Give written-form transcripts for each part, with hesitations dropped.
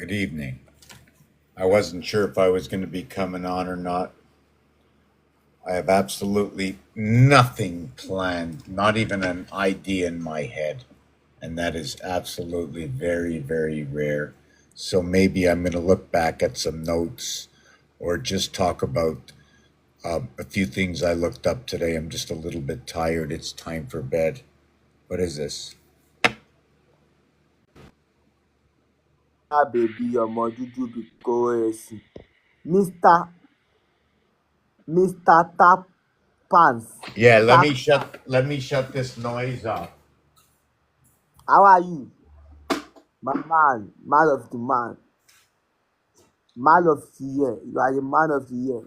Good evening. I wasn't sure if I was going to be coming on or not. I have absolutely nothing planned, not even an idea in my head. And that is absolutely very, very rare. So maybe I'm going to look back at some notes or just talk about a few things I looked up today. I'm just a little bit tired. It's time for bed. What is this? Ah, baby, ọmọ dúdú bí kórèsì. Mr. Mr. Tap Pants. Yeah, Tap. let me shut this noise off. How are you? My man. Man of the man. Man of the year. You are the man of the year.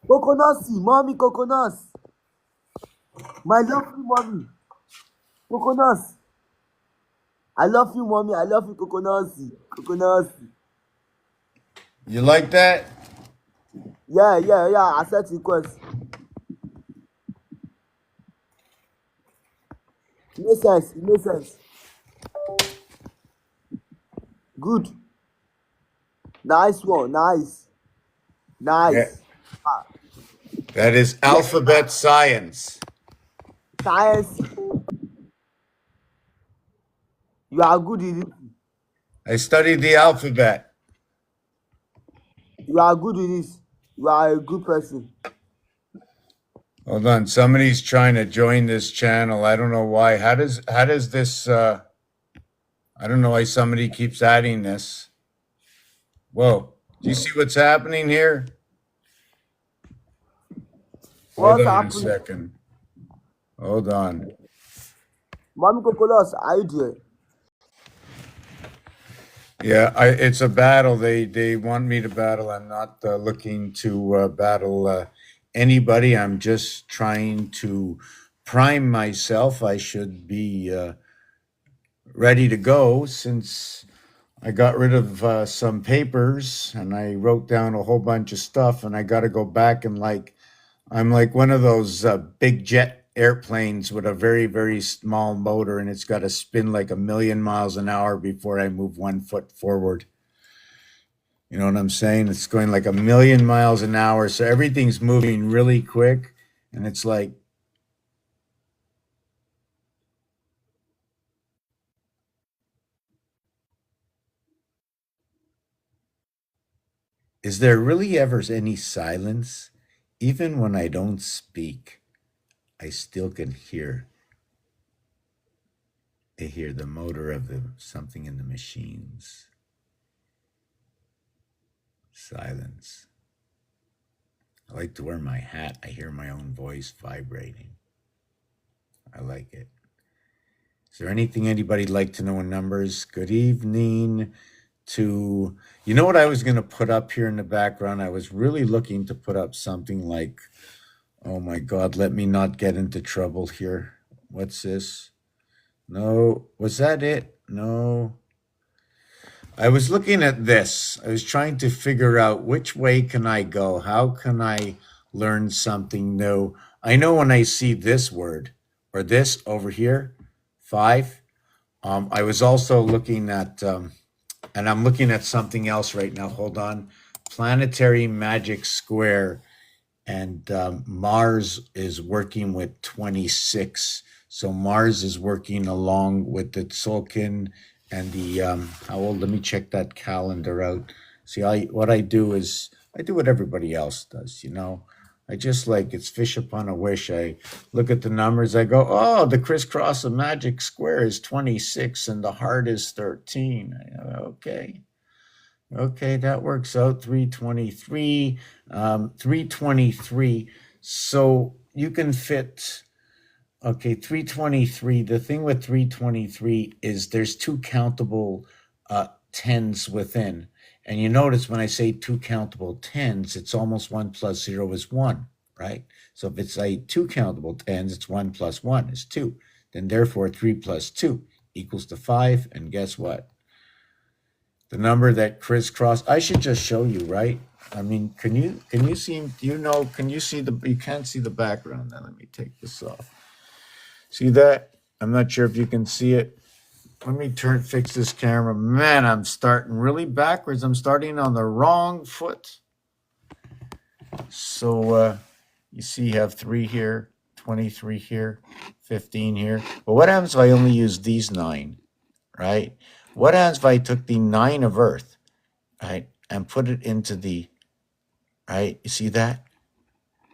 Coconutsy. Mommy coconuts. My lovely mommy. Coconuts. I love you, mommy. I love you, coconutsy. Coconutsy. You like that? Yeah. Accept request. It makes sense. It makes sense. Good. Nice one. Nice. Yeah. Nice. Ah, That is yeah. alphabet science. Science. You are good in it. I studied the alphabet. You are good in this. You are a good person. Hold on, somebody's trying to join this channel. I don't know why. How does this I don't know why somebody keeps adding this. Whoa. Do you see what's happening here? Hold What's on a happening? second. Hold on. Mommy Cocolos, are you there? Yeah, it's a battle. They want me to battle. I'm not looking to battle anybody. I'm just trying to prime myself. I should be ready to go since I got rid of some papers and I wrote down a whole bunch of stuff. And I got to go back and I'm like one of those big jet airplanes with a very, very small motor, and it's got to spin like a million miles an hour before I move 1 foot forward. You know what I'm saying? It's going like a million miles an hour. So everything's moving really quick. And it's like, is there really ever any silence? Even when I don't speak, I still can hear. I hear the motor of the something in the machines. Silence. I like to wear my hat. I hear my own voice vibrating. I like it. Is there anything anybody'd like to know in numbers? Good evening to, you know what I was going to put up here in the background? I was really looking to put up something like, oh my God, let me not get into trouble here. What's this? No, was that it? No. I was looking at this. I was trying to figure out which way can I go? How can I learn something new? I know when I see this word or this over here, five. I was also looking at, and I'm looking at something else right now. Hold on. Planetary Magic Square, and Mars is working with 26. So Mars is working along with the Tzolk'in and the how old? Let me check that calendar out. See, what I do is I do what everybody else does. I just like it's fish upon a wish. I look at the numbers. I go, oh, the crisscross of magic square is 26, and the heart is 13. Okay. Okay, that works out 323. 323. So you can fit, okay, 323. The thing with 323 is there's two countable tens within. And you notice when I say two countable tens, it's almost 1 plus 0 is 1, right? So if it's like two countable tens, it's 1 plus 1 is 2. Then therefore 3 plus 2 equals to 5. And guess what? The number that crisscross. I should just show you, right? I mean, can you see? Do you know? Can you see the? You can't see the background. Now let me take this off. See that? I'm not sure if you can see it. let me fix this camera. Man, I'm starting really backwards. I'm starting on the wrong foot. So you see you have 3 here, 23 here, 15 here. But what happens if I only use these 9, right? What happens if I took the 9 of Earth, right, and put it into the, right? You see that?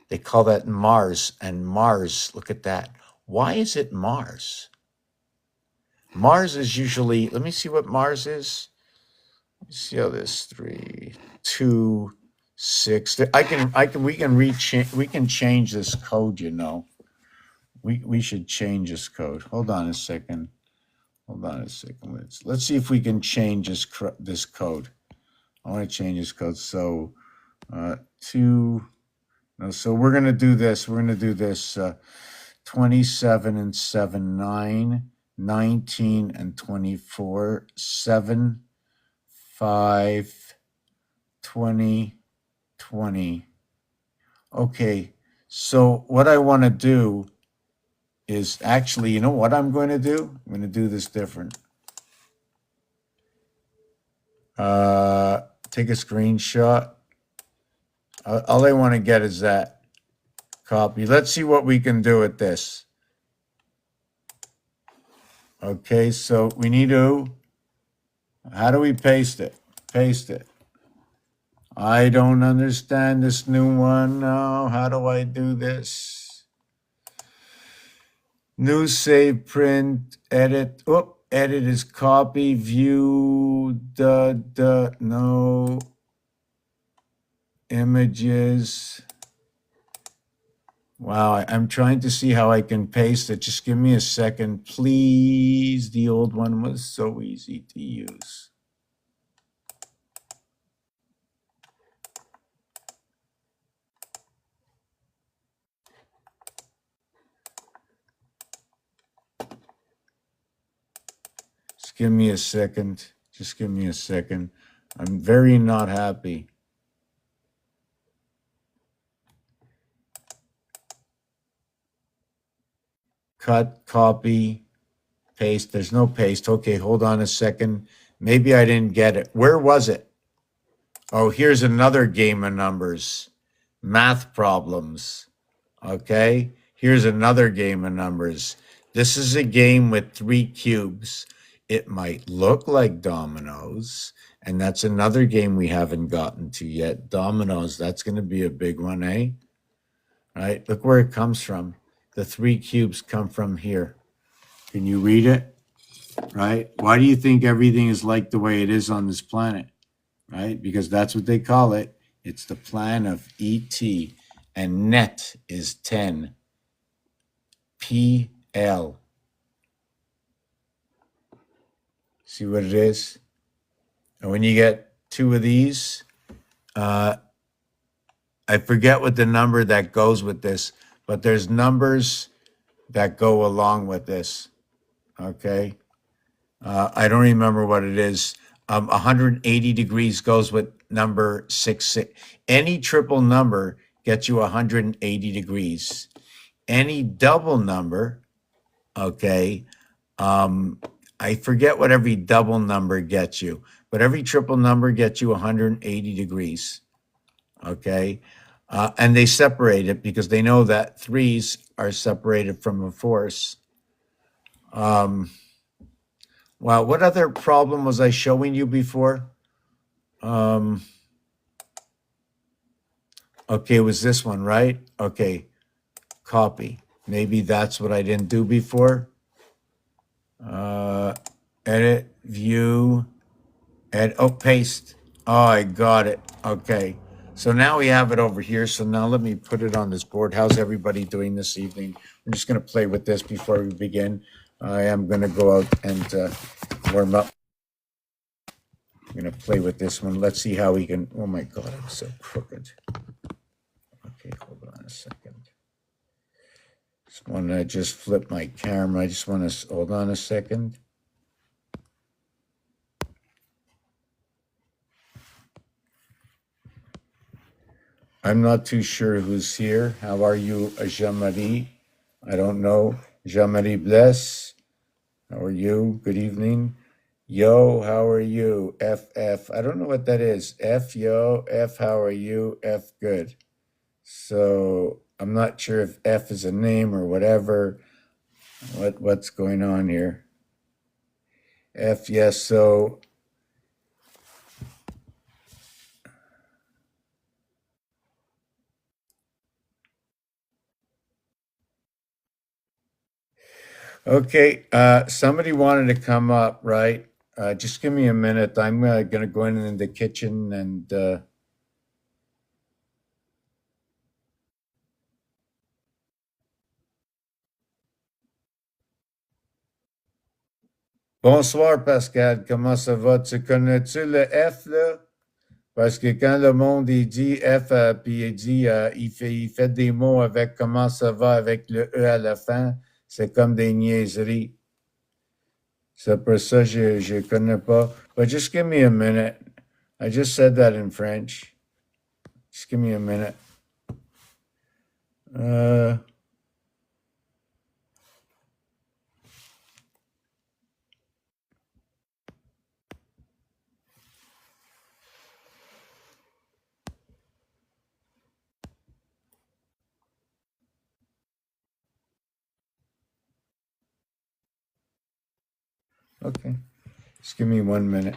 They call that Mars. And Mars, look at that. Why is it Mars? Mars is usually, let me see what Mars is. Let me see how this 3, 2, 6. We can change this code, you know. We should change this code. Hold on a second. Let's see if we can change this code. I want to change this code. So, so we're gonna do this. 27 and 7, 9, 19 and 24, 7, 5, 20, 20. Okay, so what I want to do is actually, you know what I'm going to do? I'm going to do this different. Take a screenshot. All I want to get is that copy. Let's see what we can do with this. Okay, so we need to, how do we paste it? Paste it. I don't understand this new one now. How do I do this? New save, print, edit. Oh, edit is copy, view, no. Images. Wow, I'm trying to see how I can paste it. Just give me a second, please. The old one was so easy to use. Just give me a second. I'm very not happy. Cut, copy, paste. There's no paste. Okay, hold on a second. Maybe I didn't get it. Where was it? Oh, here's another game of numbers. Math problems. Okay, here's another game of numbers. This is a game with 3 cubes. It might look like dominoes, and that's another game we haven't gotten to yet. Dominoes, that's going to be a big one, eh? Right, look where it comes from. The 3 cubes come from here. Can you read it? Right? Why do you think everything is like the way it is on this planet? Right? Because that's what they call it. It's the plan of ET. And net is 10. PL. See what it is? And when you get 2 of these, I forget what the number that goes with this, but there's numbers that go along with this. Okay? I don't remember what it is. 180 degrees goes with number 6. Any triple number gets you 180 degrees. Any double number, okay, I forget what every double number gets you, but every triple number gets you 180 degrees, okay? And they separate it because they know that 3s are separated from a 4s. Wow, what other problem was I showing you before? Okay, it was this one, right? Okay, copy. Maybe that's what I didn't do before. Edit, view, paste. Oh, I got it. Okay. So now we have it over here. So now let me put it on this board. How's everybody doing this evening? I'm just going to play with this before we begin. I am going to go out and warm up. I'm going to play with this one. Let's see how we can. Oh my God, I'm so crooked. Okay, hold on a second. Just want to just flip my camera. I just want to hold on a second. I'm not too sure who's here. How are you, Jean-Marie? I don't know. Jean-Marie Bless. How are you? Good evening. Yo, how are you? FF. I don't know what that is. F, yo. F, how are you? F, good. So I'm not sure if F is a name or whatever. What's going on here? F, yes. So okay. Somebody wanted to come up, right? Just give me a minute. I'm gonna go in the kitchen and bonsoir Pascal. Comment ça va? Tu connais-tu le F là? Parce que quand le monde il dit F, puis il dit il fait des mots avec comment ça va avec le E à la fin, c'est comme des niaiseries. C'est pour ça que je connais pas. But just give me a minute. I just said that in French. Just give me a minute. Okay. Just give me 1 minute.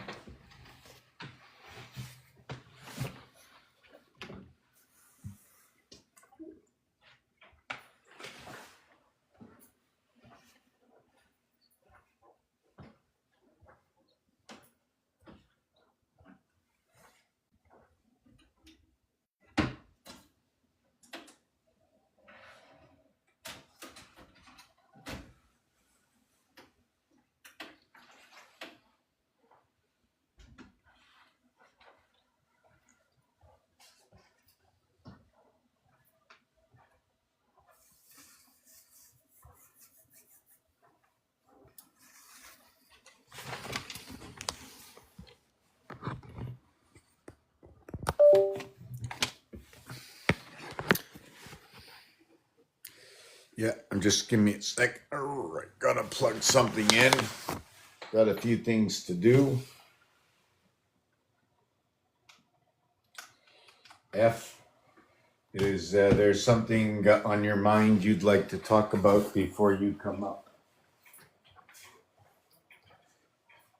Yeah, I'm just give me a sec. Oh, I gotta plug something in. Got a few things to do. F is there's something on your mind you'd like to talk about before you come up?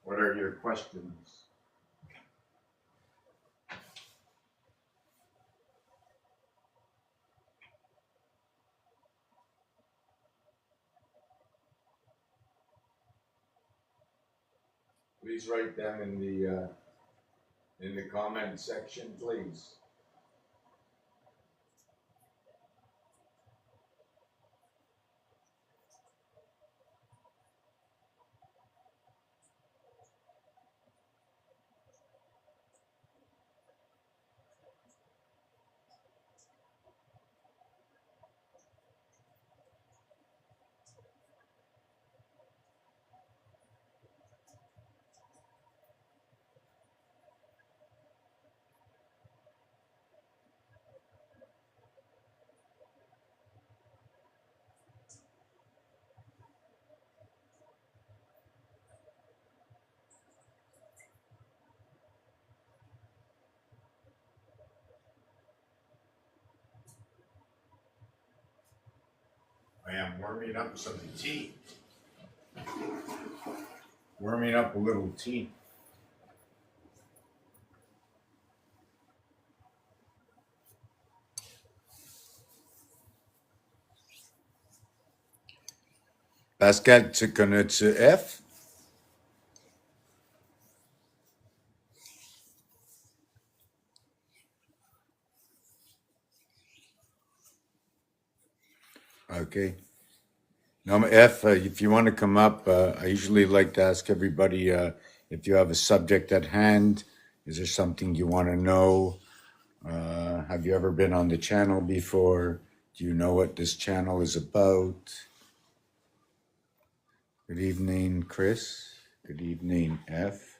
What are your questions? Please write them in the comment section, please. I am warming up some tea. Warming up a little tea. Pascal, tu connais-tu F? Okay. Now, F, if you want to come up, I usually like to ask everybody if you have a subject at hand. Is there something you want to know? Have you ever been on the channel before? Do you know what this channel is about? Good evening, Chris. Good evening, F.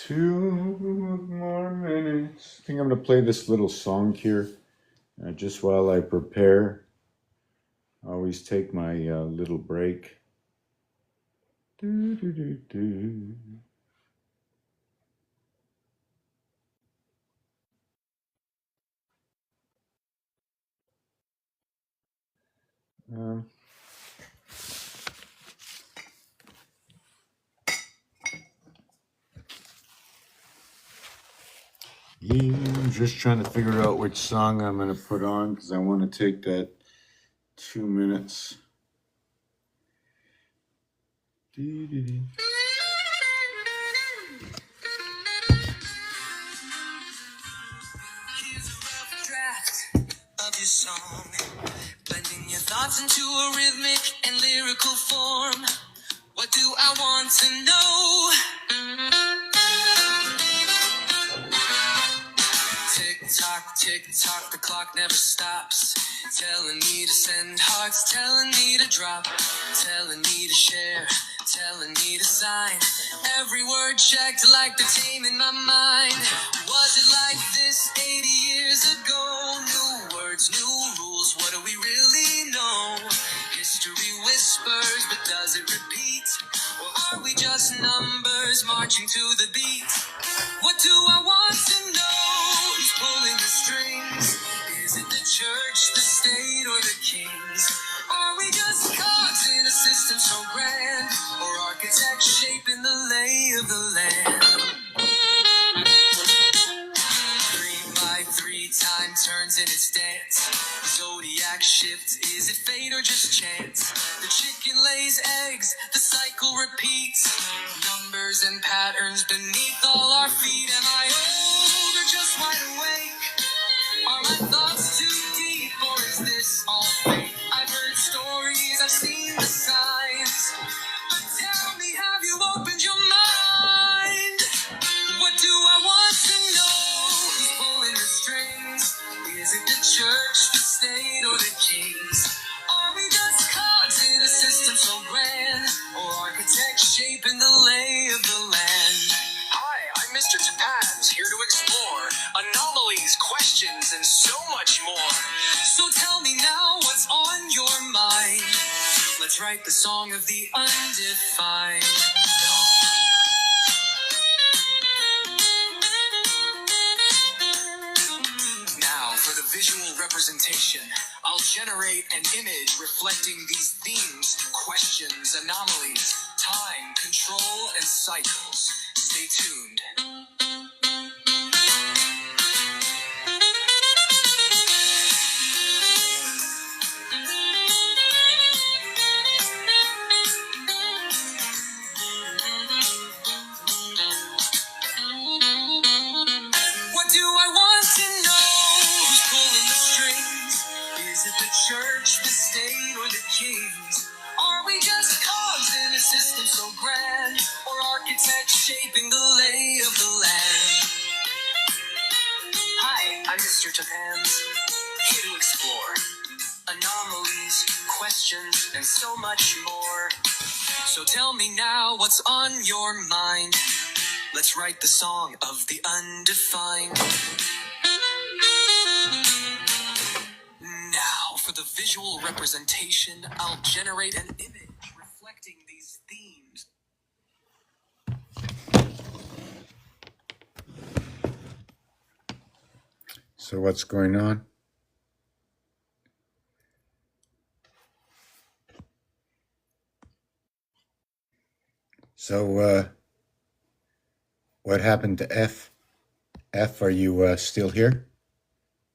2 more minutes. I think I'm going to play this little song here just while I prepare. I always take my little break. Do, do, do, do. Yeah, I'm just trying to figure out which song I'm going to put on because I want to take that 2 minutes. Dee-dee-dee. Here's a rough draft of your song, blending your thoughts into a rhythmic and lyrical form. What do I want to know? Tick tock, the clock never stops. Telling me to send hearts, telling me to drop, telling me to share, telling me to sign. Every word checked like the tame in my mind. Was it like this 80 years ago? New words, new rules, what do we really know? History whispers, but does it repeat? Or are we just numbers marching to the beat? What do I want to know? Who's pulling the strings? Is it the church, the state, or the kings? Are we just cogs in a system so grand? Or architects shaping the lay of the land? 3 by 3 time turns in its dance. Zodiac shift, is it fate or just chance? The chicken lays eggs, the cycle repeats. Numbers and patterns beneath all our feet. Am I old or just wide awake? Are my thoughts too deep or is this all fake? I've heard stories, I've seen the signs, but tell me, have you opened your mind? What do I want to know? Who's pulling the strings? Is it the church, the state, or the kings? Are we just cogs in a system so grand? Or architects shaping the lay of the land? Hi, I'm Mr. Topaz, here to explore anomalies, questions, and so much more. So tell me now what's on your mind. Let's write the song of the undefined. Now, for the visual representation, I'll generate an image reflecting these themes, questions, anomalies, time, control, and cycles. Stay tuned. What do I want to know? Who's pulling the strings? Is it the church, the state, or the kings? Are we just cogs in a system so grand? Or architects shaping the lay of the land? Hi, I'm Mr. Topaz, here to explore anomalies, questions, and so much more. So tell me now what's on your mind. Let's write the song of the undefined. Now, for the visual representation, I'll generate an image reflecting these themes. So what's going on? So, what happened to F? F, are you still here?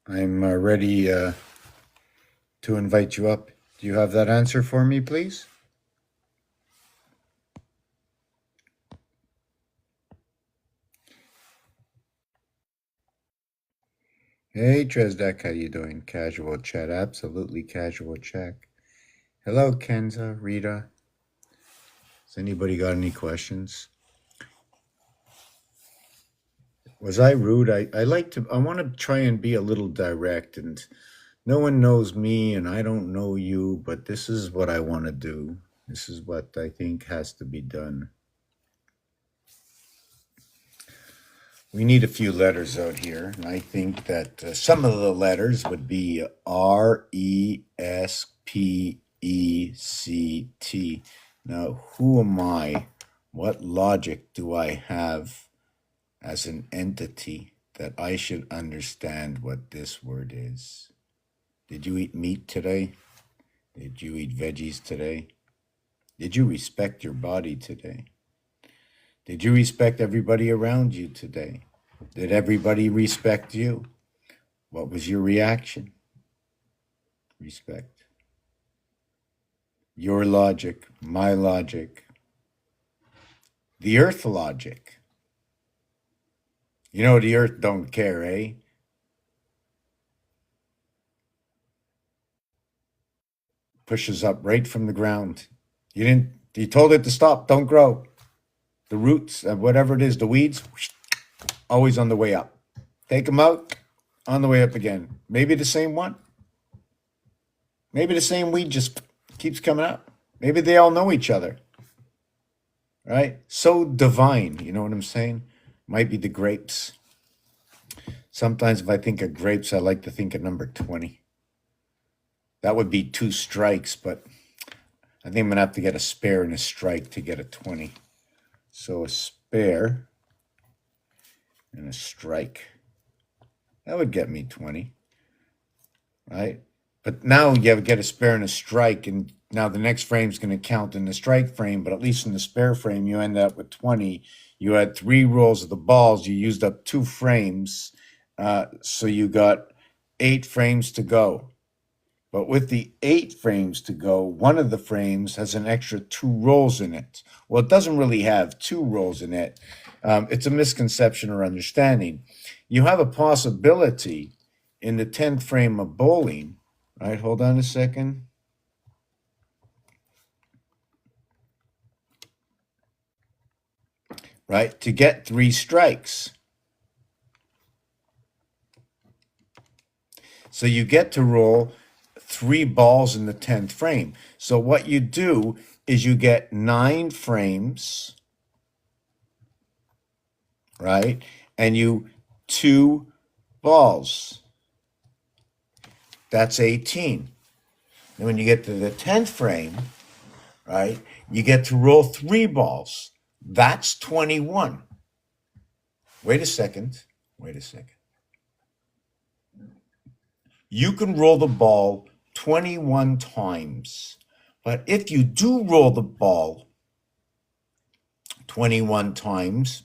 I'm ready to invite you up. Do you have that answer for me, please? Hey, Tresdak, how you doing? Casual chat, absolutely casual chat. Hello, Kenza, Rita. Has anybody got any questions? Was I rude? I want to try and be a little direct, and no one knows me and I don't know you, but this is what I want to do. This is what I think has to be done. We need a few letters out here, and I think that some of the letters would be RESPECT. Now, who am I? What logic do I have as an entity that I should understand what this word is? Did you eat meat today? Did you eat veggies today? Did you respect your body today? Did you respect everybody around you today? Did everybody respect you? What was your reaction? Respect. Your logic, my logic, the earth logic. You know, the earth don't care, eh? Pushes up right from the ground. You told it to stop, don't grow. The roots, whatever it is, the weeds, always on the way up. Take them out, on the way up again. Maybe the same one. Maybe the same weed just keeps coming up. Maybe they all know each other, right? So divine, you know what I'm saying? Might be the grapes. Sometimes if I think of grapes, I like to think of number 20. That would be 2 strikes, but I think I'm going to have to get a spare and a strike to get a 20. So a spare and a strike. That would get me 20, right? But now you have to get a spare and a strike, and now the next frame is going to count in the strike frame, but at least in the spare frame, you end up with 20. You had 3 rolls of the balls. You used up 2 frames, so you got 8 frames to go. But with the 8 frames to go, one of the frames has an extra 2 rolls in it. Well, it doesn't really have 2 rolls in it. It's a misconception or understanding. You have a possibility in the 10th frame of bowling, right? Hold on a second. Right? To get 3 strikes. So you get to roll 3 balls in the 10th frame. So what you do is you get 9 frames, right? And you 2 balls. That's 18. And when you get to the 10th frame, right, you get to roll 3 balls. That's 21. Wait a second. Wait a second. You can roll the ball 21 times. But if you do roll the ball 21 times,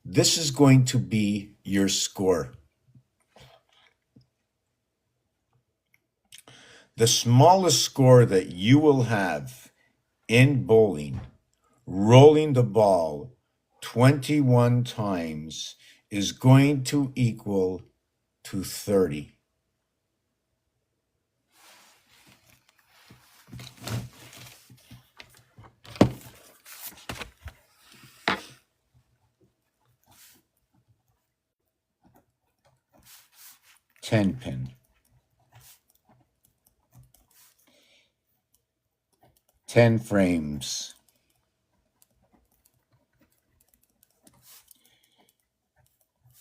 this is going to be your score. The smallest score that you will have in bowling, rolling the ball 21 times, is going to equal to 30. Ten pin. 10 frames.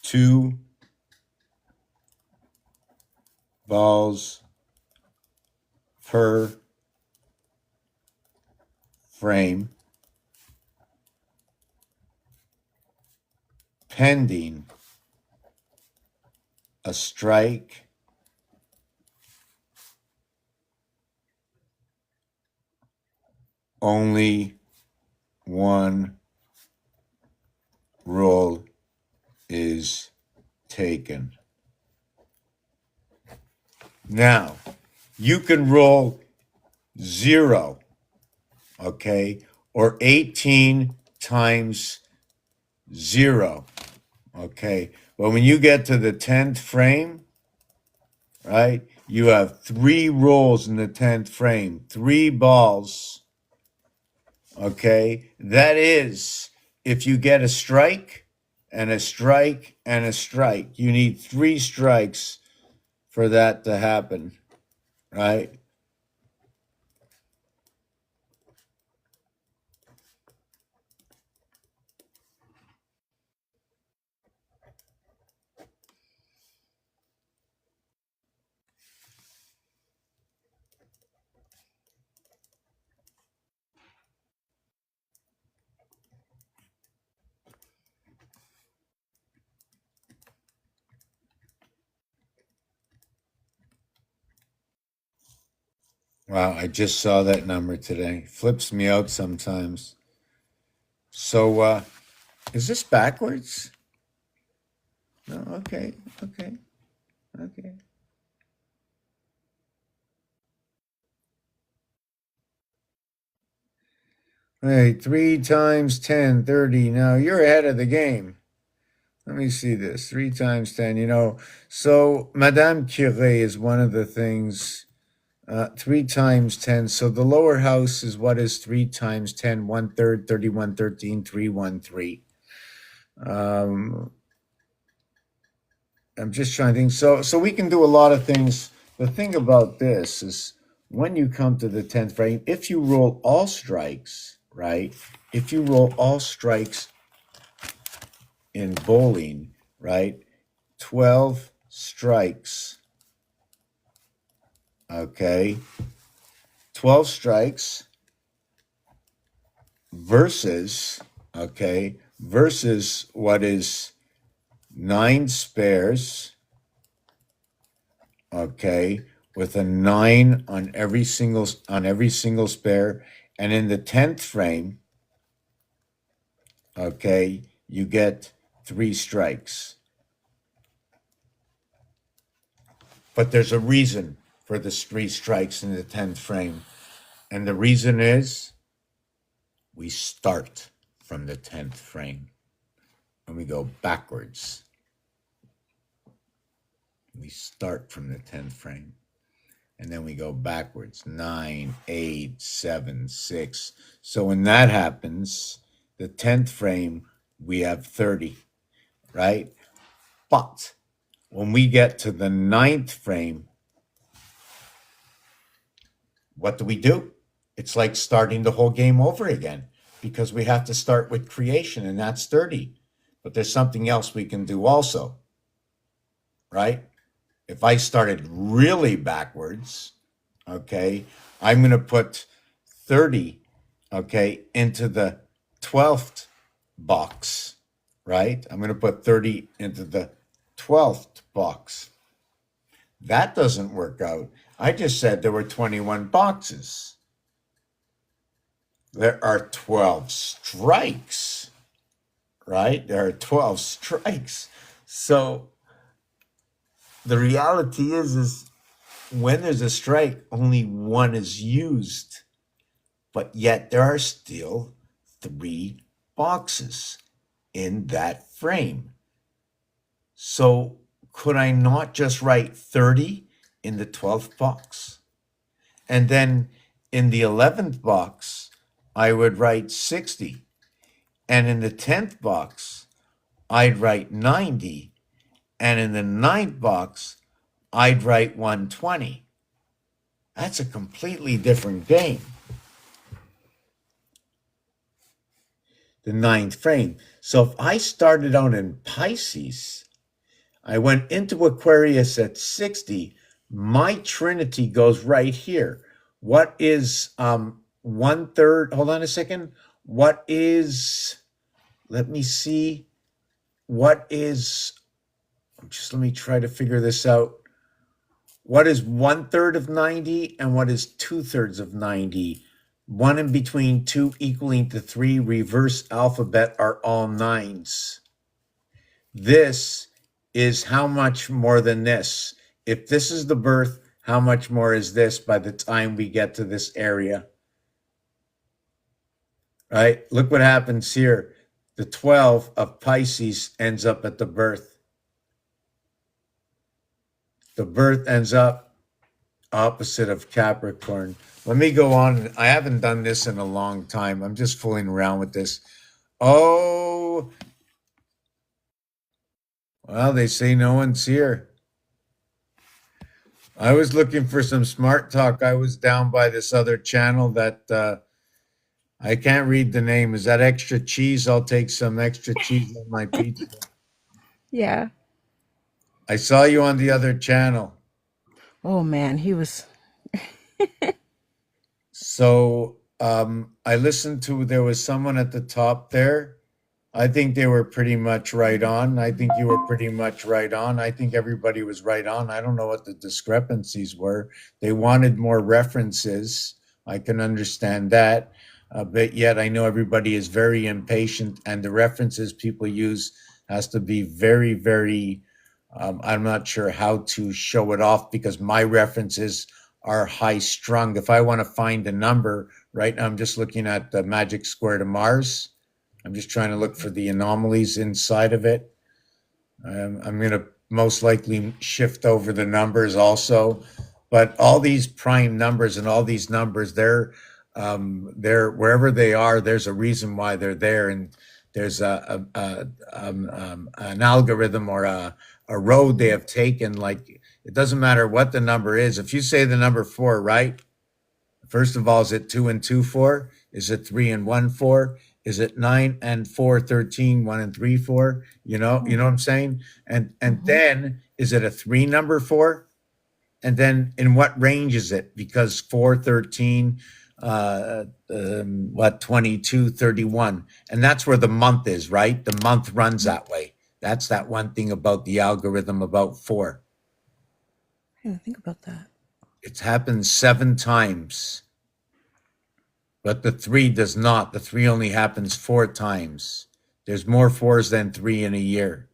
2 balls per frame, pending a strike only one roll is taken. Now, you can roll 0, okay, or 18 times 0, okay. But when you get to the 10th frame, right, you have 3 rolls in the 10th frame, 3 balls, okay. That is, if you get a strike and a strike and a strike, you need 3 strikes for that to happen, right? Wow, I just saw that number today. Flips me out sometimes. So, is this backwards? No, okay, okay, okay. Hey, 3 times 10, 30. Now you're ahead of the game. Let me see this. 3 times 10, So Madame Curie is one of the things. 3 times 10. So the lower house is what is 3 times 10? 1/3, 31, 13, 3, 1, 3. Um, I'm just trying to think. So we can do a lot of things. The thing about this is when you come to the 10th frame, if you roll all strikes, right? If you roll all strikes in bowling, right? 12 strikes. Okay. 12 strikes versus, okay, versus what is 9 spares, okay, with a 9 on every single spare, and in the 10th frame, okay, you get 3 strikes. But there's a reason for the 3 strikes in the 10th frame, and the reason is we start from the 10th frame and we go backwards. We start from the 10th frame and then we go backwards. 9, 8, 7, 6. So when that happens, the 10th frame, we have 30, right? But when we get to the 9th frame, what do? It's like starting the whole game over again because we have to start with creation, and that's 30. But there's something else we can do also, right? If I started really backwards, okay, I'm going to put 30, okay, into the 12th box, right? I'm going to put 30 into the 12th box. That doesn't work out. I just said there were 21 boxes. There are 12 strikes, right? There are 12 strikes. So the reality is when there's a strike, only one is used. But yet there are still 3 boxes in that frame. So could I not just write 30 in the 12th box? And then in the 11th box, I would write 60. And in the 10th box, I'd write 90. And in the 9th box, I'd write 120. That's a completely different game. The 9th frame. So if I started out in Pisces, I went into Aquarius at 60, my Trinity goes right here. What is 1/3? Hold on a second. What is, let me see, what is, just let me try to figure this out. What is 1/3 of 90 and what is 2/3 of 90? 1 in between, 2 equaling to 3, reverse alphabet are all 9s. This is how much more than this. If this is the birth, how much more is this by the time we get to this area? Right? Look what happens here. The 12 of Pisces ends up at the birth. The birth ends up opposite of Capricorn. Let me go on. I haven't done this in a long time. I'm just fooling around with this. Oh, well, they say no one's here. I was looking for some smart talk. I was down by this other channel that I can't read the name. Is that extra cheese? I'll take some extra cheese on my pizza. Yeah. I saw you on the other channel. Oh man, he was. So I listened to, there was someone at the top there. I think they were pretty much right on. I think you were pretty much right on. I think everybody was right on. I don't know what the discrepancies were. They wanted more references. I can understand that. But yet I know everybody is very impatient, and the references people use has to be very, very, I'm not sure how to show it off because my references are high strung. If I want to find a number, right now I'm just looking at the magic square to Mars. I'm just trying to look for the anomalies inside of it. I'm going to most likely shift over the numbers also, but all these prime numbers and all these numbers, they're wherever they are. There's a reason why they're there, and there's an algorithm or a road they have taken. Like it doesn't matter what the number is. If you say the number 4, right? First of all, is it 2 and 2 4? Is it 3 and 1 4? Is it 9 and 4 13? 1 and 3 4? You know what I'm saying? And then is it a 3 number 4? And then in what range is it? Because 4 13, what 22 31, and that's where the month is, right? The month runs that way. That's that one thing about the algorithm about 4. I didn't think about that. It's happened 7 times. But the 3 does not. The 3 only happens 4 times. There's more 4s than 3 in a year.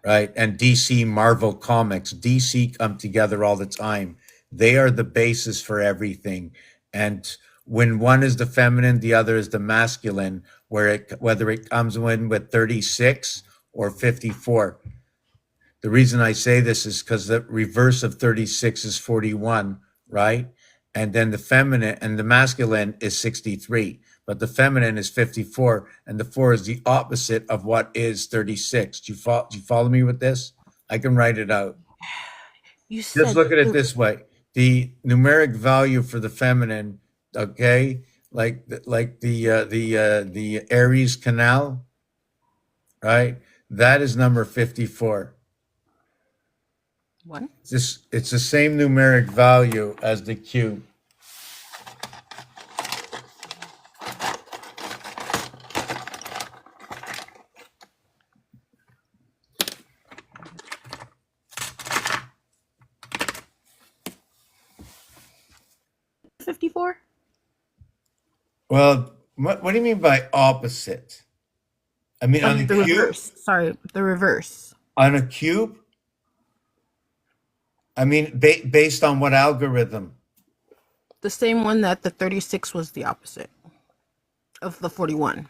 Right? And DC, Marvel Comics, DC come together all the time. They are the basis for everything. And when one is the feminine, the other is the masculine, whether it comes in with 36 or 54. The reason I say this is because the reverse of 36 is 41, right? And then the feminine and the masculine is 63, but the feminine is 54, and the 4 is the opposite of what is 36. Do you follow me with this? I can write it out. You Just said look at it this way. The numeric value for the feminine, okay, like the Aries canal, right? That is number 54. what? It's the same numeric value as the Q. $54? Well, what do you mean by opposite? I mean, on The the cube, reverse. Sorry, the reverse. on a cube. I mean, based on what algorithm? The same one that the 36 was the opposite of the 41.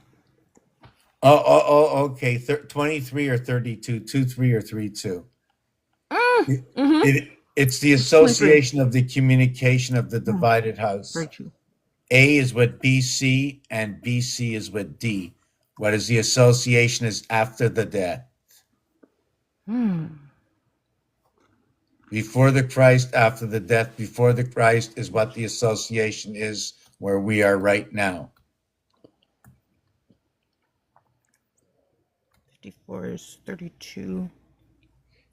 Okay. 23 or 32, 2 3 or 3 2. It's the 23. association of the communication of the divided house. Very true. A is with BC and BC is with D. What is the association is after the death. Before the Christ, after the death, before the Christ is what the association is where we are right now. 54 is 32.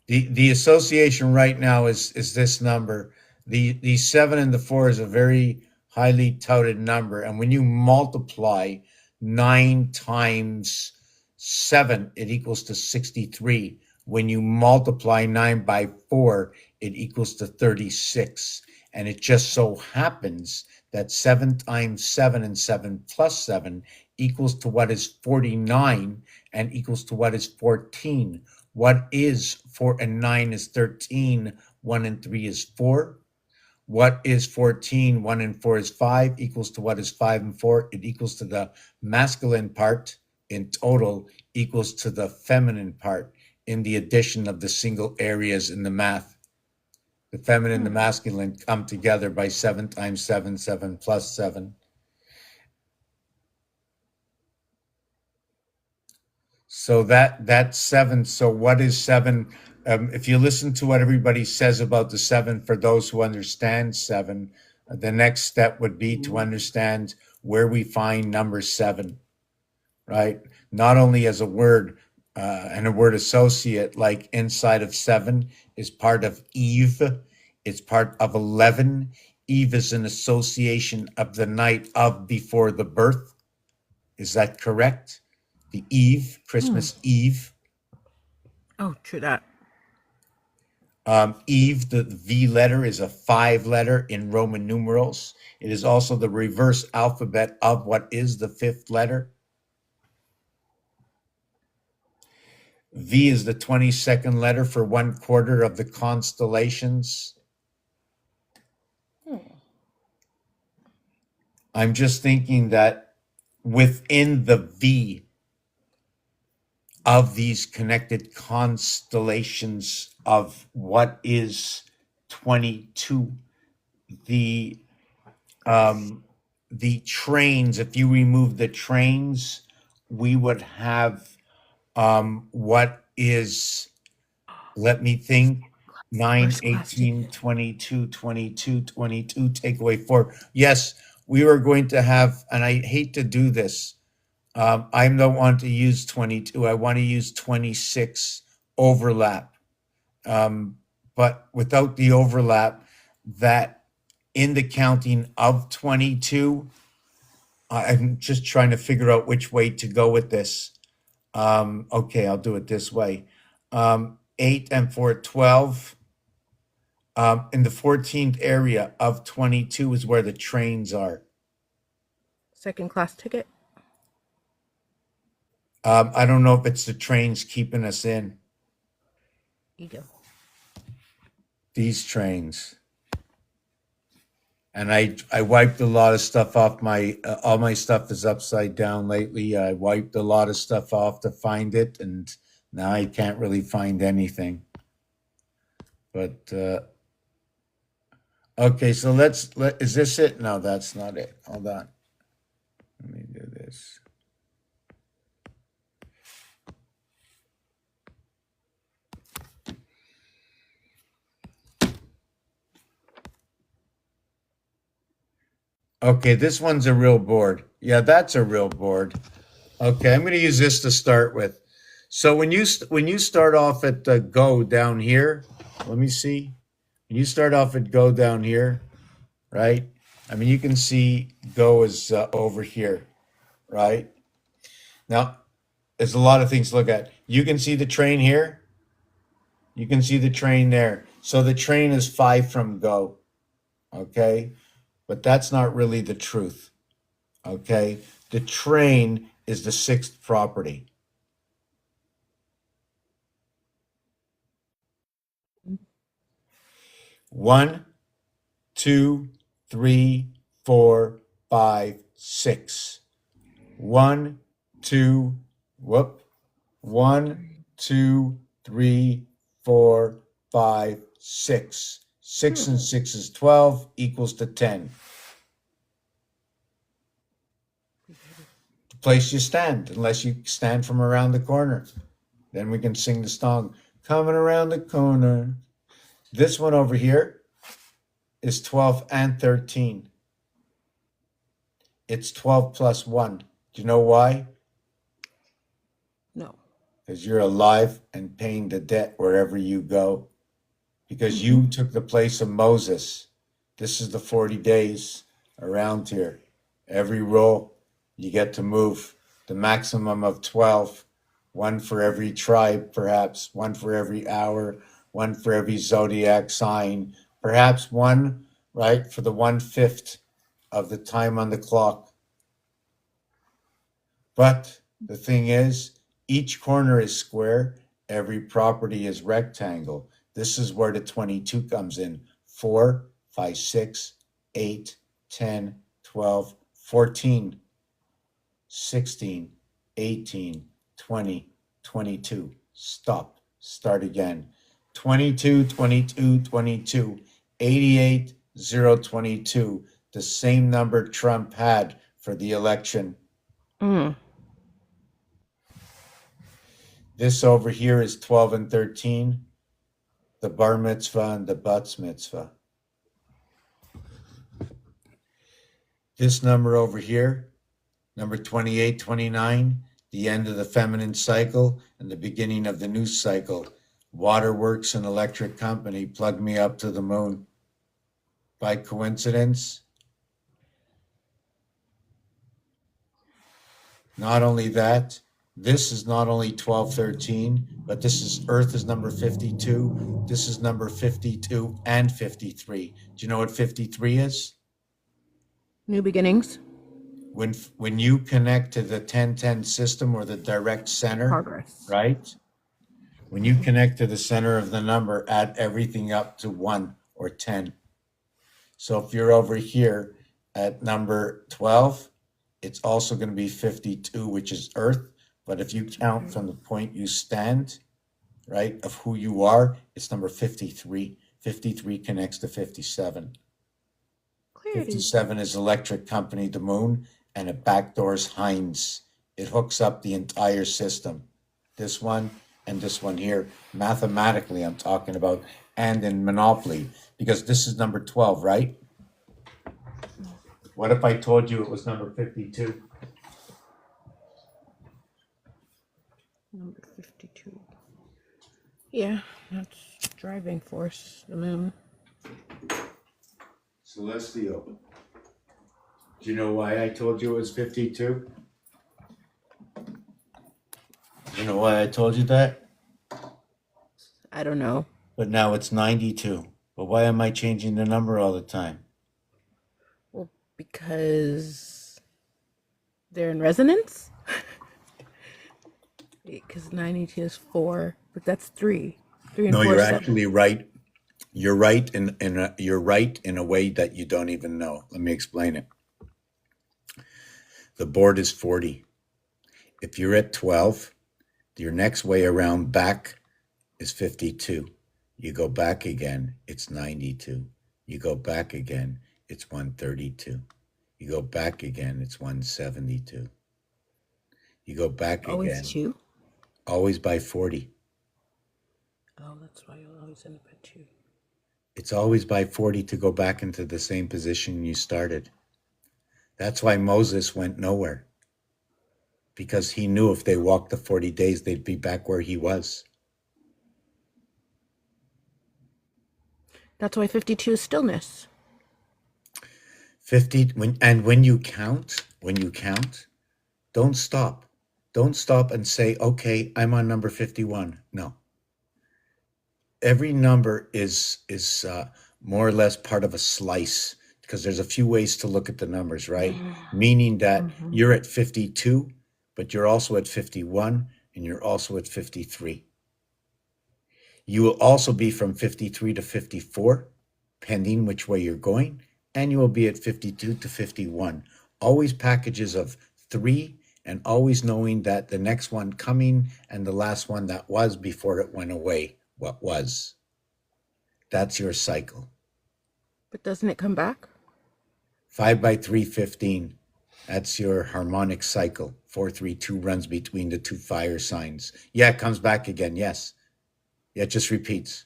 The association right now is this number. The 7 and the 4 is a very highly touted number. And when you multiply 9 times 7, it equals to 63. When you multiply 9 by 4, it equals to 36. And it just so happens that 7 times 7 and 7 plus 7 equals to what is 49 and equals to what is 14. What is 4 and 9 is 13. 1 and 3 is 4. What is 14? 1 and 4 is 5, equals to what is 5 and 4. It equals to the masculine part in total equals to the feminine part in the addition of the single areas in the math. The feminine and the masculine come together by 7 times 7, 7 plus 7. So that's 7. So what is 7? If you listen to what everybody says about the 7, for those who understand 7, the next step would be to understand where we find number 7, right? Not only as a word and a word associate, like inside of 7 is part of Eve, it's part of 11. Eve is an association of the night of before the birth, Is that correct? The Eve, Christmas Eve. Oh, true that. Eve, the V letter is a 5 letter in Roman numerals. It is also the reverse alphabet of what is the 5th letter. V is the 22nd letter for 1/4 of the constellations. I'm just thinking that within the V of these connected constellations of what is 22, the trains, if you remove the trains, we would have what is, let me think, 9, First class 18, ticket. 22, 22, 22, take away 4. Yes, we were going to have, and I hate to do this, I don't want to use 22. I want to use 26 overlap. But without the overlap, that in the counting of 22, I'm just trying to figure out which way to go with this. Okay, I'll do it this way. 8 and 4, 12. In the 14th area of 22 is where the trains are. Second class ticket. I don't know if it's the trains keeping us in. Ego. These trains. And I wiped a lot of stuff off my, all my stuff is upside down lately. I wiped a lot of stuff off to find it, and now I can't really find anything. But, okay, so is this it? No, that's not it. Hold on. Let me do this. Okay, this one's a real board. Yeah, that's a real board. Okay, I'm going to use this to start with. So when you start off at go down here, let me see. When you start off at go down here, right? I mean, you can see go is over here, right? Now, there's a lot of things to look at. You can see the train here. You can see the train there. So the train is 5 from go, okay? But that's not really the truth, okay? The train is the 6th property. One, 2, 3, 4, 5, 6. 1, 2, whoop. 1, 2, 3, 4, 5, 6. 6 and 6 is 12, equals to 10. The place you stand, unless you stand from around the corner. Then we can sing the song, coming around the corner. This one over here is 12 and 13. It's 12 plus 1. Do you know why? No. Because you're alive and paying the debt wherever you go. Because you took the place of Moses. This is the 40 days around here. Every roll you get to move. The maximum of 12. 1 for every tribe, perhaps. 1 for every hour. 1 for every zodiac sign. Perhaps 1, right, for the 1/5 of the time on the clock. But the thing is, each corner is square. Every property is rectangle. This is where the 22 comes in. 4, 5, 6, 8, 10, 12, 14, 16, 18, 20, 22. Stop. Start again. 22, 22, 22. 88, 022. The same number Trump had for the election. This over here is 12 and 13. The bar mitzvah and the batz mitzvah. This number over here, number 28, 29, the end of the feminine cycle and the beginning of the new cycle. Waterworks and electric company plugged me up to the moon. By coincidence? Not only that, this is not only 1213, but this is Earth is number 52. This is number 52 and 53. Do you know what 53 is? New beginnings, When you connect to the 1010 system or the direct center, progress. right? When you connect to the center of the number, add everything up to 1 or 10. So if you're over here at number 12, it's also going to be 52, which is Earth. But if you count from the point you stand, right, of who you are, it's number 53. 53 connects to 57. Clarity. 57 is Electric Company, the moon, and it backdoors Heinz. It hooks up the entire system. This one and this one here. Mathematically, I'm talking about, and in Monopoly, because this is number 12, right? What if I told you it was number 52? Number 52. Yeah, that's driving force, the moon. Celestial. Do you know why I told you it was 52? You know why I told you that? I don't know. But now it's 92. But why am I changing the number all the time? Well, because they're in resonance? Because 92 is 4, but that's 3. 3 and No, 4 you're is 7. actually right. You're right you're right in a way that you don't even know. Let me explain it. The board is 40. If you're at 12, your next way around back is 52. You go back again, it's 92. You go back again, it's 132. You go back again, it's 172. You go back Always again, 2? always by 40. Oh, that's why you'll always end up at 2. It's always by 40 to go back into the same position you started. That's why Moses went nowhere. Because he knew if they walked the 40 days, they'd be back where he was. That's why 52 is stillness. 50, when you count, don't stop. Don't stop and say, okay, I'm on number 51. No. Every number is more or less part of a slice, because there's a few ways to look at the numbers, right? Meaning that you're at 52, but you're also at 51, and you're also at 53. You will also be from 53 to 54, pending which way you're going, and you will be at 52 to 51. Always packages of 3, and always knowing that the next one coming and the last one that was before it went away, what was. That's your cycle. But doesn't it come back? 5 by 3, 15. That's your harmonic cycle. 4, 3, 2 runs between the two fire signs. Yeah, it comes back again, yes. Yeah, it just repeats.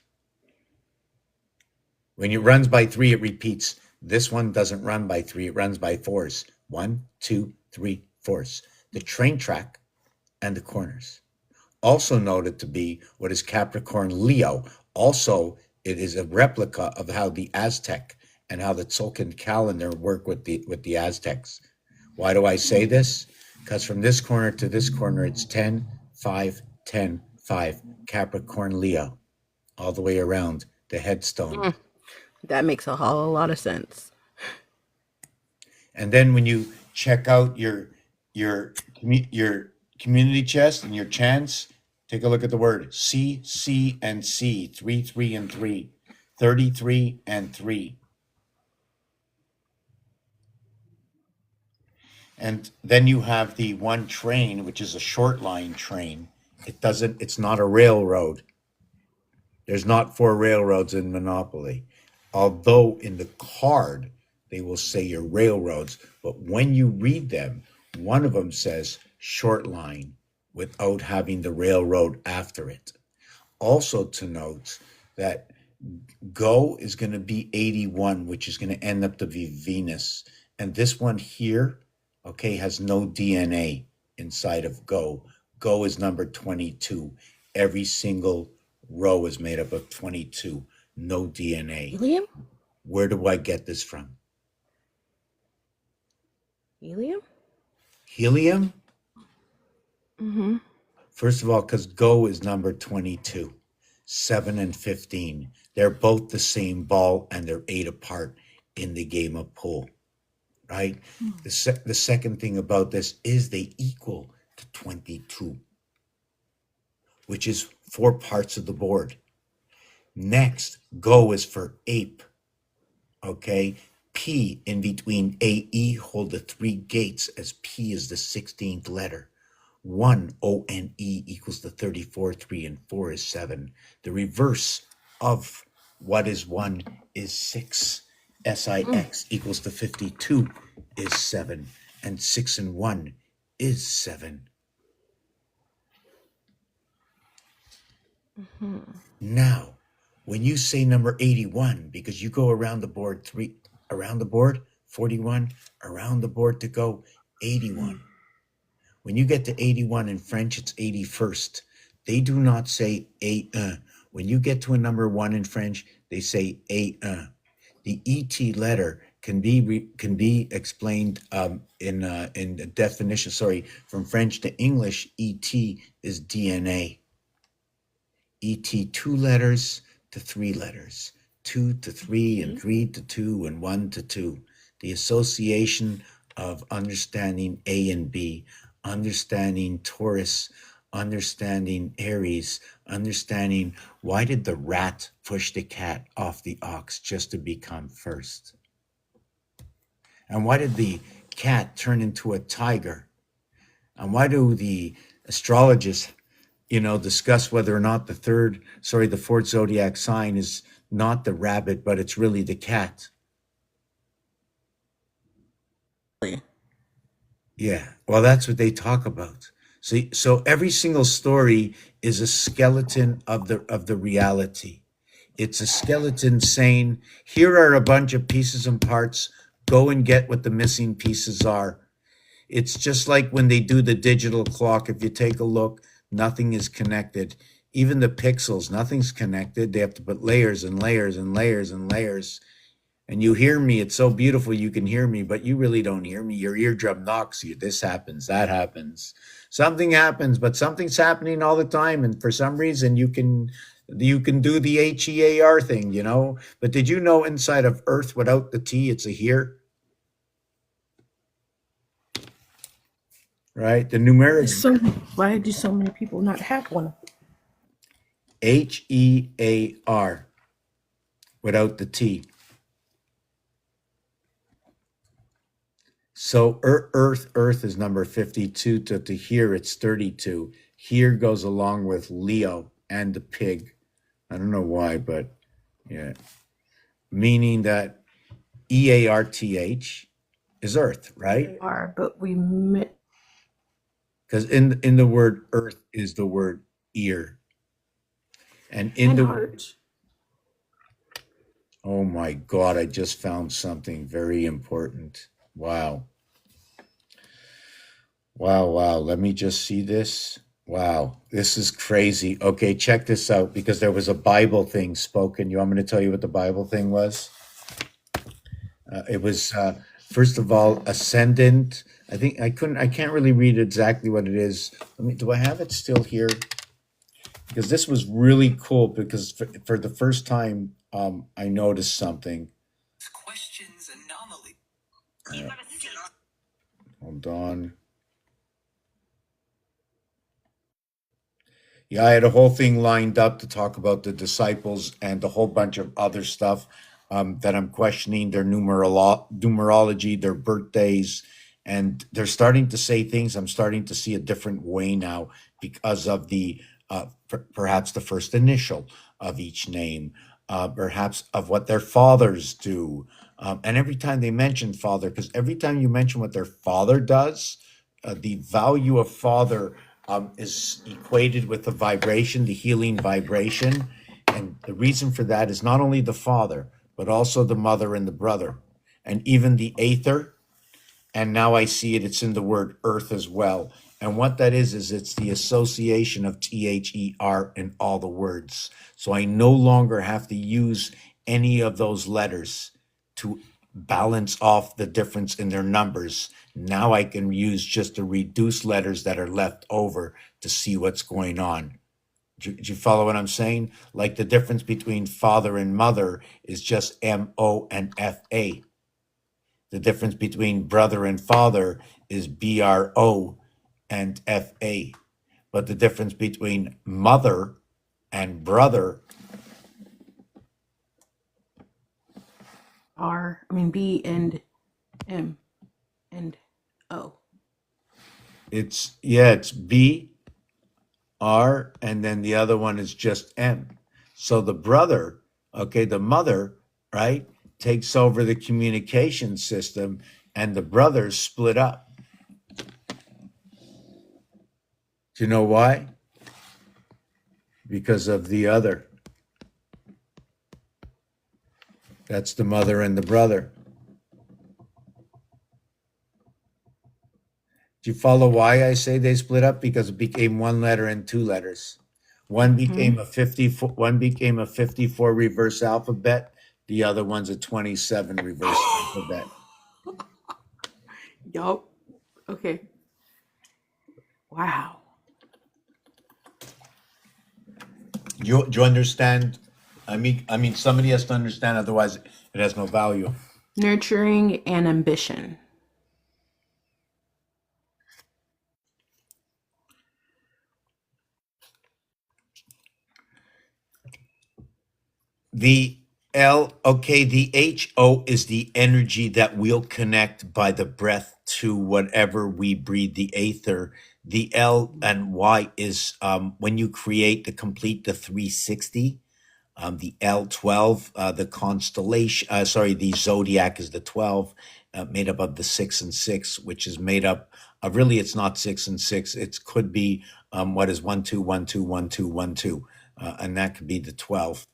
When it runs by 3, it repeats. This one doesn't run by 3, it runs by 4s. 1, 2, 3, 4s. The train track and the corners. Also noted to be what is Capricorn Leo. Also, it is a replica of how the Aztec and how the Tzolk'in calendar work with the Aztecs. Why do I say this? Because from this corner to this corner, it's 10, 5, 10, 5, Capricorn Leo, all the way around the headstone. That makes a whole lot of sense. And then when you check out your community chest and your chants, take a look at the word C, C, and C, 3, 3, and 3, 33, and 3. And then you have the one train, which is a short line train. It's not a railroad. There's not 4 railroads in Monopoly. Although in the card, they will say your railroads. But when you read them, one of them says short line without having the railroad after it. Also to note that Go is going to be 81, which is going to end up to be Venus. And this one here, okay, has no DNA inside of Go. Go is number 22. Every single row is made up of 22. No DNA. Helium? Where do I get this from? Helium? Helium? Mm-hmm. First of all, because Go is number 22, 7 and 15. They're both the same ball and they're 8 apart in the game of pool, right? The second thing about this is they equal to 22, which is 4 parts of the board. Next, Go is for ape, okay? P in between AE hold the 3 gates as P is the 16th letter. 1 ONE equals the 34, 3 and 4 is 7. The reverse of what is 1 is 6. SIX equals to 52 is 7. And 6 and 1 is 7. Now, when you say number 81, because you go around the board 41, around the board to go 81. When you get to 81 in French, it's 81st. They do not say A1. When you get to a number 1 in French, they say A1. The ET letter can be explained in the definition. Sorry, from French to English, ET is DNA. ET 2 letters to 3 letters, 2 to 3 and 3 to 2 and 1 to 2. The association of understanding A and B, understanding Taurus, understanding Aries, understanding why did the rat push the cat off the ox just to become first? And why did the cat turn into a tiger? And why do the astrologists, discuss whether or not the fourth zodiac sign is not the rabbit, but it's really the cat? Yeah, well, that's what they talk about. See, so every single story is a skeleton of the reality. It's a skeleton saying, here are a bunch of pieces and parts. Go and get what the missing pieces are. It's just like when they do the digital clock. If you take a look, nothing is connected. Even the pixels, nothing's connected. They have to put layers and layers and layers and layers. And you hear me, it's so beautiful you can hear me, but you really don't hear me. Your eardrum knocks you. This happens, that happens. Something happens, but something's happening all the time. And for some reason you can do the HEAR thing, But did you know inside of Earth without the T, it's a here? Right? The numeric Why do so many people not have one? HEAR without the T. So Earth is number 52. To here, it's 32. Here goes along with Leo and the pig. I don't know why, but yeah. Meaning that EARTH is Earth, right? But we Because in the word Earth is the word ear. And in the heart. Oh my God, I just found something very important. Wow. Wow. Let me just see this. Wow, this is crazy. Okay, check this out because there was a Bible thing spoken. You want me to tell you what the Bible thing was? It was, first of all, ascendant. I can't really read exactly what it is. Do I have it still here? Because this was really cool because for the first time, I noticed something. Questions anomaly. Hold on. Yeah, I had a whole thing lined up to talk about the disciples and a whole bunch of other stuff that I'm questioning their numerology, their birthdays, and they're starting to say things. I'm starting to see a different way now because of the perhaps the first initial of each name, perhaps of what their fathers do. And every time they mention father, because every time you mention what their father does, the value of father is equated with the vibration, the healing vibration. And the reason for that is not only the father, but also the mother and the brother, and even the aether. And now I see it's in the word earth as well. And what that is it's the association of THER in all the words. So I no longer have to use any of those letters to balance off the difference in their numbers. Now I can use just the reduced letters that are left over to see what's going on. Do you follow what I'm saying? Like the difference between father and mother is just M-O and F-A. The difference between brother and father is B-R-O and F-A. But the difference between mother and brother, B and M and O. it's B, R, and then the other one is just M. So the brother, okay, the mother, right, takes over the communication system and the brothers split up. Do you know why? Because of the other. That's the mother and the brother. Do you follow why I say they split up? Because it became one letter and two letters. One became a 54 reverse alphabet. The other one's a 27 reverse alphabet. Yup. Okay. Wow. Do you understand? I mean, somebody has to understand, otherwise it has no value. Nurturing and ambition. The HO is the energy that we'll connect by the breath to whatever we breathe, the aether. The L and Y is when you complete the 360. The L12, the constellation, the zodiac is the 12, made up of the 6 and 6, which is made up of, really, it's not 6 and 6. It could be what is 1 2 1 2 1 2 1 2, and that could be the 12.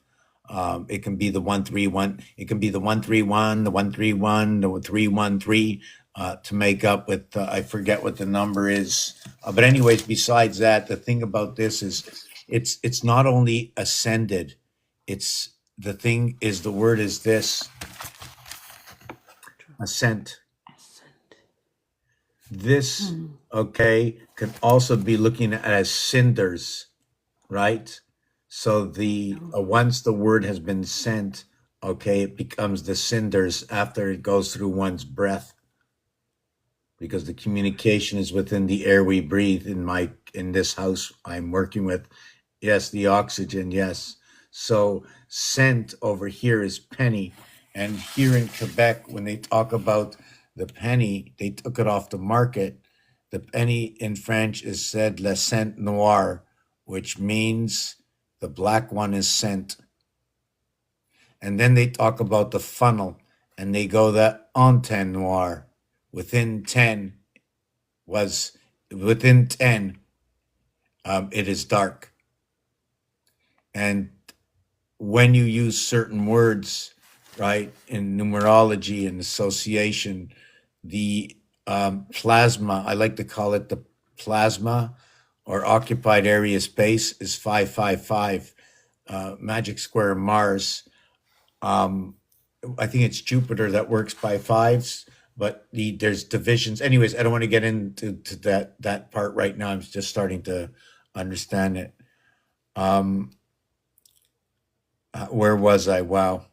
It can be the 1 3 1. It can be the 1 3 1, the 1 3 1, the 3 1 3, to make up with I forget what the number is. But anyways, besides that, the thing about this is it's not only ascended. It's the thing is the word is this ascent. This okay can also be looking at as cinders, right? So the once the word has been sent, okay, it becomes the cinders after it goes through one's breath, because the communication is within the air we breathe. In this house I'm working with, yes, the oxygen, yes. So cent over here is penny, and here in Quebec, when they talk about the penny, they took it off the market. The penny in French is said le cent noir, which means the black one is cent. And then they talk about the funnel, and they go the antenne noir. Within 10, it is dark. And when you use certain words, right, in numerology and association, the plasma, I like to call it the plasma or occupied area space, is 555. Magic square Mars. I think it's Jupiter that works by fives, but there's divisions. Anyways, I don't want to get into that part right now. I'm just starting to understand it. Where was I? Wow.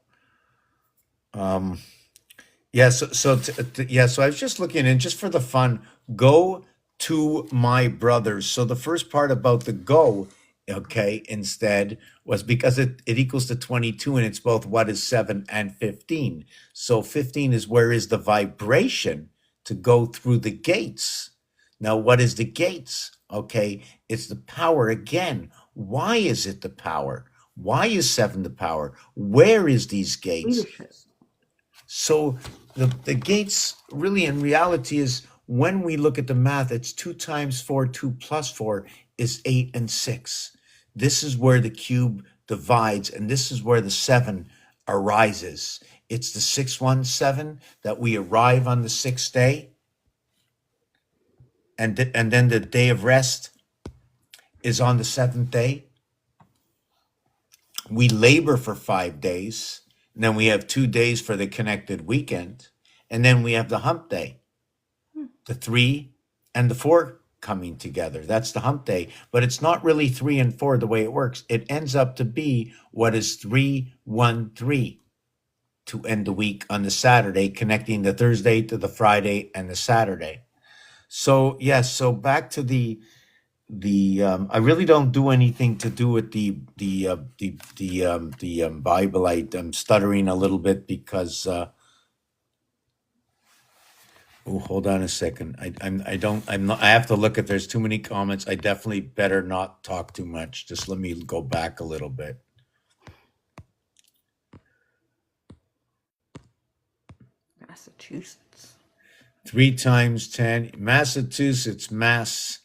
Yeah. So I was just looking, and just for the fun, go to my brothers. So the first part about the go, okay, instead was because it equals to 22, and it's both what is 7 and 15. So 15 is where is the vibration to go through the gates. Now, what is the gates? Okay, it's the power again. Why is it the power? Why is 7 the power? Where is these gates? Leadership. So the gates really in reality is, when we look at the math, it's 2 times 4, 2 plus 4 is 8 and 6. This is where the cube divides, and this is where the 7 arises. It's the 617 that we arrive on the 6th day. And then the day of rest is on the 7th day. We labor for 5 days. And then we have 2 days for the connected weekend. And then we have the hump day, the 3 and the 4 coming together. That's the hump day. But it's not really 3 and 4 the way it works. It ends up to be what is 3, 1, 3 to end the week on the Saturday, connecting the Thursday to the Friday and the Saturday. So yes, so back to the I really don't do anything to do with the Bible. I'm stuttering a little bit because oh, hold on a second. I'm not, I have to look if there's too many comments. I definitely better not talk too much. Just let me go back a little bit. Massachusetts. 3 times 10. Massachusetts, Mass.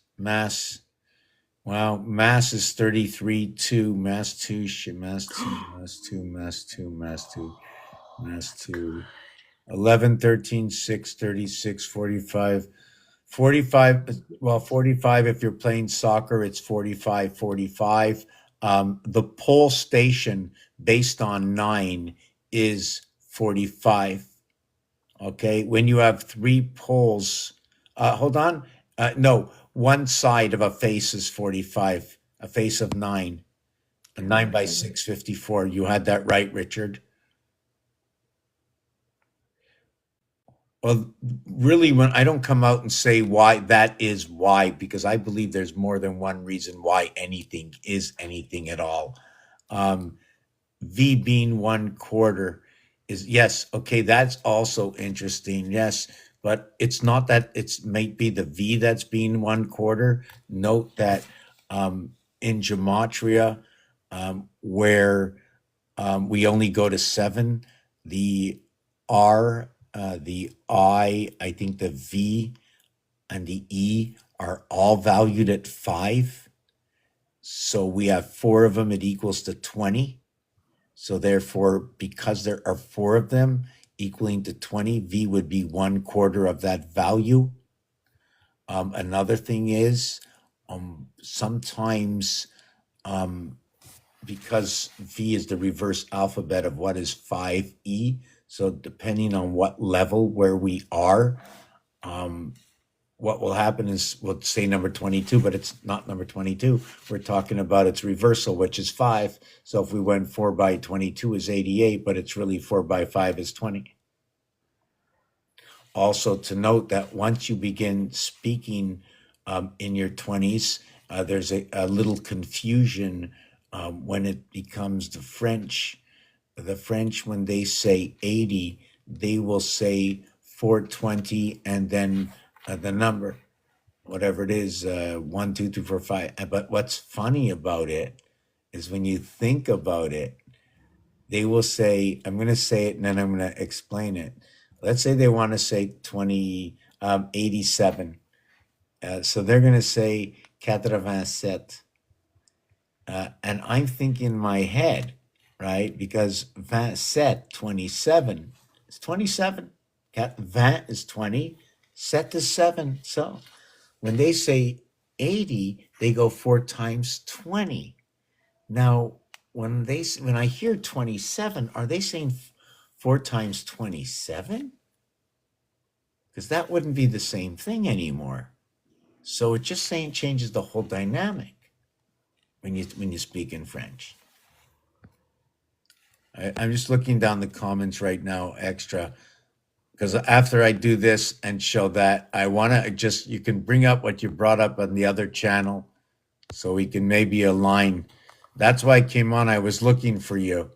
Wow, Mass is 33, 2. Mass 2, Mass 2, Mass 2, Mass 2, Mass 2, Mass 2. 11, 13, 6, 36, 45. 45, well, 45 if you're playing soccer, it's 45, 45. The pole station based on 9 is 45. Okay, when you have 3 poles, hold on. No, one side of a face is 45, a face of 9. A 9 by 6, 54. You had that right, Richard. Well, really, when I don't come out and say why, that is why, because I believe there's more than one reason why anything is anything at all. V being 1/4 is, yes, okay, that's also interesting, yes, but it's not that it's might be the V that's being 1/4. Note that in gematria, where we only go to 7, the R, the I think the V and the E are all valued at 5. So we have 4 of them, it equals to 20. So therefore, because there are 4 of them equaling to 20, V would be 1/4 of that value. Another thing is, sometimes because V is the reverse alphabet of what is 5E, so depending on what level where we are, what will happen is we'll say number 22, but it's not number 22. We're talking about its reversal, which is 5. So if we went 4 by 22 is 88, but it's really 4 by 5 is 20. Also to note that once you begin speaking in your 20s, there's a little confusion when it becomes the French. The French, when they say 80, they will say 420 and then the number, whatever it is, 1, 2, 3, 4, 5. But what's funny about it is when you think about it, they will say, I'm going to say it and then I'm going to explain it. Let's say they want to say 87. So they're going to say 87. And I'm thinking in my head, right? Because 27 is 27. 20 is 20. Set to 7. So when they say 80, they go 4 times 20. Now, when I hear 27, are they saying 4 times 27? Because that wouldn't be the same thing anymore. So it just changes the whole dynamic when you speak in French. I'm just looking down the comments right now, extra, because after I do this and show that, I want to you can bring up what you brought up on the other channel so we can maybe align. That's why I came on. I was looking for you.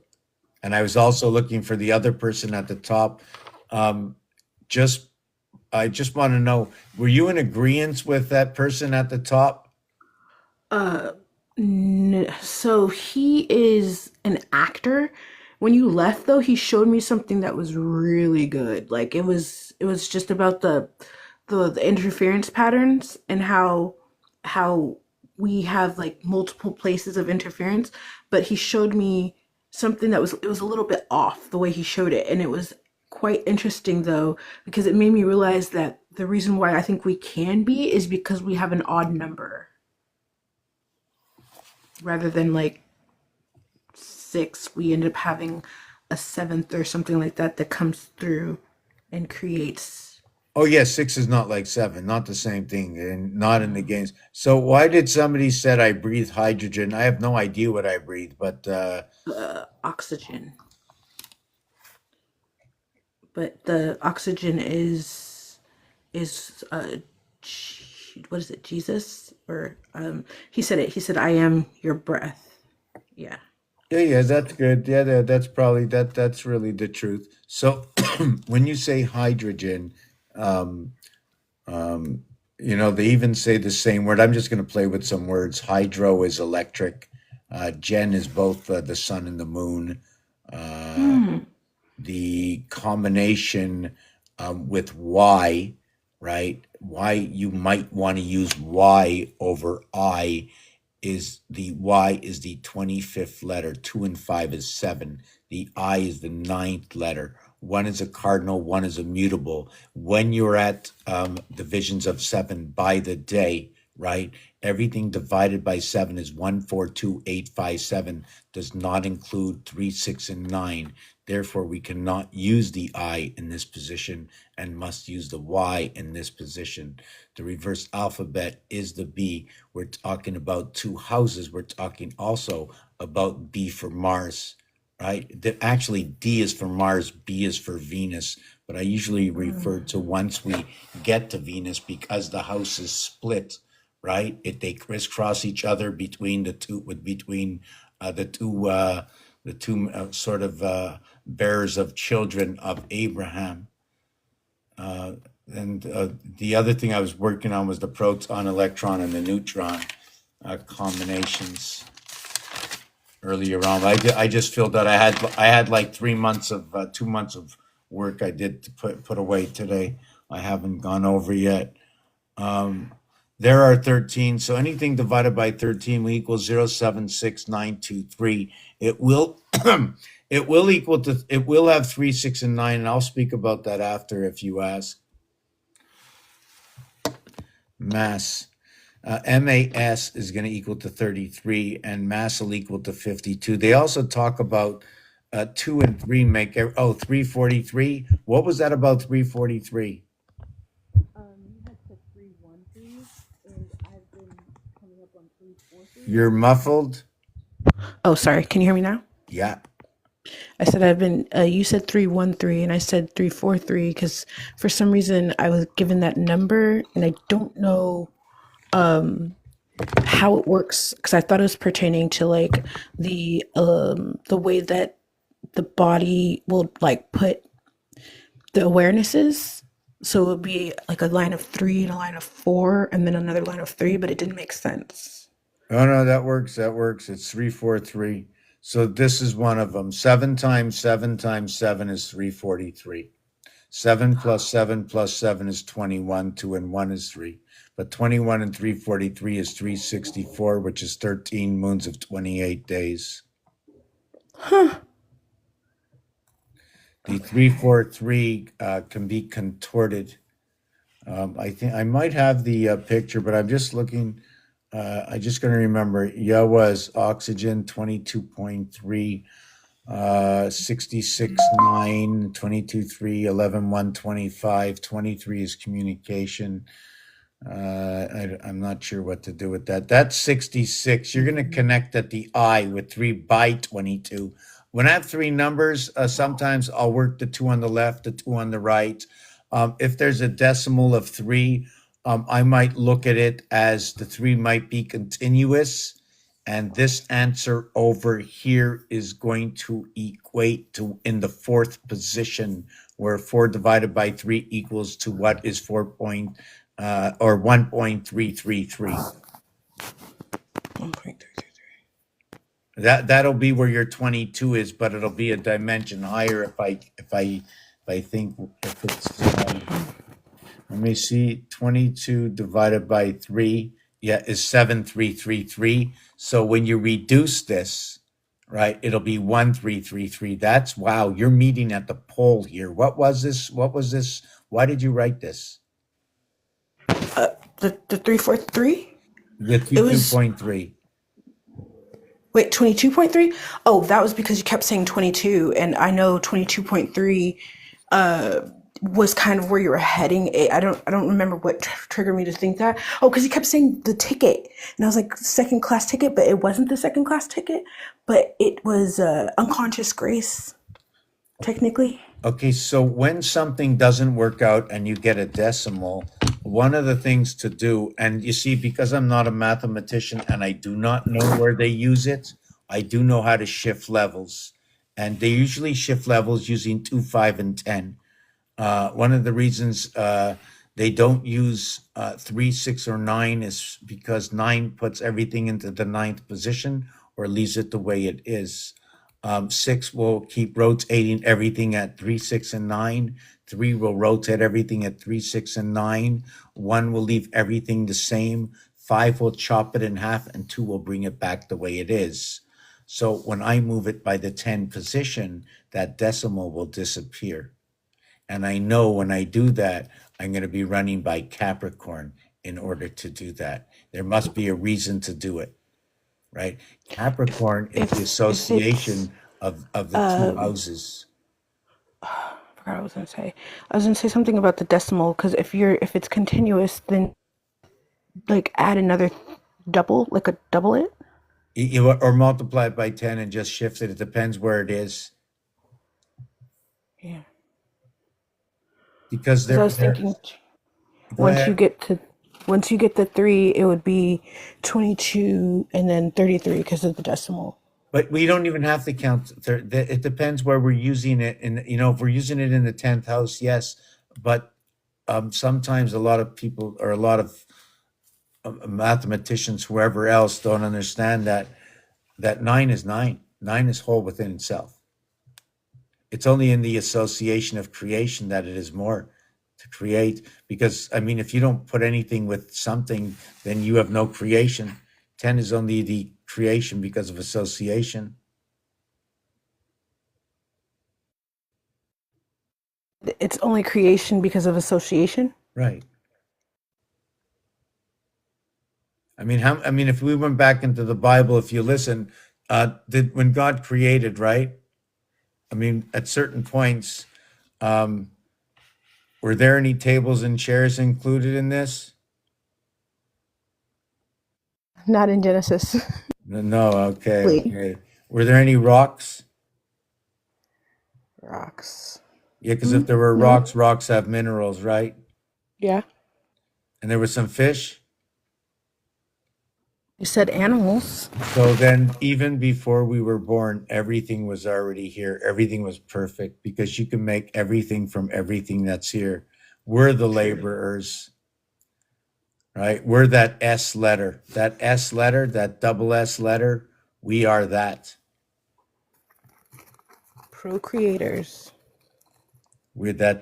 And I was also looking for the other person at the top. I just want to know, were you in agreement with that person at the top? So he is an actor. When you left though, he showed me something that was really good. Like it was just about the interference patterns and how we have like multiple places of interference, but he showed me something that was, it was a little bit off the way he showed it, and it was quite interesting though, because it made me realize that the reason why I think we can be is because we have an odd number rather than like 6. We end up having a seventh or something like that that comes through and creates. Oh yeah, 6 is not like 7, not the same thing, and not in the Mm, games. So why did somebody said I breathe hydrogen? I have no idea what I breathe, but oxygen, but the oxygen is what is it, Jesus? Or he said it. He said, "I am your breath." Yeah. yeah, that's good. Yeah, that's probably that's really the truth. So when you say hydrogen, um, um, they even say the same word. I'm just going to play with some words. Hydro is electric. Gen is both the sun and the moon. Uh, Hmm. the combination with Y, right? Why you might want to use Y over I is the Y is the 25th letter. 2 and 5 is 7. The I is the ninth letter. One is a cardinal, one is a mutable. When you're at divisions of 7 by the day, right? Everything divided by 7 is 1, 4, 2, 8, 5, 7. Does not include 3, 6, and 9. Therefore, we cannot use the I in this position and must use the Y in this position. The reverse alphabet is the B. We're talking about two houses. We're talking also about B for Mars, right? Actually, D is for Mars, B is for Venus. But I usually refer to once we get to Venus because the house is split, right? They crisscross each other between the two, between the two sort of bearers of children of Abraham. Uh, and the other thing I was working on was the proton, electron, and the neutron combinations earlier on. I just feel that I had like 3 months of 2 months of work I did to put away today. I haven't gone over yet. Um, there are 13, so anything divided by 13 will equal 0.76923. It will it will have 3, 6, and 9, and I'll speak about that after if you ask. Mass. MAS is going to equal to 33, and mass will equal to 52. They also talk about 2 and 3 make, 343. What was that about 343? You had said 313, and I've been coming up on 343. You're muffled? Oh, sorry. Can you hear me now? Yeah. I said I've been. You said 313, and I said 343 because for some reason I was given that number, and I don't know how it works because I thought it was pertaining to like the way that the body will like put the awarenesses. So it would be like a line of 3 and a line of 4, and then another line of 3, but it didn't make sense. Oh, no, that works. That works. It's 343. So this is one of them. 7 times 7 times 7 is 343. 7 plus 7 plus 7 is 21. 2 and 1 is 3. But 21 and 343 is 364, which is 13 moons of 28 days. Huh. The Okay. 343 can be contorted. I think I might have the picture, but I'm just looking. I just going to remember Yahweh's oxygen 22.3, 66.9, 22.3, 11.125, 23 is communication. I'm not sure what to do with that. That's 66. You're going to connect at the I with 3 by 22. When I have 3 numbers, sometimes I'll work the 2 on the left, the 2 on the right. If there's a decimal of 3, I might look at it as the 3 might be continuous. And this answer over here is going to equate to in the 4th position, where 4 divided by 3 equals to what is 4 or 1.333. 1.333. That'll be where your 22 is, but it'll be a dimension higher if I think if it's let me see, 22 divided by 3, yeah, is 7.333. So when you reduce this, right, it'll be 1.333. That's wow, you're meeting at the pole here. What was this? What was this? Why did you write this? The 343. The It was 2.3. Wait, 22.3? Oh, that was because you kept saying 22, and I know 22.3 uh was kind of where you were heading. I don't remember what triggered me to think that. Oh, because you kept saying the ticket, and I was like second class ticket, but it wasn't the second class ticket, but it was unconscious grace technically. Okay, so when something doesn't work out and you get a decimal, one of the things to do, and you see, because I'm not a mathematician and I do not know where they use it, I do know how to shift levels. And they usually shift levels using 2, 5, and 10. One of the reasons they don't use 3, 6, or 9 is because 9 puts everything into the ninth position or leaves it the way it is. 6 will keep rotating everything at 3, 6, and 9. 3 will rotate everything at 3, 6, and 9. 1 will leave everything the same. 5 will chop it in half, and 2 will bring it back the way it is. So when I move it by the 10 position, that decimal will disappear. And I know when I do that, I'm going to be running by Capricorn in order to do that. There must be a reason to do it, right? Capricorn is the If it's association of the two houses. I forgot what I was gonna say. I was gonna say something about the decimal because if it's continuous, then like add another double, like a double it. Or multiply it by 10 and just shift it. It depends where it is. Yeah. Because Because I was they're thinking go once you ahead. get to once you get the three, it would be 22 and then 33 because of the decimal. But we don't even have to count. It depends where we're using it. And, if we're using it in the 10th house, yes. But sometimes a lot of people or a lot of mathematicians, whoever else, don't understand that 9 is 9. 9 is whole within itself. It's only in the association of creation that it is more to create. Because, I mean, if you don't put anything with something, then you have no creation. 10 is only the creation because of association. It's only creation because of association. Right. If we went back into the Bible, if you listen, when God created, right? At certain points, um, were there any tables and chairs included in this? Not in Genesis. No. Okay. Lee. Okay. Were there any rocks? Rocks. Yeah, because if there were No. rocks have minerals, right? Yeah. And there was some fish. You said animals. So then, even before we were born, everything was already here. Everything was perfect because you can make everything from everything that's here. We're the True. laborers, right? We're that S letter, that double S letter. We are that. Procreators. We're the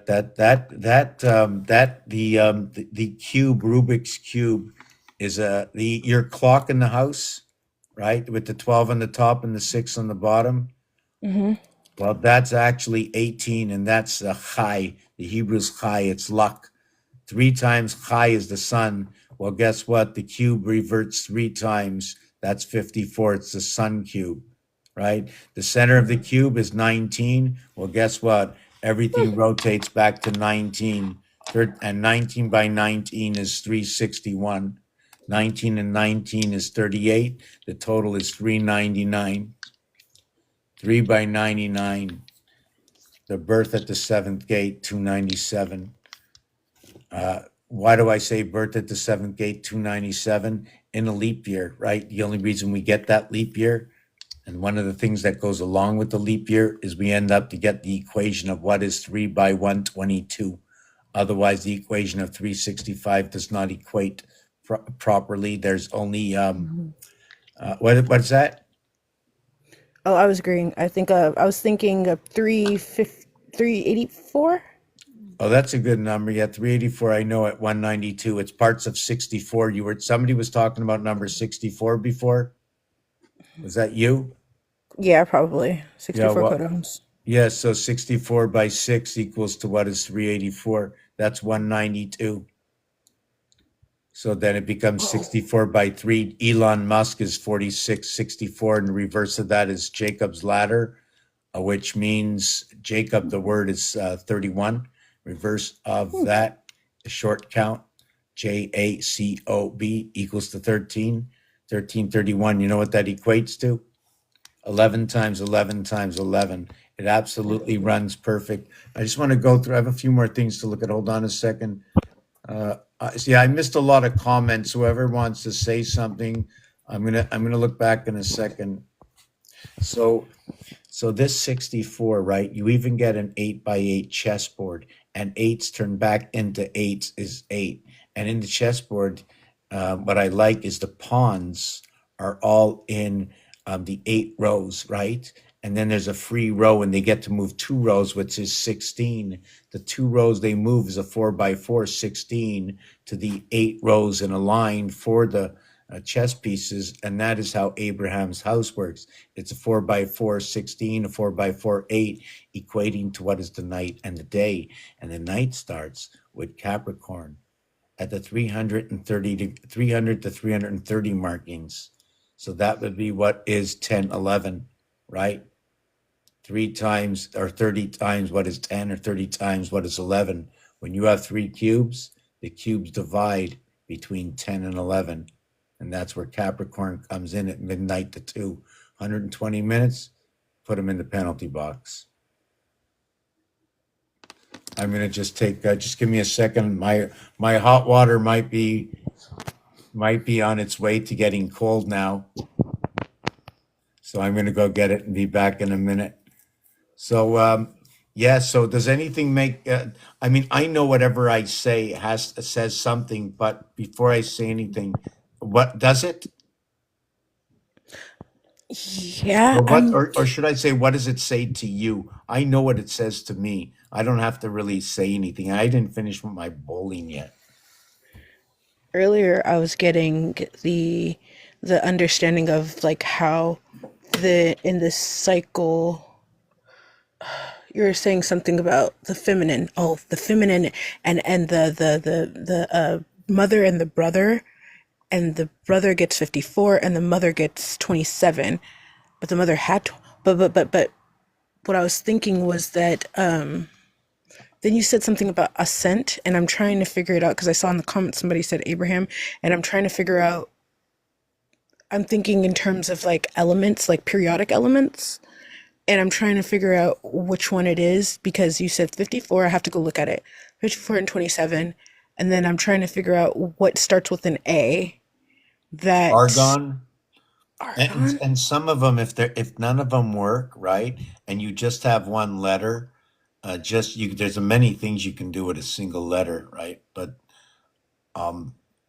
cube, Rubik's cube, is your clock in the house, right? With the 12 on the top and the 6 on the bottom. Mm-hmm. Well, that's actually 18, and that's the chai. The Hebrew's chai. It's luck. 3 times chai is the sun. Well, guess what? The cube reverts 3 times. That's 54. It's the sun cube, right? The center of the cube is 19. Well, guess what? Everything rotates back to 19. And 19 by 19 is 361. 19 and 19 is 38. The total is 399. 3 by 99. The birth at the 7th gate, 297. Why do I say birth at the 7th gate, 297? In a leap year, right? The only reason we get that leap year, and one of the things that goes along with the leap year, is we end up to get the equation of what is 3 by 122. Otherwise, the equation of 365 does not equate properly. There's only, what's that? Oh, I was agreeing. I was thinking of 384. Oh, that's a good number. Yeah, 384. I know at 192. It's parts of 64. Somebody was talking about number 64 before. Was that you? Yeah, probably Yeah. 64 Well, codons. yeah. So 64 by 6 equals to what is 384? That's 192. So then it becomes 64 by 3. Elon Musk is 46, 64. And the reverse of that is Jacob's ladder, which means Jacob, the word is 31. Reverse of that, the short count, Jacob equals to 13. 1331, you know what that equates to? 11 times 11 times 11. It absolutely runs perfect. I just want to go through, I have a few more things to look at. Hold on a second. See, I missed a lot of comments. Whoever wants to say something, I'm gonna look back in a second. So this 64, right? You even get an 8 by 8 chessboard, and eights turn back into eights is 8. And in the chessboard, what I like is the pawns are all in the 8 rows, right? And then there's a free row, and they get to move 2 rows, which is 16. The 2 rows they move is a 4 by 4, 16 to the 8 rows in a line for the chess pieces. And that is how Abraham's house works. It's a 4 by 4, 16, a 4 by 4, 8, equating to what is the night and the day. And the night starts with Capricorn at the 300 to 330 markings. So that would be what is 10, 11, right? 3 times or 30 times what is 10 or 30 times what is 11. When you have 3 cubes, the cubes divide between 10 and 11. And that's where Capricorn comes in at midnight to 2. 120 minutes, put them in the penalty box. I'm going to just take, just give me a second. My hot water might be on its way to getting cold now. So I'm going to go get it and be back in a minute. So, yeah, so does anything make, I mean, I know whatever I say says something, but before I say anything, what does it? Yeah, Or should I say, what does it say to you? I know what it says to me. I don't have to really say anything. I didn't finish with my bowling yet. earlier I was getting the understanding of like how in this cycle you were saying something about the feminine. Oh, the feminine and the mother and the brother, and the brother gets 54 and the mother gets 27, but the mother had but what I was thinking was that then you said something about ascent, and I'm trying to figure it out because I saw in the comments somebody said Abraham, and I'm trying to figure out. I'm thinking in terms of like elements, like periodic elements, and I'm trying to figure out which one it is because you said 54. I have to go look at it. 54 and 27, and then I'm trying to figure out what starts with an A. That Argon. argon. And some of them, if none of them work, right, and you just have one letter, there's many things you can do with a single letter, right? But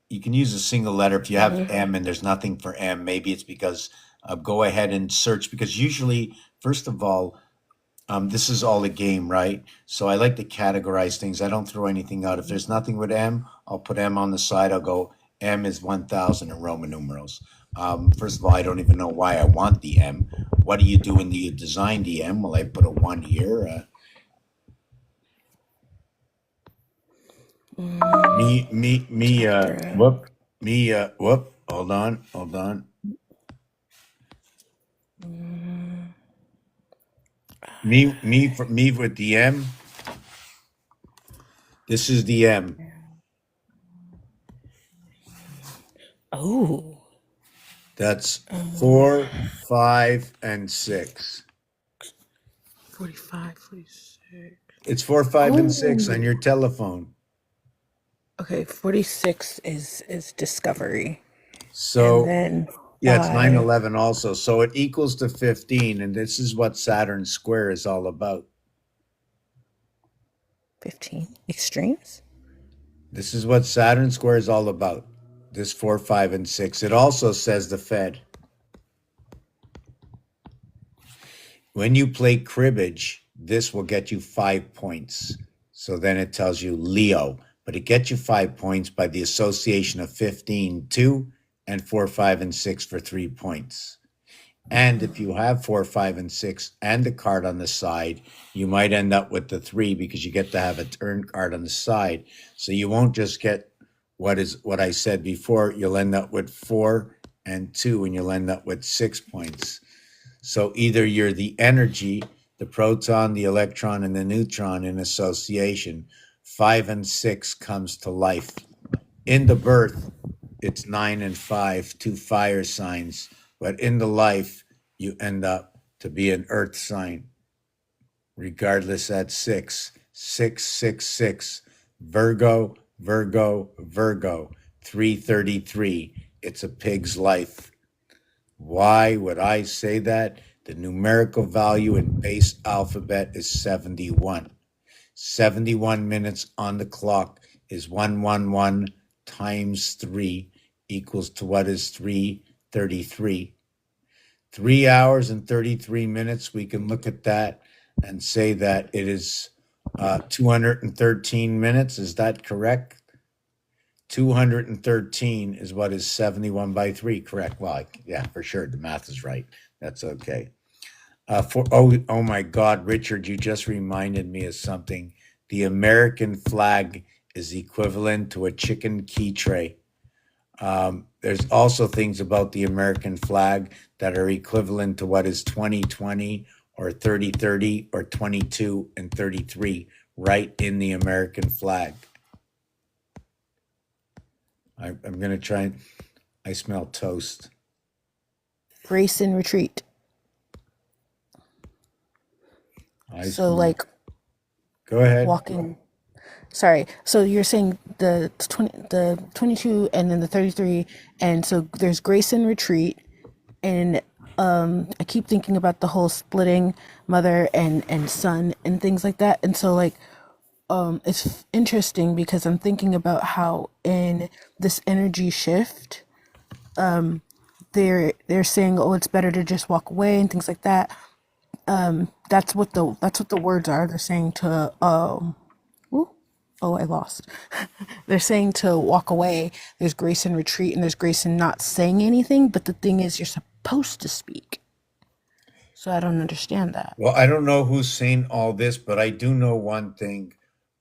you can use a single letter if you have M and there's nothing for M. Maybe it's because go ahead and search, because usually, first of all, this is all a game, right? So I like to categorize things. I don't throw anything out. If there's nothing with M, I'll put M on the side. I'll go M is 1000 in Roman numerals. First of all, I don't even know why I want the M. What do you do when you design the M? Well, I put a 1 here. Hold on. Me with the M. This is the M. Oh, That's 4, 5, and 6. 45, 46. It's 4, 5, and 6 on your telephone. Okay, 46 is discovery. So And then yeah, it's 5, 9/11 also. So it equals to 15, and this is what Saturn square is all about. 15. Extremes? This is what Saturn square is all about. This 4, 5, and 6. It also says the Fed. When you play cribbage, this will get you 5 points. So then it tells you Leo, but it gets you 5 points by the association of 15, 2, and 4, 5, and 6 for 3 points. And if you have 4, 5, and 6 and a card on the side, you might end up with the 3 because you get to have a turn card on the side. So you won't just get what I said before, you'll end up with 4 and 2, and you'll end up with 6 points. So either you're the energy, the proton, the electron, and the neutron in association. 5 and 6 comes to life. In the birth, it's 9 and 5, 2 fire signs. But in the life, you end up to be an earth sign. Regardless, at 6, 6, 6, 6. Virgo, Virgo, Virgo. 333. It's a pig's life. Why would I say that? The numerical value in base alphabet is 71. 71 minutes on the clock is 111 times 3 equals to what is 333. 3 hours and 33 minutes, we can look at that and say that it is 213 minutes. Is that correct? 213 is what is 71 by 3, correct? Well, yeah, for sure. The math is right. That's okay. Oh my God, Richard, you just reminded me of something. The American flag is equivalent to a chicken key tray. There's also things about the American flag that are equivalent to what is 2020 or 3030 or 22 and 33 right in the American flag. I'm going to try. I smell toast. Grace and retreat. Go ahead. Walking. Sorry. So you're saying the 22 and then the 33, and so there's grace and retreat, and I keep thinking about the whole splitting mother and son and things like that, and so it's interesting because I'm thinking about how in this energy shift, they're saying, oh, it's better to just walk away and things like that. That's what the words are. They're saying to I lost. They're saying to walk away. There's grace in retreat, and there's grace in not saying anything. But the thing is, you're supposed to speak. So I don't understand that. Well, I don't know who's saying all this, but I do know one thing.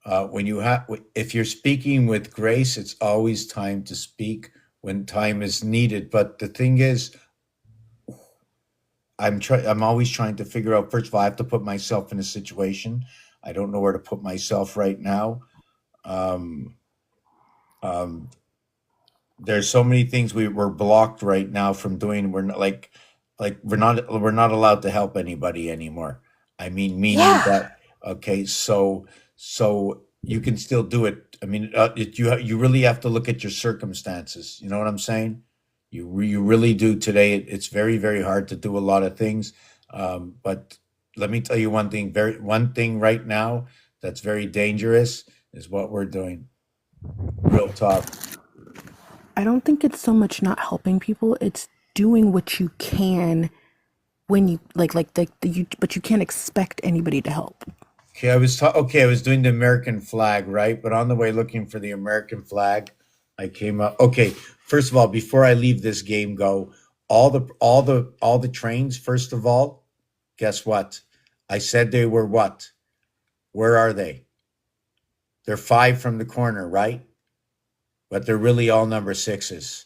If you're speaking with grace, it's always time to speak when time is needed. But the thing is, I'm always trying to figure out. First of all, I have to put myself in a situation. I don't know where to put myself right now. There's so many things we're blocked right now from doing. We're not we're not allowed to help anybody anymore. I mean, meaning that okay, so you can still do it. I mean, you really have to look at your circumstances. You know what I'm saying? You really do today. It's very, very hard to do a lot of things. But let me tell you one thing. One thing right now that's very dangerous is what we're doing. Real talk. I don't think it's so much not helping people. It's doing what you can when you but you can't expect anybody to help. Okay, I was doing the American flag, right? But on the way looking for the American flag, I came up. Okay, first of all, before I leave this game, all the trains. First of all, guess what? I said they were what? Where are they? They're 5 from the corner, right? But they're really all number 6s.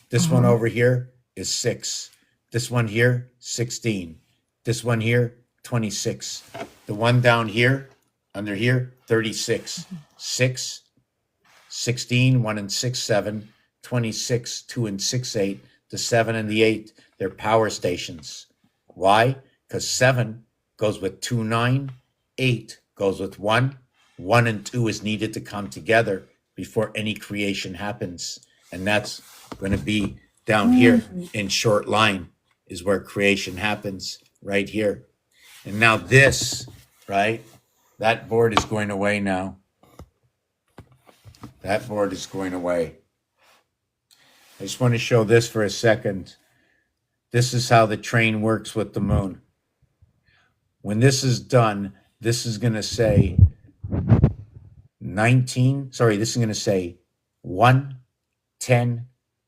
This one over here is 6. This one here, 16. This one here, 26. The one down here, under here, 36. 6, 16, 1 and 6, 7, 26, 2 and 6, 8. The 7 and the 8, they're power stations. Why? Because 7 goes with 2, 9. 8 goes with 1. 1 and 2 is needed to come together before any creation happens. And that's going to be down here in short line is where creation happens, right here. And now this, right? That board is going away now. That board is going away. I just want to show this for a second. This is how the train works with the moon. When this is done, this is going to say 19, sorry, this is going to say 1, 10,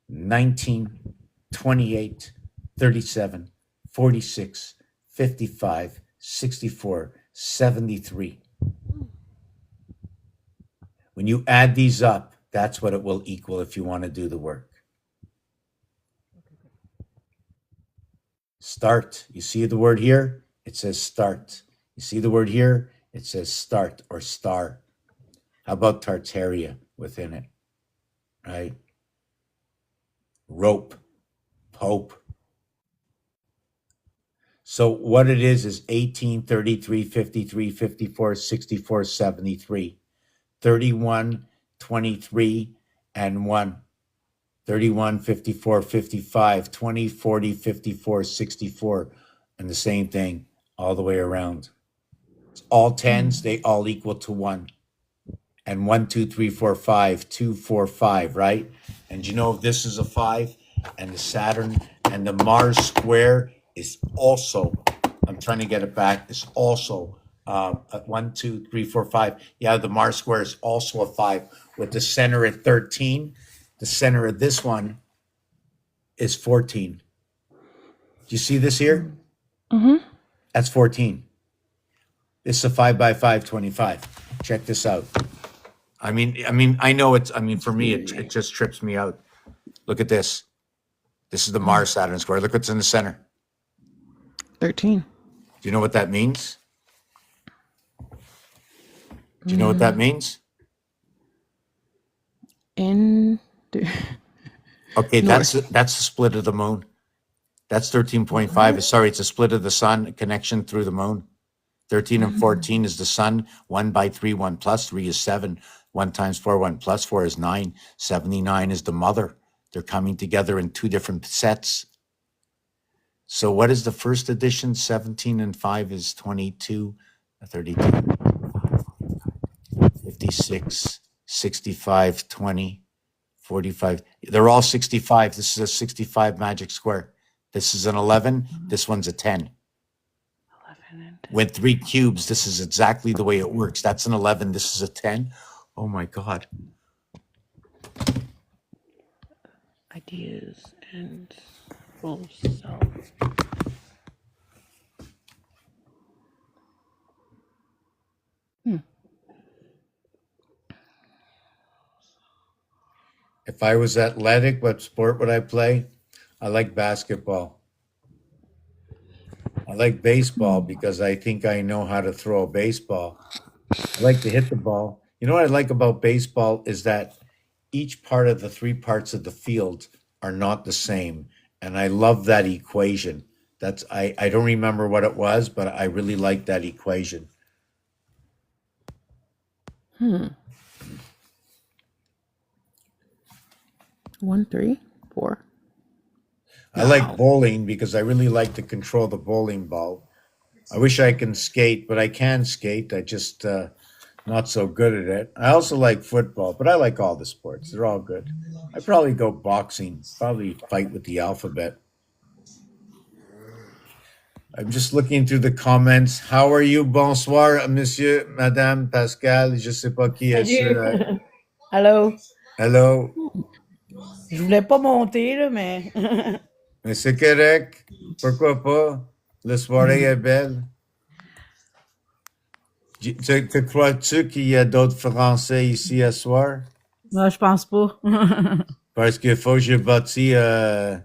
19, 28, 37, 46, 55, 64, 73. When you add these up, That's what it will equal if you want to do the work. Start. You see the word here? It says start. You see the word here? It says start or star. How about Tartaria within it? Right? Rope, Pope. So what it is 18, 33, 53, 54, 64, 73, 31, 23, and 1. 31, 54, 55, 20, 40, 54, 64, and the same thing all the way around. It's all tens, they all equal to 1. And 1, 2, 3, 4, 5, 2, 4, 5, right? And you know, if this is a 5, and the Saturn and the Mars square is also, I'm trying to get it back, is also 1, 2, 3, 4, 5. Yeah, the Mars square is also a 5 with the center at 13. The center of this one is 14. Do you see this here? Mm-hmm. That's 14. This is a 5 by 5, 25. Check this out. I mean, I know it's, for me, it just trips me out. Look at this. This is the Mars Saturn square. Look what's in the center. 13. Do you know what that means? Do you know what that means? Okay, that's the split of the moon. That's 13.5. Sorry, it's a split of the sun, a connection through the moon. 13 and 14 is the sun. 1 by 3, 1 plus 3 is 7. 1 times 4, 1 plus 4 is 9. 79 is the mother. They're coming together in 2 different sets. So what is the first addition? 17 and 5 is 22, 32, 56, 65, 20, 45. They're all 65. This is a 65 magic square. This is an 11. This one's a 10. 11 and 10. With 3 cubes, this is exactly the way it works. That's an 11. This is a 10. Oh my God. Ideas and full self. If I was athletic, what sport would I play? I like basketball. I like baseball because I think I know how to throw a baseball. I like to hit the ball. You know what I like about baseball is that each part of the 3 parts of the field are not the same. And I love that equation. That's I don't remember what it was, but I really like that equation. 1, 3, 4. I like bowling because I really like to control the bowling ball. I wish I can skate, but I can skate. I just not so good at it. I also like football, but I like all the sports. They're all good. I'd probably go boxing, probably fight with the alphabet. I'm just looking through the comments. How are you? Bonsoir, monsieur, madame, Pascal. Je sais pas qui est ce. Salut. Allô? Hello. Je voulais pas monter, là, mais. Mais c'est correct. Pourquoi pas? La soirée est belle. Te crois-tu qu'il y a d'autres Français ici à soir? Non, je pense pas. Parce qu'il faut que je bâtis Une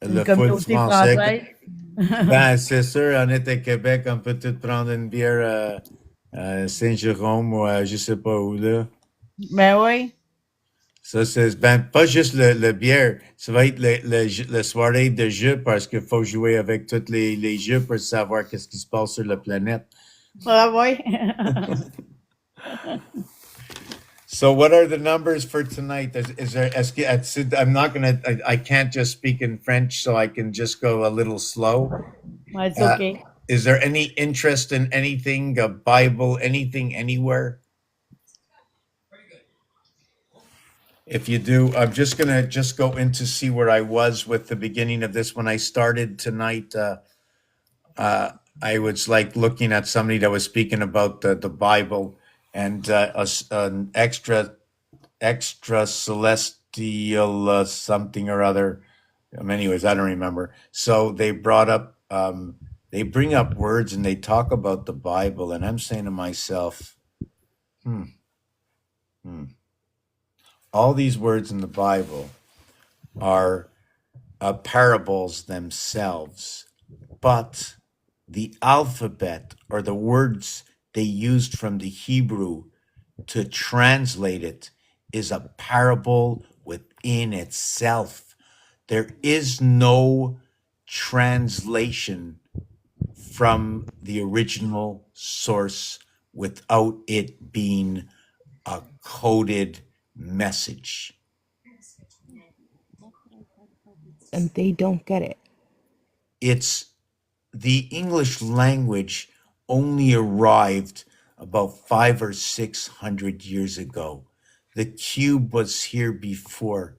le foot communauté français. française. Ben, c'est sûr, on est à Québec, on peut tout prendre une bière à Saint-Jérôme ou je sais pas où, là. Ben oui. Ça, c'est ben, pas juste le bière, ça va être le soirée de jeux parce qu'il faut jouer avec tous les jeux pour savoir qu'est-ce qui se passe sur la planète. Ah oui. So what are the numbers for tonight? I'm not gonna. I can't just speak in French, so I can just go a little slow. It's okay. Is there any interest in anything, a Bible, anything, anywhere? If you do, I'm just gonna go in to see where I was with the beginning of this. When I started tonight, I was like looking at somebody that was speaking about the Bible and an extra celestial something or other. Anyways, I don't remember. So they brought up, they bring up words and they talk about the Bible, and I'm saying to myself, all these words in the Bible are parables themselves, but the alphabet or the words they used from the Hebrew to translate it is a parable within itself. There is no translation from the original source without it being a coded message. And they don't get it. It's the English language only arrived about 500 or 600 years ago. The cube was here before.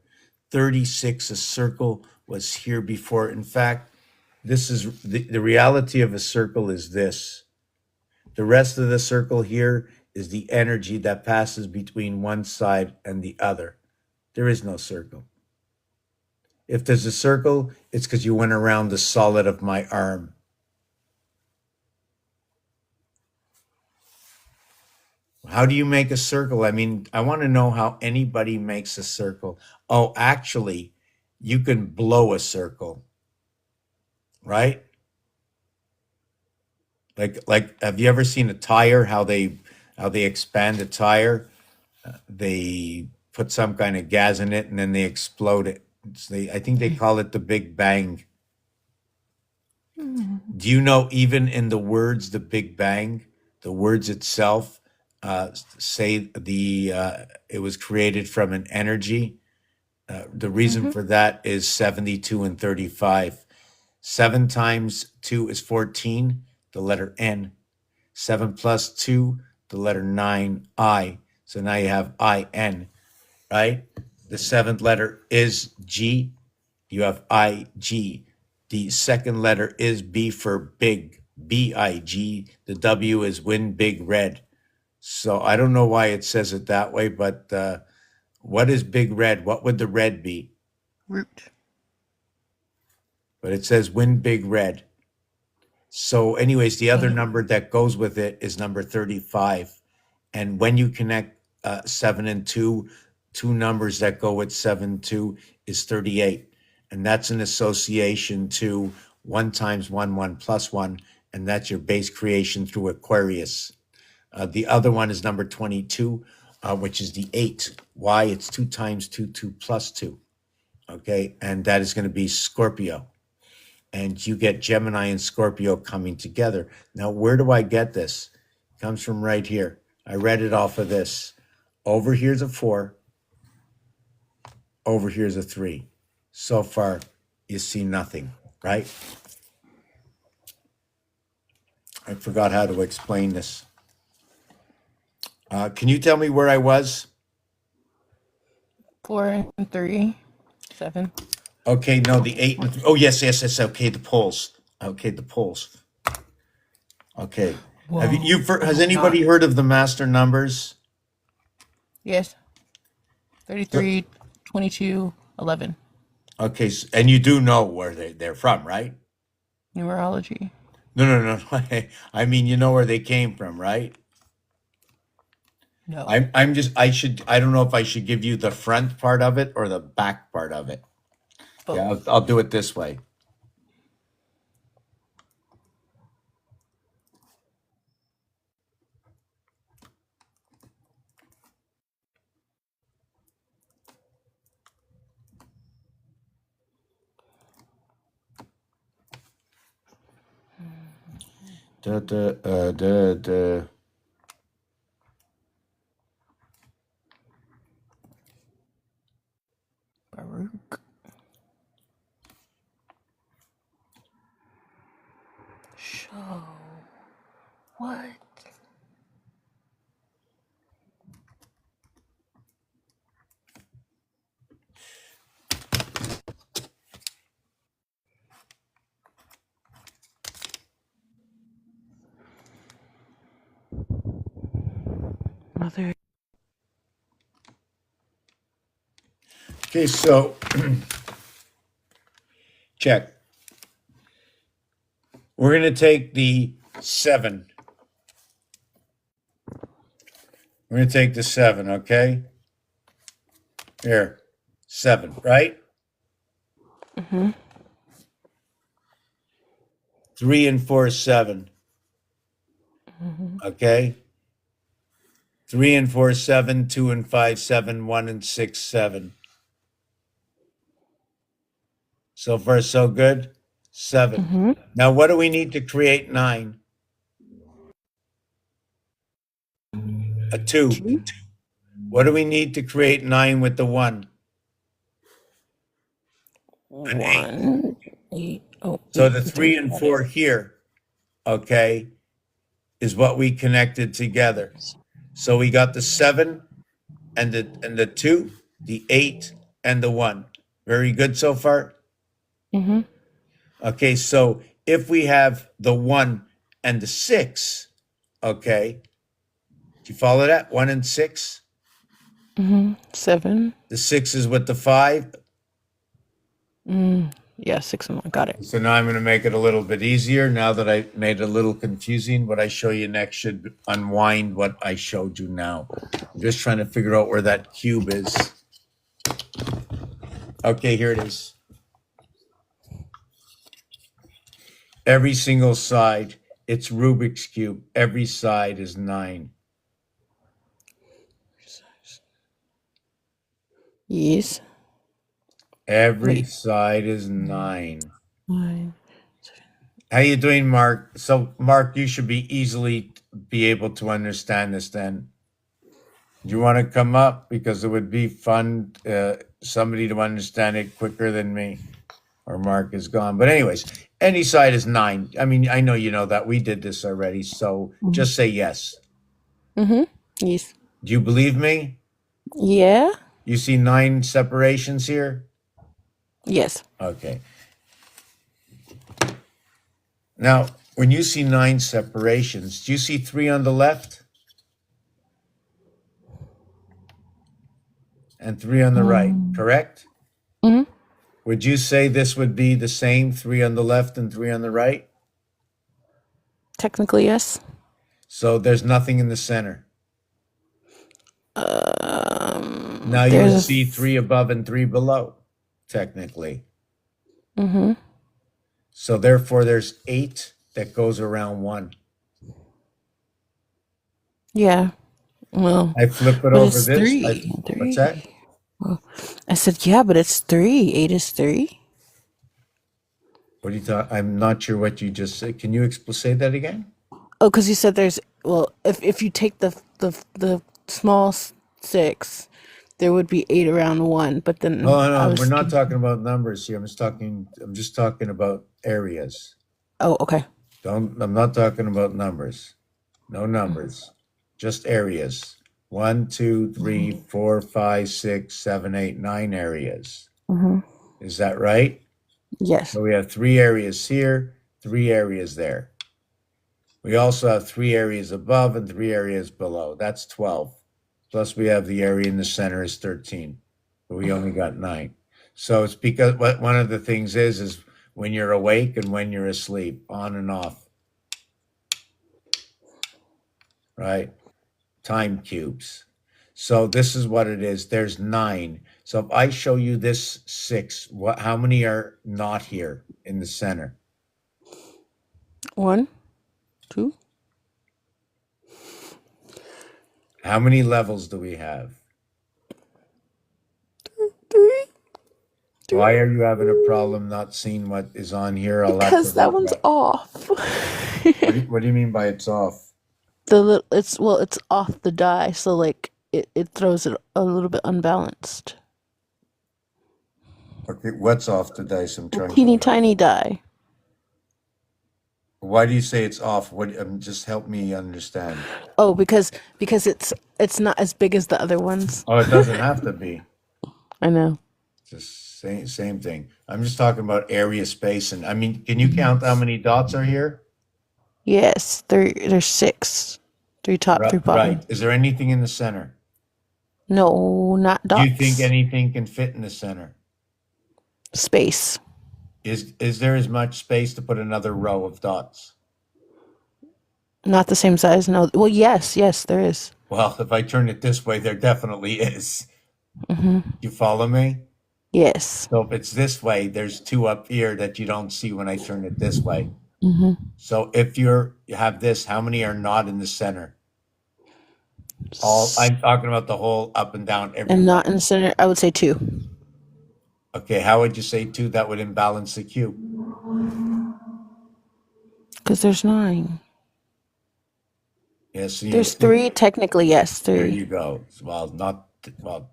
36, a circle, was here before. In fact, this is the reality of a circle is this. The rest of the circle here is the energy that passes between one side and the other. There is no circle. If there's a circle, it's because you went around the solid of my arm. How do you make a circle? I mean, I want to know how anybody makes a circle. Oh, actually, you can blow a circle, right? Like, have you ever seen a tire? How they expand a tire? They put some kind of gas in it and then they explode it. I think they call it the Big Bang. Do you know even in the words the Big Bang, the words itself say it was created from an energy? The reason for that is 72 and 35. 7 times 2 is 14, the letter N. 7 plus 2, the letter 9, I. So now you have I-N, right? The 7th letter is G. You have I-G. The second letter is B for big, B-I-G. The W is win big red. So I don't know why it says it that way, but what is big red? What would the red be? Root. But it says win big red. So anyways, the other number that goes with it is number 35. And when you connect 7 and 2, two numbers that go with 7, 2 is 38. And that's an association to 1 times 1, 1 plus 1. And that's your base creation through Aquarius. The other one is number 22, which is the 8. Why? It's 2 times 2, 2 plus 2. Okay. And that is going to be Scorpio. And you get Gemini and Scorpio coming together. Now, where do I get this? It comes from right here. I read it off of this. Over here's a 4. Over here's a 3. So far, you see nothing, right? I forgot how to explain this. Can you tell me where I was? 4 and 3, 7. Okay, no, the 8 and 3. Oh, yes. Okay, the poles. Okay, the poles. Okay. Have has anybody heard of the master numbers? Yes. 33, 22, 11. Okay, and you do know where they're from, right? Numerology. No. I mean, you know where they came from, right? No. I don't know if I should give you the front part of it or the back part of it. Both. Yeah, I'll do it this way. Baruch. Show. What? Mother. Okay, so check. We're going to take the 7. We're going to take the 7, okay? Here, 7, right? Mm-hmm. 3 and 4 is 7. Mm-hmm. Okay. 3 and 4 is 7. 2 and 5 7. 1 and 6 7. So far, so good. 7. Mm-hmm. Now, what do we need to create 9? A 2. Two. What do we need to create 9 with the 1? An 8. 1, 8. Oh, So 8 the and 3 3. and Got 4 it. here, okay, is what we connected together. So we got the 7 and the 2, the 8 and the 1. Very good so far. Mm-hmm. Okay, so if we have the 1 and the 6, okay, do you follow that? 1 and 6. Mm-hmm. 7. The 6 is with the 5. Yeah, 6 and 1. Got it. So now I'm going to make it a little bit easier. Now that I made it a little confusing, what I show you next should unwind what I showed you now. I'm just trying to figure out where that cube is. Okay, here it is. Every single side, it's Rubik's Cube. Every side is 9. Yes. Every Wait. side is 9. 9. How you doing, Mark? So, Mark, you should be easily be able to understand this then. Do you want to come up? Because it would be fun, somebody to understand it quicker than me. Or Mark is gone. But anyways, any side is 9. I mean, I know you know that. We did this already. So just say yes. Mm-hmm. Yes. Do you believe me? Yeah. You see 9 separations here? Yes. Okay. Now, when you see 9 separations, do you see 3 on the left? And 3 on the right, correct? Mm-hmm. Would you say this would be the same, 3 on the left and 3 on the right? Technically, yes. So there's nothing in the center. Now you There's would a see 3 above and 3 below, technically. Mm-hmm. So therefore, there's 8 that goes around 1. Yeah. Well, I flip it but over it's this. 3. What's 3. that? Well, I said, yeah, but it's 3. 8 is 3. What do you thought? I'm not sure what you just said. Can you say that again? Oh, because you said there's, well, if you take the small 6, there would be 8 around 1. But then No, I no, was we're not talking about numbers here. I'm just talking about areas. Oh, okay. I'm not talking about numbers. No numbers. Just areas. 1, 2, 3, 4, 5, 6, 7, 8, 9 areas. Mm-hmm. Is that right? Yes. So we have 3 areas here, 3 areas there. We also have 3 areas above and 3 areas below. That's 12. Plus we have the area in the center is 13. But we only got 9. So it's because one of the things is when you're awake and when you're asleep, on and off. Right? Time cubes. So this is what it is. There's 9. So if I show you this 6, how many are not here in the center? 1, 2. How many levels do we have? 3. Why are you having a problem not seeing what is on here? Because that one's off. What do you mean by it's off? It's off the die, so like it throws it a little bit unbalanced. Okay, what's off the dice? I'm trying. Teeny tiny die. Why do you say it's off? Just help me understand. Oh, because it's not as big as the other ones. Oh, it doesn't have to be. I know. Just same thing. I'm just talking about area space, and I mean, can you count how many dots are here? Yes, there's 6. 3 top, 3 bottom. Right. Is there anything in the center? No, not dots. Do you think anything can fit in the center? Space. Is there as much space to put another row of dots? Not the same size, no. Well, yes, there is. Well, if I turn it this way, there definitely is. You follow me? Yes. So if it's this way, there's two up here that you don't see when I turn it this way. So if you have this, how many are not in the center? All I'm talking about the whole up and down And everywhere. not in the center, I would say 2. Okay, how would you say two? That would imbalance the cube. Because there's 9. Yes, so There's 3, technically, yes, there 3. you go. Well,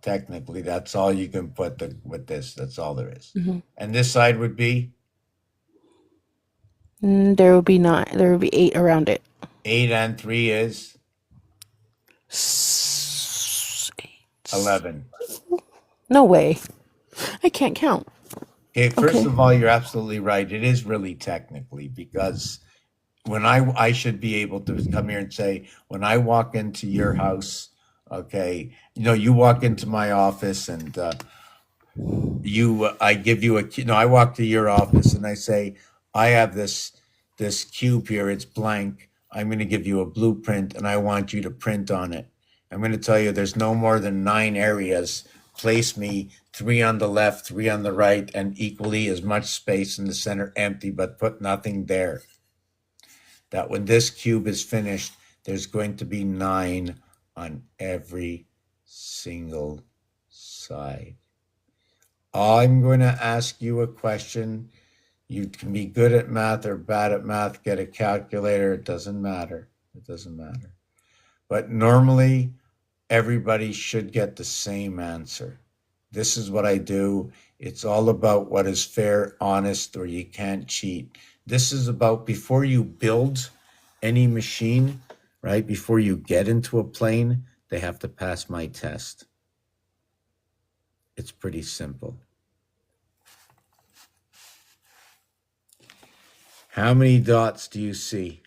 technically, that's all you can put with this. That's all there is. And this side would be There would be 9. There would be 8 around it. 8 and 3 is 11. No way. I can't count. Okay, first Okay. of all, you're absolutely right. It is really technically because when I should be able to come here and say, when I walk into your house, okay, you walk into my office and I give you a key. No, I walk to your office and I say, I have this cube here. It's blank. I'm going to give you a blueprint and I want you to print on it. I'm going to tell you there's no more than 9 areas. Place me 3 on the left, 3 on the right, and equally as much space in the center empty, but put nothing there. That when this cube is finished, there's going to be 9 on every single side. I'm going to ask you a question. You can be good at math or bad at math, get a calculator. It doesn't matter. It doesn't matter. But normally, everybody should get the same answer. This is what I do. It's all about what is fair, honest, or you can't cheat. This is about before you build any machine, right? Before you get into a plane, they have to pass my test. It's pretty simple. How many dots do you see?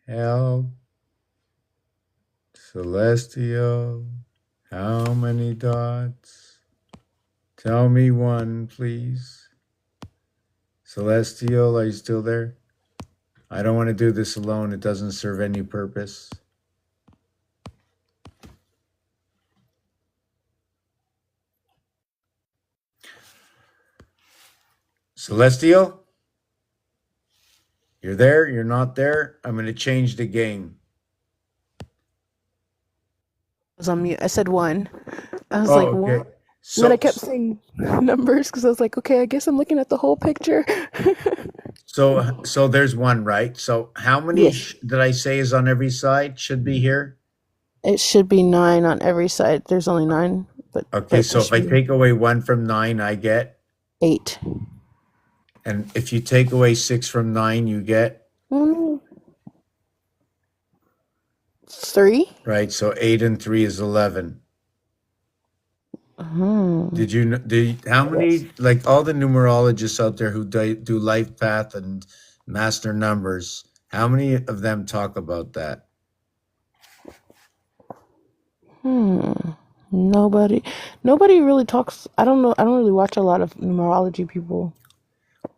Help. Celestial. How many dots? Tell me one, please. Celestial, are you still there? I don't want to do this alone. It doesn't serve any purpose. Celestial? You're there? You're not there? I'm going to change the game. I was on mute. I said 1. I was Oh, like, okay. what? And So, then I kept saying numbers because I was like, okay, I guess I'm looking at the whole picture. so there's 1, right? So how many Yes. did I say is on every side should be here? It should be 9 on every side. There's only 9, but Okay, so there if I should be take away 1 from 9, I get, 8. and if you take away 6 from 9, you get, 3? right? So 8 and 3 is 11. Did you how many, like all the numerologists out there who do life path and master numbers, how many of them talk about that? Nobody really talks. I don't know. I don't really watch a lot of numerology people.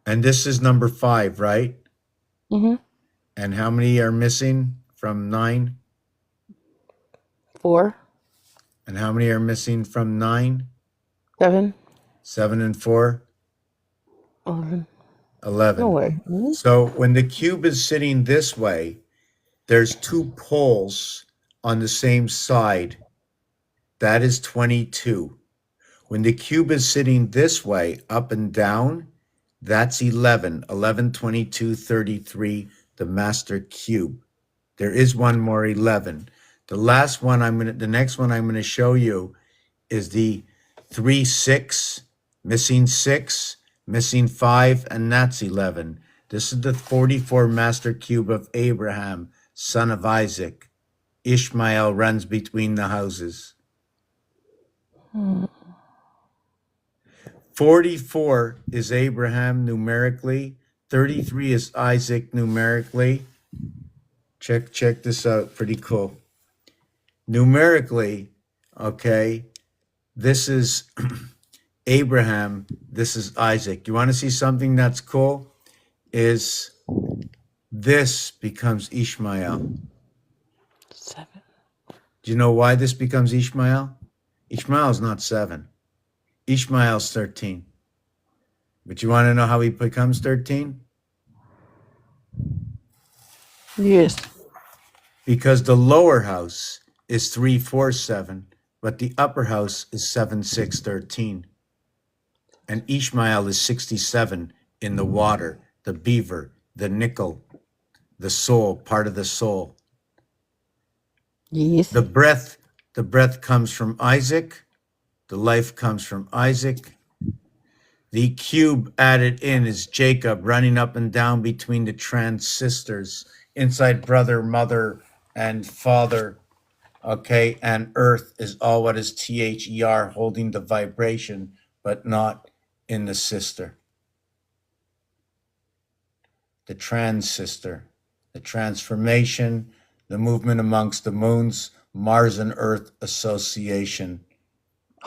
And this is number 5, right? Mm-hmm. And how many are missing from 9? 4, And how many are missing from 9? 7, 7 and 4? 11. 11. No way. So when the cube is sitting this way, there's 2 poles on the same side. That is 22. When the cube is sitting this way, up and down, that's 11. 11, 22, 33, the master cube. There is one more 11. The next one I'm going to show you is the 3, 6, missing 6, missing 5, and that's 11. This is the 44 master cube of Abraham, son of Isaac. Ishmael runs between the houses. 44 is Abraham numerically. 33 is Isaac numerically. Check this out. Pretty cool. Numerically, okay, this is Abraham. This is Isaac. You want to see something that's cool? Is this becomes Ishmael. 7. Do you know why this becomes Ishmael? Ishmael is not 7. Ishmael's 13. But you want to know how he becomes 13? Yes. Because the lower house is 3, 4, 7, but the upper house is 7, 6, 13. And Ishmael is 67 in the water, the beaver, the nickel, the soul, part of the soul. Yes. The breath comes from Isaac. The life comes from Isaac. The cube added in is Jacob running up and down between the transistors, inside brother, mother, and father. Okay, and earth is all what is THER, holding the vibration, but not in the sister. The transistor, the transformation, the movement amongst the moons, Mars and Earth association.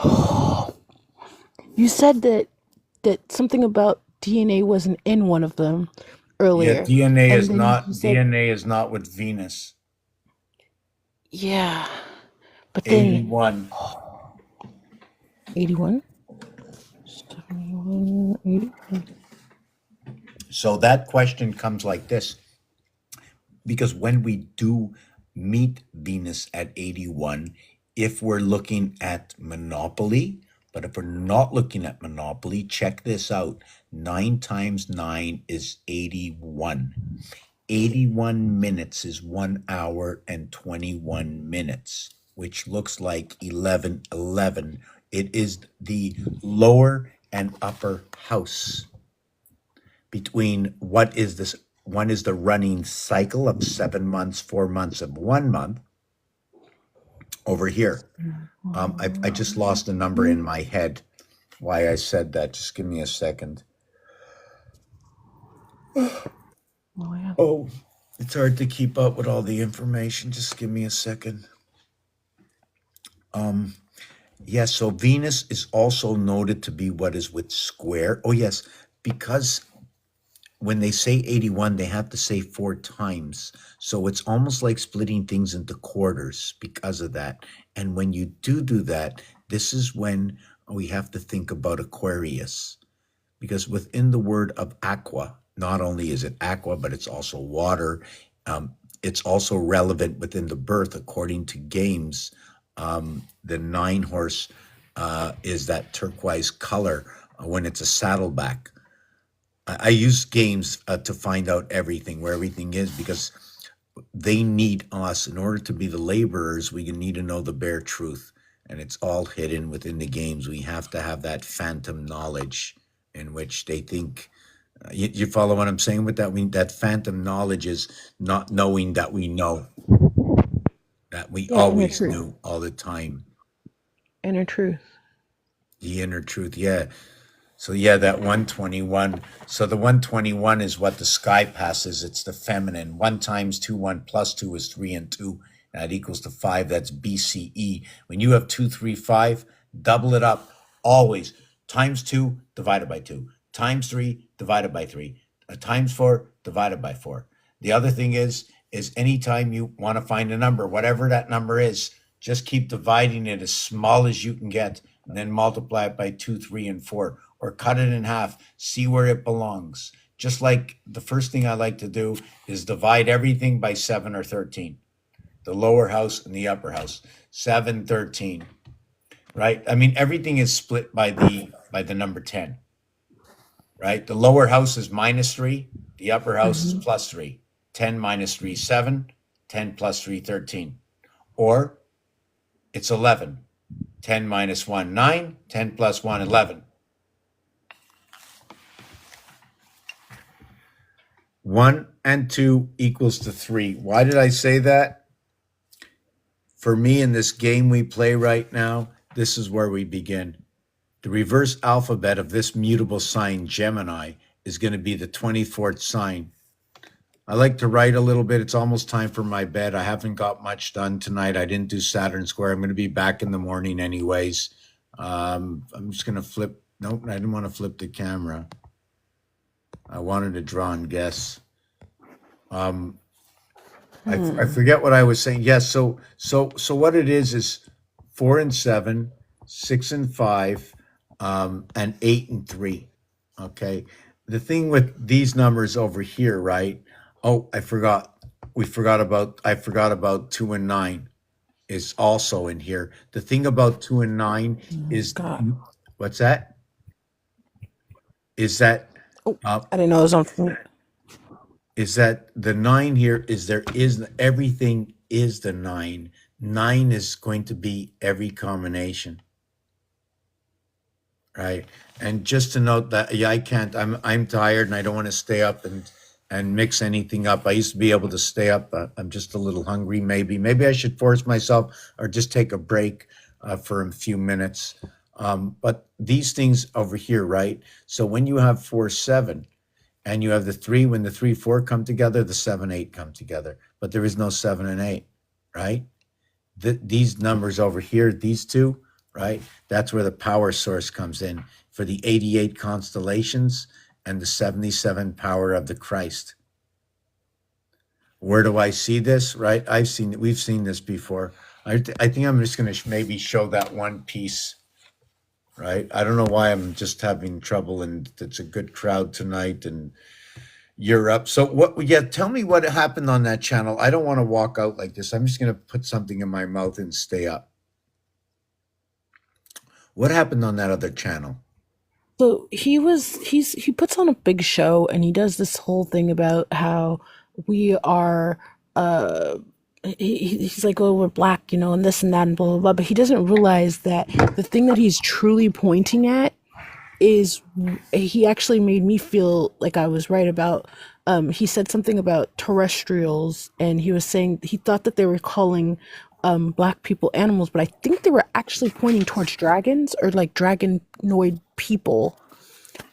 You said that something about DNA wasn't in one of them Yeah, earlier. DNA And is then not you said, DNA is not with Venus. yeah. But then 81. 81? 71, 81. So that question comes like this. Because when we do meet Venus at 81, if we're looking at Monopoly, but if we're not looking at Monopoly, check this out. 9 times 9 is 81. 81 minutes is 1 hour and 21 minutes, which looks like 1111. It is the lower and upper house between what is this. One is the running cycle of 7 months, 4 months of 1 month over here. I just lost a number in my head. Why I said that. Just give me a second. Oh, yeah. Oh, it's hard to keep up with all the information. Just give me a second. Yes, so Venus is also noted to be what is with square. Oh, yes, because when they say 81, they have to say 4 times. So it's almost like splitting things into quarters because of that. And when you do that, this is when we have to think about Aquarius. Because within the word of aqua, not only is it aqua, but it's also water. It's also relevant within the birth, according to games. The 9 horse is that turquoise color when it's a saddleback. I use games to find out everything, where everything is, because they need us. In order to be the laborers, we need to know the bare truth. And it's all hidden within the games. We have to have that phantom knowledge in which they think. You follow what I'm saying with that? That phantom knowledge is not knowing that we know, that we Yeah, inner always truth. knew all the time. Inner truth. The inner truth, yeah. So yeah, that 121. So the 121 is what the sky passes. It's the feminine. 1 times 2, 1 plus 2 is 3 and 2. That equals to 5. That's BCE. When you have 2, 3, 5, double it up always. Times 2 divided by 2. Times 3 divided by 3. Times 4 divided by 4. The other thing is anytime you want to find a number, whatever that number is, just keep dividing it as small as you can get, and then multiply it by 2, 3, and 4. Or cut it in half, see where it belongs. Just like the first thing I like to do is divide everything by 7 or 13. The lower house and the upper house. 7, 13. Right? I mean, everything is split by the number 10. Right? The lower house is -3. The upper house is +3. 10 minus 3, 7. 10 plus 3, 13. Or it's 11. 10 minus 1, 9. 10 plus 1, 11. 1 and 2 equals to 3. Why did I say that? For me, in this game we play right now, this is where we begin. The reverse alphabet of this mutable sign, Gemini, is going to be the 24th sign. I like to write a little bit. It's almost time for my bed. I haven't got much done tonight. I didn't do Saturn Square. I'm going to be back in the morning anyways. I'm just going to flip. Nope, I didn't want to flip the camera. I wanted to draw and guess. I forget what I was saying. Yes. So what it is 4 and 7, 6 and 5, and 8 and 3. Okay. The thing with these numbers over here, right? Oh, I forgot. I forgot about 2 and 9 is also in here. The thing about 2 and 9 is God. what's that? Is that Oh, uh, I didn't know it was on mute. is that the 9 here is there is everything is the 9. 9 is going to be every combination, right? And just to note that, yeah, I can't. I'm tired and I don't want to stay up and mix anything up. I used to be able to stay up. I'm just a little hungry. Maybe I should force myself or just take a break for a few minutes. But these things over here, right? So when you have 4, 7, and you have the 3, when the 3, 4 come together, the 7, 8 come together. But there is no 7 and 8, right? These numbers over here, these two, right? That's where the power source comes in for the 88 constellations and the 77 power of the Christ. Where do I see this? Right? We've seen this before. I think I'm just going to maybe show that one piece. Right? I don't know why I'm just having trouble, and it's a good crowd tonight, and you're up. So what? Yeah, tell me what happened on that channel. I don't want to walk out like this. I'm just going to put something in my mouth and stay up. What happened on that other channel? So he puts on a big show and he does this whole thing about how we are he's like, oh, we're black, and this and that and blah blah blah, but he doesn't realize that the thing that he's truly pointing at is he actually made me feel like I was right about he said something about terrestrials, and he was saying he thought that they were calling black people animals, but I think they were actually pointing towards dragons or like dragonoid people.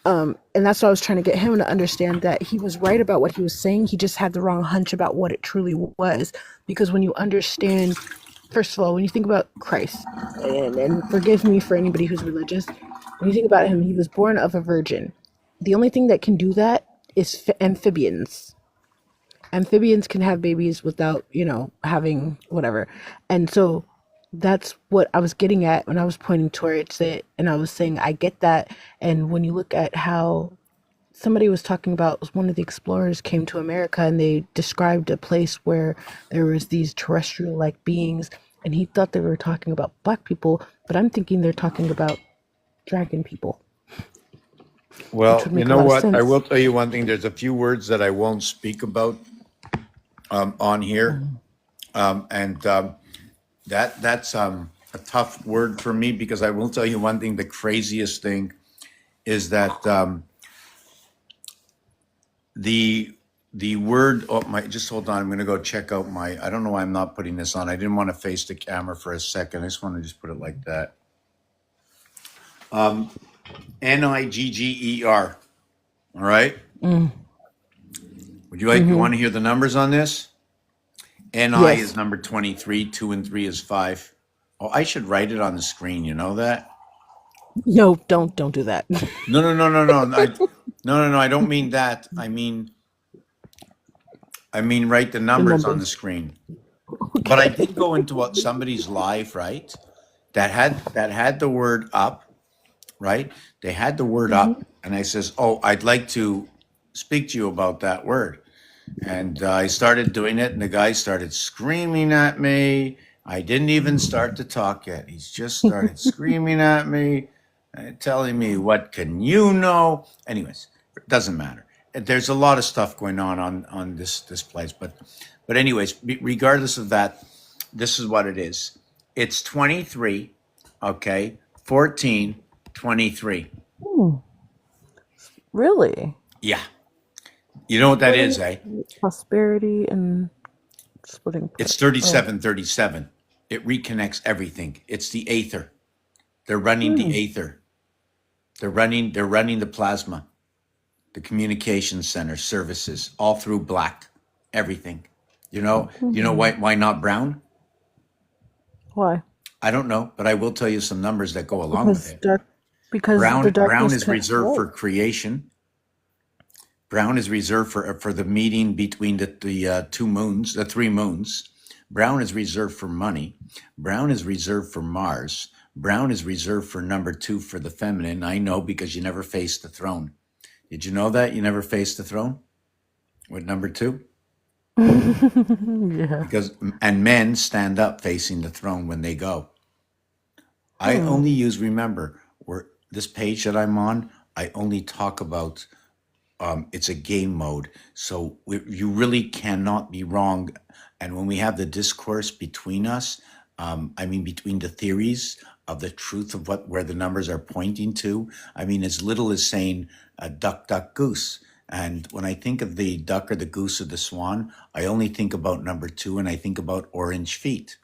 And that's what I was trying to get him to understand, that he was right about what he was saying. He just had the wrong hunch about what it truly was. Because when you understand, first of all, when you think about Christ, and forgive me for anybody who's religious, when you think about him, he was born of a virgin. The only thing that can do that is amphibians. Amphibians can have babies without, having whatever. And so that's what I was getting at when I was pointing towards it. And I was saying, I get that. And when you look at how somebody was talking about, one of the explorers came to America and they described a place where there was these terrestrial like beings, and he thought they were talking about black people, but I'm thinking they're talking about dragon people. Well, you know what? I will tell you one thing. There's a few words that I won't speak about on here, and that's a tough word for me, because I will tell you one thing. The craziest thing is that the word. Oh my! Just hold on. I'm going to go check out my. I don't know why I'm not putting this on. I didn't want to face the camera for a second. I just want to just put it like that. Nigger. All right. Would you like? You want to hear the numbers on this? Ni Yes. is number 23. 2 and 3 is 5. Oh, I should write it on the screen. You know that? No, don't do that. No. No. I don't mean that. I mean write the numbers on the screen. But I did go into somebody's live, right? That had the word up, right? They had the word up, and I says, "Oh, I'd like to speak to you about that word." And I started doing it, and the guy started screaming at me. I didn't even start to talk yet. He's just started screaming at me, telling me, "What can you know?" Anyways, it doesn't matter. There's a lot of stuff going on this place, but anyways, regardless of that, this is what it is. It's 23, okay, 14, 23. Really? Yeah. You know what that is, eh? Prosperity and splitting. It's 3737. It reconnects everything. It's the aether. They're running the aether. They're running the plasma, the communication center services, all through black, everything. You know why not brown? Why? I don't know, but I will tell you some numbers that go along with it. Because Brown the darkness is can't reserved flow. for creation. Brown is reserved for the meeting between the two moons, the three moons. Brown is reserved for money. Brown is reserved for Mars. Brown is reserved for number 2 for the feminine. I know because you never faced the throne. Did you know that? You never faced the throne with number 2? Yeah. And men stand up facing the throne when they go. I only remember, this page that I'm on, I only talk about, it's a game mode. So you really cannot be wrong. And when we have the discourse between us, between the theories of the truth of where the numbers are pointing to, as little as saying duck, duck, goose. And when I think of the duck or the goose or the swan, I only think about number 2 and I think about orange feet.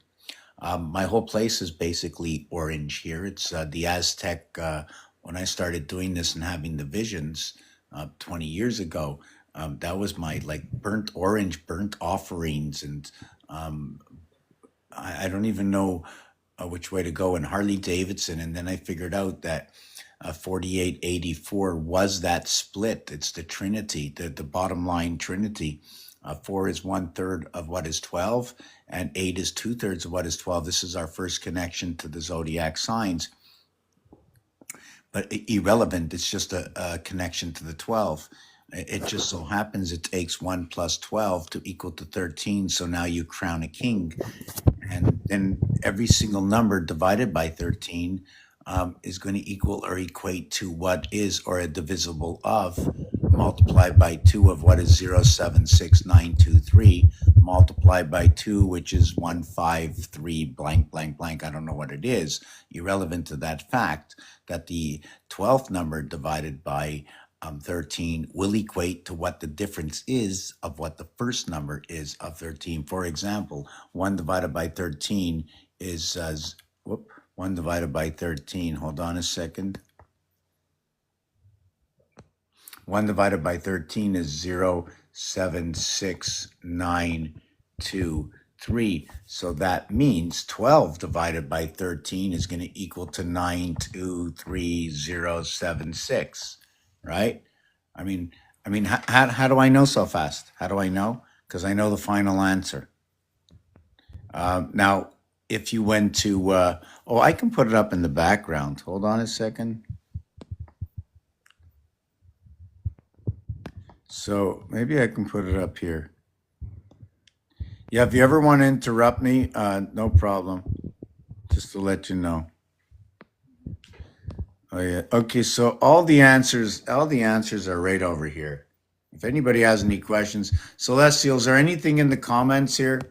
My whole place is basically orange here. It's the Aztec, when I started doing this and having the visions 20 years ago, that was my burnt orange, burnt offerings. And I don't even know which way to go. And Harley Davidson. And then I figured out that 4884 was that split. It's the Trinity, the bottom line Trinity. 4 is 1/3 of what is 12, and 8 is 2/3 of what is 12. This is our first connection to the zodiac signs, but irrelevant. It's just a connection to the 12. It just so happens it takes 1 plus 12 to equal to 13. So now you crown a king, and then every single number divided by 13 is going to equal or equate to what is, or a divisible of, multiplied by 2 of what is 0.76923, multiplied by 2, which is 153 blank, blank, blank. I don't know what it is, irrelevant to that fact that the 12th number divided by 13 will equate to what the difference is of what the first number is of 13. For example, 1 divided by 13 is 1 divided by 13. Hold on a second. 1 divided by 13 is 0.76923. So that means 12 divided by 13 is going to equal to 923.076, right? How do I know so fast? How do I know? Because I know the final answer. Now, if you went to, I can put it up in the background. Hold on a second. So maybe I can put it up here. Yeah, if you ever want to interrupt me, no problem. Just to let you know. Oh yeah. Okay, so all the answers are right over here. If anybody has any questions, Celestial, is there anything in the comments here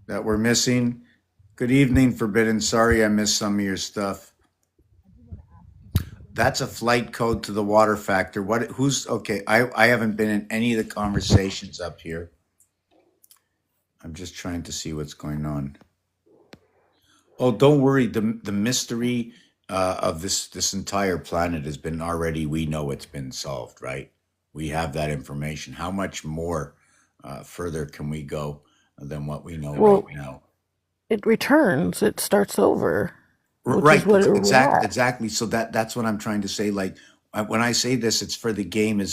that we're missing? Good evening, Forbidden. Sorry I missed some of your stuff. That's a flight code to the water factor. Okay, I haven't been in any of the conversations up here. I'm just trying to see what's going on. Oh, don't worry. The mystery of this entire planet has been already, we know it's been solved, right? We have that information. How much more further can we go than what we know right now? It returns. It starts over. Right, exactly. So that's what I'm trying to say. Like when I say this, it's for the game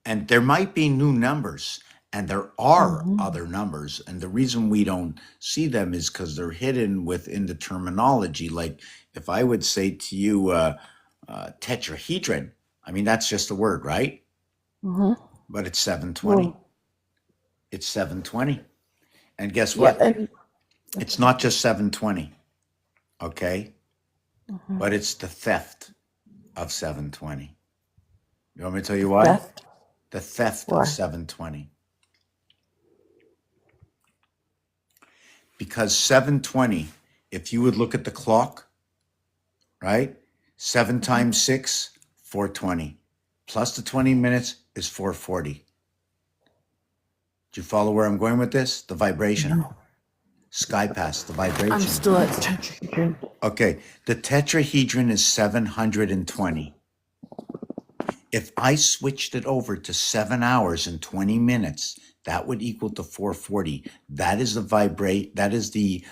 and there might be new numbers, and there are other numbers, and the reason we don't see them is because they're hidden within the terminology. Like if I would say to you tetrahedron, that's just a word, right? But it's 720. It's 720, and guess what? Yeah, it's not just 720. Okay, but it's the theft of 720. You want me to tell you why? Theft? The theft Why? of 720. Because 720, if you would look at the clock, right? 7 times 6, 420. Plus the 20 minutes is 440. Do you follow where I'm going with this? The vibration. No. Sky pass, the vibration. I'm still at the tetrahedron. Okay, the tetrahedron is 720. If I switched it over to 7 hours and 20 minutes, that would equal to 440. That is the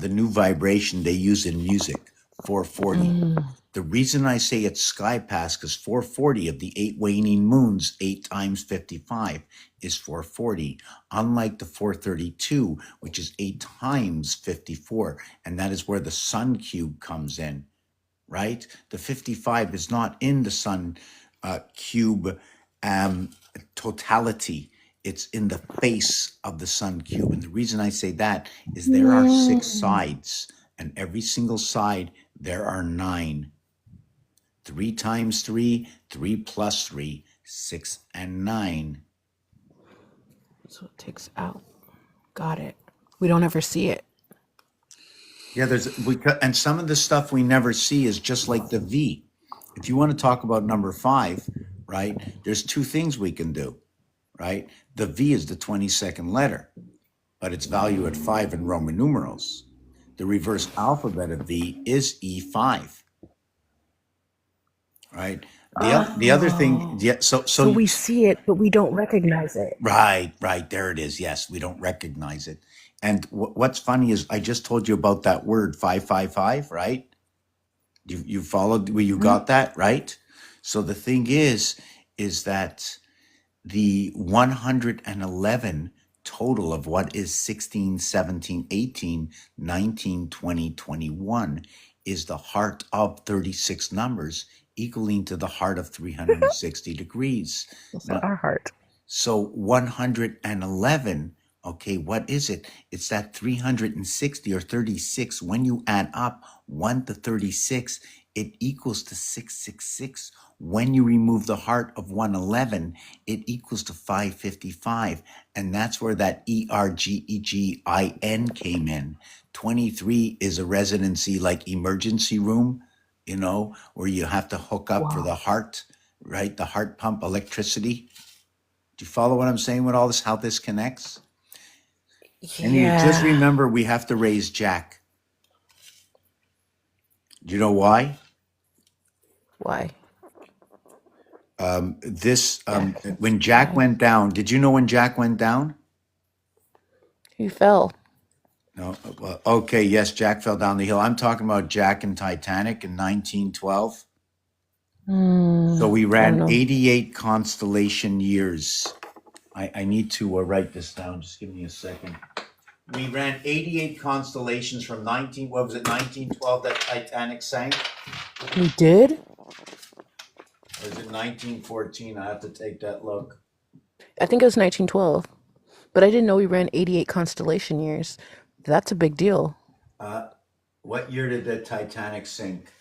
new vibration they use in music, 440. The reason I say it's sky pass because 440 of the 8 waning moons, 8 times 55 is 440, unlike the 432, which is 8 times 54. And that is where the sun cube comes in, right? The 55 is not in the sun cube totality. It's in the face of the sun cube. And the reason I say that is there are 6 sides, and every single side, there are 9. 3 times 3, 3 plus 3, 6 and 9. So it takes out. Got it. We don't ever see it. Yeah, and some of the stuff we never see is just like the V. If you want to talk about number 5, right, there's 2 things we can do, right? The V is the 22nd letter, but its value at 5 in Roman numerals. The reverse alphabet of V is E5, right? The other thing, yeah, So we see it, but we don't recognize it. right, there it is. Yes, we don't recognize it. And what's funny is I just told you about that word 555, right? You followed, well, you got that, right? So the thing is that the 111 total of what is 16, 17, 18, 19, 20, 21 is the heart of 36 numbers, equaling to the heart of 360 degrees. It's Now, not our heart. so 111, okay, what is it? It's that 360 or 36. When you add up 1 to 36, it equals to 666. When you remove the heart of 111, it equals to 555. And that's where that ERGEGIN came in. 23 is a residency like emergency room, where you have to hook up for the heart, right? The heart pump electricity. Do you follow what I'm saying with all this, how this connects? And you just remember we have to raise Jack. Do you know why? Why? When Jack went down, did you know when Jack went down? He fell. No. Well, okay, yes, Jack fell down the hill. I'm talking about Jack and Titanic in 1912. So we ran 88 constellation years. I need to write this down. Just give me a second. We ran 88 constellations from 1912 that Titanic sank? We did? Or is it 1914? I have to take that look. I think it was 1912. But I didn't know we ran 88 constellation years. That's a big deal. What year did the Titanic sink?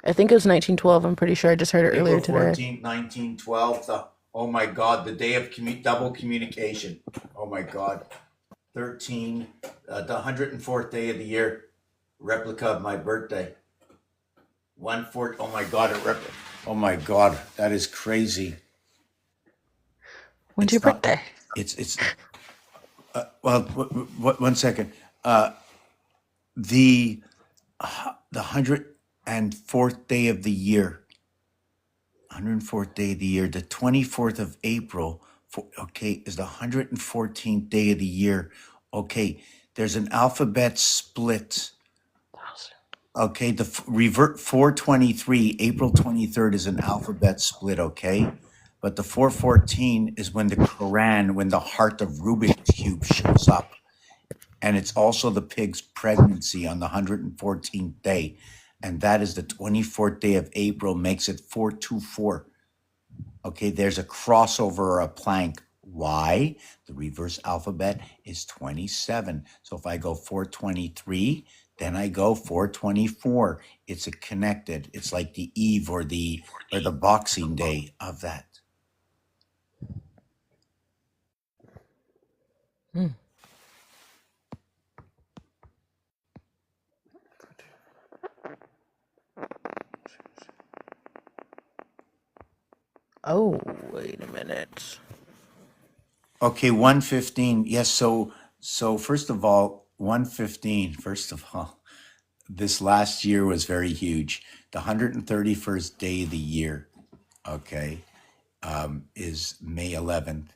I think it was 1912. I'm pretty sure I just heard it earlier April today. 14th, 1912. Oh my God, the day of double communication. Oh my God. 13, the 104th day of the year, replica of my birthday. 1/4. Oh my God, oh my God, that is crazy. When's your birthday? Well, one second. The 104th day of the year. 104th day of the year. The 24th of April. Is the 114th day of the year. Okay, there's an alphabet split. Okay, the revert 423, April 23rd is an alphabet split, okay? But the 414 is when the Quran, when the heart of Rubik's Cube shows up. And it's also the pig's pregnancy on the 114th day. And that is the 24th day of April, makes it 424. Okay, there's a crossover or a plank. Why? The reverse alphabet is 27. So if I go 423, then I go 424. It's connected. It's like the eve or the Boxing Day of that. Oh, wait a minute. Okay, 115. Yes, so first of all, 115, first of all, this last year was very huge. The 131st day of the year, okay, is May 11th.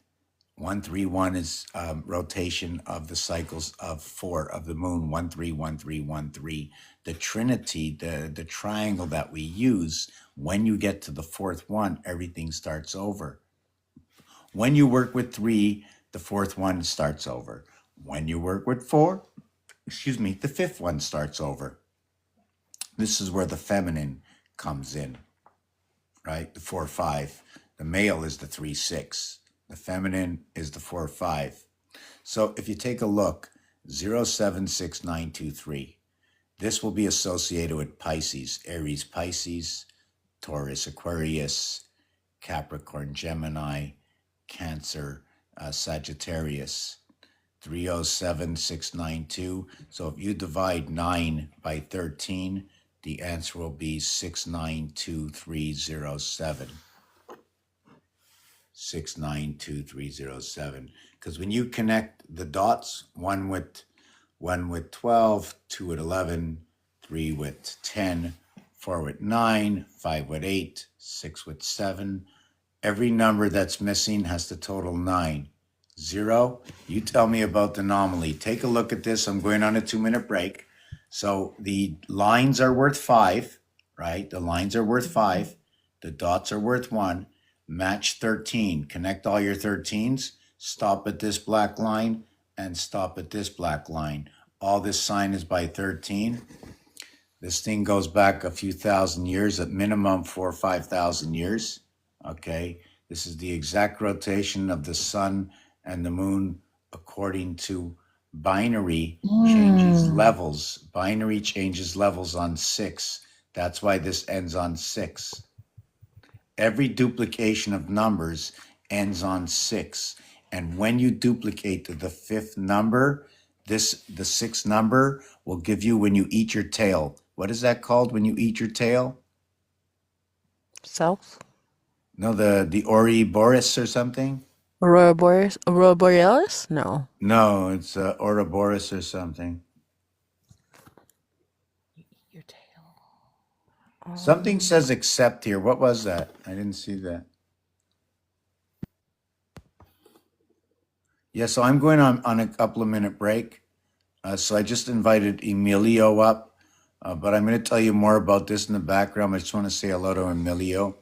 131 is rotation of the cycles of 4 of the moon. 131313. The trinity, the triangle that we use, when you get to the fourth one, everything starts over. When you work with 3, the fourth one starts over. When you work with 4, the fifth one starts over. This is where the feminine comes in, right? The 4-5. The male is the 3-6. The feminine is the 4-5. So if you take a look, 076923, this will be associated with Pisces, Aries, Pisces, Taurus, Aquarius, Capricorn, Gemini, Cancer, Sagittarius. 307692. So if you divide 9 by 13, the answer will be 692307. 692307. Because when you connect the dots, one with 12, 2 with 11, 3 with 10, 4 with 9, 5 with 8, 6 with 7. Every number that's missing has the total 9. 0, you tell me about the anomaly. Take a look at this. I'm going on a 2-minute break. So the lines are worth 5, right? The lines are worth 5. The dots are worth 1. Match 13. Connect all your 13s. Stop at this black line and stop at this black line. All this sign is by 13. This thing goes back a few thousand years, at minimum 4,000 or 5,000 years. Okay. This is the exact rotation of the sun and the moon according to binary changes levels. Binary changes levels on 6. That's why this ends on 6. Every duplication of numbers ends on 6. And when you duplicate to the 5th number, the 6th number will give you when you eat your tail. What is that called when you eat your tail? South? No, the Ouroboros or something? Aurora Borealis? No. No, it's Ouroboros or something. Your tail. Something says accept here. What was that? I didn't see that. Yeah, so I'm going on a couple of minute break. So I just invited Emilio up, but I'm going to tell you more about this in the background. I just want to say hello to Emilio.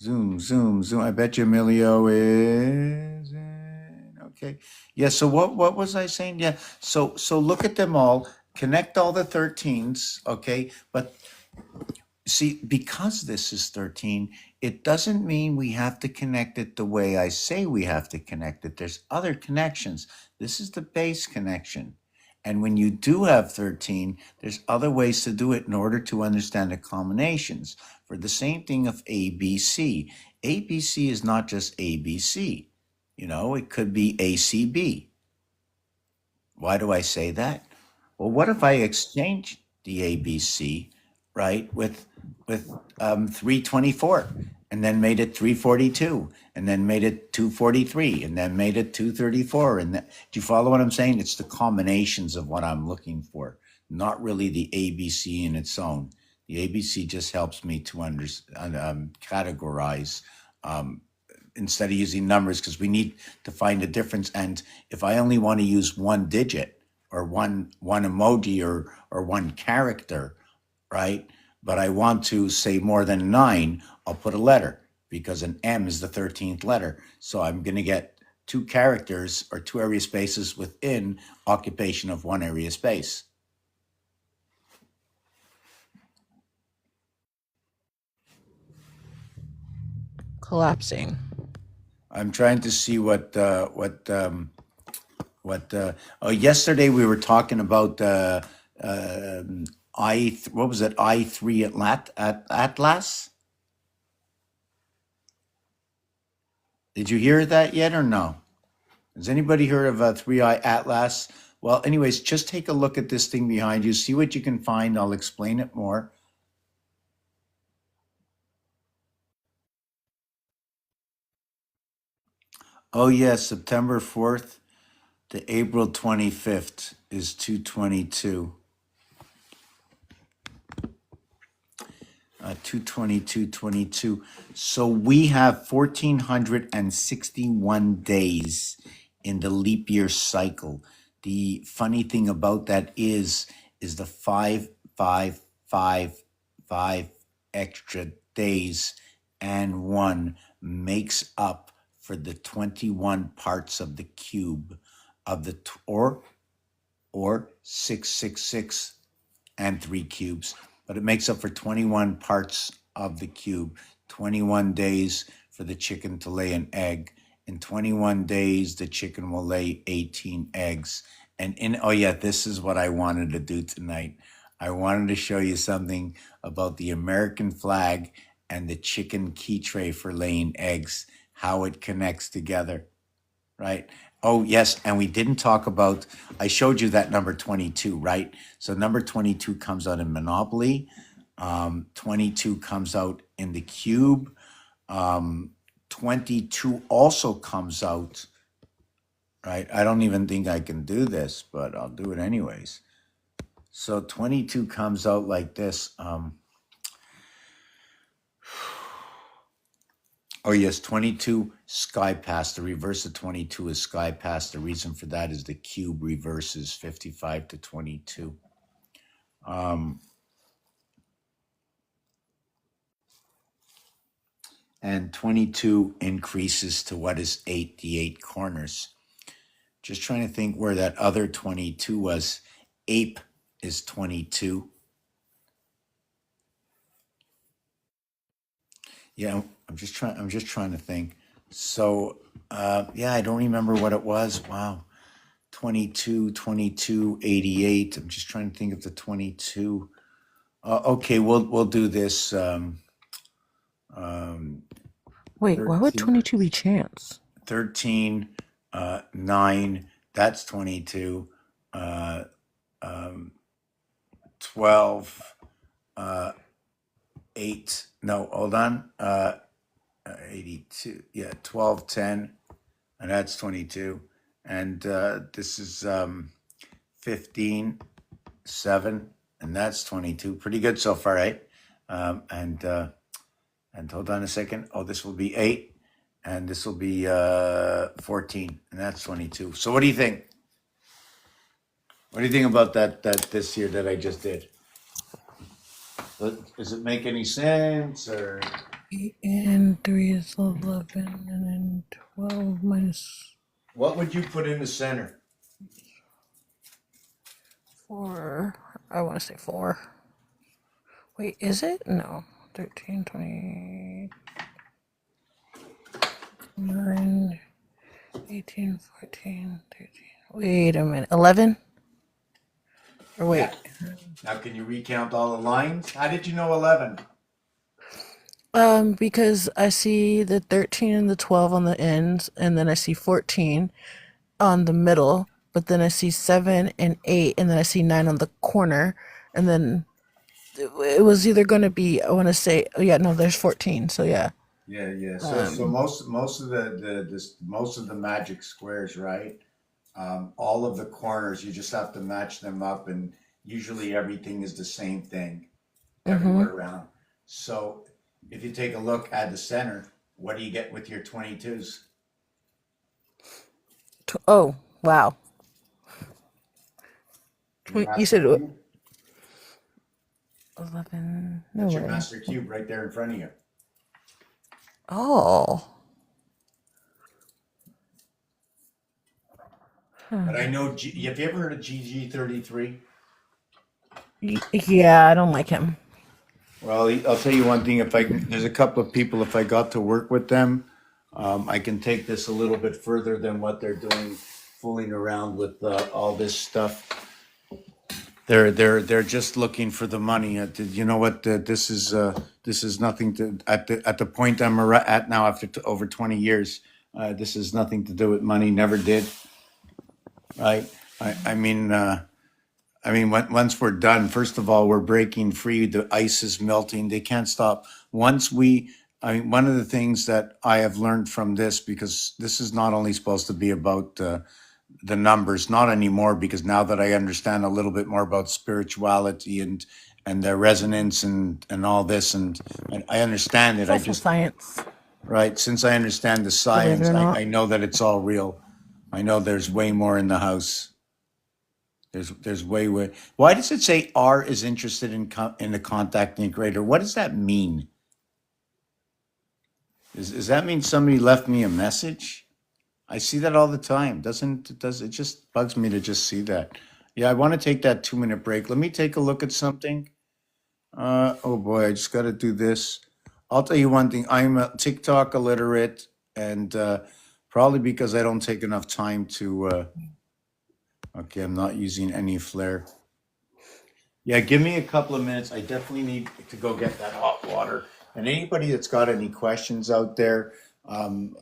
Zoom, zoom, zoom. I bet you Emilio is in. Okay. Yeah, so what was I saying? Yeah. So look at them all. Connect all the 13s, okay? But see, because this is 13, it doesn't mean we have to connect it the way I say we have to connect it. There's other connections. This is the base connection. And when you do have 13, there's other ways to do it in order to understand the combinations. For the same thing of ABC. ABC is not just ABC. You know, it could be ACB. Why do I say that? Well, what if I exchange the ABC, right, with 324, and then made it 342, and then made it 243, and then made it 234? And do you follow what I'm saying? It's the combinations of what I'm looking for, not really the ABC in its own. The ABC just helps me to categorize instead of using numbers, because we need to find a difference. And if I only want to use one digit or one emoji or one character, right? But I want to say more than 9, I'll put a letter, because an M is the 13th letter. So I'm going to get 2 characters or 2 area spaces within occupation of 1 area space. Collapsing. I'm trying to see yesterday we were talking about what was it? I3 Atlas? Did you hear that yet or no? Has anybody heard of 3i Atlas? Well, anyways, just take a look at this thing behind you. See what you can find. I'll explain it more. Oh, yes, September 4th to April 25th is 222. 2/22/22. So we have 1,461 days in the leap year cycle. The funny thing about that is the 5 extra days and one makes up for the 21 parts of the cube of the or 666 and 3 cubes, but it makes up for 21 parts of the cube, 21 days for the chicken to lay an egg. In 21 days, the chicken will lay 18 eggs. And oh yeah, this is what I wanted to do tonight. I wanted to show you something about the American flag and the chicken key tray for laying eggs, how it connects together, right? Oh, yes. And we didn't talk about, I showed you that number 22, right? So number 22 comes out in Monopoly. 22 comes out in the cube. 22 also comes out, right? I don't even think I can do this, but I'll do it anyways. So 22 comes out like this. Oh, yes, 22 Sky Pass. The reverse of 22 is Sky Pass. The reason for that is the cube reverses 55 to 22. And 22 increases to what is 8, the 8 corners. Just trying to think where that other 22 was. Ape is 22. Yeah, I'm just trying to think. So, yeah, I don't remember what it was. Wow. 22, 22, 88. I'm just trying to think of the 22. Okay, we'll do this. Wait, why would 13, 22 be chance? 13, 9. That's 22. 12, 8. No, hold on. 82. Yeah, 12, 10. And that's 22. And this is 15, 7. And that's 22. Pretty good so far, right? And hold on a second. Oh, this will be 8. And this will be 14. And that's 22. So what do you think? What do you think about that this here that I just did? Does it make any sense or? 8 and 3 is 11, and then 12 minus What would you put in the center? 4. I want to say 4. Wait, is it? No. 13, 20, 9, 18, 14, 13. Wait a minute. 11? Or wait. Yeah. Now can you recount all the lines? How did you know 11? Because I see the 13 and the 12 on the ends, and then I see 14 on the middle, but then I see 7 and 8, and then I see 9 on the corner, and then it was either going to be, I want to say, oh yeah, no, there's 14, so yeah. Yeah. So most of most of the magic squares, right? All of the corners, you just have to match them up, and usually everything is the same thing everywhere around. So if you take a look at the center, what do you get with your 22s? Oh, wow. Your You master said cube? 11. No That's your way. master cube right there in front of you. Oh. But I know, have you ever heard of GG33? Yeah, I don't like him. Well, I'll tell you one thing. There's a couple of people, if I got to work with them, I can take this a little bit further than what they're doing, fooling around with all this stuff. They're just looking for the money. You know what? This is nothing to at the point I'm at now after over 20 years. This has nothing to do with money. Never did. Right? I mean, once we're done, first of all, we're breaking free. The ice is melting. They can't stop. One of the things that I have learned from this, because this is not only supposed to be about the numbers, not anymore, because now that I understand a little bit more about spirituality and and their resonance and all this, and I understand it. It's I also just science, right since I understand the believe it science, or not. I know that it's all real. I know there's way more in the house. There's way. Why does it say R is interested in the contacting creator? What does that mean? Does that mean somebody left me a message? I see that all the time. Does it just bugs me to just see that? Yeah, I want to take that 2 minute break. Let me take a look at something. Oh boy, I just got to do this. I'll tell you one thing. I'm a TikTok illiterate, and probably because I don't take enough time to. Okay, I'm not using any flare. Yeah, give me a couple of minutes. I definitely need to go get that hot water. And anybody that's got any questions out there, um,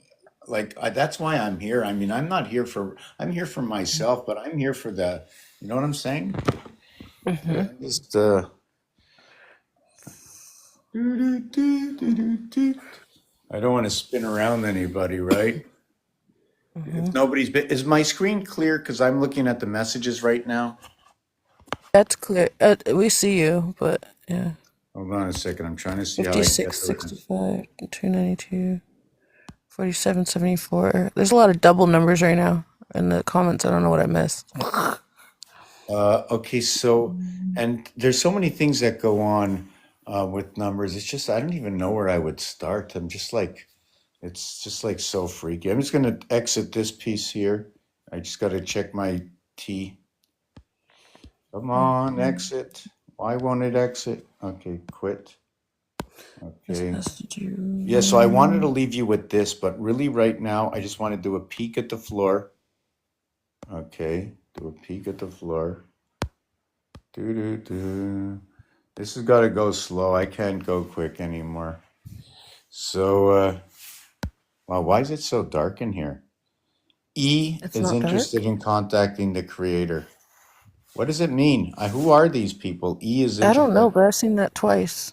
that's why I'm here. I mean, I'm here for myself, but I'm here for you know what I'm saying? Hmm. Just, I don't want to spin around anybody, right? Hmm. If nobody's been, is my screen clear? Because I'm looking at the messages right now. That's clear. We see you, but yeah. Hold on a second. I'm trying to see how I can 56, get the. 65, 292, 47, 74. There's a lot of double numbers right now in the comments. I don't know what I missed. Okay, so, and there's so many things that go on with numbers. It's just, I don't even know where I would start. It's just like so freaky. I'm just going to exit this piece here. I just got to check my T. Come on, exit. Why won't it exit? Okay, quit. This Okay. has to do. Yeah, so I wanted to leave you with this, but really right now, I just want to do a peek at the floor. Okay, do a peek at the floor. Do do do. This has got to go slow. I can't go quick anymore. So, wow, why is it so dark in here? E It's is not interested dark. in contacting the creator. What does it mean? Who are these people? E is I don't know, interested. but I've seen that twice.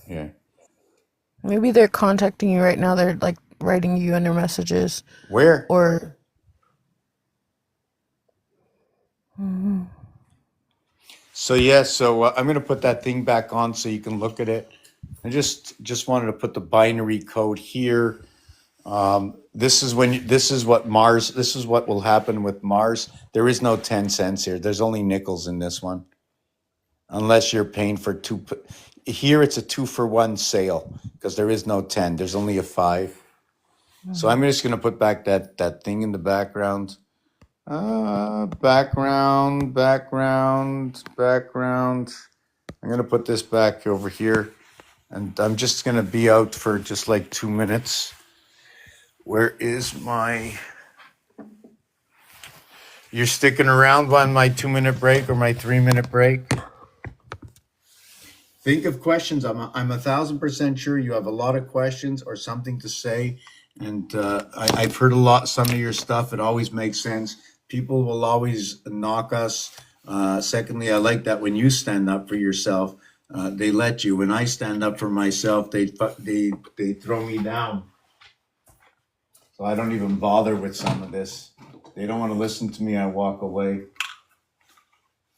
Yeah. Maybe they're contacting you right now. They're like writing you under messages, Where? or Mhm. So yeah. So I'm gonna put that thing back on so you can look at it. I just wanted to put the binary code here. This is this is what Mars. This is what will happen with Mars. There is no 10 cents here. There's only nickels in this one. Unless you're paying for two. Here it's a 2-for-1 sale because there is no 10. There's only a 5. So I'm just gonna put back that thing in the background. Background. I'm gonna put this back over here, and I'm just gonna be out for just like 2 minutes. Where is my? You're sticking around on my 2 minute break or my 3 minute break? Think of questions. I'm 1,000% sure you have a lot of questions or something to say. And I've heard some of your stuff. It always makes sense. People will always knock us. Secondly, I like that when you stand up for yourself, they let you. When I stand up for myself, they throw me down. So I don't even bother with some of this. They don't want to listen to me. I walk away.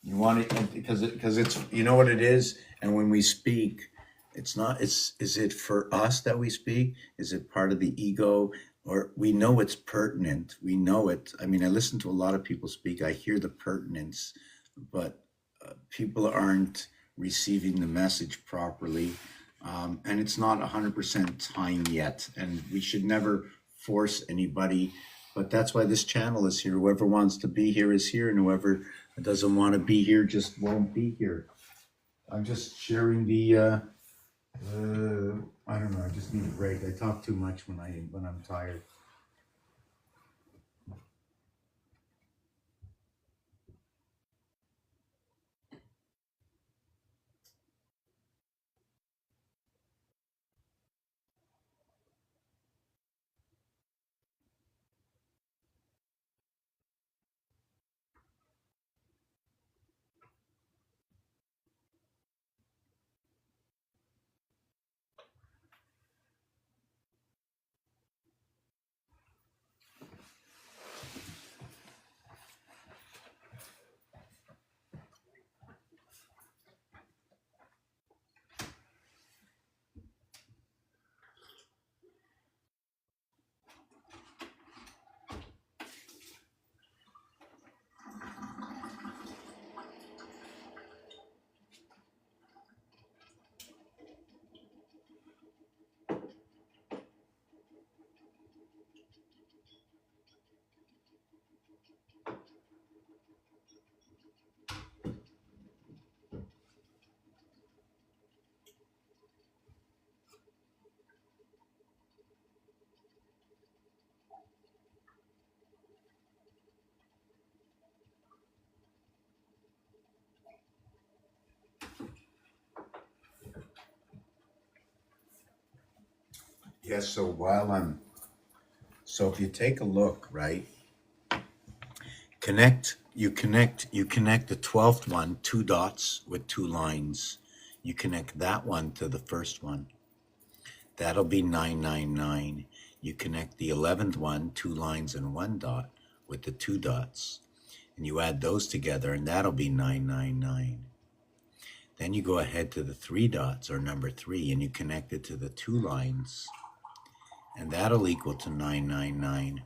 You want it because it's you know what it is, and when we speak, it's not. Is it for us that we speak? Is it part of the ego, or we know it's pertinent? We know it. I mean, I listen to a lot of people speak. I hear the pertinence, but people aren't receiving the message properly, and it's not 100% time yet. And we should never force anybody. But that's why this channel is here. Whoever wants to be here is here, and whoever doesn't want to be here just won't be here. I'm just sharing the. I don't know. I just need a break. I talk too much when I'm tired. Yes, so if you take a look, right, you connect the 12th one, 2 dots with 2 lines. You connect that one to the first one. That'll be 999. You connect the 11th one, 2 lines and 1 dot with the 2 dots. And you add those together and that'll be 999. Then you go ahead to the 3 dots or number 3 and you connect it to the 2 lines. And that'll equal to 999.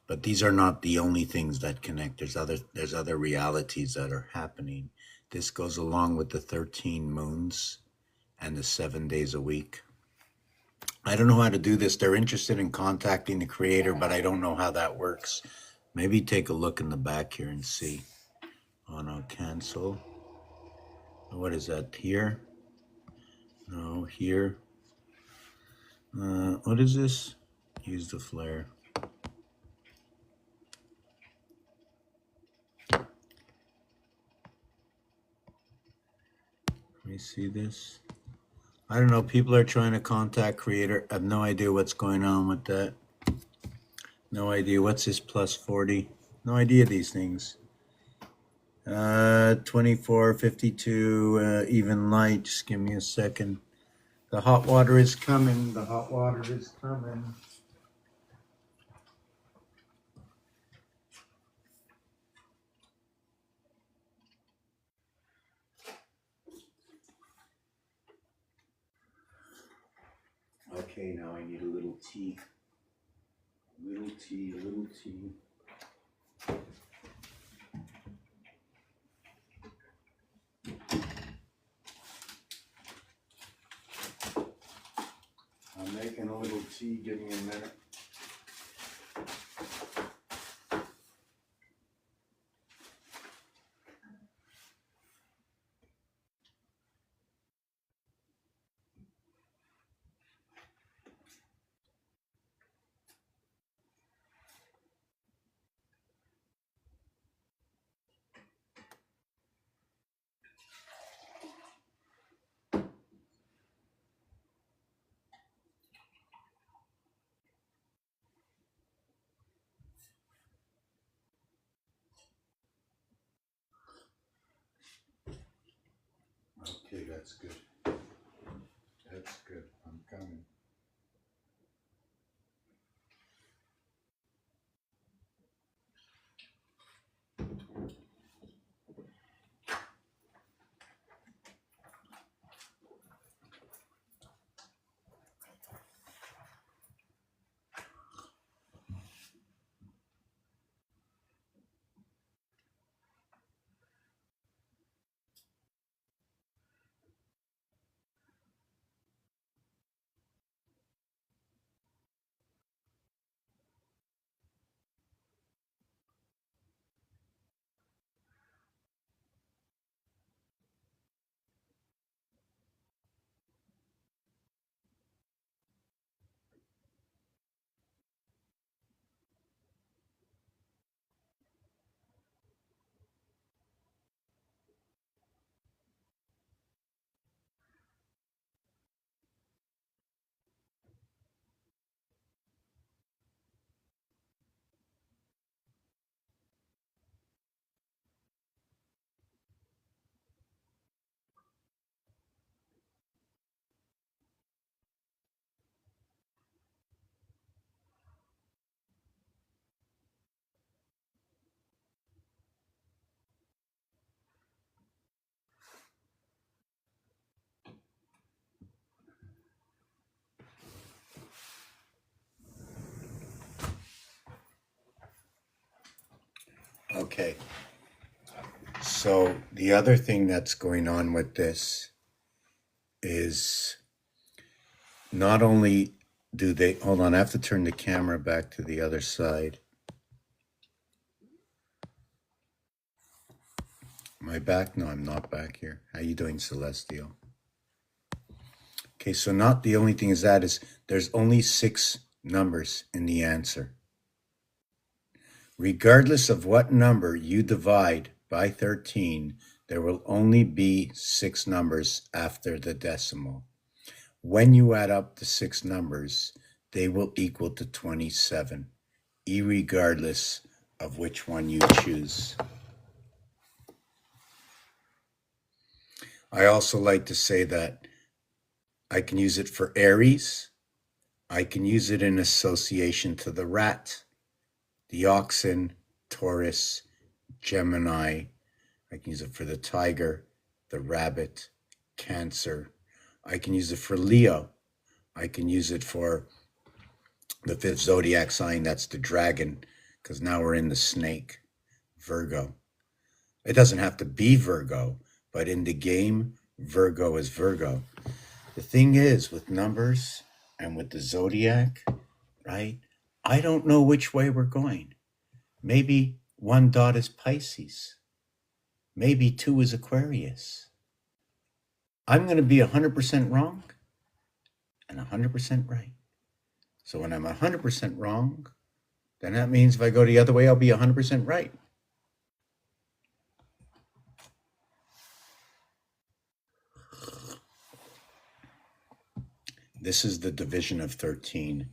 But these are not the only things that connect. There's other realities that are happening. This goes along with the 13 moons and the 7 days a week. I don't know how to do this. They're interested in contacting the creator, but I don't know how that works. Maybe take a look in the back here and see. Oh no, cancel. What is that here? No, here. What is this? Use the flare. Let me see this. I don't know. People are trying to contact creator. I have no idea what's going on with that. No idea. What's this plus 40? No idea these things. 2452, even light. Just give me a second. The hot water is coming. The hot water is coming. Okay, now I need a little tea. Little tea, little tea. I'm making a little tea. Give me a minute. Okay, that's good. That's good. I'm coming. Okay. So the other thing that's going on with this is not only do they, hold on, I have to turn the camera back to the other side. Am I back? No, I'm not back here. How you doing, Celestial? Okay, so not the only thing is that is there's only 6 numbers in the answer. Regardless of what number you divide by 13, there will only be 6 numbers after the decimal. When you add up the 6 numbers, they will equal to 27, irregardless of which one you choose. I also like to say that I can use it for Aries. I can use it in association to the rat, the oxen, Taurus, Gemini. I can use it for the tiger, the rabbit, Cancer. I can use it for Leo. I can use it for the fifth zodiac sign, that's the dragon, because now we're in the snake, Virgo. It doesn't have to be Virgo, but in the game, Virgo is Virgo. The thing is, with numbers and with the zodiac, right? I don't know which way we're going. Maybe one dot is Pisces. Maybe 2 is Aquarius. I'm going to be 100% wrong and 100% right. So when I'm 100% wrong, then that means if I go the other way, I'll be 100% right. This is the division of 13.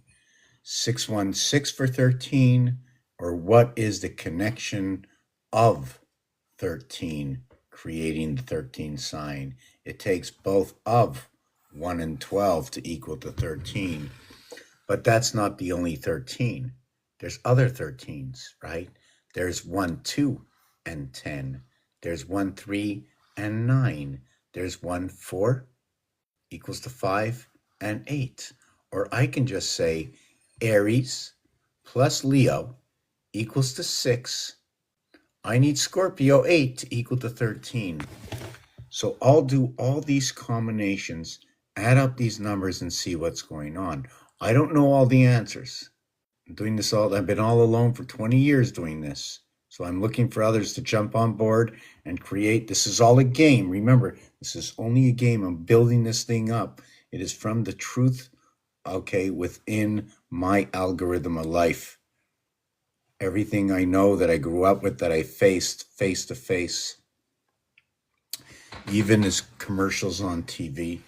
616 for 13, or what is the connection of 13, creating the 13 sign? It takes both of 1 and 12 to equal to 13. But that's not the only 13. There's other 13s, right? There's 1, 2, and 10. There's 1, 3, and 9. There's 1, 4 equals to 5 and 8. Or I can just say Aries plus Leo equals to 6. I need Scorpio 8 to equal to 13. So I'll do all these combinations, add up these numbers, and see what's going on. I don't know all the answers. I'm doing this I've been all alone for 20 years doing this. So I'm looking for others to jump on board and create. This is all a game. Remember, this is only a game. I'm building this thing up. It is from the truth, okay, within my algorithm of life. Everything I know that I grew up with, that I faced face to face. Even as commercials on TV.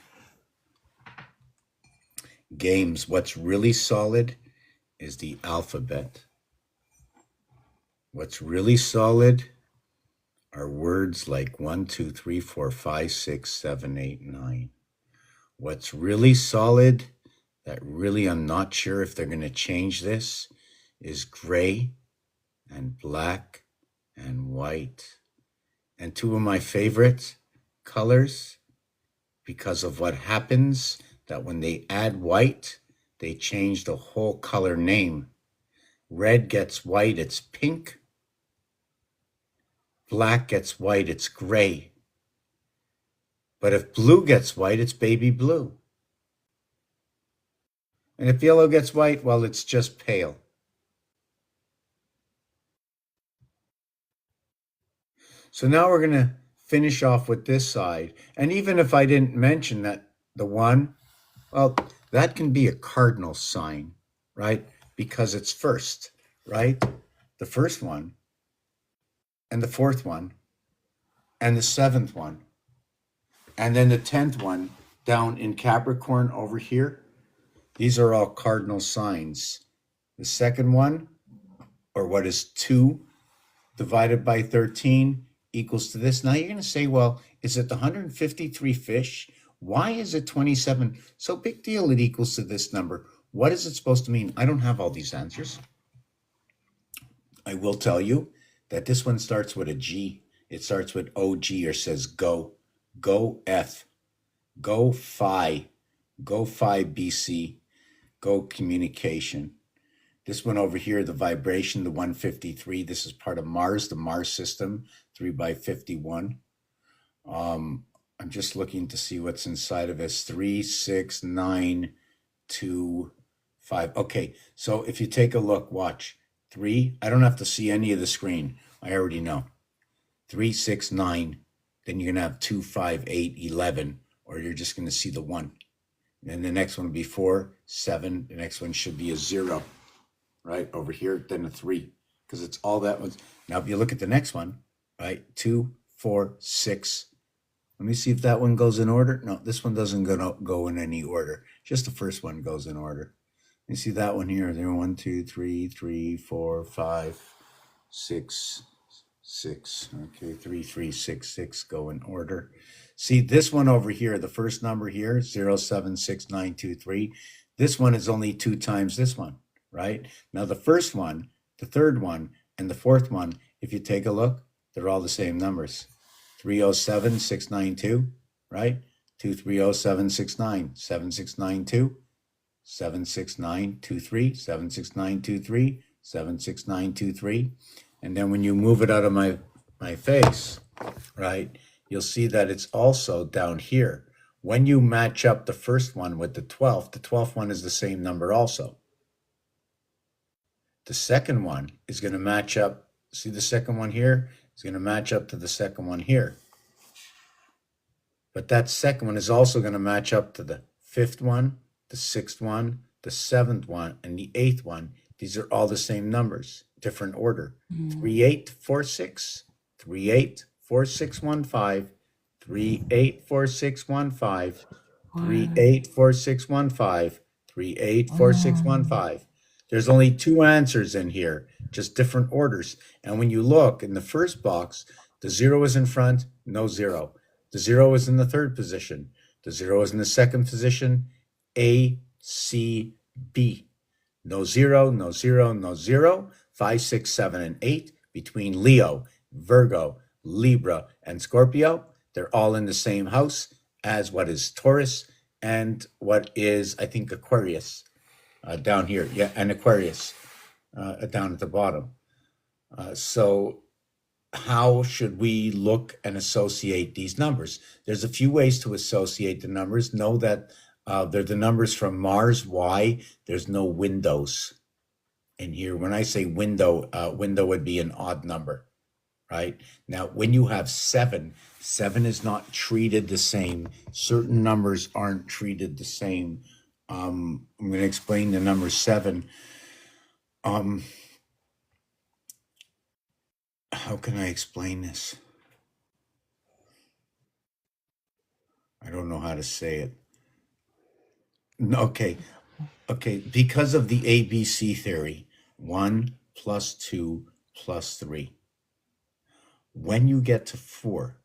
Games, what's really solid is the alphabet. What's really solid are words like 1, 2, 3, 4, 5, 6, 7, 8, 9. What's really solid, that really I'm not sure if they're going to change this, is gray and black and white. And 2 of my favorite colors, because of what happens, that when they add white, they change the whole color name. Red gets white, it's pink. Black gets white, it's gray. But if blue gets white, it's baby blue. And if yellow gets white, well, it's just pale. So now we're going to finish off with this side. And even if I didn't mention that the 1, well, that can be a cardinal sign, right? Because it's first, right? The first one, and the 4th one, and the 7th one, and then the 10th one down in Capricorn over here. These are all cardinal signs. The second one, or what is 2 divided by 13 equals to this. Now you're going to say, well, is it the 153 fish? Why is it 27? So big deal, it equals to this number. What is it supposed to mean? I don't have all these answers. I will tell you that this one starts with a G. It starts with OG, or says go. Go F. Go Phi. Go Phi BC. Go communication. This one over here, the vibration, the 153, this is part of Mars, the Mars system, 3 by 51. I'm just looking to see what's inside of us. 3, 6, 9, 2, 5. Okay, so if you take a look, watch. 3, I don't have to see any of the screen. I already know. 3, 6, 9. Then you're going to have 2, 5, 8, 11, or you're just going to see the 1. And then the next one will be 4, 7. The next one should be a 0, right? Over here, then a 3, because it's all that was. Now, if you look at the next one, right? 2, 4, 6. Let me see if that one goes in order. No, this one doesn't go in any order. Just the first one goes in order. You see that one here? There, 1, 2, 3, 3, 4, 5, 6, 6. Okay, 3, 3, 6, 6 go in order. See this one over here, the first number here, 076923. This one is only 2 times this one, right? Now the first one, the third one, and the fourth one, if you take a look, they're all the same numbers. 307692, right? 230-769, 7692, 76923, 76923, 76923. And then when you move it out of my face, right, you'll see that it's also down here. When you match up the first one with the 12th one is the same number also. The second one is going to match up. See the second one here? It's going to match up to the second one here. But that second one is also going to match up to the 5th one, the 6th one, the 7th one, and the 8th one. These are all the same numbers, different order. 3846, 384615, 384615, 384615, 384615. There's only 2 answers in here, just different orders. And when you look in the first box, the 0 is in front, no 0. The 0 is in the 3rd position. The 0 is in the 2nd position. A, C, B. No 0, no 0, no 0. 5, 6, 7, and 8 between Leo, Virgo, Libra, and Scorpio. They're all in the same house as what is Taurus and what is, I think, Aquarius down here. Yeah, and Aquarius down at the bottom. So how should we look and associate these numbers? There's a few ways to associate the numbers. Know that they're the numbers from Mars. Why? There's no windows in here. When I say window, window would be an odd number, right? Now, when you have 7, 7 is not treated the same. Certain numbers aren't treated the same. I'm going to explain the number 7. How can I explain this? I don't know how to say it. Okay. Because of the ABC theory, 1 plus 2 plus 3. When you get to 4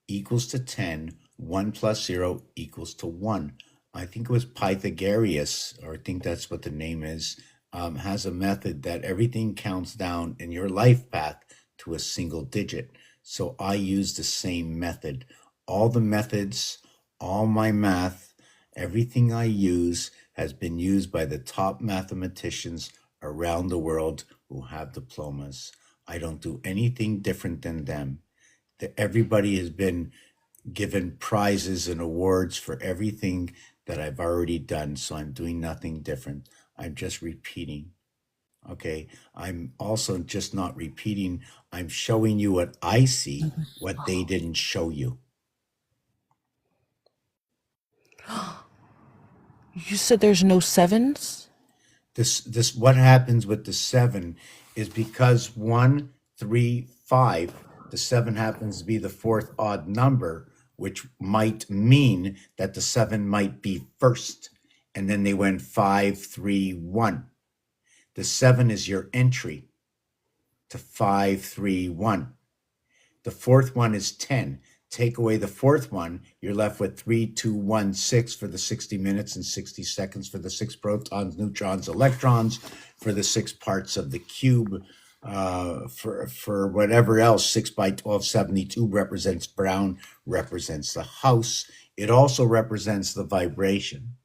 equals to 10, 1 plus 0 equals to 1. I think it was Pythagoras, or I think that's what the name is, has a method that everything counts down in your life path to a single digit. So I use the same method. All the methods, all my math, everything I use has been used by the top mathematicians around the world who have diplomas. I don't do anything different than them. Everybody has been given prizes and awards for everything that I've already done, so I'm doing nothing different. I'm just repeating. Okay, I'm also just not repeating. I'm showing you what I see, what they didn't show you. You said there's no 7s? This what happens with the 7 is because 1, 3, 5, the 7 happens to be the 4th odd number, which might mean that the 7 might be first. And then they went 5, 3, 1. The 7 is your entry to 5, 3, 1. The 4th one is 10. Take away the 4th one, you're left with 3, 2, 1, 6 for the 60 minutes and 60 seconds for the 6 protons, neutrons, electrons, for the 6 parts of the cube, for whatever else. 6 by 12, 72 represents brown, represents the house. It also represents the vibration.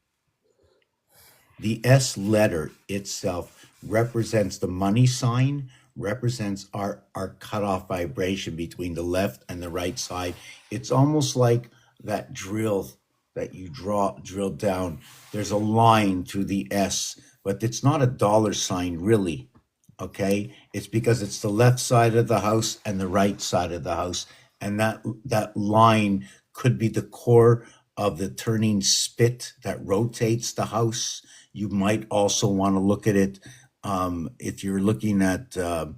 The S letter itself represents the money sign, represents our cutoff vibration between the left and the right side. It's almost like that drill that you drill down. There's a line through the S, but it's not a dollar sign really, okay? It's because it's the left side of the house and the right side of the house. And that line could be the core of the turning spit that rotates the house. You might also want to look at it if you're looking at a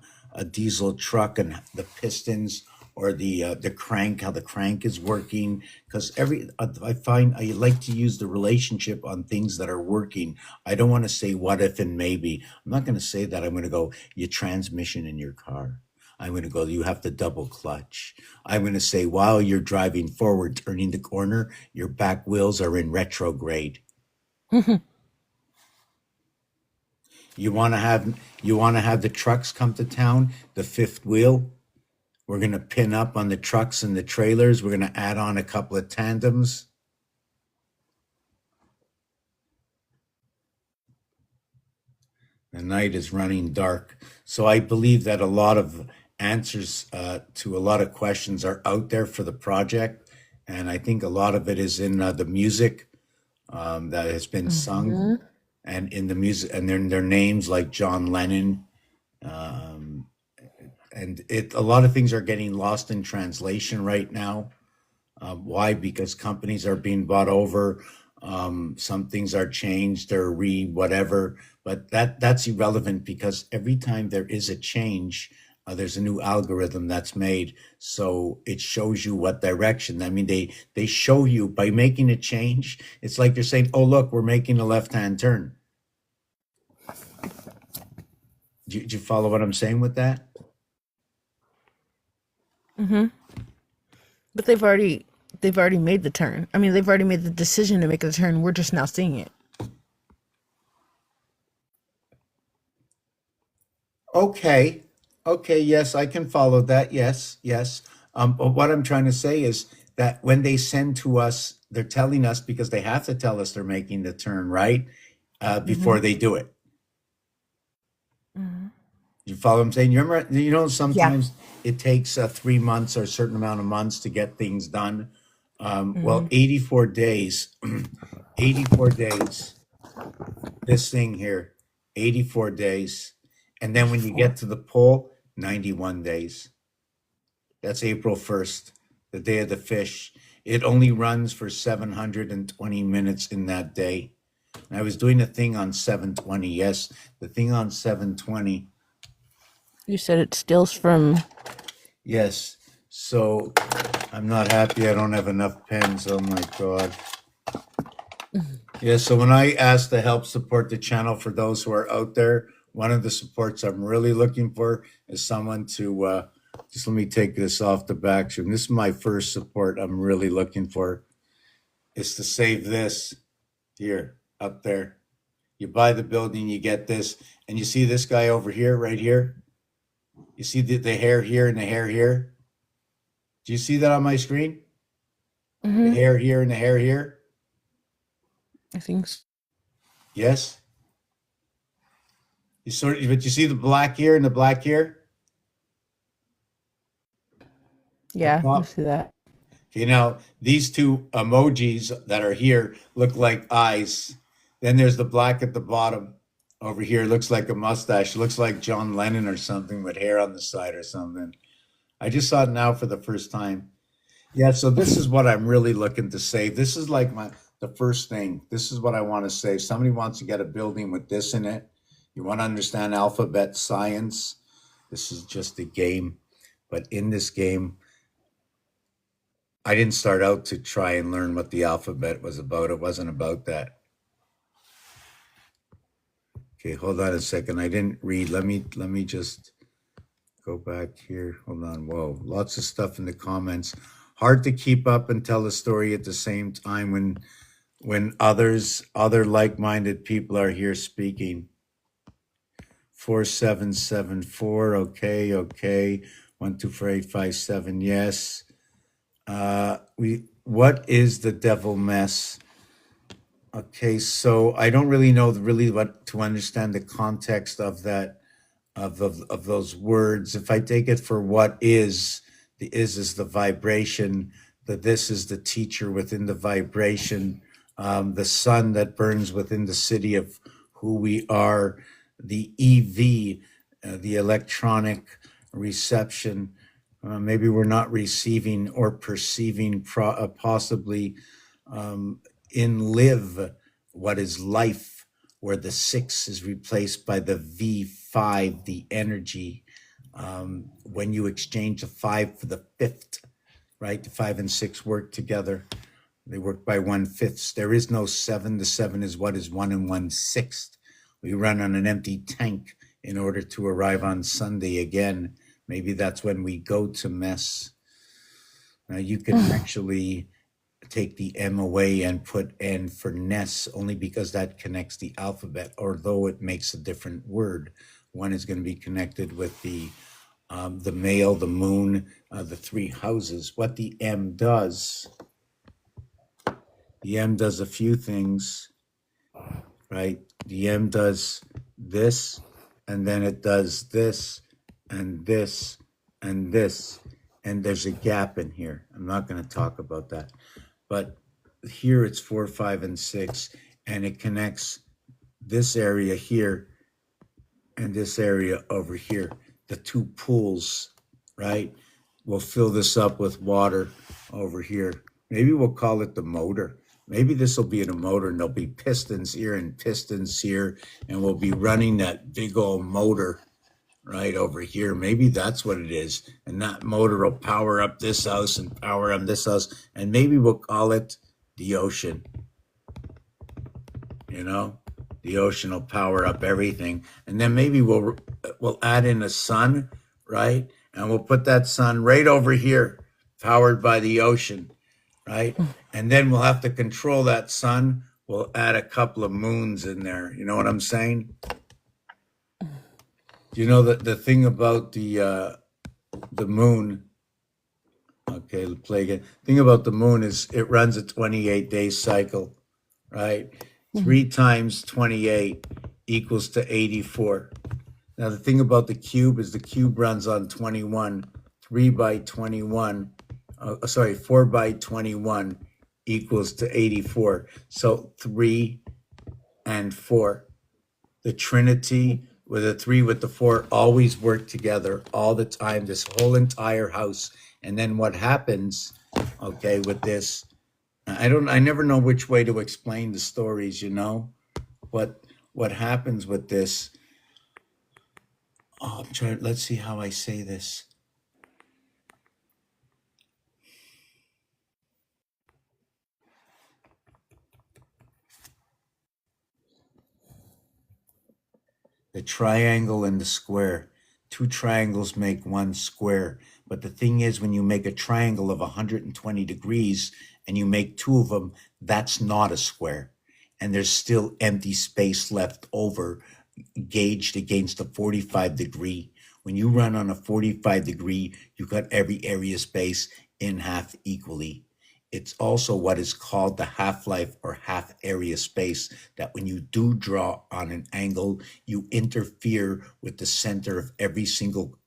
diesel truck and the pistons or the crank, how the crank is working. Because I find I like to use the relationship on things that are working. I don't want to say what if and maybe. I'm not going to say that. I'm going to go, your transmission in your car. I'm going to go, you have to double clutch. I'm going to say, while you're driving forward, turning the corner, your back wheels are in retrograde. You want to have the trucks come to town, the fifth wheel. We're going to pin up on the trucks and the trailers. We're going to add on a couple of tandems. The night is running dark. So I believe that a lot of answers to a lot of questions are out there for the project. And I think a lot of it is in the music that has been sung, and in the music, and their names like John Lennon. And a lot of things are getting lost in translation right now. Why? Because companies are being bought over. Some things are changed or whatever, but that's irrelevant, because every time there is a change, there's a new algorithm that's made, so it shows you what direction. I mean, they show you by making a change. It's like they're saying, "Oh, look, we're making a left-hand turn." Do you follow what I'm saying with that? But they've already made the turn. I mean, they've already made the decision to make the turn. We're just now seeing it. Okay. Yes, I can follow that. Yes. But what I'm trying to say is that when they send to us, they're telling us, because they have to tell us they're making the turn, right? Before they do it. You follow what I'm saying? You remember, sometimes it takes 3 months or a certain amount of months to get things done. Well, 84 days, 84 days, this thing here, 84 days. And then when you get to the pole, 91 days. That's April 1st, the day of the fish. It only runs for 720 minutes in that day. And I was doing a thing on 720. Yes, the thing on 720. You said it steals from. Yes. So I'm not happy I don't have enough pens. Oh my God. Yeah, so when I asked to help support the channel for those who are out there, one of the supports I'm really looking for is someone to, just let me take this off the back. This is my first support I'm really looking for, is to save this here, up there. You buy the building, you get this, and you see this guy over here, right here? You see the hair here and the hair here? Do you see that on my screen? The hair here and the hair here? I think so. Yes? But you see the black here and the black here? Yeah, Top. I see that. Okay, now these two emojis that are here look like eyes. Then there's the black at the bottom over here. Looks like a mustache. Looks like John Lennon or something with hair on the side or something. I just saw it now for the first time. Yeah, so this is what I'm really looking to save. This is like the first thing. This is what I want to save. Somebody wants to get a building with this in it. You want to understand alphabet science. This is just a game. But in this game, I didn't start out to try and learn what the alphabet was about. It wasn't about that. Okay, hold on a second. I didn't read. Let me just go back here. Hold on. Whoa, lots of stuff in the comments. Hard to keep up and tell a story at the same time when other like-minded people are here speaking. 4774. Okay. 124857. Yes. What is the devil mess? Okay, so I don't really know what to understand the context of that, of those words. If I take it for what is, the is the vibration, the this is the teacher within the vibration, the sun that burns within the city of who we are, the EV, the electronic reception. Maybe we're not receiving or perceiving possibly in live what is life, where the 6 is replaced by the V5, the energy. When you exchange the 5 for the 5th, right? The 5 and 6 work together. They work by 1/5. There is no 7. The 7 is what is 1 and 1/6. We run on an empty tank in order to arrive on Sunday again. Maybe that's when we go to mess. Now you can actually take the M away and put N for Ness, only because that connects the alphabet, although it makes a different word. One is going to be connected with the male, the moon, the 3 houses. What the M does, the M does a few things, right? The M does this, and then it does this, and this, and this, and there's a gap in here. I'm not going to talk about that. But here it's 4, 5, and 6, and it connects this area here and this area over here. The 2 pools, right? We'll fill this up with water over here. Maybe we'll call it the motor. Maybe this will be in a motor and there'll be pistons here and pistons here, and we'll be running that big old motor right over here. Maybe that's what it is. And that motor will power up this house and power on this house. And maybe we'll call it the ocean. You know, the ocean will power up everything. And then maybe we'll add in a sun, right? And we'll put that sun right over here, powered by the ocean, right? And then we'll have to control that sun. We'll add a couple of moons in there. You know what I'm saying? You know that the thing about the moon. Okay, let's play again. Thing about the moon is it runs a 28-day cycle, right? 3 times 28 equals to 84. Now the thing about the cube is the cube runs on 21. 4 by 21 equals to 84. So 3 and 4. The Trinity with the 3 with the 4 always work together all the time, this whole entire house. And then what happens, okay, with this, I never know which way to explain the stories, you know, but what happens with this, let's see how I say this. The triangle and the square. 2 triangles make 1 square. But the thing is, when you make a triangle of 120 degrees and you make 2 of them, that's not a square. And there's still empty space left over, gauged against a 45 degree. When you run on a 45 degree, you cut every area space in half equally. It's also what is called the half-life or half area space, that when you do draw on an angle, you interfere with the center of every single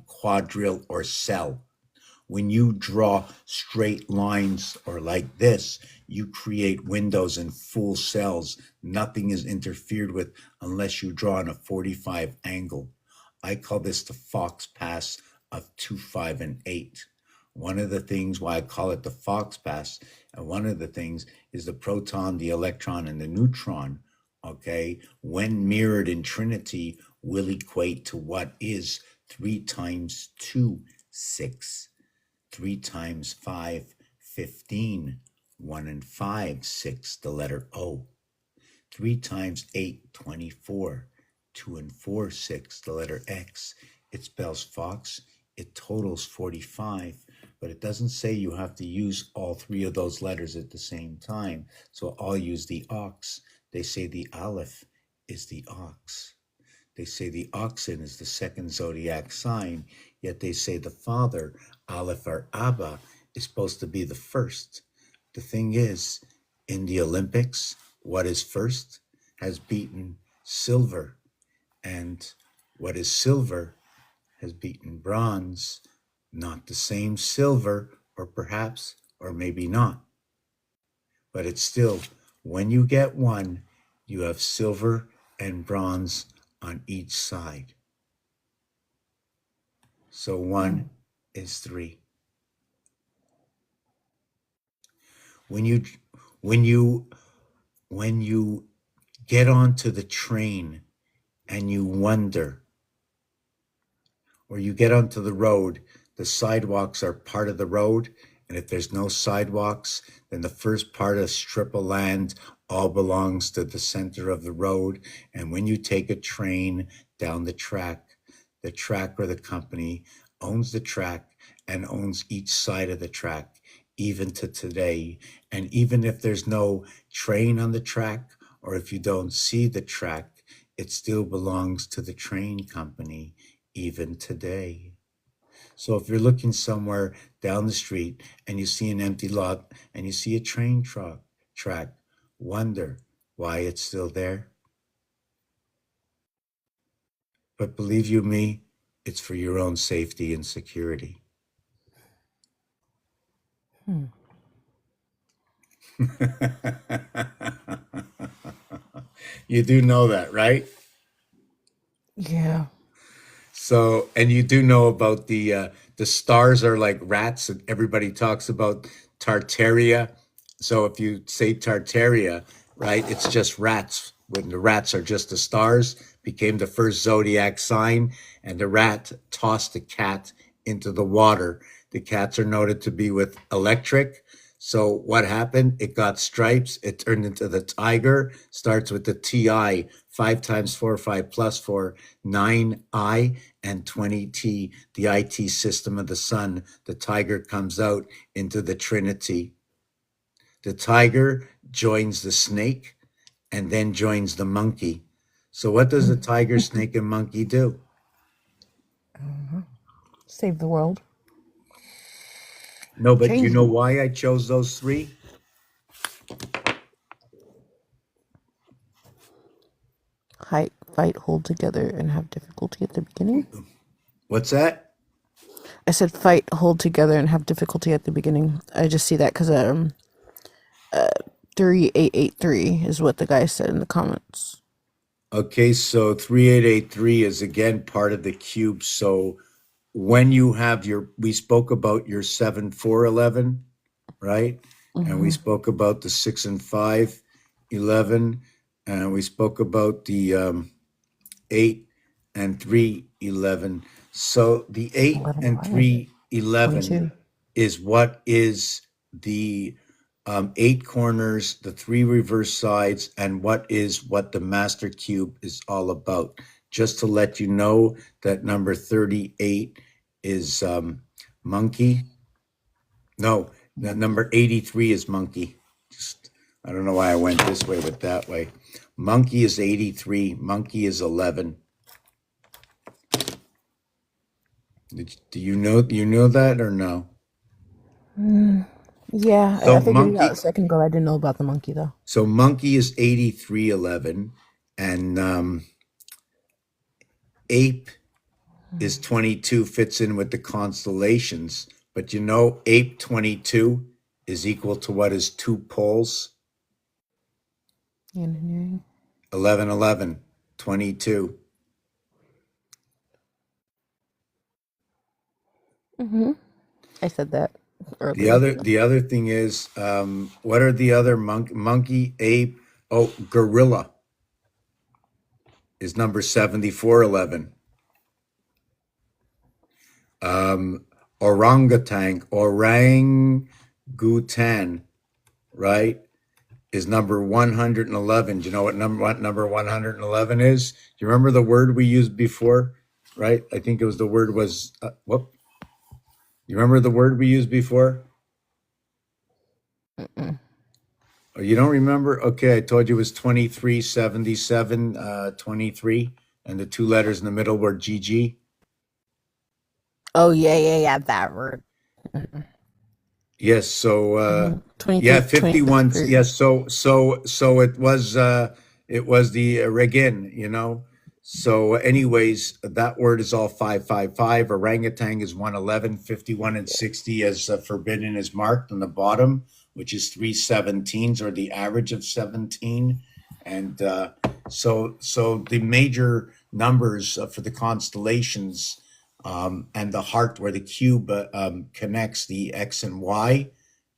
quadrille or cell. When you draw straight lines or like this, you create windows and full cells. Nothing is interfered with unless you draw on a 45 angle. I call this the Fox pass of 2, 5, and 8. One of the things why I call it the Fox pass, and one of the things is the proton, the electron, and the neutron, okay, when mirrored in Trinity, will equate to what is 3 times 2, 6, 3 times 5, 15, 1 and 5, 6, the letter O. 3 times 8, 24, 2 and 4, 6, the letter X. It spells Fox. It totals 45, but it doesn't say you have to use all 3 of those letters at the same time. So I'll use the ox. They say the Aleph is the ox. They say the oxen is the 2nd zodiac sign, yet they say the father, Aleph or Abba, is supposed to be the 1st. The thing is, in the Olympics, what is first has beaten silver, and what is silver has beaten bronze. Not the same silver, or perhaps, or maybe not. But it's still, when you get 1, you have silver and bronze on each side. So 1 is 3. When you get onto the train and you wonder, or you get onto the road, the sidewalks are part of the road. And if there's no sidewalks, then the first part of strip of land all belongs to the center of the road. And when you take a train down the track or the company owns the track and owns each side of the track, even to today. And even if there's no train on the track, or if you don't see the track, it still belongs to the train company, even today. So if you're looking somewhere down the street and you see an empty lot and you see a train track, wonder why it's still there. But believe you me, it's for your own safety and security. You do know that, right? Yeah. So, and you do know about the stars are like rats, and everybody talks about Tartaria. So if you say Tartaria, right, it's just rats. When the rats are just the stars, became the first zodiac sign, and the rat tossed the cat into the water. The cats are noted to be with electric. So what happened? It got stripes. It turned into the tiger. Starts with the TI, 5 times 4, 5 plus 4, 9I, and 20T, the IT system of the sun. The tiger comes out into the Trinity. The tiger joins the snake and then joins the monkey. So what does the tiger, snake, and monkey do? Save the world. No, but you Change know why I chose those three? Fight, hold together, and have difficulty at the beginning. What's that? I said fight, hold together, and have difficulty at the beginning. I just see that because 3883 is what the guy said in the comments. Okay, so 3883 is again part of the cube. So when you have we spoke about your 7, 4, 11, right? And we spoke about the 6 and 5, 11, and we spoke about the 8 and 3, 11. So the 8 and 3, 11 22. is what is the 8 corners, the 3 reverse sides, and what the master cube is all about. Just to let you know that number 38 is monkey. No, that number 83 is monkey. I don't know why I went this way but that way. Monkey is 83, monkey is 11. Do you know that or no? Yeah, So I figured it monkey- out a second ago. I didn't know about the monkey though. So monkey is 8311 and ape is 22, fits in with the constellations. But you know, ape 22 is equal to what is 2 poles? Engineering. 1111, 22. I said that earlier. The other thing is, what are the other monkey, ape? Oh, gorilla is number 7411. Orangutan, right, is number 111. Do you know what number 111 is? Do you remember the word we used before? Right? I think it was you remember the word we used before? Oh, you don't remember? Okay, I told you it was 2377, 23, and the 2 letters in the middle were GG. Oh yeah, that word. Yes, so 23, yeah, 51. 23. Yes, so it was the again, you know. So anyways, that word is all 555. Orangutan is 111, 51 and 60 as forbidden is marked on the bottom, which is 3 17s or the average of 17. And so the major numbers for the constellations and the heart where the cube connects the X and Y,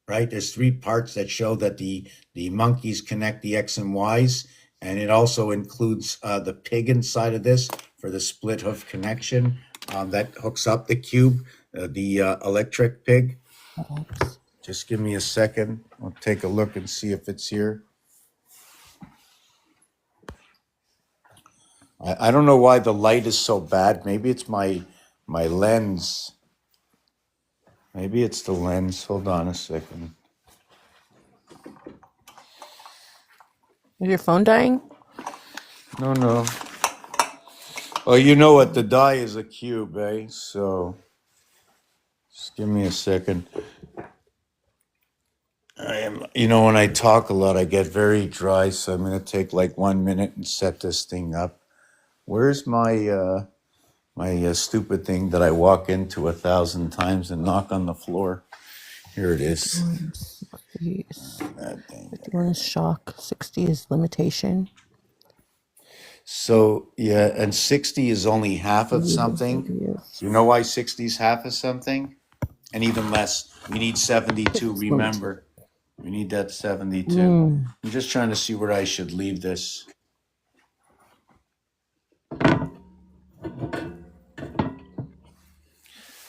right? There's 3 parts that show that the monkeys connect the X and Ys. And it also includes the pig inside of this for the split hoof connection. that hooks up the cube, the electric pig. Oops. Just give me a second. I'll take a look and see if it's here. I don't know why the light is so bad. Maybe it's my lens. Maybe it's the lens. Hold on a second. Is your phone dying? No. Oh, you know what? The die is a cube, eh? So just give me a second. When I talk a lot, I get very dry. So I'm going to take like 1 minute and set this thing up. Where's my stupid thing that I walk into 1,000 times and knock on the floor? Here it is. 60 That thing. 51 is shock. 60 is limitation. So yeah, and 60 is only half of something. You know why 60 is half of something? And even less. We need 72. Remember, we need that 72. I'm just trying to see where I should leave this.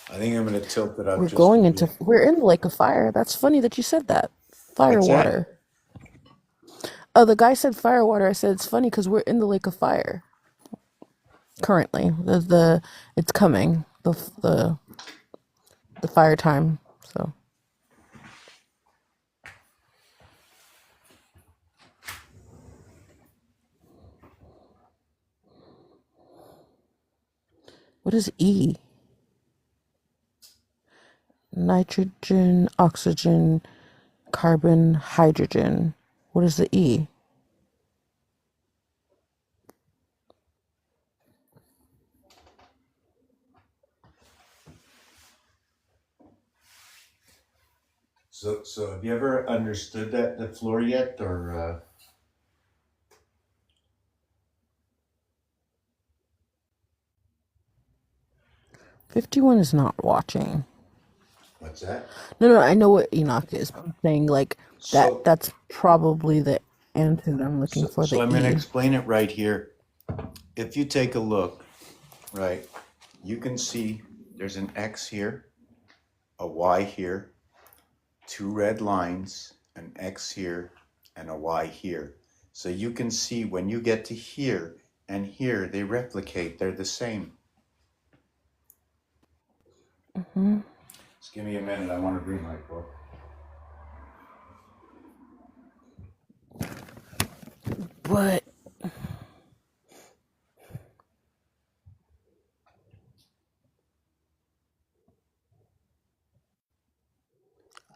I think I'm going to tilt it up. We're in the lake of fire. That's funny that you said that. Fire What's that? water. Oh, the guy said fire water. I said it's funny because we're in the lake of fire. Currently, it's coming. The fire time. So. What is E? Nitrogen, oxygen, carbon, hydrogen. What is the E? So have you ever understood the floor yet, or? 51 is not watching. What's that? No, I know what Enoch is. I'm saying like that. That's probably the answer that I'm looking for. So The I'm going to E. explain it right here. If you take a look, right, you can see there's an X here, a Y here, two red lines, an X here, and a Y here. So you can see when you get to here and here, they replicate. They're the same. Mm-hmm. Just give me a minute. I want to bring my book. But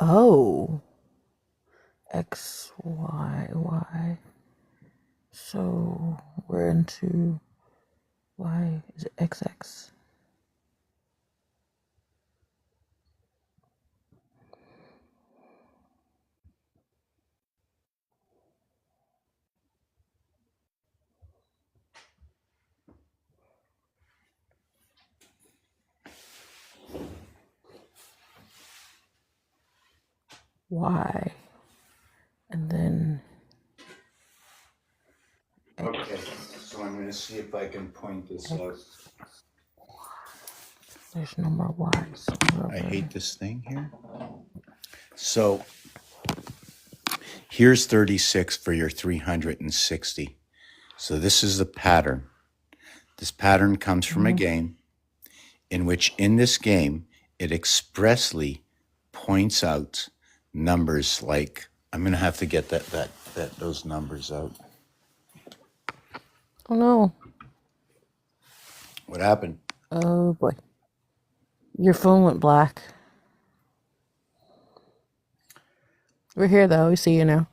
oh, X, Y, Y. So we're into Y. Is it XX? Y. And then Okay, so I'm going to see if I can point this out. There's no more Y's. I hate this thing here. So here's 36 for your 360. So this is the pattern. This pattern comes from a game in which, in this game, it expressly points out numbers like, I'm going to have to get those numbers out. Oh no. What happened? Oh boy. Your phone went black. We're here though. We see you now.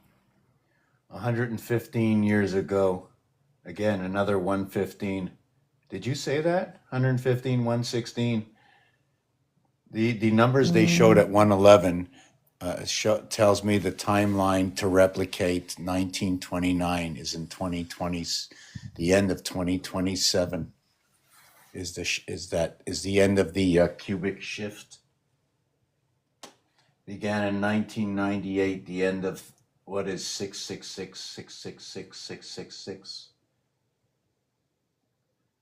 115 years ago. Again, another 115. Did you say that? 115, 116. The numbers they showed at 111 tells me the timeline to replicate 1929 is in 2020. The end of 2027 is the end of the cubic shift. Began in 1998. The end of what is 666, 666, 666.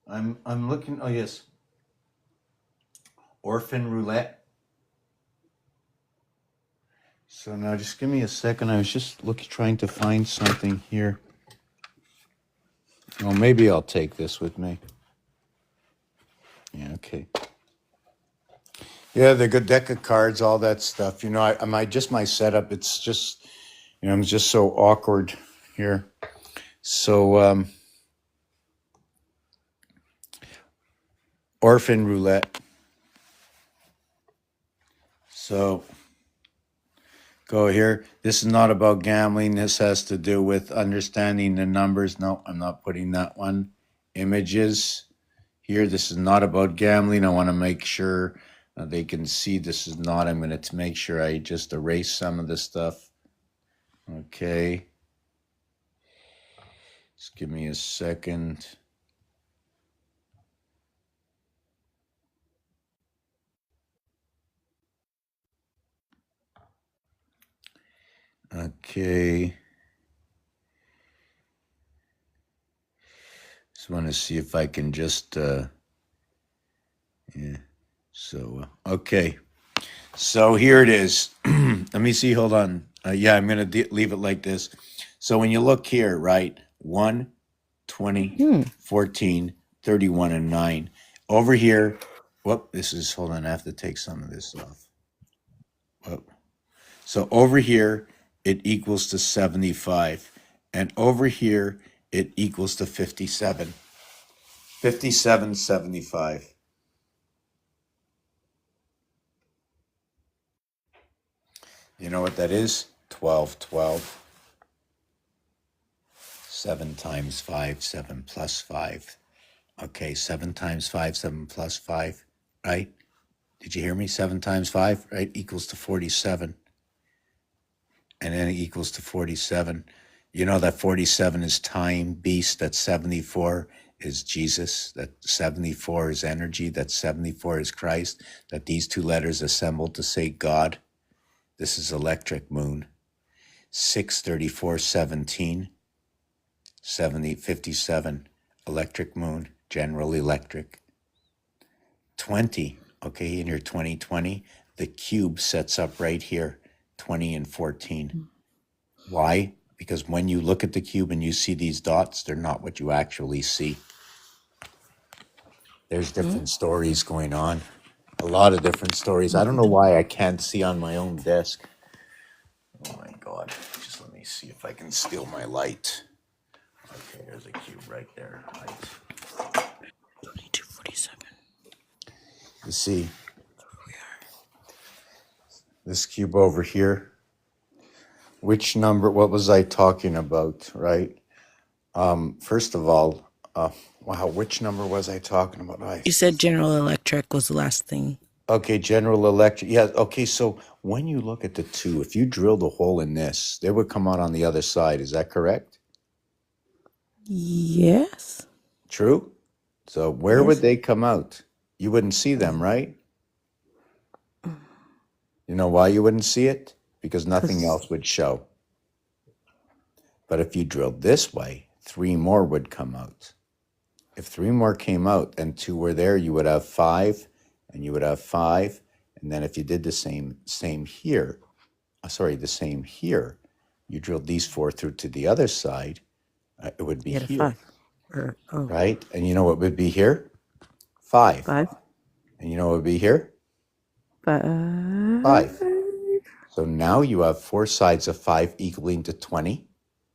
I'm looking. Oh yes. Orphan roulette. So now just give me a second. I was just trying to find something here. Well, maybe I'll take this with me. Yeah, okay. Yeah, the good deck of cards, all that stuff. You know, my setup. It's just, you know, I'm just so awkward here. So, orphan roulette. So, go here. This is not about gambling. This has to do with understanding the numbers. No, I'm not putting that one. Images. Here, this is not about gambling. I want to make sure they can see this is not. I'm going to make sure I just erase some of the stuff. Okay. Just give me a second. Okay. Just want to see if I can just, yeah. So, okay. So here it is. Let me see. Hold on. Yeah, I'm going to leave it like this. So when you look here, right? 1, 20, 14, 31, and 9. Over here, whoop, hold on. I have to take some of this off. Whoop. So over here, it equals to 75. And over here, it equals to 57. 57, 75. You know what that is? 12, 12. 7 times 5, 7 plus 5. Okay, 7 times 5, 7 plus 5, right? Did you hear me? 7 times 5, right? Equals to 47. And then it equals to 47. You know that 47 is time, beast, that 74 is Jesus, that 74 is energy, that 74 is Christ, that these two letters assembled to say God. This is electric moon. 6, 34, 17, 70, 57, electric moon, General Electric. 20, okay, in your 2020, the cube sets up right here, 20 and 14. Why? Because when you look at the cube and you see these dots, they're not what you actually see. There's different stories going on, a lot of different stories. I don't know why I can't see on my own desk. Oh my God, just let me see if I can steal my light. Okay, there's a cube right there. Light. 2247. You see, this cube over here, which number, what was I talking about, right? First of all, wow, which number was I talking about? You said General Electric was the last thing. Okay, General Electric. Yeah, okay, so when you look at the two, if you drilled a hole in this, they would come out on the other side. Is that correct? Yes. True? So where would they come out? You wouldn't see them, right? You know why you wouldn't see it? Because nothing else would show. But if you drilled this way, 3 more would come out. If 3 more came out and 2 were there, you would have 5, and you would have 5. And then if you did the same here, the same here, you drilled these 4 through to the other side, it would be here. 5. Right? And you know what would be here? 5. 5. And you know what would be here? 5. So now you have 4 sides of 5 equaling to 20.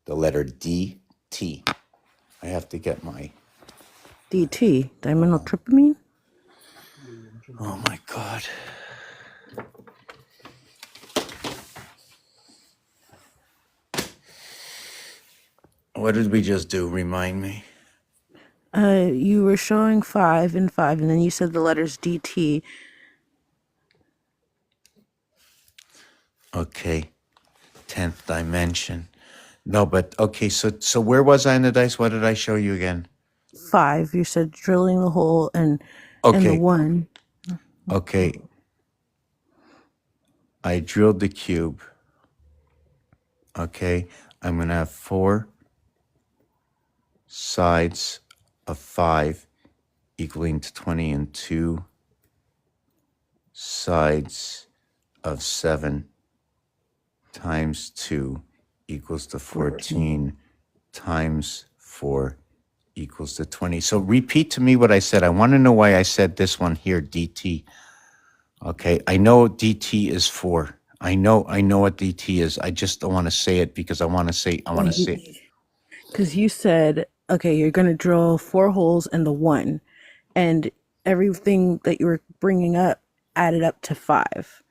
The letter DT. I have to get my... DT, dimethyltryptamine? Oh my God. What did we just do? Remind me. You were showing 5 and 5, and then you said the letters DT. Okay. 10th dimension. No, but okay, so where was I in the dice? What did I show you again? 5. You said drilling the hole and the 1. Okay. I drilled the cube. Okay. I'm going to have 4 sides of 5 equaling to 20 and 2 sides of 7 times 2 equals to 14 times 4 equals to 20. So repeat to me what I said. I want to know why I said this one here, dt. Okay, I know dt is 4. I know what dt is. I just don't want to say it because I want to say it. Because you said, okay, you're going to drill 4 holes in the 1, and everything that you were bringing up added up to 5.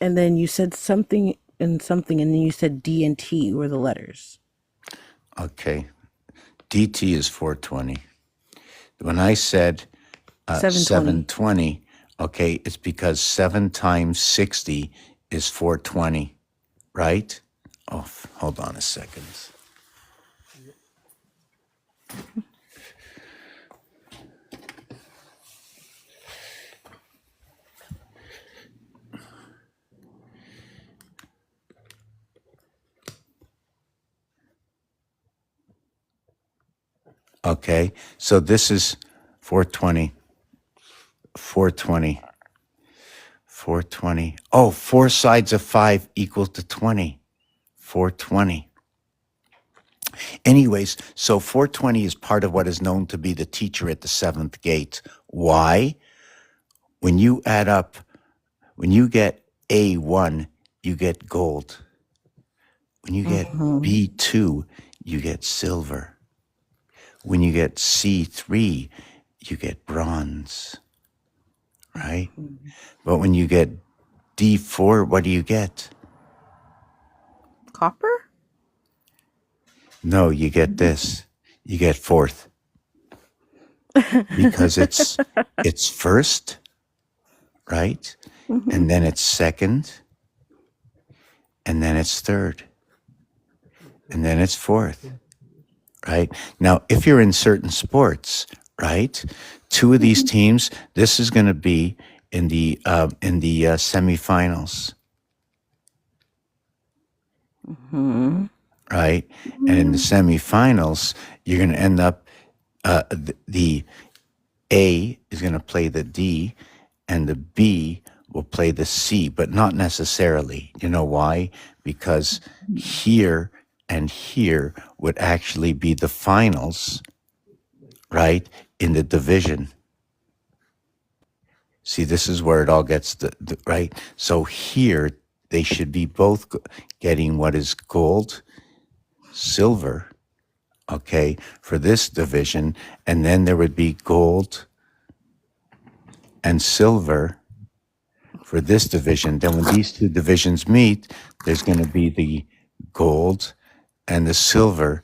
And then you said something, and then you said D and T were the letters. Okay, dt is 420. When I said 720, okay, it's because 7 times 60 is 420, right? Oh, hold on a second. Okay, so this is 420. 420. 420. Oh, 4 sides of 5 equals to 20. 420. Anyways, so 420 is part of what is known to be the teacher at the 7th gate. Why? When you add up, when you get A1, you get gold. When you get B2, you get silver. When you get C3, you get bronze, right? But when you get D4, what do you get? Copper? No, you get this. You get 4th. Because it's first, right? And then it's second, and then it's third, and then it's 4th, right? Now, if you're in certain sports, right, 2 of these teams, this is going to be in the semifinals, right? And in the semifinals, you're going to end up the A is going to play the D, and the B will play the C, but not necessarily. You know why? Because here and here would actually be the finals, right, in the division. See, this is where it all gets right. So here they should be both getting what is gold, silver, okay, for this division, and then there would be gold and silver for this division. Then when these 2 divisions meet, there's going to be the gold and the silver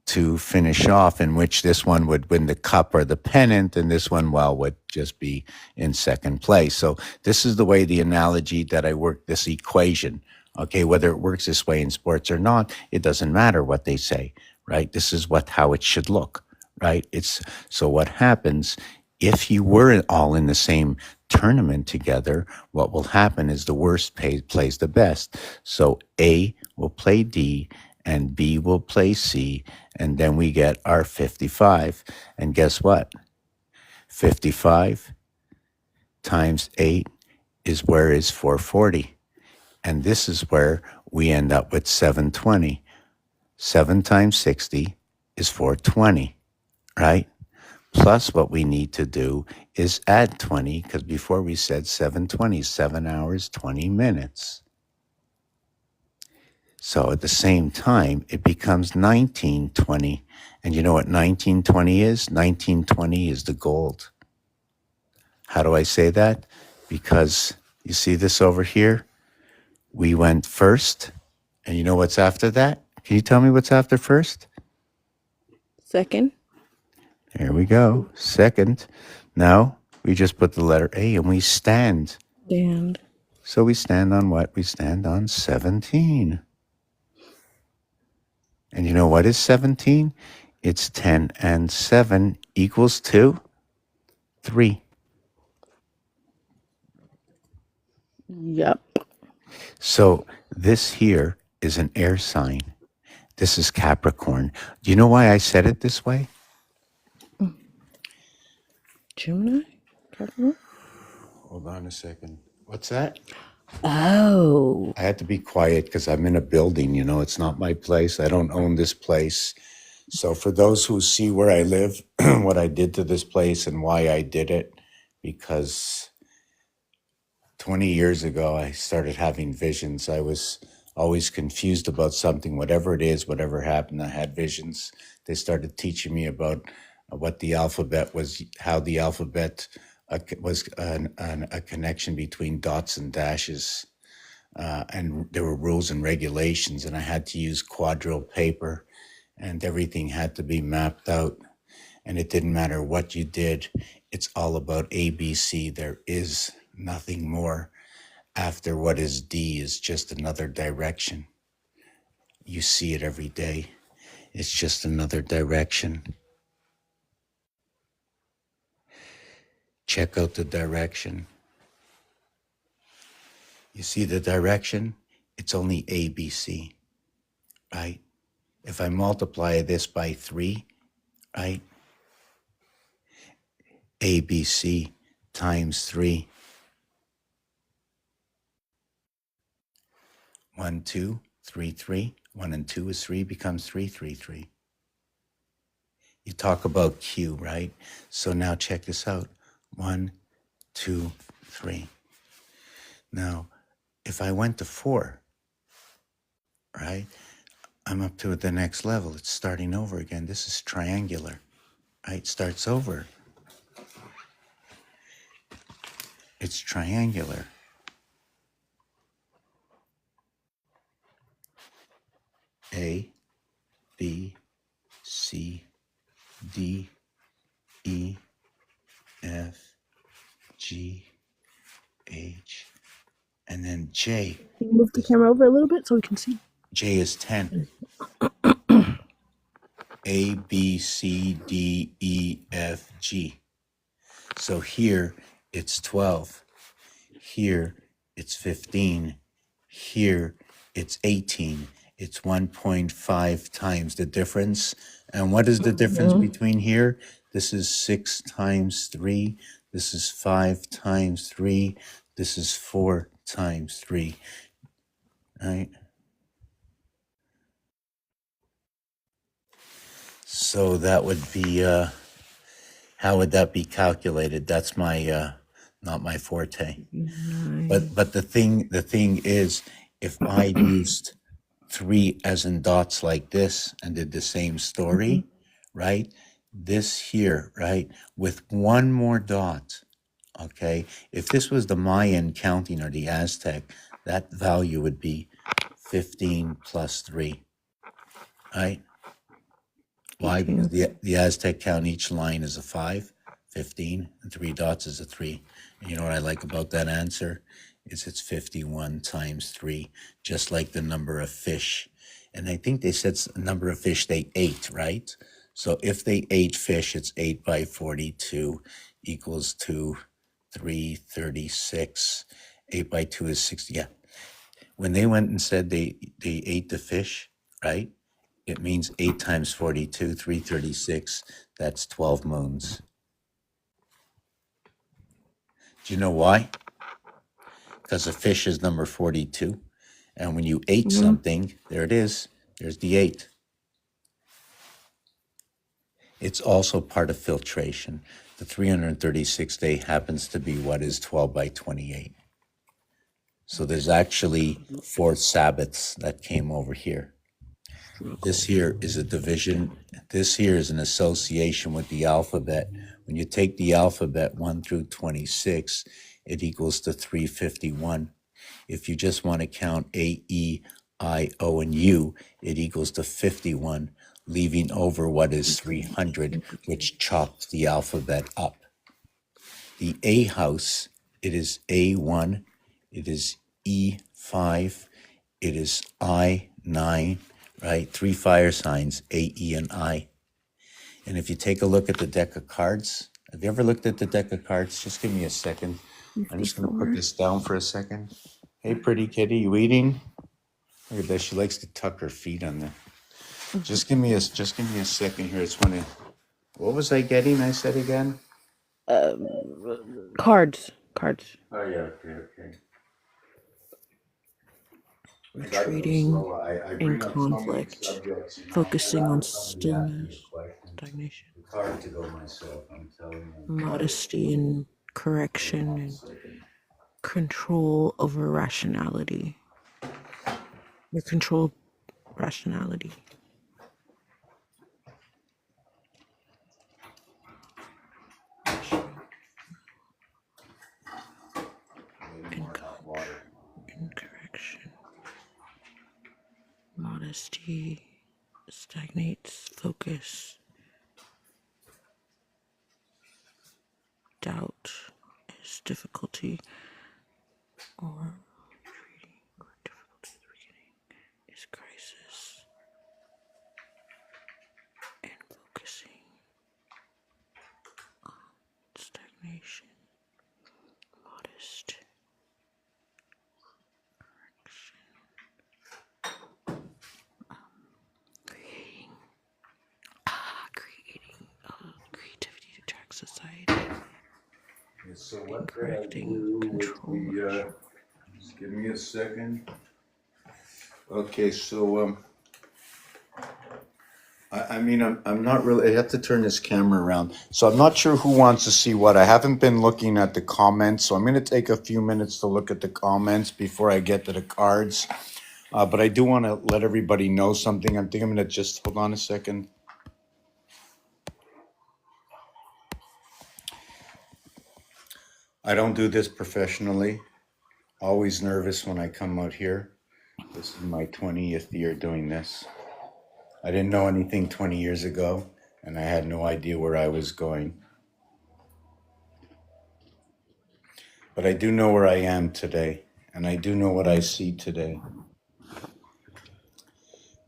to finish off, in which this one would win the cup or the pennant, and this one, well, would just be in second place. So this is the way the analogy that I work this equation. Okay, whether it works this way in sports or not, it doesn't matter what they say, right? This is how it should look, right? So what happens if you were all in the same tournament together? What will happen is the worst plays the best. So A will play D, and B will play C, and then we get our 55. And guess what? 55 times 8 is 440. And this is where we end up with 720. 7 times 60 is 420, right? Plus what we need to do is add 20, because before we said 720, 7 hours, 20 minutes. So at the same time, it becomes 1920. And you know what 1920 is? 1920 is the gold. How do I say that? Because you see this over here? We went first. And you know what's after that? Can you tell me what's after first? Second. There we go. Second. Now we just put the letter A and we stand. And So we stand on what? We stand on 17. And you know what is 17? It's 10 and 7 equals 2, 3. yep. So this here is an air sign. This is Capricorn. Do you know why I said it this way? Gemini? Capricorn? Hold on a second. What's that? Oh. I had to be quiet because I'm in a building, it's not my place. I don't own this place. So for those who see where I live, what I did to this place and why I did it, because 20 years ago, I started having visions. I was always confused about something, whatever it is, whatever happened. I had visions. They started teaching me about what the alphabet was, how the alphabet was a connection between dots and dashes. And there were rules and regulations, and I had to use quadrille paper, and everything had to be mapped out. And it didn't matter what you did. It's all about ABC. There is nothing more after what is D is just another direction. You see it every day. It's just another direction. Check out the direction. You see the direction? It's only ABC, right? If I multiply this by 3, right? ABC times 3. 1, 2, 3, 3. 1 and 2 is 3, becomes 3, 3, 3. You talk about Q, right? So now check this out. 1, 2, 3. Now, if I went to 4, right? I'm up to the next level. It's starting over again. This is triangular, right? Starts over. It's triangular. A, B, C, D, E, F, G, H, and then J. Can you move the camera over a little bit so we can see? J is 10. A, B, C, D, E, F, G. So here it's 12. Here it's 15. Here it's 18. It's 1.5 times the difference. And what is the difference between here? This is 6 times 3. This is 5 times 3. This is 4 times 3. Right? So that would be, how would that be calculated? That's my, not my forte. But the thing is, if I used 3 as in dots like this and did the same story, right? This here, right? With one more dot, okay? If this was the Mayan counting or the Aztec, that value would be 15 plus 3, right? Why? Because the Aztec count, each line is a 5, 15, and 3 dots is a 3. And you know what I like about that answer? Is it's 51 times 3, just like the number of fish. And I think they said number of fish they ate, right? So if they ate fish, it's 8 by 42 equals to 336. 8 by 2 is 60. Yeah. When they went and said they ate the fish, right? It means 8 times 42, 336. That's 12 moons. Do you know why? Because a fish is number 42. And when you ate something, there it is. There's the 8. It's also part of filtration. The 336 day happens to be what is 12 by 28. So there's actually 4 Sabbaths that came over here. This here is a division. This here is an association with the alphabet. When you take the alphabet 1 through 26, it equals to 351. If you just want to count A, E, I, O, and U, it equals to 51, leaving over what is 300, which chops the alphabet up. The A house, it is A1, it is E5, it is I9, right? 3 fire signs, A, E, and I. And if you take a look at the deck of cards, have you ever looked at the deck of cards? Just give me a second. I'm just going to put this down for a second. Hey, pretty kitty, you eating? Look at that. She likes to tuck her feet on there. Just give me a second here. It's what was I getting? I said again. Cards. cards. Oh, yeah, okay. I got them Retreating slow. I in bring up so many conflict, subjects, you know. I'd focusing on rather somebody ask me a stillness, question. stagnation, It's hard to go myself, I'm telling you. I'm tired. modesty and Hold correction, on a and second. control over rationality. Your control rationality. Maybe more hot water. Incorrection. Modesty stagnates focus. Doubt is difficulty or retreating, or difficulty at the beginning is crisis and focusing on stagnation. Modest creating creativity to track society. Yeah, so what could I Correcting do with control. the, just give me a second. Okay, so, I mean, I'm not really, I have to turn this camera around. So I'm not sure who wants to see what. I haven't been looking at the comments, so I'm going to take a few minutes to look at the comments before I get to the cards. But I do want to let everybody know something. I think I'm going to just hold on a second. I don't do this professionally. Always nervous when I come out here. This is my 20th year doing this. I didn't know anything 20 years ago, and I had no idea where I was going. But I do know where I am today, and I do know what I see today.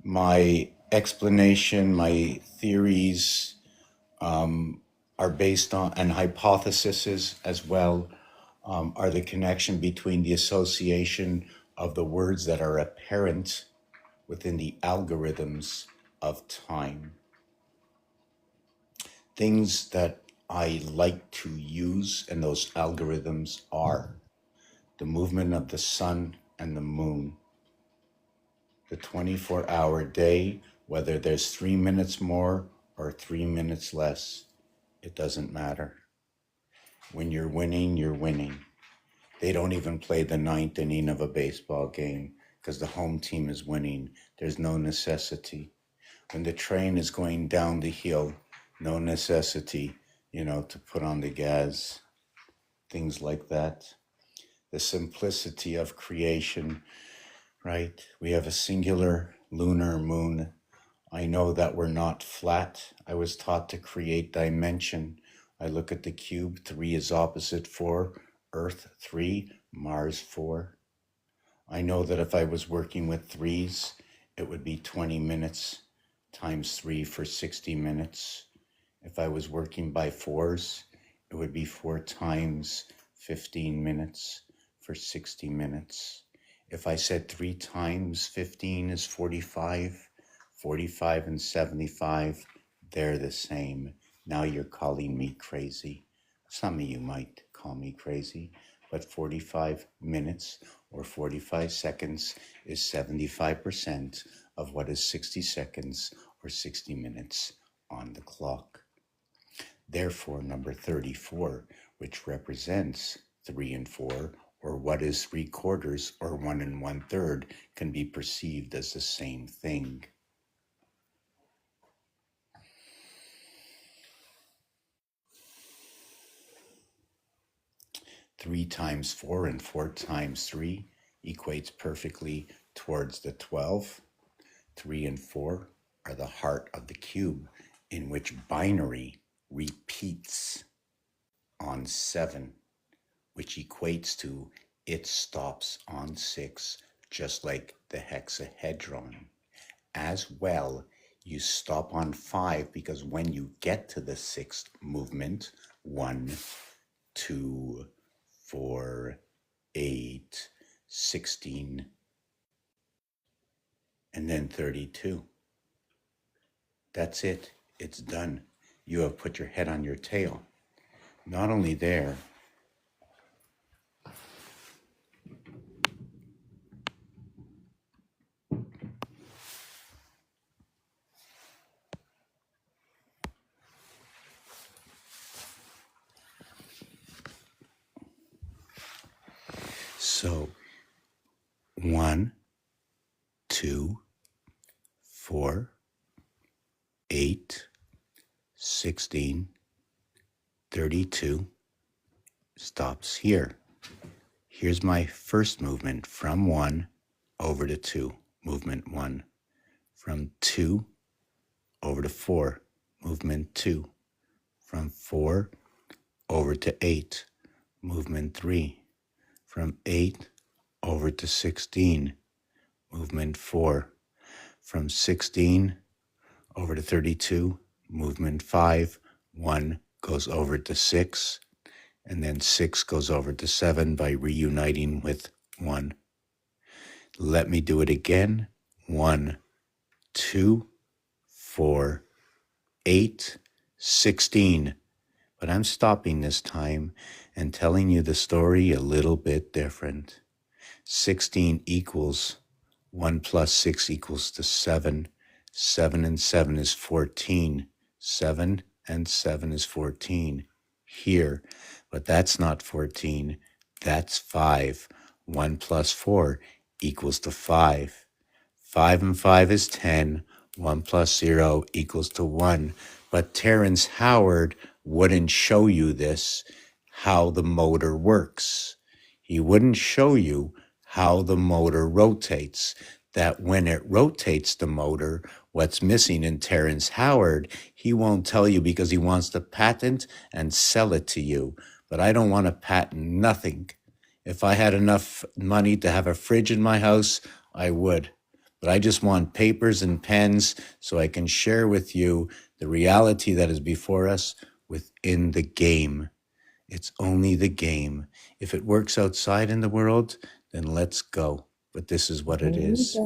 My explanation, my theories are based on, and hypotheses as well, are the connection between the association of the words that are apparent within the algorithms of time. Things that I like to use in those algorithms are the movement of the sun and the moon, the 24-hour day, whether there's 3 minutes more or 3 minutes less, it doesn't matter. When you're winning, you're winning. They don't even play the ninth inning of a baseball game because the home team is winning. There's no necessity. When the train is going down the hill, no necessity, to put on the gas, things like that. The simplicity of creation, right? We have a singular lunar moon. I know that we're not flat. I was taught to create dimension. I look at the cube, 3 is opposite 4, Earth 3, Mars 4. I know that if I was working with 3s, it would be 20 minutes times 3 for 60 minutes. If I was working by 4s, it would be 4 times 15 minutes for 60 minutes. If I said 3 times 15 is 45, 45 and 75, they're the same. Now you're calling me crazy. Some of you might call me crazy, but 45 minutes or 45 seconds is 75% of what is 60 seconds or 60 minutes on the clock. Therefore, number 34, which represents 3 and 4, or what is 3/4 or 1 1/3, can be perceived as the same thing. Three times 4 and 4 times 3 equates perfectly towards the 12. 3 and 4 are the heart of the cube, in which binary repeats on 7, which equates to it stops on 6, just like the hexahedron. As well, you stop on 5 because when you get to the 6th movement, 1, 2, 4, 8, 16, and then 32. That's it. It's done. You have put your head on your tail. Not only there, 1, 2, 4, 8, 16, 32, stops here. Here's my first movement from 1 over to 2, movement 1. From 2 over to 4, movement 2. From 4 over to 8, movement 3. From 8 over to 16, movement 4. From 16 over to 32, movement 5. 1 goes over to 6, and then 6 goes over to 7 by reuniting with 1. Let me do it again. 1, 2, 4, 8, 16. But I'm stopping this time and telling you the story a little bit different. 16 equals 1 plus 6 equals to 7. 7 and 7 is 14. 7 and 7 is 14 here. But that's not 14. That's 5. 1 plus 4 equals to 5. 5 and 5 is 10. 1 plus 0 equals to 1. But Terrence Howard wouldn't show you this, how the motor works. He wouldn't show you how the motor rotates, that when it rotates the motor, what's missing in Terrence Howard, he won't tell you because he wants to patent and sell it to you. But I don't want to patent nothing. If I had enough money to have a fridge in my house, I would. But I just want papers and pens so I can share with you the reality that is before us within the game. It's only the game. If it works outside in the world, then let's go. But this is what it is.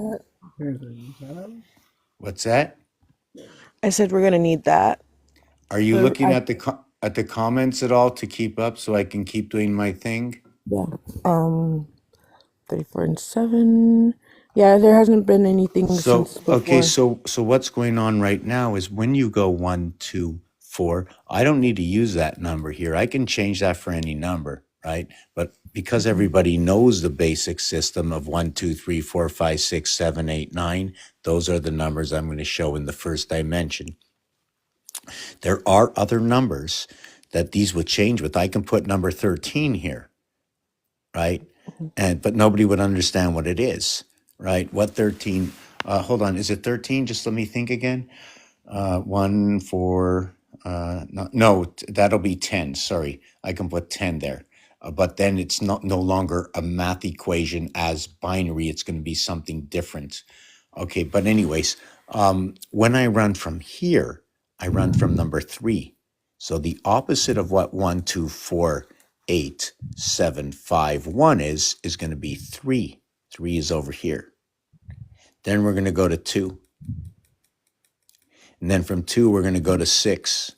What's that? I said we're gonna need that. Are you So looking I at the comments at all to keep up so I can keep doing my thing? yeah. 34 and 7. Yeah, there hasn't been anything So, since okay, before. so what's going on right now is when you go 1, 2, 4, I don't need to use that number here. I can change that for any number, right? But because everybody knows the basic system of 1, 2, 3, 4, 5, 6, 7, 8, 9, those are the numbers I'm going to show in the first dimension. There are other numbers that these would change with. I can put number 13 here, right? But nobody would understand what it is, right? What 13? Hold on, is it 13? Just let me think again. 1, 4. That'll be 10. Sorry, I can put 10 there. But then it's no longer a math equation as binary. It's going to be something different. Okay, but anyways, when I run from here, I run from number 3. So the opposite of what 1, 2, 4, 8, 7, 5, 1 is going to be 3. 3 is over here. Then we're going to go to 2. And then from 2, we're going to go to 6.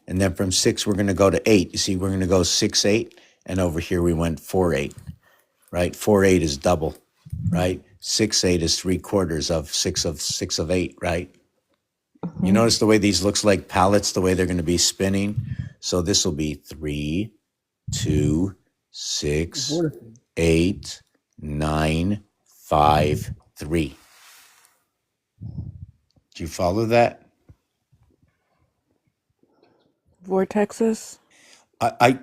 And then from 6, we're going to go to 8. You see, we're going to go 6, 8. And over here, we went 4, 8, right? 4, 8 is double, right? 6, 8 is 3/4 of 6 of 8, right? You notice the way these looks like pallets, the way they're going to be spinning. So this will be 3, 2, 6, 8, 9, 5, 3. Do you follow that? Vortexes. I'm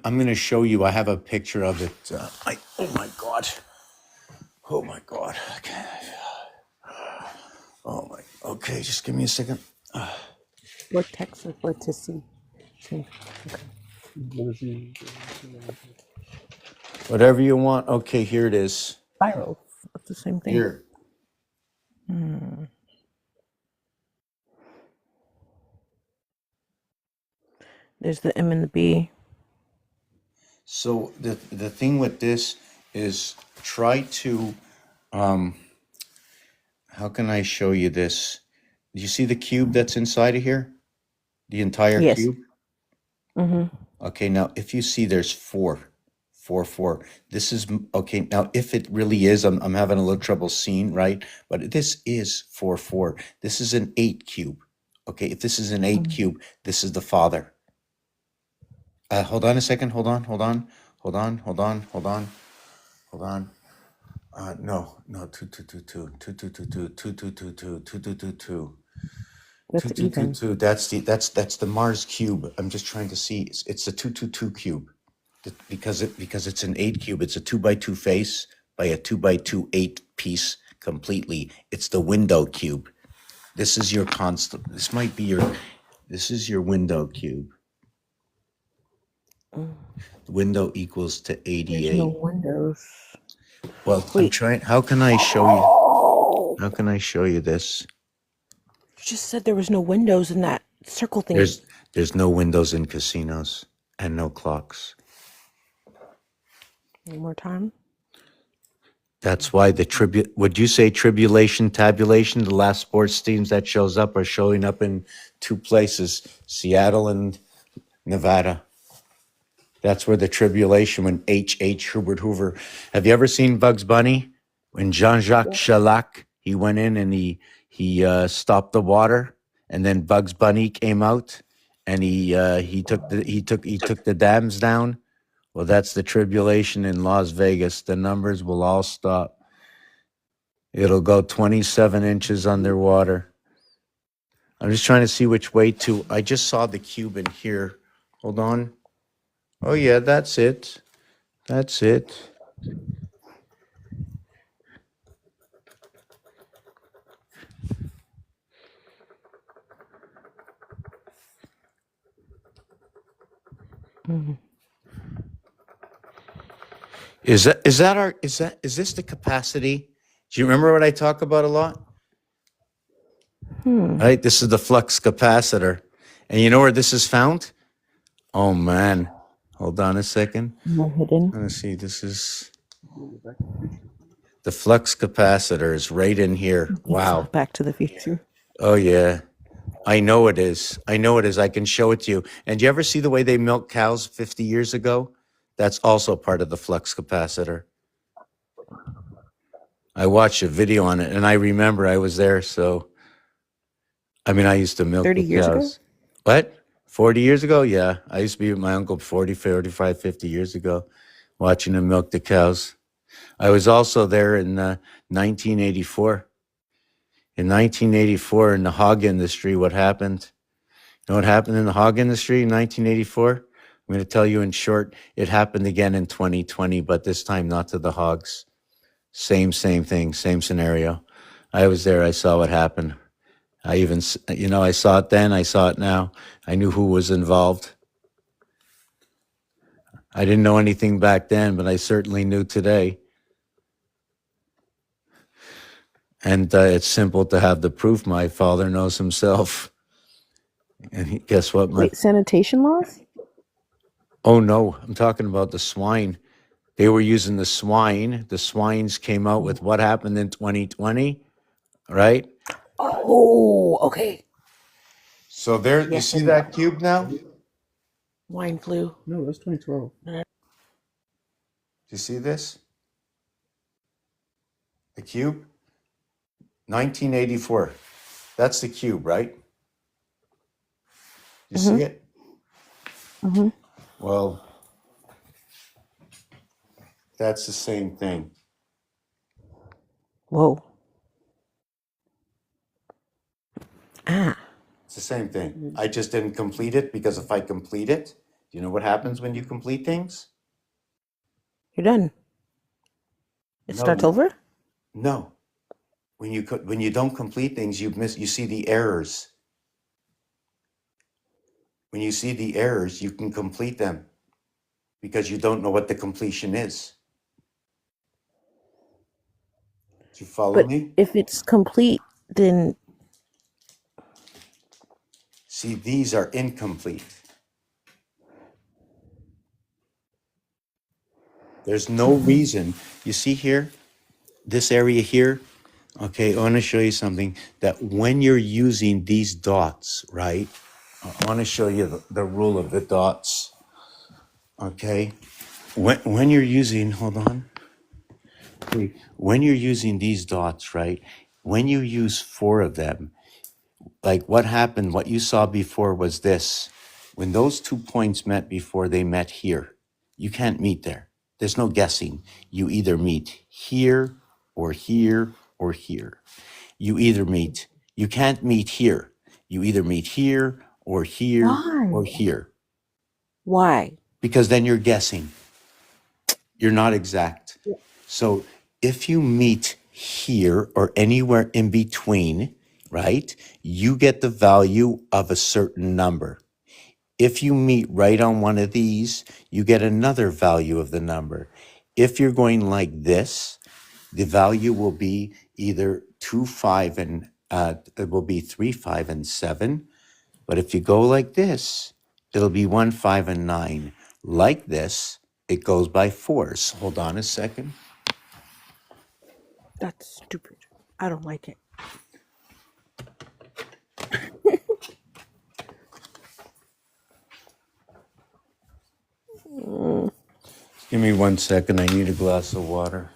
gonna show you. I have a picture of it. Oh my god. Okay. Oh my. Okay, just give me a second. Vortex or vortice. Whatever you want. Okay, here it is. Spirals. That's the same thing. Here. There's the M and the B. So the thing with this is try to how can I show you this? Do you see the cube that's inside of here? The entire Yes. cube? Mm-hmm. Okay, now if you see there's 4. This is okay. Now, if it really is, I'm having a little trouble seeing, right? But this is 4. This is an 8 cube. Okay, if this is an 8 cube, this is the father. Hold on a second. Hold on. No, two. That's even. That's the Mars cube. I'm just trying to see. It's a 222 cube. Because it's an 8 cube. It's a 2x2 face by a 2x2 8 piece completely. It's the window cube. This is your constant. This is your window cube. The window equals to There's 88. no windows. Well, I'm Wait, trying. How can I show you? you How can I show you this? just said there was no windows in that circle thingy. There's no windows in casinos and no clocks. One more time. That's why would you say tribulation, tabulation, the last sports teams that shows up are showing up in two places, Seattle and Nevada. That's where the tribulation, when H. Herbert Hoover. Have you ever seen Bugs Bunny? When Jean-Jacques Chalac, he went in and he stopped the water, and then Bugs Bunny came out and he took the dams down. Well, that's the tribulation in Las Vegas. The numbers will all stop. It'll go 27 inches underwater. I'm just trying to see which way to. I just saw the cube in here. Hold on. Oh, yeah, that's it. That's it. Mhm. Is this the capacity? Do you remember what I talk about a lot? Right? This is the flux capacitor. And you know where this is found? Oh, man. Hold on a second. No hidden. Let me see. This is the flux capacitor is right in here. Wow. Back to the Future. Oh, yeah. I know it is. I know it is. I can show it to you. And do you ever see the way they milked cows 50 years ago? That's also part of the flux capacitor. I watched a video on it, and I remember I was there. So, I mean, I used to milk 30 the years ago? cows. What? 40 years ago? Yeah. I used to be with my uncle 40, 45, 50 years ago, watching him milk the cows. I was also there in 1984. In 1984, in the hog industry, what happened? You know what happened in the hog industry in 1984? I'm going to tell you in short. It happened again in 2020, but this time not to the hogs. Same thing, same scenario. I was there. I saw what happened. I even, I saw it then. I saw it now. I knew who was involved. I didn't know anything back then, but I certainly knew today. And it's simple to have the proof. My father knows himself. And guess what? Wait, sanitation laws? Oh, no. I'm talking about the swine. They were using the swine. The swines came out with what happened in 2020, right? Oh, okay. So there, you see that cube now? Wine flu. No, that's 2012. Do you see this? The cube? 1984. That's the cube, right? You see it? Mm-hmm. Well, that's the same thing. Whoa. Ah. It's the same thing. I just didn't complete it because if I complete it, do you know what happens when you complete things? You're done. It No. starts over? No. When you don't complete things, you see the errors. When you see the errors, you can complete them because you don't know what the completion is. Do you follow But me? if it's complete, then See, these are incomplete. There's no reason. You see here, this area here? Okay, I want to show you something that when you're using these dots, right? I want to show you the rule of the dots. Okay? When you're using, hold on. Okay, when you're using these dots, right? When you use 4 of them, like what happened, what you saw before was this. When those 2 points met before, they met here. You can't meet there. There's no guessing. You either meet here or here or here. You can't meet here. You either meet here or here Why? or here, Why? because then you're guessing. You're not exact. So if you meet here or anywhere in between, right, you get the value of a certain number. If you meet right on one of these, you get another value of the number. If you're going like this, the value will be either 2, 5, and it will be 3, 5, and 7. But if you go like this, it'll be 1, 5, and 9. Like this, it goes by fours. Hold on a second. That's stupid. I don't like it. Give me 1 second. I need a glass of water.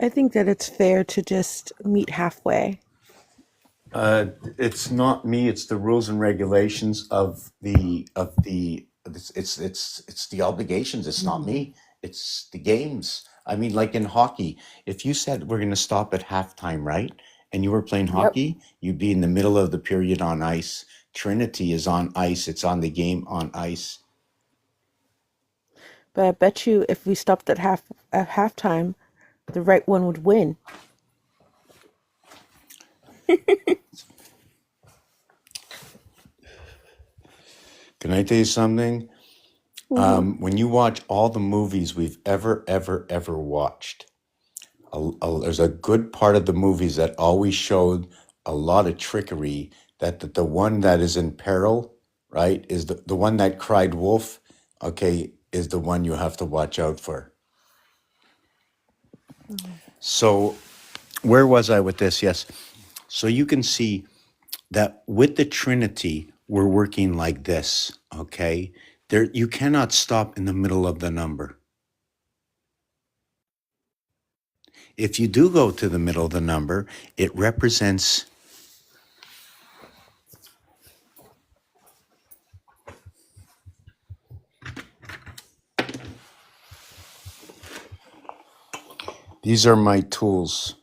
I think that it's fair to just meet halfway. It's not me. It's the rules and regulations of the it's the obligations. It's not me. It's the games. I mean, like in hockey, if you said we're going to stop at halftime, right? And you were playing Yep. hockey, you'd be in the middle of the period on ice. Trinity is on ice. It's on the game on ice. But I bet you if we stopped at halftime, the right one would win. Can I tell you something? When you watch all the movies we've ever watched, there's a good part of the movies that always showed a lot of trickery. That the one that is in peril, right, is the one that cried wolf. Okay, is the one you have to watch out for. So, where was I with this? Yes. So you can see that with the Trinity, we're working like this. Okay, there you cannot stop in the middle of the number. If you do go to the middle of the number, it represents these are my tools.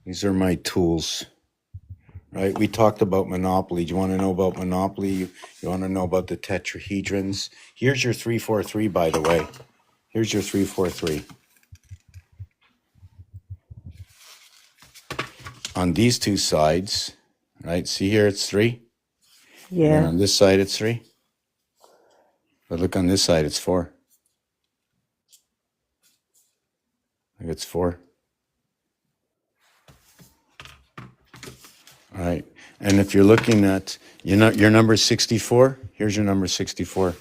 These are my tools. Right? We talked about Monopoly. Do you want to know about Monopoly? You want to know about the tetrahedrons? Here's your 3-4-3, by the way. Here's your 3-4-3. On these two sides, right? See here, it's 3. And Yeah. on this side, it's 3. But look on this side, it's 4. Look, it's 4. All right. And if you're looking at, your number is 64, here's your number 64.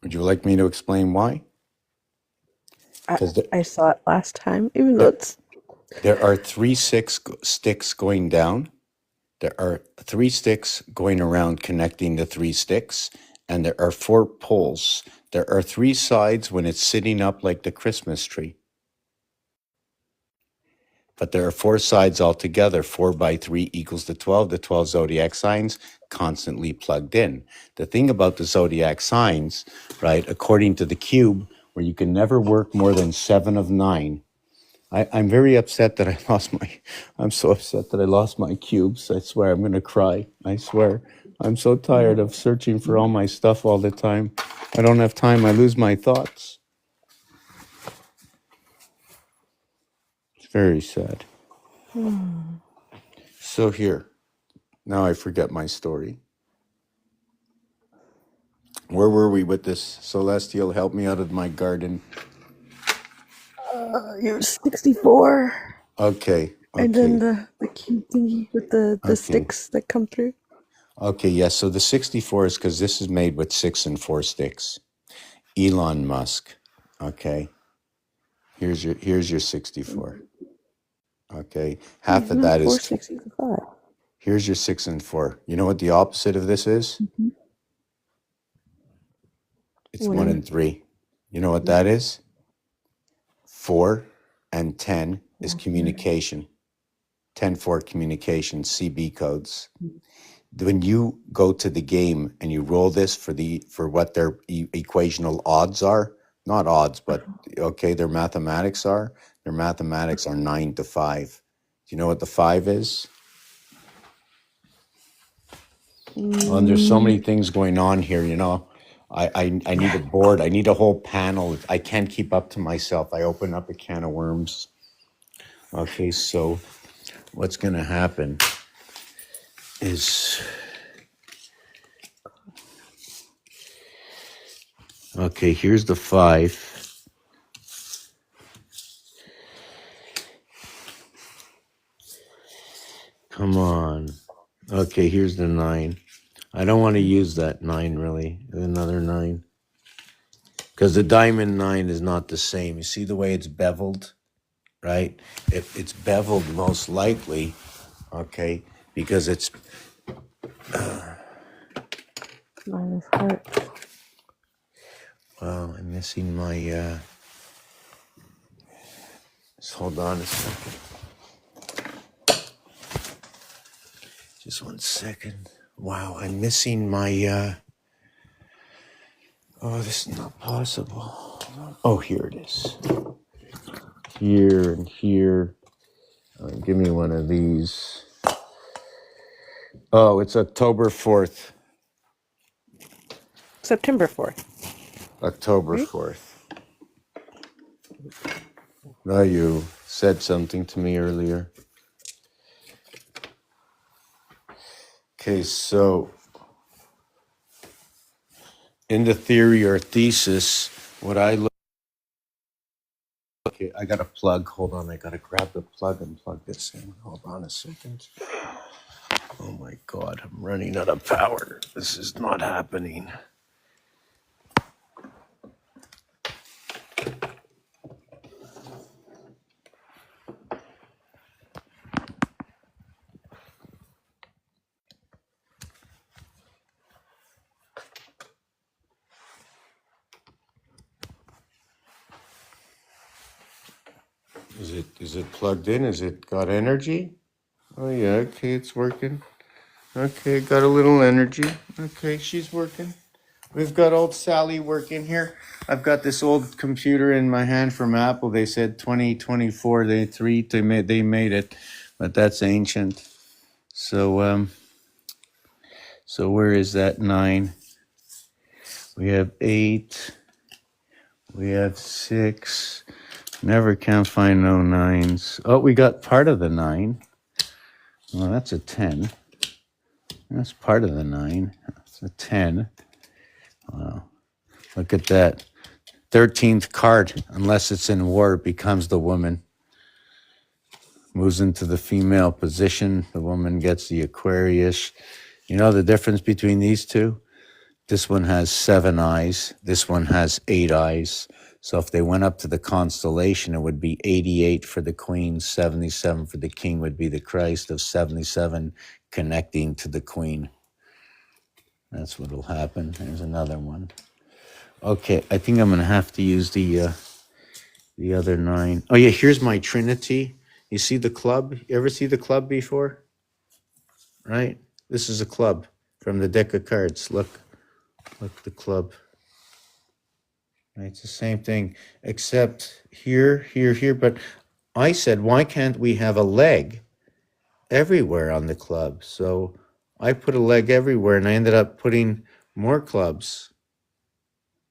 Would you like me to explain why? Because I saw it last time, even though it's there are 3 sticks going down. There are 3 sticks going around connecting the 3 sticks. And there are 4 poles. There are 3 sides when it's sitting up like the Christmas tree. But there are 4 sides altogether. 4 by 3 equals the 12. The 12 zodiac signs constantly plugged in. The thing about the zodiac signs, right, according to the cube, where you can never work more than 7 of 9. I'm very upset that I'm so upset that I lost my cubes. I swear I'm going to cry. I swear. I'm so tired of searching for all my stuff all the time. I don't have time. I lose my thoughts. It's very sad. So here, now I forget my story. Where were we with this? Celestial, help me out of my garden. you're 64, Okay. and then the cube thingy with the Okay. sticks that come through. Okay, yes. So the 64 is because this is made with 6 and 4 sticks. Elon Musk. Okay. Here's your 64. Okay. Half of that is 4, 6 equals 5. here's your 6 and 4. You know what the opposite of this is? It's 1 and 3. You know what that is? 4 and 10 is communication. 10-4 communication, CB codes. When you go to the game and you roll this for what their equational odds are, not odds, but okay, their mathematics are 9 to 5. Do you know what the 5 is? Well, and there's so many things going on here, you know. I need a board. I need a whole panel. I can't keep up to myself. I open up a can of worms. Okay, so what's going to happen is, okay, here's the 5. Come on. Okay, here's the 9. I don't want to use that 9 really. Another 9. Because the diamond 9 is not the same. You see the way it's beveled, right? It's beveled most likely, okay, because it's, 9 of hearts. well, I'm missing my, just hold on a second. Just 1 second. Wow, I'm missing my, oh, this is not possible. Oh, here it is. Here and here. Give me one of these. Oh, it's October 4th. September 4th. October Right? 4th. Now you said something to me earlier. Okay, so in the theory or thesis, what I look, okay, I got a plug. Hold on, I got to grab the plug and plug this in. Hold on a second. Oh my God, I'm running out of power. This is not happening. Is it plugged in? Is it got energy? Oh yeah, okay, it's working. Okay, got a little energy. Okay, she's working. We've got old Sally working here. I've got this old computer in my hand from Apple. They said 2024. They made it, but that's ancient. So so where is that 9? We have 8. We have 6. Never can find no 9s. Oh, we got part of the 9. Well, that's a 10. That's part of the 9. That's a 10. Wow. Look at that. 13th card. Unless it's in war, it becomes the woman. Moves into the female position. The woman gets the Aquarius. You know the difference between these two? This one has 7 eyes. This one has 8 eyes. So if they went up to the constellation, it would be 88 for the queen, 77 for the king would be the Christ of 77 connecting to the queen. That's what will happen. There's another one. Okay, I think I'm going to have to use the other 9. Oh yeah, here's my Trinity. You see the club? You ever see the club before? Right? This is a club from the deck of cards. Look, the club. Right, it's the same thing, except here, here. But I said, why can't we have a leg everywhere on the club? So I put a leg everywhere, and I ended up putting more clubs.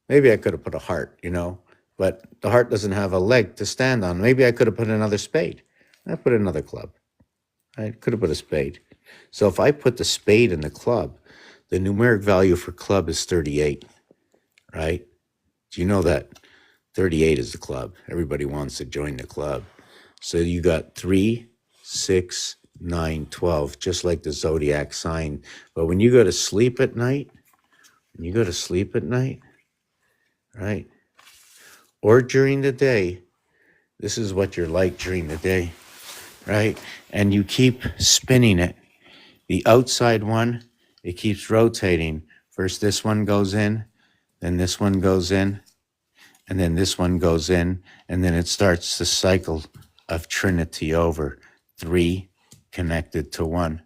Maybe I could have put a heart, you know, but the heart doesn't have a leg to stand on. Maybe I could have put another spade. I put another club. I could have put a spade. So if I put the spade in the club, the numeric value for club is 38, right? Do you know that 38 is the club? Everybody wants to join the club. So you got 3, 6, 9, 12, just like the zodiac sign. But when you go to sleep at night, right? Or during the day, this is what you're like during the day, right? And you keep spinning it. The outside one, it keeps rotating. First this one goes in, then this one goes in, and then this one goes in, and then it starts the cycle of Trinity over. 3 connected to 1.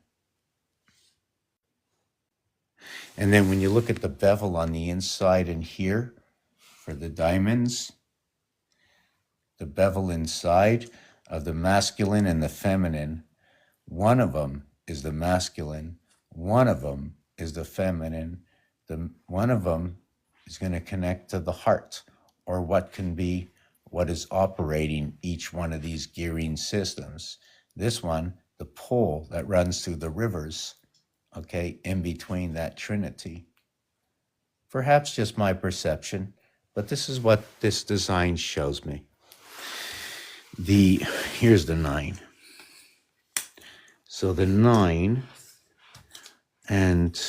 And then when you look at the bevel on the inside and here, for the diamonds, the bevel inside of the masculine and the feminine. One of them is the masculine, one of them is the feminine. One of them is going to connect to the heart, or what is operating each one of these gearing systems. This one, the pole that runs through the rivers, okay, in between that trinity. Perhaps just my perception, but this is what this design shows me. Here's the 9. So the 9, and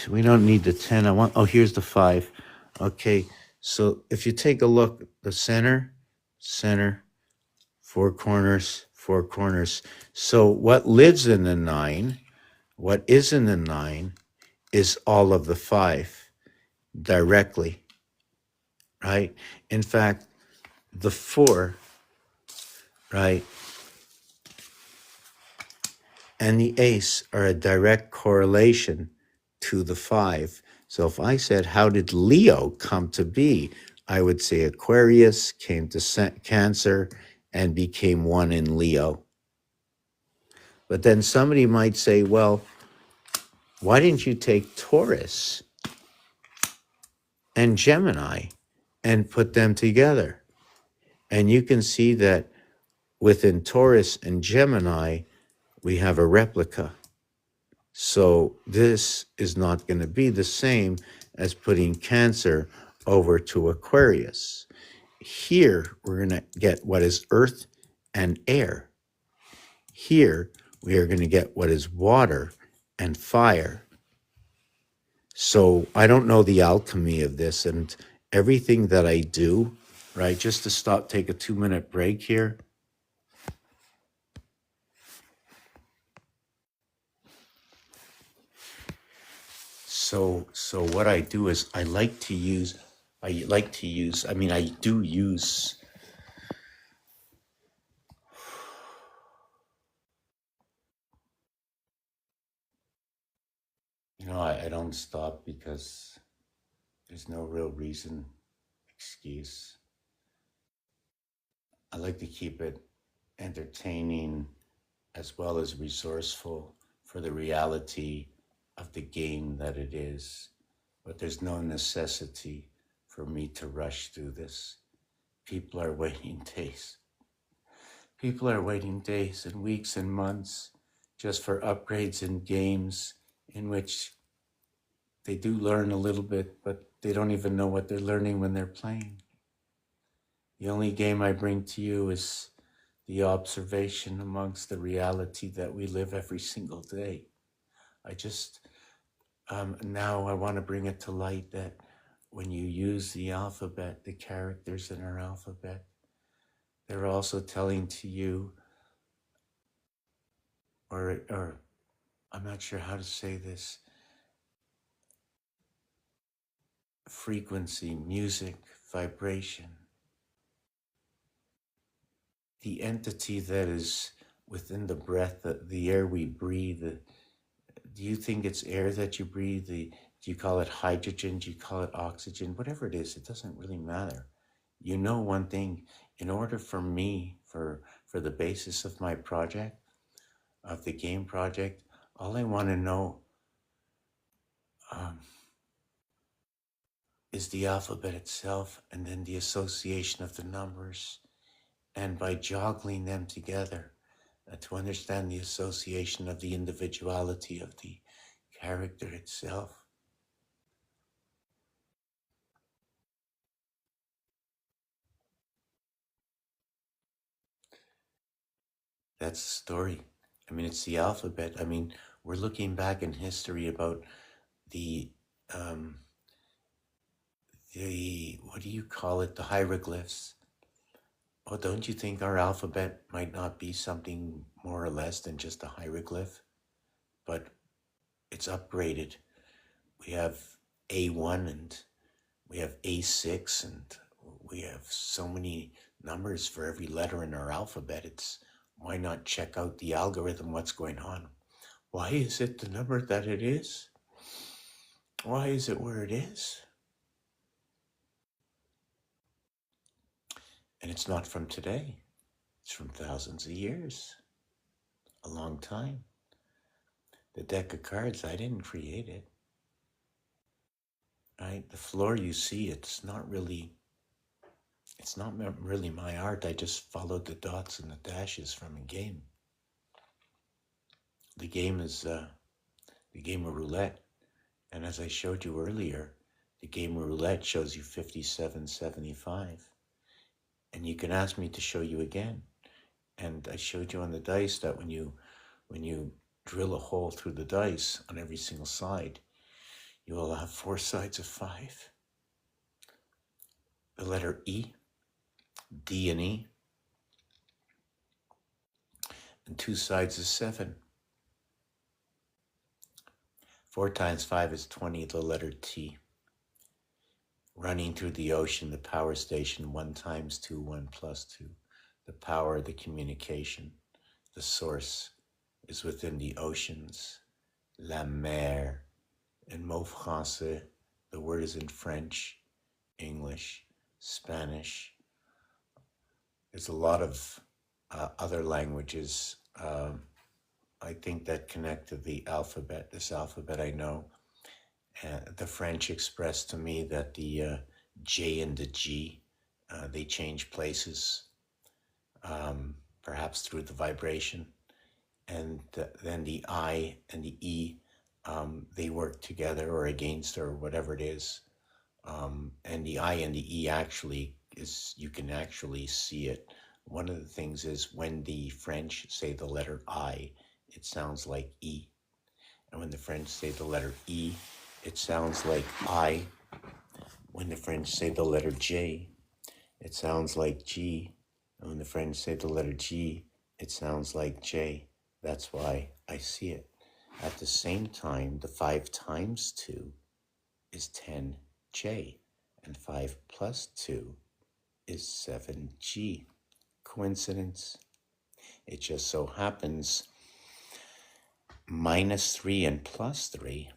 we don't need the 10. Here's the 5. Okay, so if you take a look, the center, 4 corners, 4 corners. So what lives in the 9, what is in the 9, is all of the 5 directly, right? In fact, the 4, right, and the ace are a direct correlation to the 5. So if I said, how did Leo come to be? I would say Aquarius came to Cancer and became one in Leo. But then somebody might say, well, why didn't you take Taurus and Gemini and put them together? And you can see that within Taurus and Gemini, we have a replica. So this is not going to be the same as putting Cancer over to Aquarius. Here, we're going to get what is earth and air. Here, we are going to get what is water and fire. So I don't know the alchemy of this, and everything that I do, right, just to take a 2-minute break here. So what I do is I do use, I don't stop because there's no real reason, excuse. I like to keep it entertaining as well as resourceful for the reality of the game that it is. But there's no necessity for me to rush through this. People are waiting days. People are waiting days and weeks and months just for upgrades in games in which they do learn a little bit, but they don't even know what they're learning when they're playing. The only game I bring to you is the observation amongst the reality that we live every single day. I just, now I want to bring it to light that when you use the alphabet, the characters in our alphabet, they're also telling to you, or I'm not sure how to say this, frequency, music, vibration. The entity that is within the breath, the air we breathe. Do you think it's air that you breathe? Do you call it hydrogen? Do you call it oxygen? Whatever it is, it doesn't really matter. You know one thing, in order for me, for the basis of my project, of the game project, all I want to know is the alphabet itself and then the association of the numbers. And by joggling them together, to understand the association of the individuality of the character itself. That's the story. I mean, it's the alphabet. I mean, we're looking back in history about the what do you call it? The hieroglyphs. Oh, don't you think our alphabet might not be something more or less than just a hieroglyph? But it's upgraded. We have A1 and we have A6 and we have so many numbers for every letter in our alphabet. Why not check out the algorithm, what's going on? Why is it the number that it is? Why is it where it is? And it's not from today. It's from thousands of years. A long time. The deck of cards, I didn't create it. Right? The floor you see, it's not really my art. I just followed the dots and the dashes from a game. The game is the game of roulette. And as I showed you earlier, the game of roulette shows you 57.75. And you can ask me to show you again. And I showed you on the dice that when you drill a hole through the dice on every single side, you will have 4 sides of 5. The letter E, D and E, and 2 sides of 7. 4 times 5 is 20, the letter T. Running through the ocean, the power station, 1 times 2, 1 plus 2. The power of the communication, the source is within the oceans. La mer. In mot français, the word is in French, English, Spanish. There's a lot of other languages, I think, that connect to the alphabet. This alphabet I know. The French expressed to me that the J and the G, they change places, perhaps through the vibration. And then the I and the E, they work together or against or whatever it is. And the I and the E actually is, you can actually see it. One of the things is when the French say the letter I, it sounds like E. And when the French say the letter E, it sounds like I. When the French say the letter J, it sounds like G. And when the French say the letter G, it sounds like J. That's why I see it. At the same time, the 5 times 2 is 10J, and 5 plus 2 is 7G. Coincidence? It just so happens -3 and +3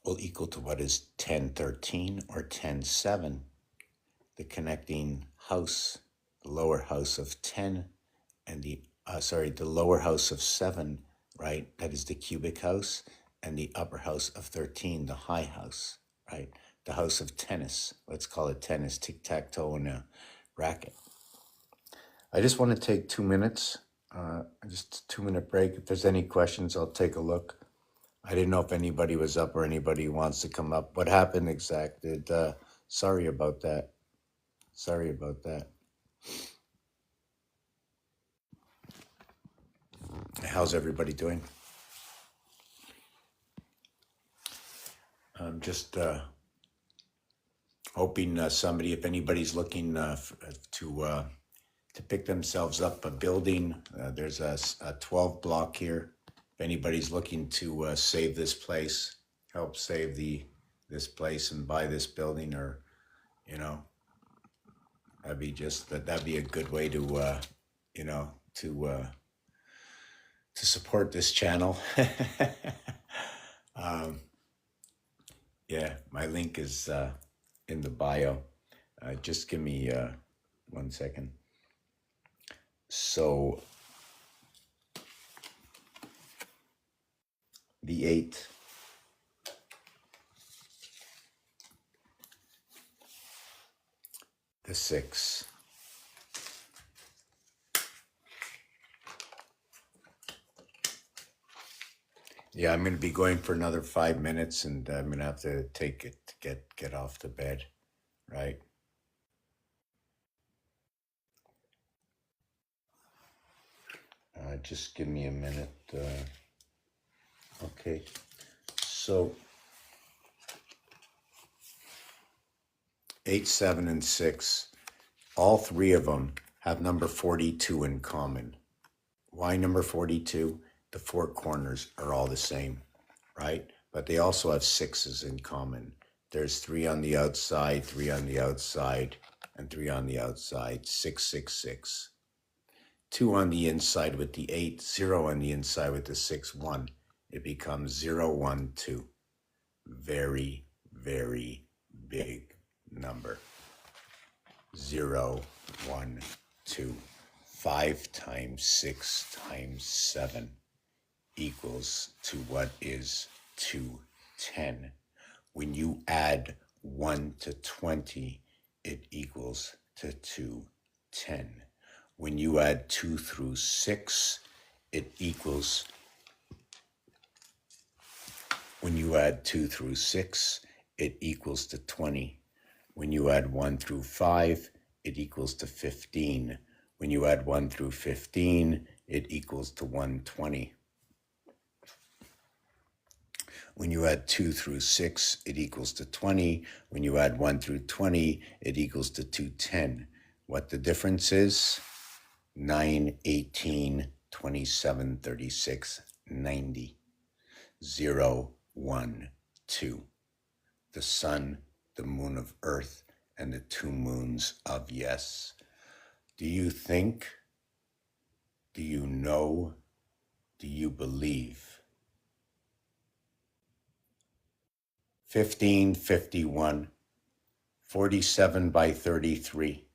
will equal to what is 1013 or 107. The connecting house, the lower house of 10 and the lower house of 7, right? That is the cubic house, and the upper house of 13, the high house, right? The house of tennis. Let's call it tennis, tic-tac-toe, and a racket. I just want to take 2 minutes, just a 2-minute break. If there's any questions, I'll take a look. I didn't know if anybody was up or anybody wants to come up. What happened exactly? Sorry about that. Sorry about that. How's everybody doing? I'm just hoping somebody, if anybody's looking to pick themselves up a building, there's a 12 block here. If anybody's looking to save this place, help save this place and buy this building, or that'd be a good way to to support this channel. Yeah, my link is in the bio. Just give me 1 second. So the 8, the 6, yeah, I'm going to be going for another 5 minutes, and I'm going to have to take it to get off the bed, right? Just give me a minute. Okay, so 8, 7, and 6, all 3 of them have number 42 in common. Why number 42? The 4 corners are all the same, right? But they also have 6s in common. There's 3 on the outside, 3 on the outside, and 3 on the outside. 6, 6, 6. 2 on the inside with the 8, 0 on the inside with the 6, 1. It becomes 0, 1, 2. Very, very big number. 0, 1, 2. 5 times 6 times 7 equals to what is 210. When you add 1 to 20, it equals to 210. When you add 2 through 6, it equals, when you add 2 through 6, it equals to 20. When you add 1 through 5, it equals to 15. When you add 1 through 15, it equals to 120. When you add 2 through 6, it equals to 20. When you add 1 through 20, it equals to 210. What the difference is? 9, 18, 27, 36, 90. 0, 1, 2. The sun, the moon of earth, and the 2 moons of yes. Do you think? Do you know? Do you believe? 1551, 47 by 33.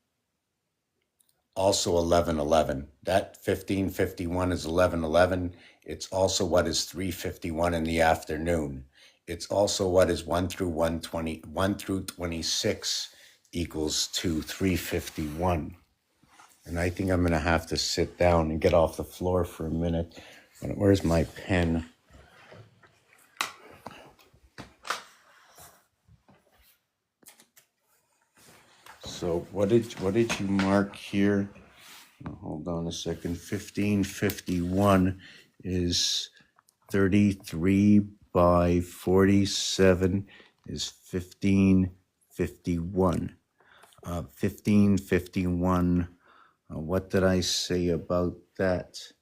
Also 1111. That 1551 is 1111. It's also what is 351 in the afternoon. It's also what is 1 through 120, 1 through 26 equals to 351. And I think I'm going to have to sit down and get off the floor for a minute. Where's my pen? So what did you mark here? Hold on a second. 1551 is 33 by 47 is 1551. 1551. What did I say about that?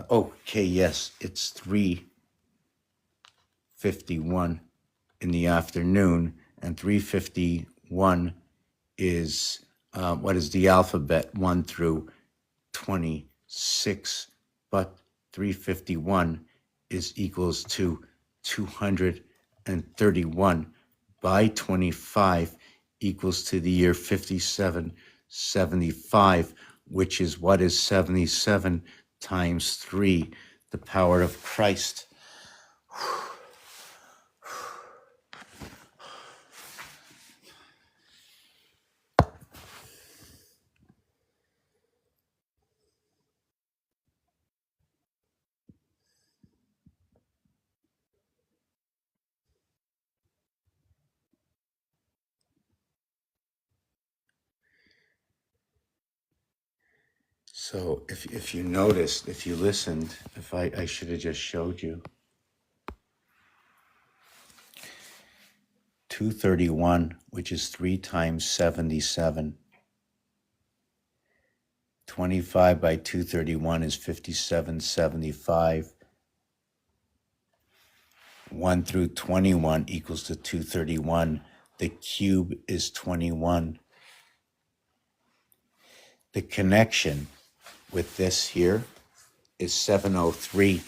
Okay, yes, it's 3:51 in the afternoon, and 3:51 is what is the alphabet 1 through 26, but 351 is equals to 231 by 25 equals to the year 5775, which is what is 77 times 3, the power of Christ. So if you noticed, if you listened, if I should have just showed you. 231, which is 3 times 77. 25 by 231 is 5775. 1 through 21 equals to 231. The cube is 21. The connection with this here is 703.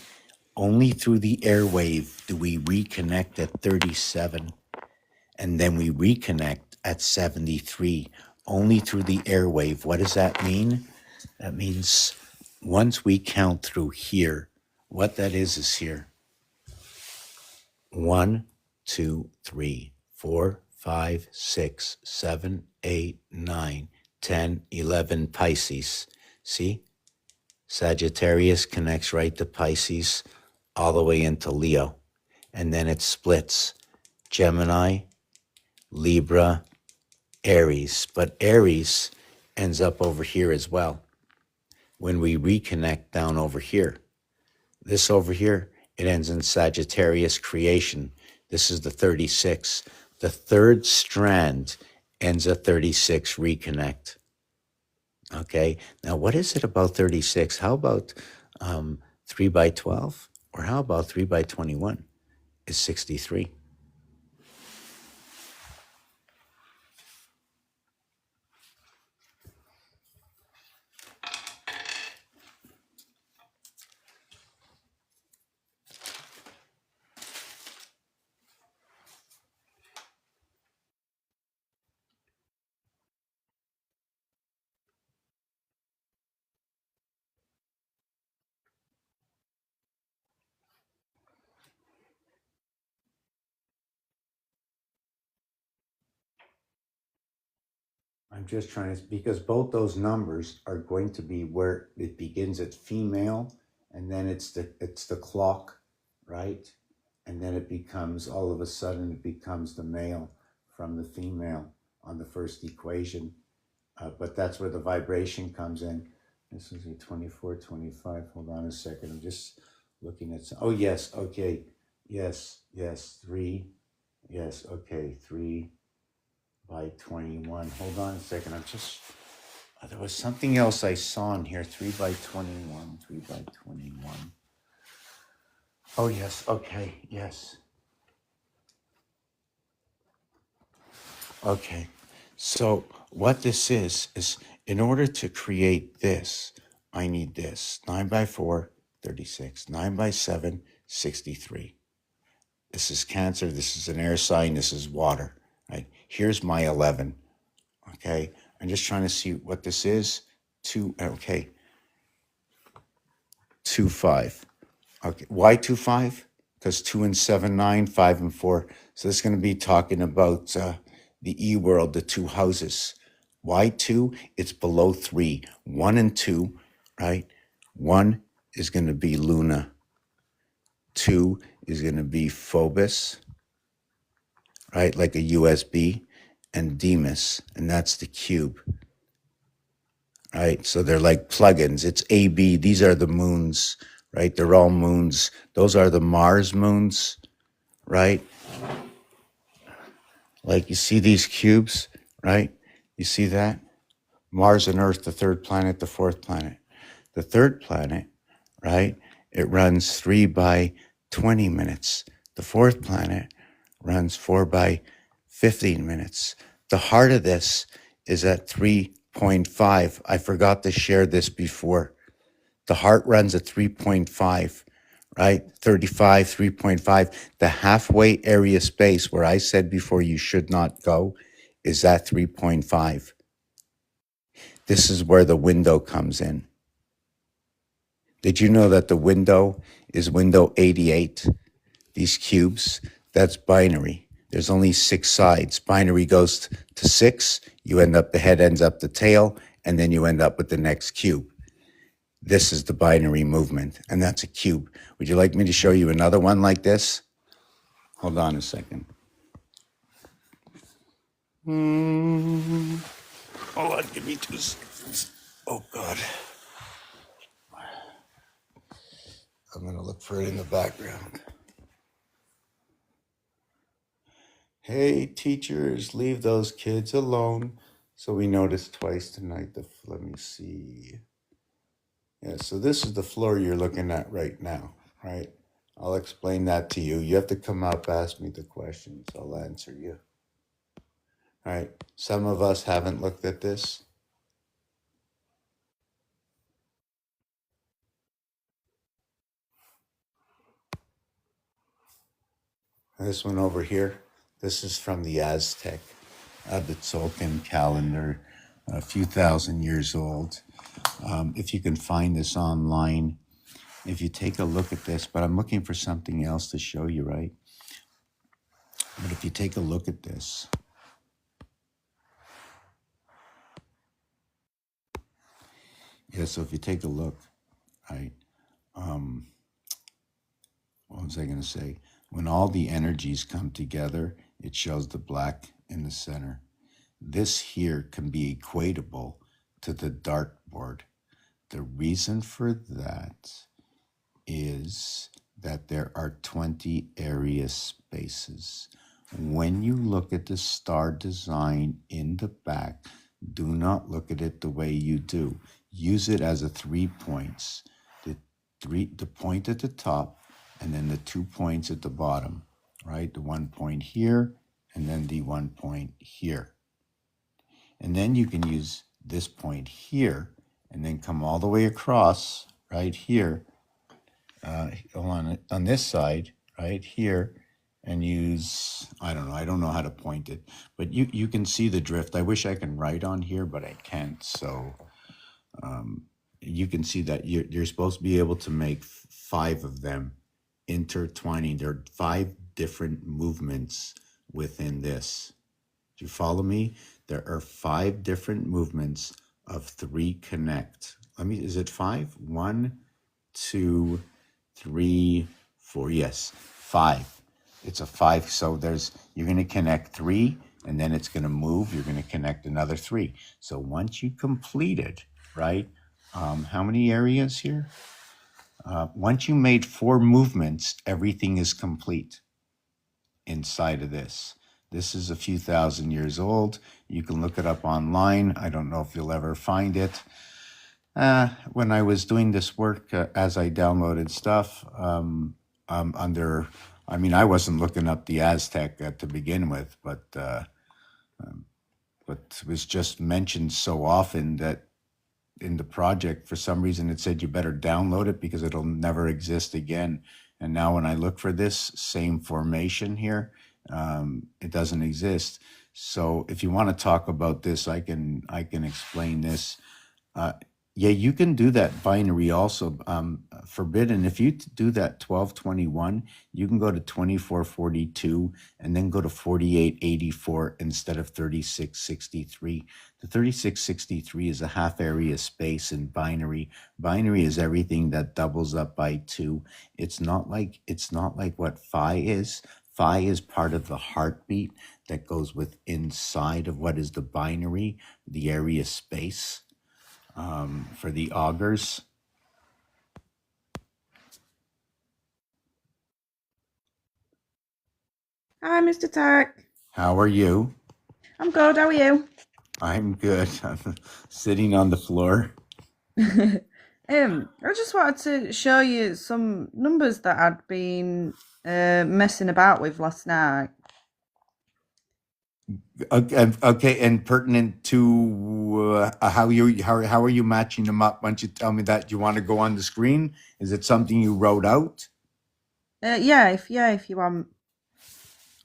Only through the airwave do we reconnect at 37, and then we reconnect at 73. Only through the airwave. What does that mean? That means once we count through here, what that is here. 1, 2, 3, 4, 5, 6, 7, 8, 9, 10, 11 Pisces. See? Sagittarius connects right to Pisces all the way into Leo. And then it splits. Gemini, Libra, Aries. But Aries ends up over here as well. When we reconnect down over here. This over here, it ends in Sagittarius creation. This is the 36. The third strand ends at 36 reconnect. Okay, now what is it about 36? How about 3 by 12? Or how about 3 by 21 is 63? I'm just trying to, because both those numbers are going to be where it begins at female, and then it's the clock, right? And then it becomes, all of a sudden, it becomes the male from the female on the first equation. But that's where the vibration comes in. This is a 24, 25. Hold on a second. I'm just looking at some. Oh, yes. Okay. Yes. 3. Yes. Okay. 3 by 21. Hold on a second. I'm just, there was something else I saw in here. 3 by 21. 3 by 21. Oh, yes. Okay. Yes. Okay. So what this is in order to create this, I need this. 9 by 4, 36. 9 by 7, 63. This is Cancer. This is an air sign. This is water. Right? Here's my 11. Okay. I'm just trying to see what this is. 2. Okay. 2, 5. Okay. Why 2, 5? Because 2 and 7, 9, 5 and 4. So this is going to be talking about the E world, the 2 houses. Why 2? It's below 3. 1 and 2, right? 1 is going to be Luna. 2 is going to be Phobos, right? Like a USB, and Demas, and that's the cube, right? So they're like plugins. It's AB. These are the moons, right? They're all moons. Those are the Mars moons, right? Like you see these cubes, right? You see that? Mars and Earth, the 3rd planet, the 4th planet. The 3rd planet, right? It runs 3 by 20 minutes. The 4th planet runs 4 by 15 minutes. The heart of this is at 3.5. I forgot to share this before. The heart runs at 3.5, right? 35, 3.5. The halfway area space where I said before you should not go is at 3.5. This is where the window comes in. Did you know that the window is window 88? These cubes, that's binary. There's only 6 sides. Binary goes to 6. You end up, the head ends up the tail, and then you end up with the next cube. This is the binary movement, and that's a cube. Would you like me to show you another one like this? Hold on a second. Hold on, give me 2 seconds. Oh, God. I'm going to look for it in the background. Hey, teachers, leave those kids alone. So we noticed twice tonight. Let me see. Yeah, so this is the floor you're looking at right now, right? I'll explain that to you. You have to come up, ask me the questions. I'll answer you. All right. Some of us haven't looked at this. This one over here, this is from the Aztec, the Tzolk'in calendar, a few thousand years old. If you can find this online, if you take a look at this, but I'm looking for something else to show you, right? But if you take a look at this, yeah, so if you take a look, right, what was I going to say? When all the energies come together, it shows the black in the center. This here can be equatable to the dartboard. The reason for that is that there are 20 area spaces. When you look at the star design in the back, do not look at it the way you do. Use it as a 3 points. The point at the top, and then the 2 points at the bottom, right? The 1 point here, and then the 1 point here. And then you can use this point here, and then come all the way across, right here, on this side, right here, and use, I don't know how to point it, but you can see the drift. I wish I can write on here, but I can't, so you can see that you're supposed to be able to make 5 of them intertwining. There are 5 different movements within this. Do you follow me? there are 5 different movements of 3 connect. Is it 5? 1, 2, 3, 4. Yes, 5. It's a 5. So you're going to connect 3, and then it's going to move. You're going to connect another 3. So once you complete it, right? How many areas here? Once you made 4 movements, everything is complete inside of this. This is a few thousand years old. You can look it up online. I don't know if you'll ever find it. When I was doing this work, as I downloaded stuff, I wasn't looking up the Aztec to begin with, but it was just mentioned so often that in the project, for some reason, it said you better download it because it'll never exist again. And now when I look for this same formation here, it doesn't exist. So if you want to talk about this, I can explain this. Yeah, you can do that binary also. Forbidden, if you do that 1221, you can go to 2442 and then go to 4884 instead of 3663. The 3663 is a half area space in binary. Binary is everything that doubles up by 2. It's not like what phi is. Phi is part of the heartbeat that goes with inside of what is the binary, the area space. For the augurs. Hi, Mr. Tack. How are you? I'm good. How are you? I'm good. I'm sitting on the floor. I just wanted to show you some numbers that I'd been messing about with last night. Okay, and pertinent to how are you matching them up? Why don't you tell me that? Do you want to go on the screen? Is it something you wrote out? Yeah, if you want.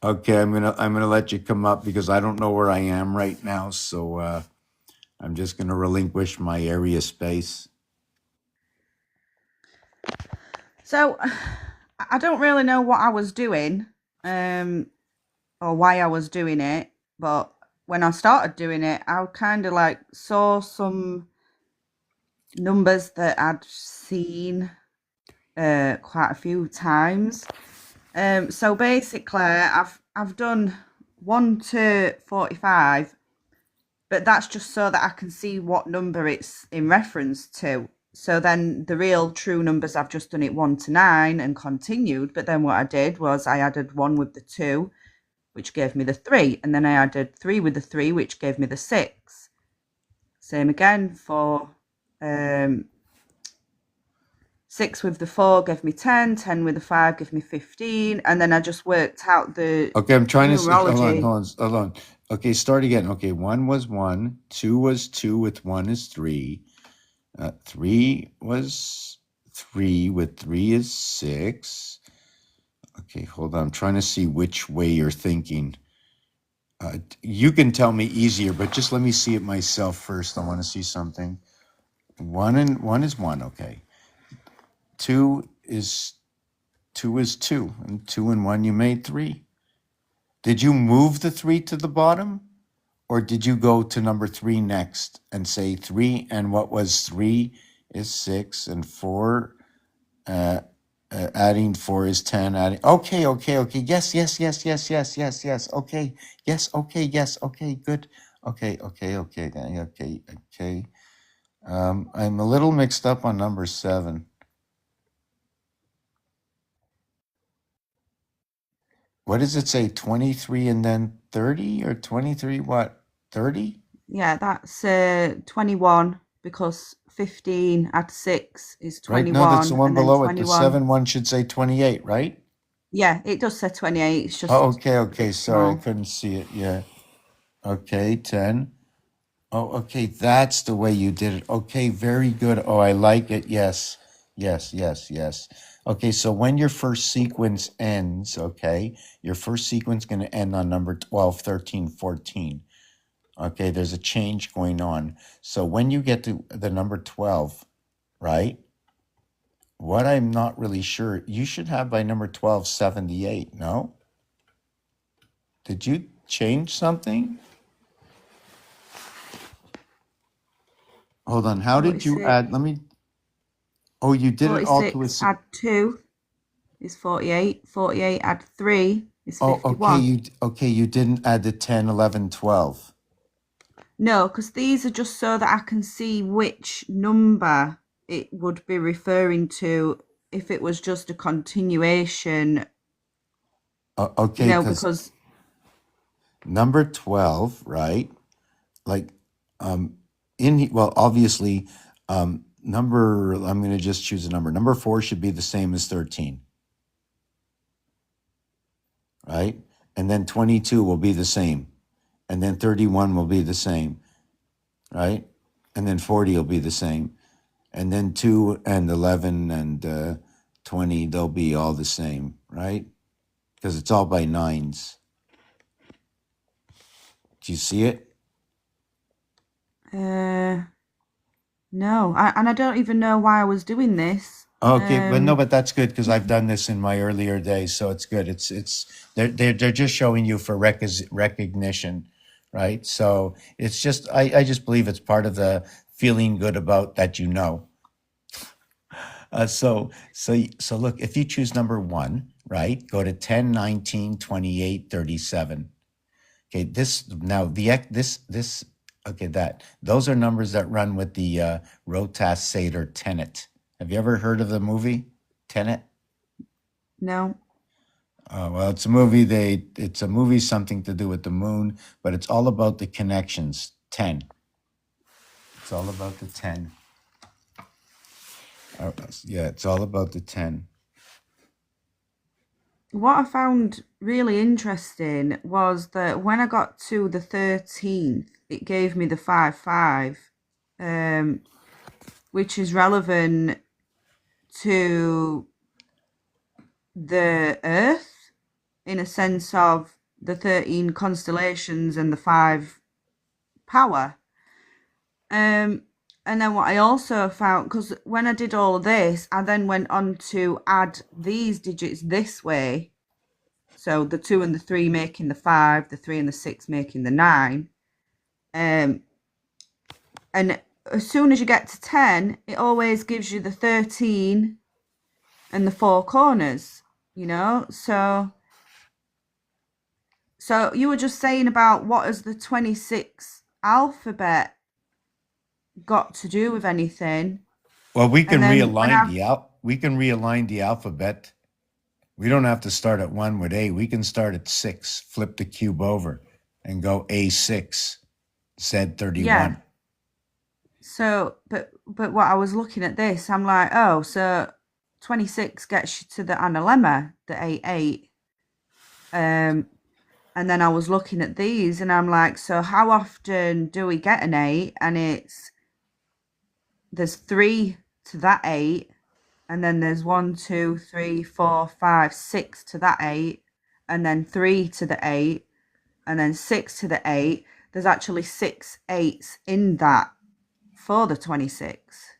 Okay, I'm gonna let you come up because I don't know where I am right now, so I'm just gonna relinquish my area space. So, I don't really know what I was doing, or why I was doing it, but when I started doing it, I kind of like saw some numbers that I'd seen quite a few times. So basically, I've done 1 to 45, but that's just so that I can see what number it's in reference to. So then the real true numbers, I've just done it 1 to 9 and continued. But then what I did was I added 1 with the 2, which gave me the 3. And then I added 3 with the 3, which gave me the 6. Same again for 6 with the 4 gave me 10, 10 with the 5 gave me 15, and then I just worked out the Okay, I'm trying to numerology. hold on. Okay, start again. Okay, 1 was 1, 2 was 2 with 1 is 3. 3 was 3 with 3 is 6. Okay, hold on. I'm trying to see which way you're thinking. You can tell me easier, but just let me see it myself first. I want to see something. 1 is 1, okay. 2 is 2, and 2 and 1 you made 3. Did you move the 3 to the bottom, or did you go to number 3 next and say 3 and what was 3 is 6 and 4 adding 4 is 10 adding okay yes okay yes okay good okay I'm a little mixed up on number 7. What does it say? 23 and then 30 or 23 what? 30? Yeah, that's 21 because 15 add 6 is Right? 21. No, that's the one and then below it. The 21. 7 one should say 28, right? Yeah, it does say 28. It's just Oh, okay. Sorry, I small. couldn't see it. Yeah. Okay, 10. Oh, okay. That's the way you did it. Okay, very good. Oh, I like it. Yes. Okay, so when your first sequence ends, okay, your first sequence going to end on number 12, 13, 14. Okay, there's a change going on. So when you get to the number 12, right? What I'm not really sure, you should have by number 12, 78, no? Did you change something? Hold on. How did you 46. add? Let me. Oh, you did it all to a. 46 add 2 is 48. 48 add 3 is Oh, okay. 51. You didn't add the 10, 11, 12. No, because these are just so that I can see which number it would be referring to if it was just a continuation, Okay, because because number 12, right? Like, well, obviously, number, I'm going to just choose a number. Number 4 should be the same as 13, right? And then 22 will be the same. And then 31 will be the same, right? And then 40 will be the same. And then 2 and 11 and 20, they'll be all the same, right? Because it's all by nines. Do you see it? no, and I don't even know why I was doing this. Okay, but no, but that's good because I've done this in my earlier days, so it's good. They're just showing you for recognition, right? So it's just I just believe it's part of the feeling good about that you know. So look, if you choose number 1, right? Go to 10, 19, 28, 37. Okay, this now this okay, those are numbers that run with the Rotas Seder Tenet. Have you ever heard of the movie Tenet? No. Well, it's a movie. It's a movie something to do with the moon, but it's all about the connections. 10. It's all about the 10. Yeah, it's all about the 10. What I found really interesting was that when I got to the 13th, it gave me the 5-5, which is relevant to the Earth in a sense of the 13 constellations and the 5 power. And then what I also found, because when I did all of this, I then went on to add these digits this way. So the 2 and the 3 making the 5, the 3 and the 6 making the 9. And as soon as you get to 10, it always gives you the 13 and the 4 corners, So you were just saying about what has the 26 alphabet got to do with anything? Well, we can And then realign the alphabet. We don't have to start at 1 with A. We can start at 6, flip the cube over, and go A6, Z31. Yeah. So, but what I was looking at this, I'm like, oh, so 26 gets you to the analemma, the 8-8. And then I was looking at these, and I'm like, so how often do we get an 8? And there's 3 to that 8. And then there's 1, 2, 3, 4, 5, 6 to that 8, and then 3 to the 8, and then 6 to the 8. There's actually 6 8s in that for the 26.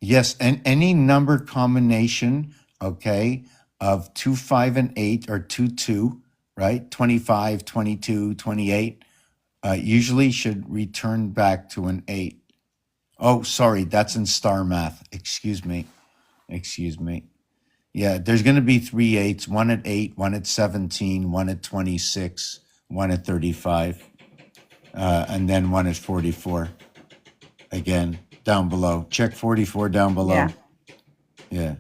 Yes, and any number combination, okay, of 2, 5, and 8, or 2, 2, right? 25, 22, 28, usually should return back to an 8. Oh, sorry, that's in star math. Excuse me. Yeah, there's going to be 3 8s, 1 at 8, 1 at 17, 1 at 26, 1 at 35, and then 1 at 44. Again, down below. Check 44 down below. Yeah.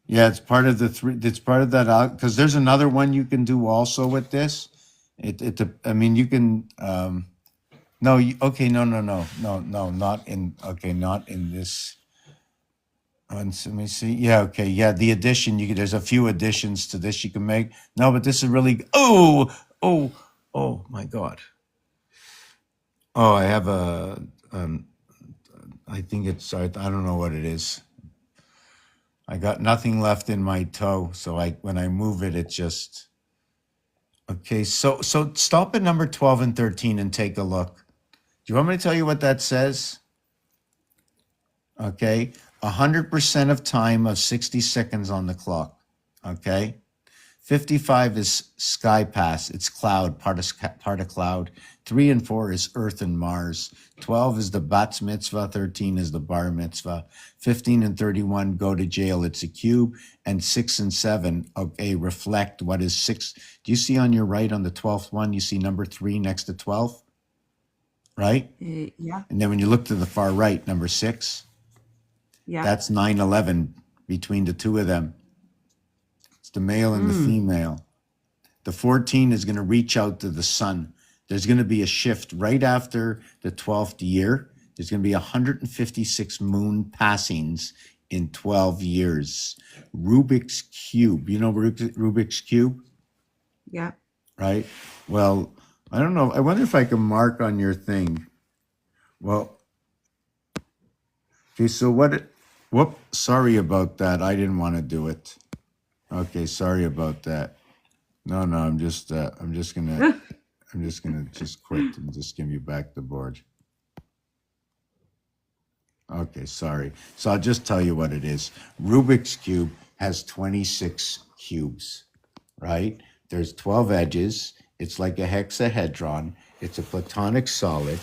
Yeah, it's part of the 3. It's part of that, because there's another one you can do also with this. I mean, you can. No. Okay. No. Not in this. Let me see. Yeah. Okay. Yeah. The addition. There's a few additions to this you can make. No, but this is really. Oh my God. Oh, I have a. I think it's. I don't know what it is. I got nothing left in my toe, so when I move it, it just. Okay. So stop at number 12 and 13 and take a look. Do you want me to tell you what that says? Okay. 100% of time of 60 seconds on the clock. Okay. 55 is sky pass. It's cloud, part of cloud. 3 and 4 is earth and Mars. 12 is the Bats Mitzvah. 13 is the Bar Mitzvah. 15 and 31 go to jail. It's a cube. And 6 and 7, okay, reflect what is 6. Do you see on your right on the 12th one, you see number 3 next to 12, right? Yeah. And then when you look to the far right, number 6, Yeah. that's 9/11 between the two of them. It's the male and the female. The 14 is going to reach out to the sun. There's going to be a shift right after the 12th year. There's going to be 156 moon passings in 12 years. Rubik's Cube. You know Rubik's Cube, Yeah. right? Well, I don't know. I wonder if I can mark on your thing. Well, okay, so whoop, sorry about that. I didn't want to do it. Okay, sorry about that. No, I'm just gonna just quit and just give you back the board. Okay, sorry. So I'll just tell you what it is. Rubik's Cube has 26 cubes, right? There's 12 edges. It's like a hexahedron. It's a platonic solid,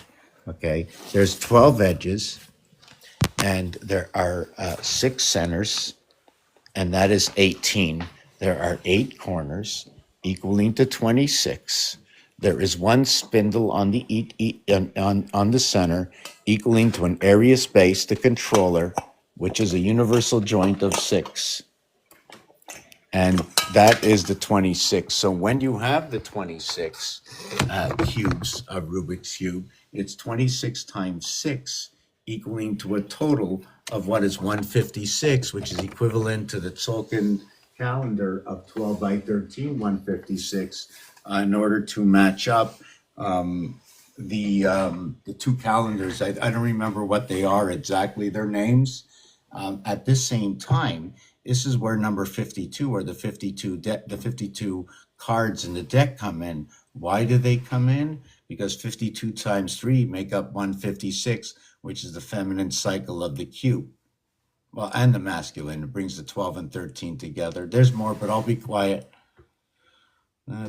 okay? There's 12 edges, and there are 6 centers, and that is 18. There are 8 corners, equaling to 26. There is 1 spindle on the on the center, equaling to an area space, the controller, which is a universal joint of 6. And that is the 26. So when you have the 26 cubes of Rubik's Cube, it's 26 times 6, equaling to a total of what is 156, which is equivalent to the Tzolk'in calendar of 12 by 13, 156, in order to match up the two calendars. I don't remember what they are exactly, their names. At this same time, this is where number 52 or the 52 cards in the deck come in. Why do they come in? Because 52 times 3 make up 156, which is the feminine cycle of the cube. Well, and the masculine. It brings the 12 and 13 together. There's more, but I'll be quiet.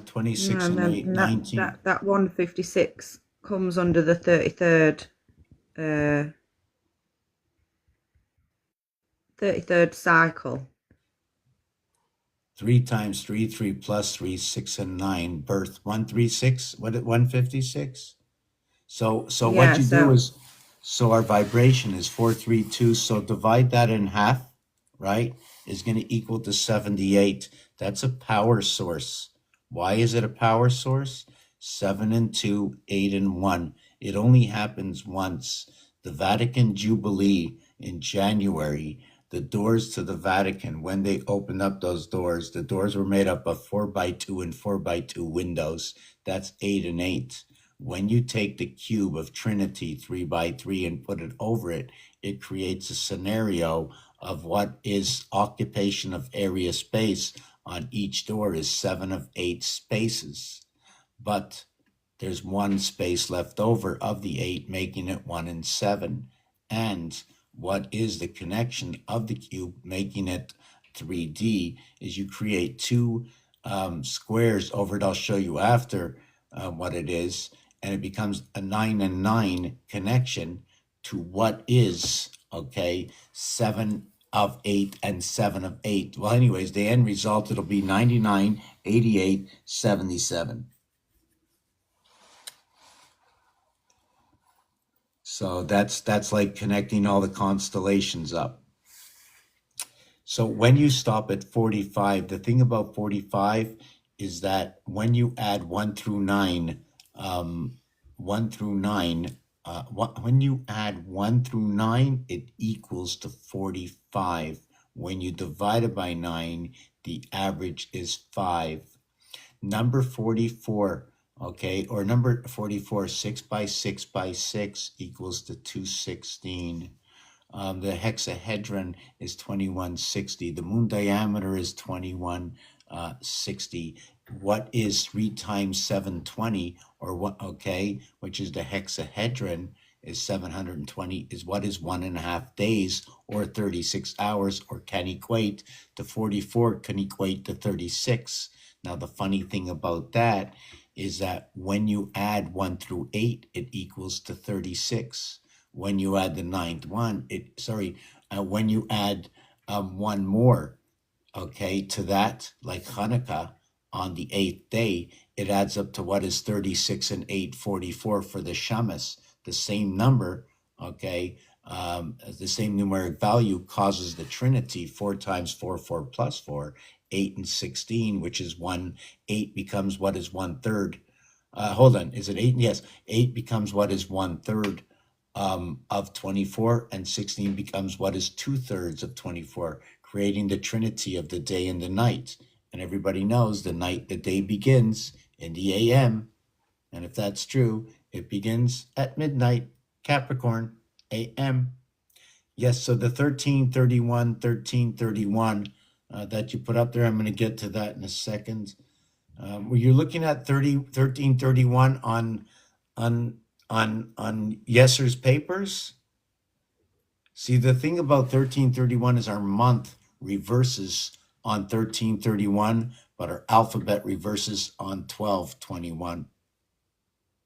26 and 8, 19. That 156 comes under the 33rd 33rd cycle. 3 times 3, 3 plus 3, 6 and 9, birth 136. What 156? So what you do is, so our vibration is 432. So divide that in half, right? Is going to equal to 78. That's a power source. Why is it a power source? 7 and 2, 8 and 1. It only happens once. The Vatican Jubilee in January, the doors to the Vatican, when they opened up those doors, the doors were made up of 4x2 and 4x2 windows. That's 8 and 8. When you take the cube of Trinity 3x3 and put it over it, it creates a scenario of what is occupation of area space on each door is 7 of 8 spaces. But there's 1 space left over of the 8, making it 1 and 7. And what is the connection of the cube, making it 3D, is you create 2 squares over it. I'll show you after what it is. And it becomes a 9 and 9 connection to what is, okay, 7 of 8 and 7 of 8. Well, anyways, the end result, it'll be 99, 88, 77. So that's like connecting all the constellations up. So when you stop at 45, the thing about 45 is that when you add 1 through 9, when you add 1 through 9, it equals to 45. When you divide it by 9, the average is 5. Number 44, okay, or number 44, 6 by 6 by 6 equals to 216. The hexahedron is 2160. The moon diameter is 2160. What is 3 times 720, or what? Okay, which is the hexahedron, is 720. Is what is 1.5 days, or 36 hours, or can equate to 44? Can equate to 36. Now, the funny thing about that is that when you add 1 through 8, it equals to 36. When you add the ninth one, when you add one more, okay, to that, like Hanukkah, on the 8th day, it adds up to what is 36 and 8, 44 for the Shamas. The same number, okay, the same numeric value causes the Trinity, 4 times 4, 4 plus 4, 8 and 16, which is 1. 8 becomes what is 1/3. Hold on, is it 8? Yes, 8 becomes what is 1/3 of 24, and 16 becomes what is 2/3 of 24, creating the Trinity of the day and the night. And everybody knows the day begins in the AM. And if that's true, it begins at midnight, Capricorn, AM. Yes, so the 1331 that you put up there, I'm going to get to that in a second. Were you looking at 1331 on Yesser's papers? See, the thing about 1331 is our month reverses on 1331, but our alphabet reverses on 1221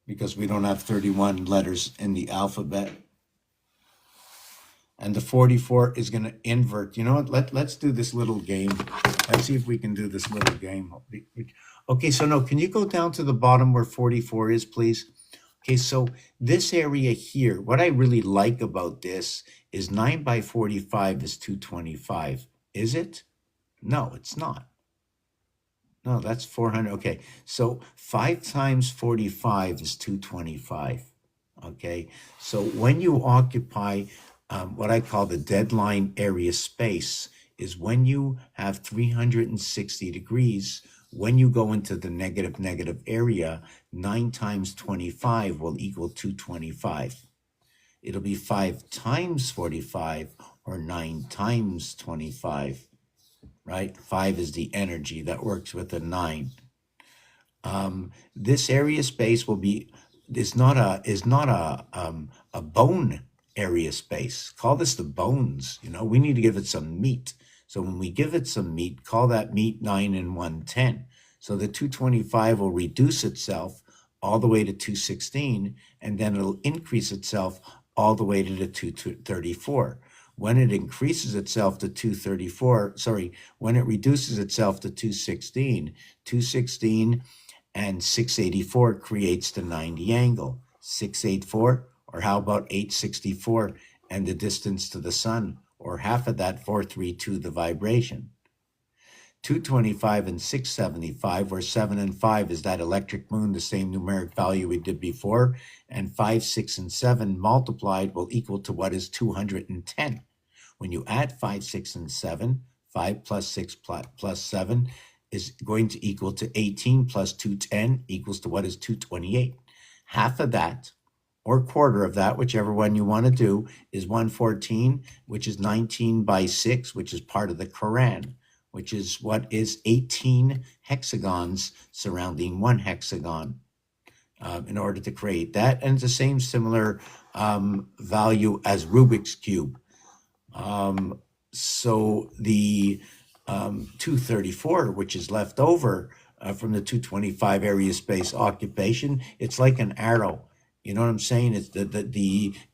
because we don't have 31 letters in the alphabet. And the 44 is going to invert. You know what? Let's do this little game. Let's see if we can do this little game. Okay, so no, can you go down to the bottom where 44 is, please? Okay, so this area here, what I really like about this is 9 by 45 is 225. Is it? No, it's not. No, that's 400. Okay, so 5 times 45 is 225. Okay, so when you occupy what I call the deadline area space is when you have 360 degrees. When you go into the negative area, 9 times 25 will equal 225. It'll be 5 times 45 or 9 times 25, right? 5 is the energy that works with a 9. This area space is not a bone area space. Call this the bones. We need to give it some meat. So when we give it some meat, call that meat 9 and 110. So the 225 will reduce itself all the way to 216, and then it'll increase itself all the way to the 234. When it increases itself to 234, when it reduces itself to 216, 216 and 684 creates the 90 angle. 684, or how about 864 and the distance to the sun? Or half of that, 432, the vibration. 225 and 675, where 7 and 5 is that electric moon, the same numeric value we did before, and 5, 6, and 7 multiplied will equal to what is 210. When you add 5, 6, and 7, 5 plus 6 plus 7 is going to equal to 18 plus 210 equals to what is 228. Half of that, or quarter of that, whichever one you want to do, is 114, which is 19 by 6, which is part of the Quran, which is what is 18 hexagons surrounding one hexagon in order to create that. And it's the same similar value as Rubik's Cube. So the 234, which is left over from the 225 area space occupation, it's like an arrow. You know what I'm saying? It's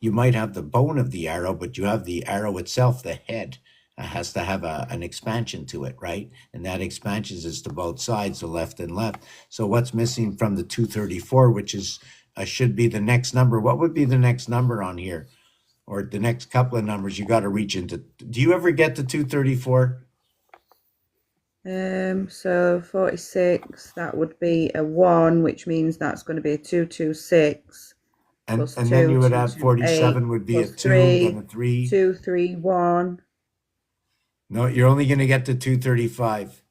you might have the bone of the arrow, but you have the arrow itself, the head has to have an expansion to it, right? And that expansion is to both sides, the left and left. So what's missing from the 234, which is should be the next number? What would be the next number on here? Or the next couple of numbers you got to reach into? Do you ever get to 234? So 46, that would be a 1, which means that's going to be a 226. And then you would have 47 would be a 2, then a 3. 2, 3, 1. No, you're only going to get to 235.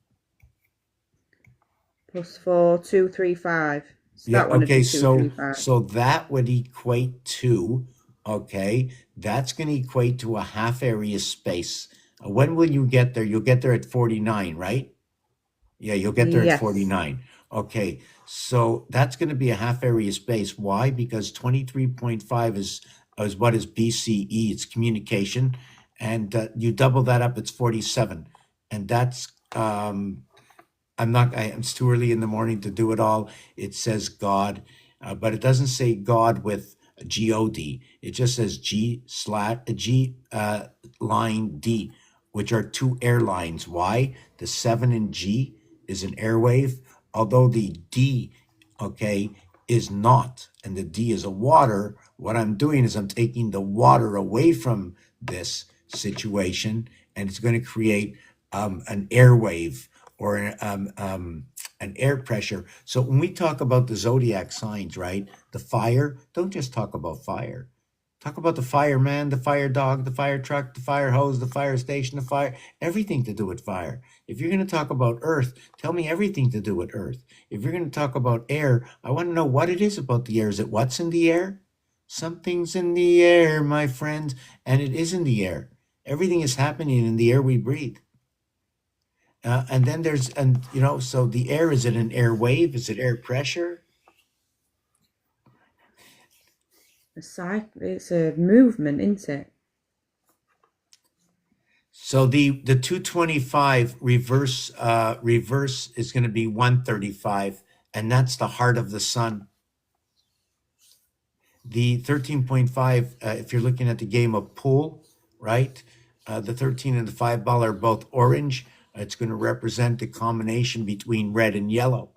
Plus 4, 235. So Yeah, that one would okay, be so 235. that would equate to, okay, that's going to equate to a half area space. When will you get there? You'll get there at 49, right? Yeah, you'll get there at Yes. 49. Okay, so that's going to be a half area space. Why? Because 23.5 is what is BCE? It's communication. And you double that up, it's 47. And that's it's too early in the morning to do it all. It says God, but it doesn't say God with G-O-D. It just says G line D, which are two airlines. Why? The 7 and G is an airwave, although the D, okay, is not, and the D is a water. What I'm doing is I'm taking the water away from this situation, and it's going to create an airwave or an air pressure. So when we talk about the zodiac signs, right? The fire, don't just talk about fire. Talk about the fireman, the fire dog, the fire truck, the fire hose, the fire station, the fire, everything to do with fire. If you're going to talk about earth, tell me everything to do with earth. If you're going to talk about air, I want to know what it is about the air. Is it what's in the air? Something's in the air, my friends, and it is in the air. Everything is happening in the air we breathe. And then so the air, is it an air wave? Is it air pressure? It's a movement, isn't it? So the 225 reverse is going to be 135, and that's the heart of the sun. The 13.5, if you're looking at the game of pool, right? The 13 and the 5 ball are both orange. It's going to represent the combination between red and yellow.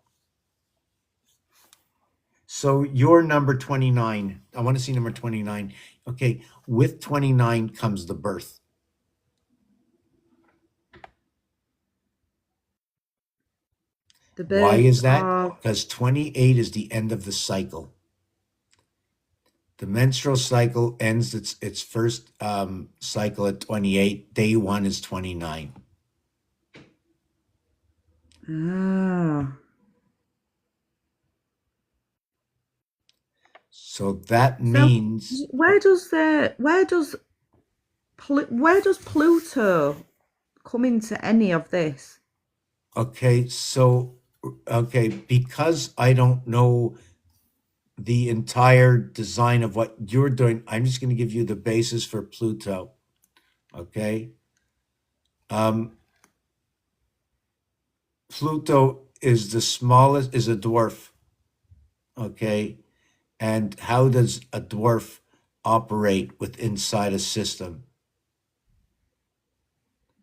So your number 29, I want to see number 29. Okay, with 29 comes the birth. The Why is births that? are Because 28 is the end of the cycle. The menstrual cycle ends its first cycle at 28. Day one is 29. ah. So that So means, where does Pluto come into any of this? okay, because I don't know the entire design of what you're doing, I'm just going to give you the basis for Pluto. Okay. Pluto is a dwarf. Okay. And how does a dwarf operate inside a system?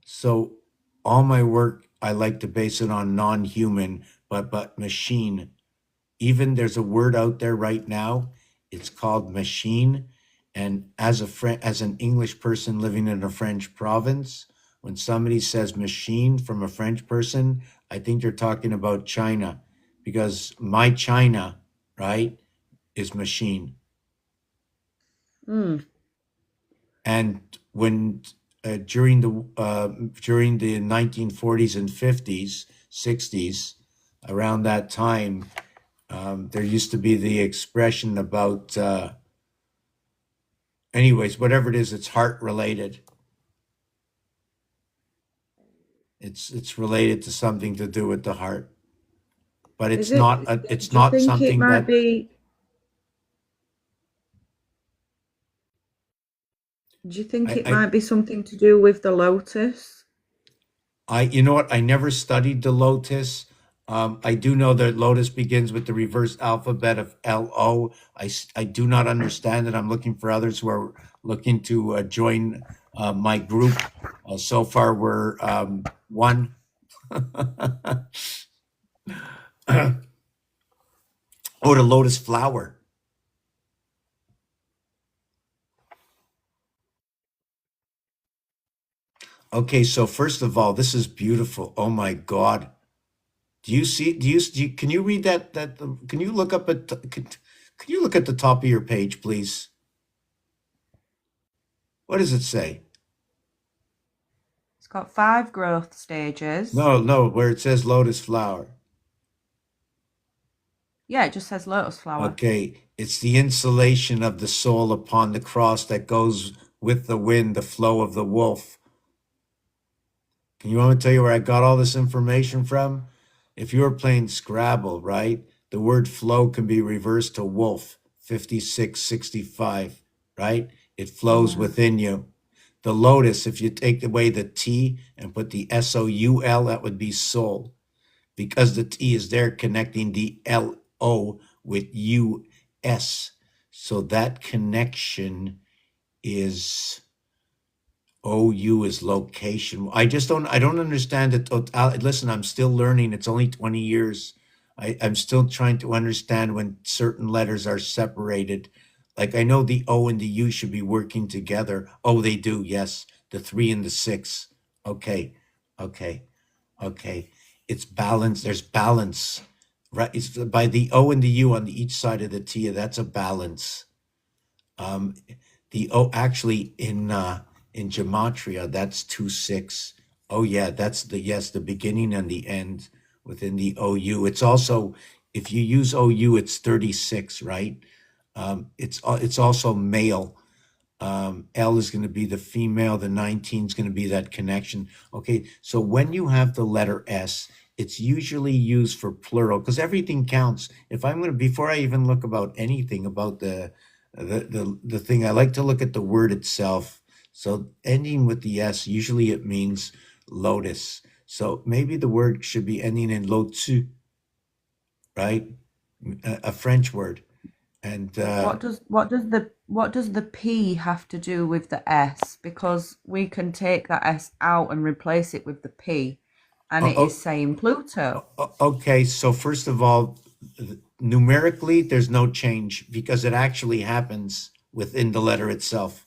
So all my work, I like to base it on non-human, but machine. Even there's a word out there right now, it's called machine. And as an English person living in a French province, when somebody says machine from a French person, I think they're talking about China, because my China, right, is machine. Mm. And when during the 1940s and 50s, 60s, around that time, there used to be the expression about, anyways, whatever it is, it's heart related. It's related to something to do with the heart, but it's not. It's not something that. Do you think it might be something to do with the lotus? You know what? I never studied the lotus. I do know that lotus begins with the reverse alphabet of LO. I do not understand it. I'm looking for others who are looking to join my group. So far, we're one. Oh, the lotus flower. Okay, so first of all, this is beautiful. Oh my God. Can you read that, can you look up can you look at the top of your page, please? What does it say? It's got 5 growth stages. No, where it says lotus flower. Yeah, it just says lotus flower. Okay, it's the insulation of the soul upon the cross that goes with the wind, the flow of the wolf. Can you want me to tell you where I got all this information from? If you were playing Scrabble, right, the word flow can be reversed to wolf, 5665, right? It flows within you. The lotus, if you take away the T and put the SOUL, that would be soul. because the T is there connecting the LO with US. So that connection is OU is location. I don't understand the totality. Listen, I'm still learning. It's only 20 years. I'm still trying to understand when certain letters are separated. Like I know the O and the U should be working together. Oh, they do. Yes. The 3 and the 6. Okay. Okay. Okay. It's balance. There's balance. Right. It's by the O and the U on the each side of the T. That's a balance. Um, the O actually in gematria, that's 2 6. Oh yeah, that's the beginning and the end within the OU. It's also, if you use OU, it's 36, right? It's also male. L is going to be the female. The 19 is going to be that connection. Okay, so when you have the letter S, it's usually used for plural because everything counts. If I'm going to, before I even look about anything about the thing, I like to look at the word itself. So ending with the S, usually it means lotus. So maybe the word should be ending in lotu, right? A French word. And What does the P have to do with the S? Because we can take that S out and replace it with the P, and it is saying Pluto. Okay, so first of all, numerically, there's no change because it actually happens within the letter itself.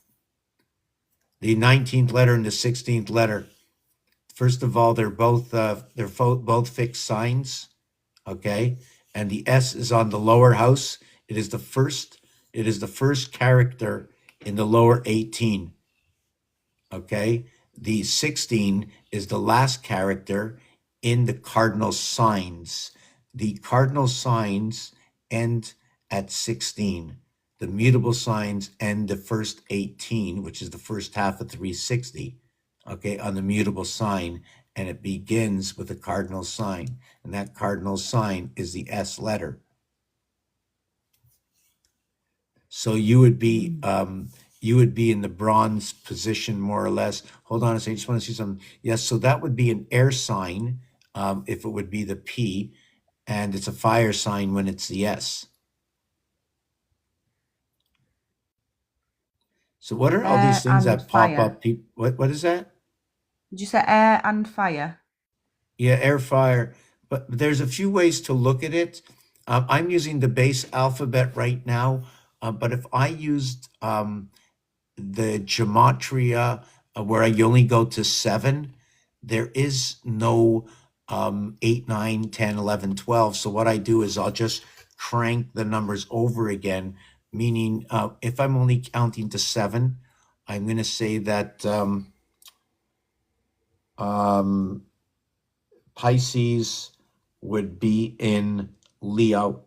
The 19th letter and the 16th letter. First of all, they're both fixed signs, okay? And the S is on the lower house. It is the first character in the lower 18. Okay? The 16 is the last character in the cardinal signs. The cardinal signs end at 16. The mutable signs end the first 18, which is the first half of 360, okay, on the mutable sign, and it begins with a cardinal sign, and that cardinal sign is the S letter. So you would be in the bronze position more or less. Hold on a second, I just want to see something. Yes, so that would be an air sign if it would be the P, and it's a fire sign when it's the S. So what are all Air these things and that pop fire. up? What is that? Did you say air and fire? Yeah, air fire. But there's a few ways to look at it. I'm using the base alphabet right now, but if I used the gematria where I only go to 7, there is no 8, 9, 10, 11, 12. So what I do is I'll just crank the numbers over again, meaning if I'm only counting to 7, I'm going to say that Pisces would be in Leo.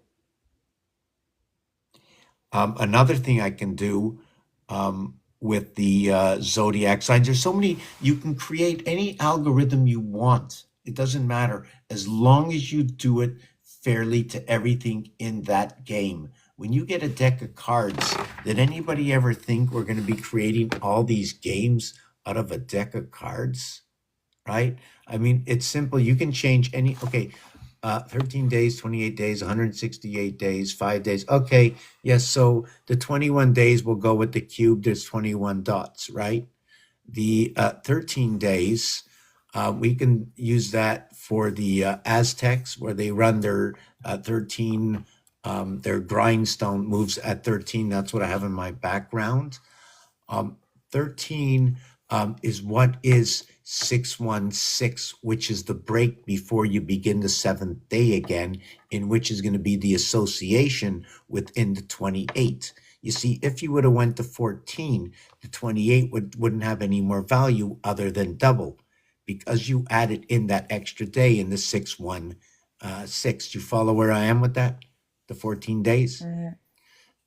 Another thing I can do with the zodiac signs, there's so many, you can create any algorithm you want. It doesn't matter as long as you do it fairly to everything in that game. When you get a deck of cards, did anybody ever think we're going to be creating all these games out of a deck of cards? Right? I mean, it's simple. You can change any, 13 days, 28 days, 168 days, 5 days. Okay, yes, so the 21 days will go with the cube. There's 21 dots, right? The 13 days, we can use that for the Aztecs where they run their 13, their grindstone moves at 13. That's what I have in my background. 13 is what is 616, which is the break before you begin the 7th day again, in which is going to be the association within the 28. You see, if you would have went to 14, the 28 wouldn't have any more value other than double because you added in that extra day in the 616. You follow where I am with that? The 14 days?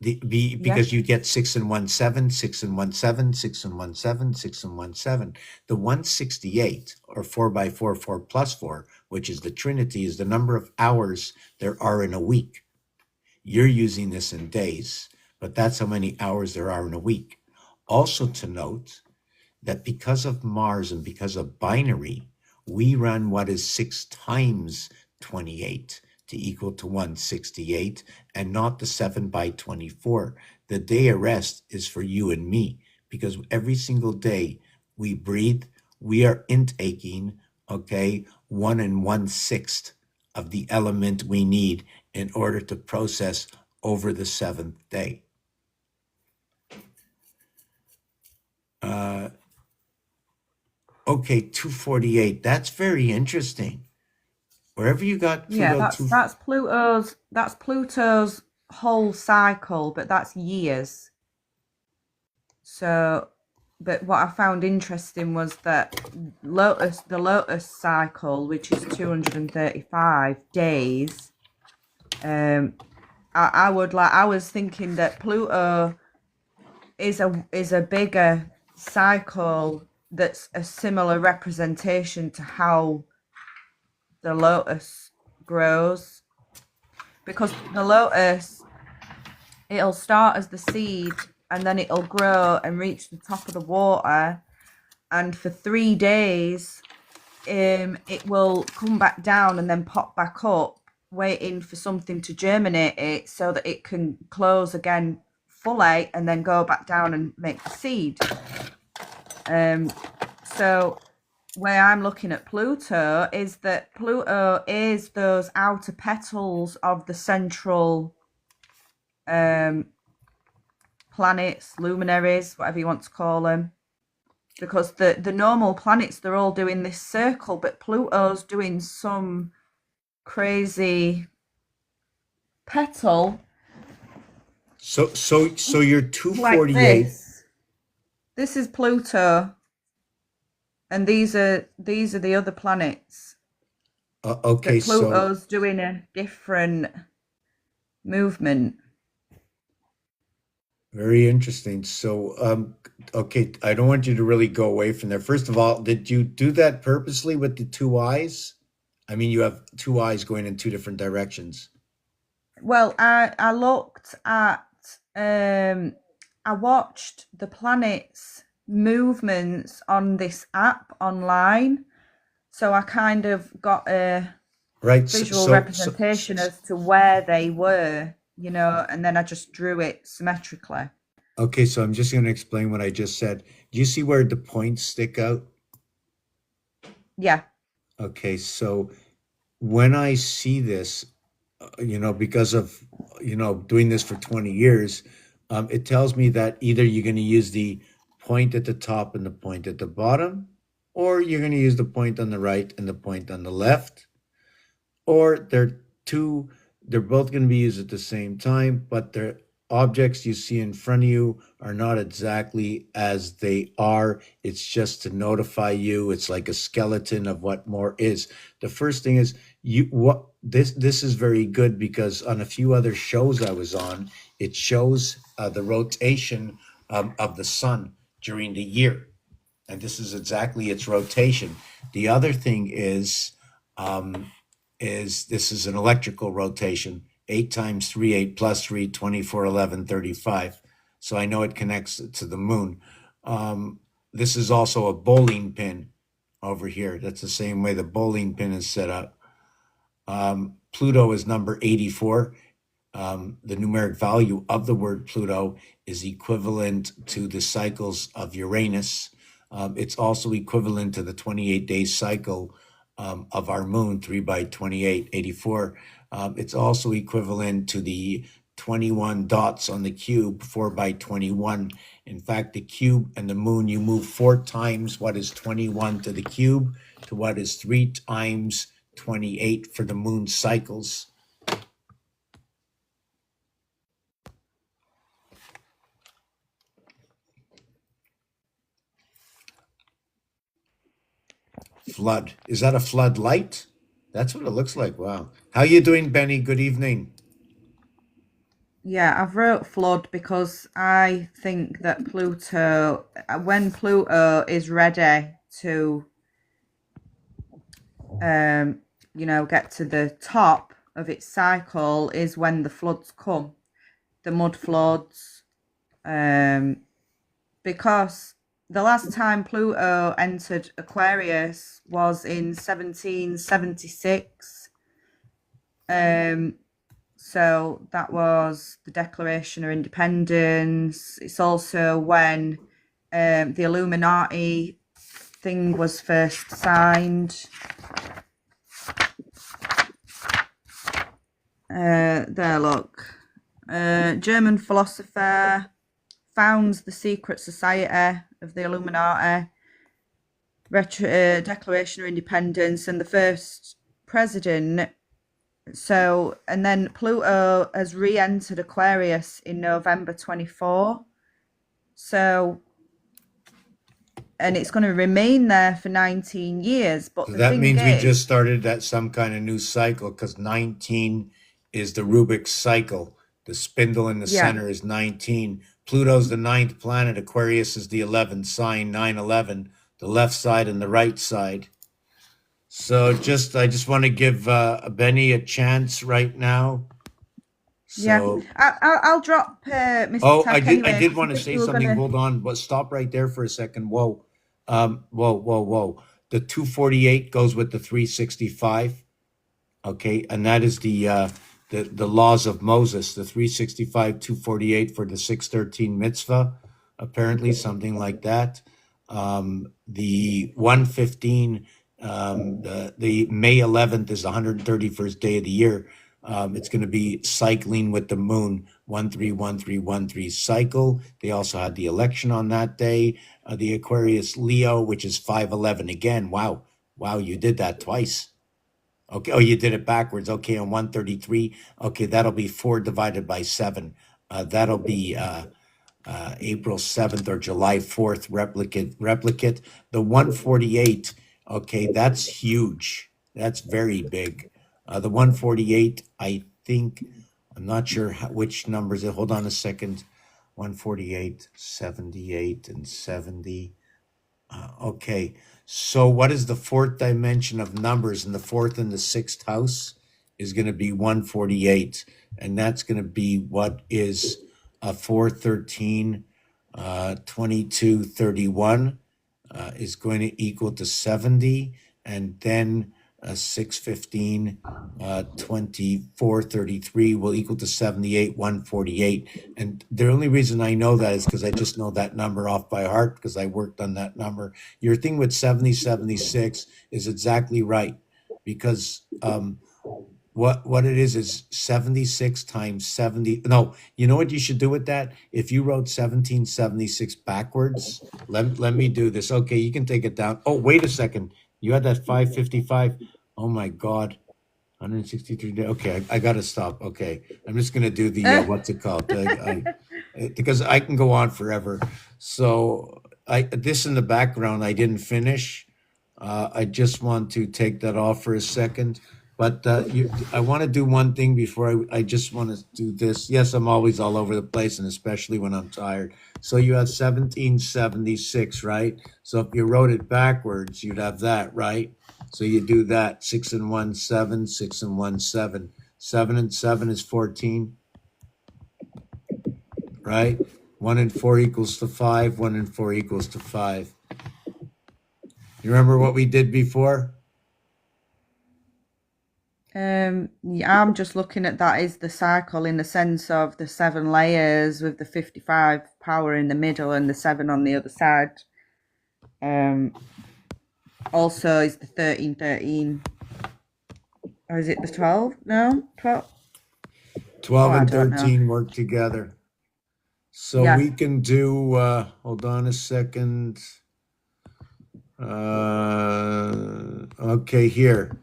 Because you get 6 and 1 7, 6 and 1 7, 6 and 1 7, 6 and 1 7. The 168 or 4 by 4, 4 plus 4, which is the Trinity, is the number of hours there are in a week. You're using this in days, but that's how many hours there are in a week. Also to note that because of Mars and because of binary, we run what is 6 times 28 to equal to 168 and not the 7 by 24. The day of rest is for you and me because every single day we breathe, we are intaking, okay, 1 1/6 of the element we need in order to process over the 7th day. Okay, 248. That's very interesting. Wherever you got Yeah, Pluto, that's Pluto's whole cycle, but that's years. So, but what I found interesting was that the Lotus cycle, which is 235 days, I was thinking that Pluto is a bigger cycle that's a similar representation to how the lotus grows, because the lotus, it'll start as the seed and then it'll grow and reach the top of the water, and for 3 days it will come back down and then pop back up, waiting for something to germinate it so that it can close again fully and then go back down and make the seed. So where I'm looking at Pluto is that Pluto is those outer petals of the central planets, luminaries, whatever you want to call them. Because the normal planets, they're all doing this circle, but Pluto's doing some crazy petal. So you're Like 248. this. This is Pluto, and these are the other planets. Okay, But Pluto's doing a different movement. very interesting. So, okay, I don't want you to really go away from there. First of all, did you do that purposely with the 2 eyes? I mean, you have 2 eyes going in 2 different directions. Well, I looked at I watched the planets' movements on this app online, so I kind of got a Right. visual representation as to where they were, and then I just drew it symmetrically. Okay, so I'm just going to explain what I just said. Do you see where the points stick out? Yeah. Okay, so when I see this, because of, doing this for 20 years, it tells me that either you're going to use the point at the top and the point at the bottom, or you're going to use the point on the right and the point on the left, or they're both going to be used at the same time, but the objects you see in front of you are not exactly as they are. It's just to notify you. It's like a skeleton of what more is. The first thing is this is very good because on a few other shows I was on, it shows the rotation of the sun during the year, and this is exactly its rotation. The other thing is this is an electrical rotation. 8 times 3, 8 plus 3, 24, 11, 35. So I know it connects to the moon. This is also a bowling pin over here. That's the same way the bowling pin is set up. Pluto is number 84. The numeric value of the word Pluto is equivalent to the cycles of Uranus. It's also equivalent to the 28-day cycle of our moon, 3 by 28, 84. It's also equivalent to the 21 dots on the cube, 4 by 21. In fact, the cube and the moon, you move 4 times what is 21 to the cube to what is 3 times 28 for the moon cycles. Flood. Is that a floodlight? That's what it looks like. Wow. How you doing, Benny? Good evening. Yeah, I've wrote flood because I think that Pluto, when Pluto is ready to, get to the top of its cycle, is when the floods come, the mud floods, because the last time Pluto entered Aquarius was in 1776. So that was the Declaration of Independence. It's also when the Illuminati thing was first signed. There, look. German philosopher founds the secret society of the Illuminati. Declaration of Independence, and the first president. So, and then Pluto has re-entered Aquarius in November 24. So, and it's going to remain there for 19 years. But So the that thing means we is, just started that some kind of new cycle because 19 is the Rubik's cycle. The spindle in the yeah, center is 19. Pluto's the 9th planet. Aquarius is the 11th sign, 9/11, the left side and the right side. So I just want to give Benny a chance right now. yeah. So, I'll drop Mr. oh, Tack I anyway, did 'cause I want to think say you were something. gonna. Hold on, but stop right there for a second. Whoa, whoa. The 248 goes with the 365. Okay, and that is the laws of Moses, the 365, 248 for the 613 mitzvah, apparently something like that. The 115, the May 11th is the 131st day of the year. It's going to be cycling with the moon, 131313 cycle. They also had the election on that day. The Aquarius Leo, which is 511 again. Wow, you did that twice. Okay. Oh, you did it backwards. Okay. On 133. Okay. That'll be 4 divided by 7. That'll be April 7th or July 4th replicate. The 148. Okay. That's huge. That's very big. The 148, I think, I'm not sure which numbers. Hold on a second. 148, 78, and 70. Okay. So what is the fourth dimension of numbers? In the fourth and the sixth house is going to be 148. And that's going to be what is 413, 22, 31 is going to equal to 70. And then 615, 24, 33 will equal to 78, 148. And the only reason I know that is because I just know that number off by heart because I worked on that number. Your thing with 70, 76 is exactly right because what it is 76 times 70. No, you know what you should do with that? If you wrote 1776 backwards, let me do this. Okay, you can take it down. Oh, wait a second. You had that 555. Oh my God. 163 days. Okay, I got to stop. Okay, I'm just going to do the, what's it called? Because I can go on forever. So this in the background, I didn't finish. I just want to take that off for a second. But I want to do one thing before I just want to do this. Yes, I'm always all over the place, and especially when I'm tired. So you have 1776, right? So if you wrote it backwards, you'd have that, right? So you do that, 6 and 1, 7, 6 and 1, 7. 7 and 7 is 14, right? 1 and 4 equals to 5, 1 and 4 equals to 5. You remember what we did before? Yeah, I'm just looking at that as the cycle in the sense of the 7 layers with the 55 power in the middle and the 7 on the other side. Also is the 1313. Or is it the 12? No, 12. 12 and I don't know. 13 work together. So Yeah. we can do, hold on a second. Okay, here.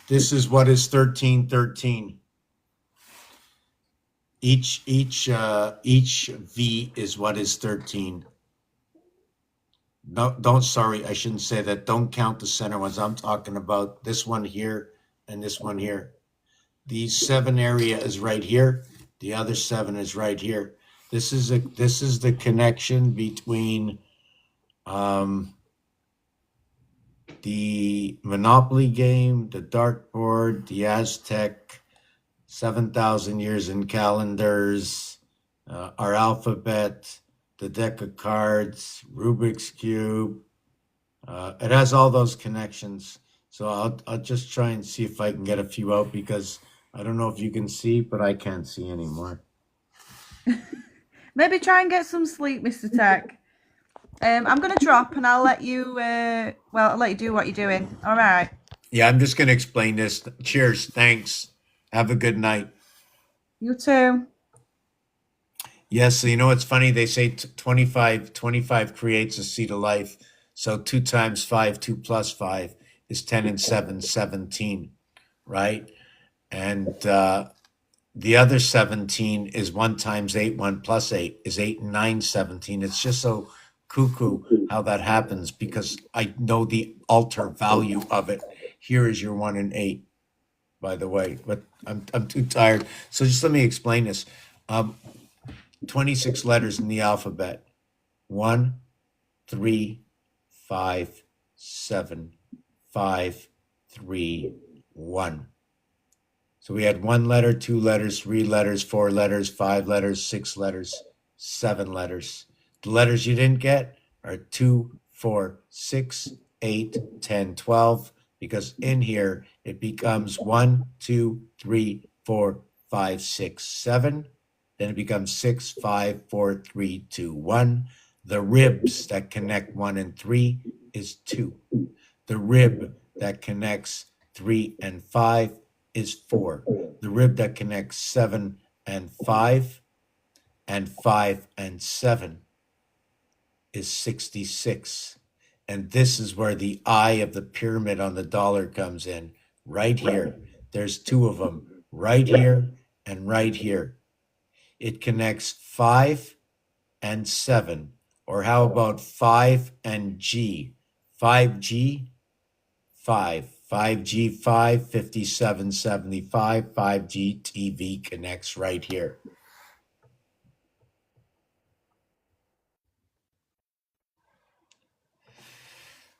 This is what is 1313. Each V is what is 13. No, sorry, I shouldn't say that. Don't count the center ones. I'm talking about this one here and this one here. The 7 area is right here. The other 7 is right here. This is the connection between the Monopoly game, the dartboard, the Aztec, 7,000 years in calendars, our alphabet, the deck of cards, Rubik's Cube. It has all those connections. So I'll just try and see if I can get a few out because I don't know if you can see, but I can't see anymore. Maybe try and get some sleep, Mr. Tech. I'm gonna drop and I'll let you. I'll let you do what you're doing. All right. Yeah, I'm just going to explain this. Cheers. Thanks. Have a good night. You too. Yes, so you know what's funny? They say 25 creates a seed of life. So 2 times 5, 2 plus 5 is 10 and 7, 17, right? And the other 17 is 1 times 8, 1 plus 8 is 8 and 9, 17. It's just so cuckoo how that happens because I know the alter value of it. Here is your 1 and 8, by the way, but I'm too tired. So just let me explain this. 26 letters in the alphabet. 1, 3, 5, 7, 5, 3, 1. So we had 1 letter, 2 letters, 3 letters, 4 letters, 5 letters, 6 letters, 7 letters. The letters you didn't get are 2, 4, 6, 8, 10, 12, because in here it becomes 1, 2, 3, 4, 5, 6, 7. Then it becomes 6, 5, 4, 3, 2, 1. The ribs that connect 1 and 3 is 2. The rib that connects 3 and 5 is 4. The rib that connects 7 and 5 and 5 and 7 is 66. And this is where the eye of the pyramid on the dollar comes in. Right here. There's 2 of them. Right here and right here. It connects 5 and 7. Or how about 5 and G? 5G, 5. 5G, 5, 57, 75. 5G TV connects right here.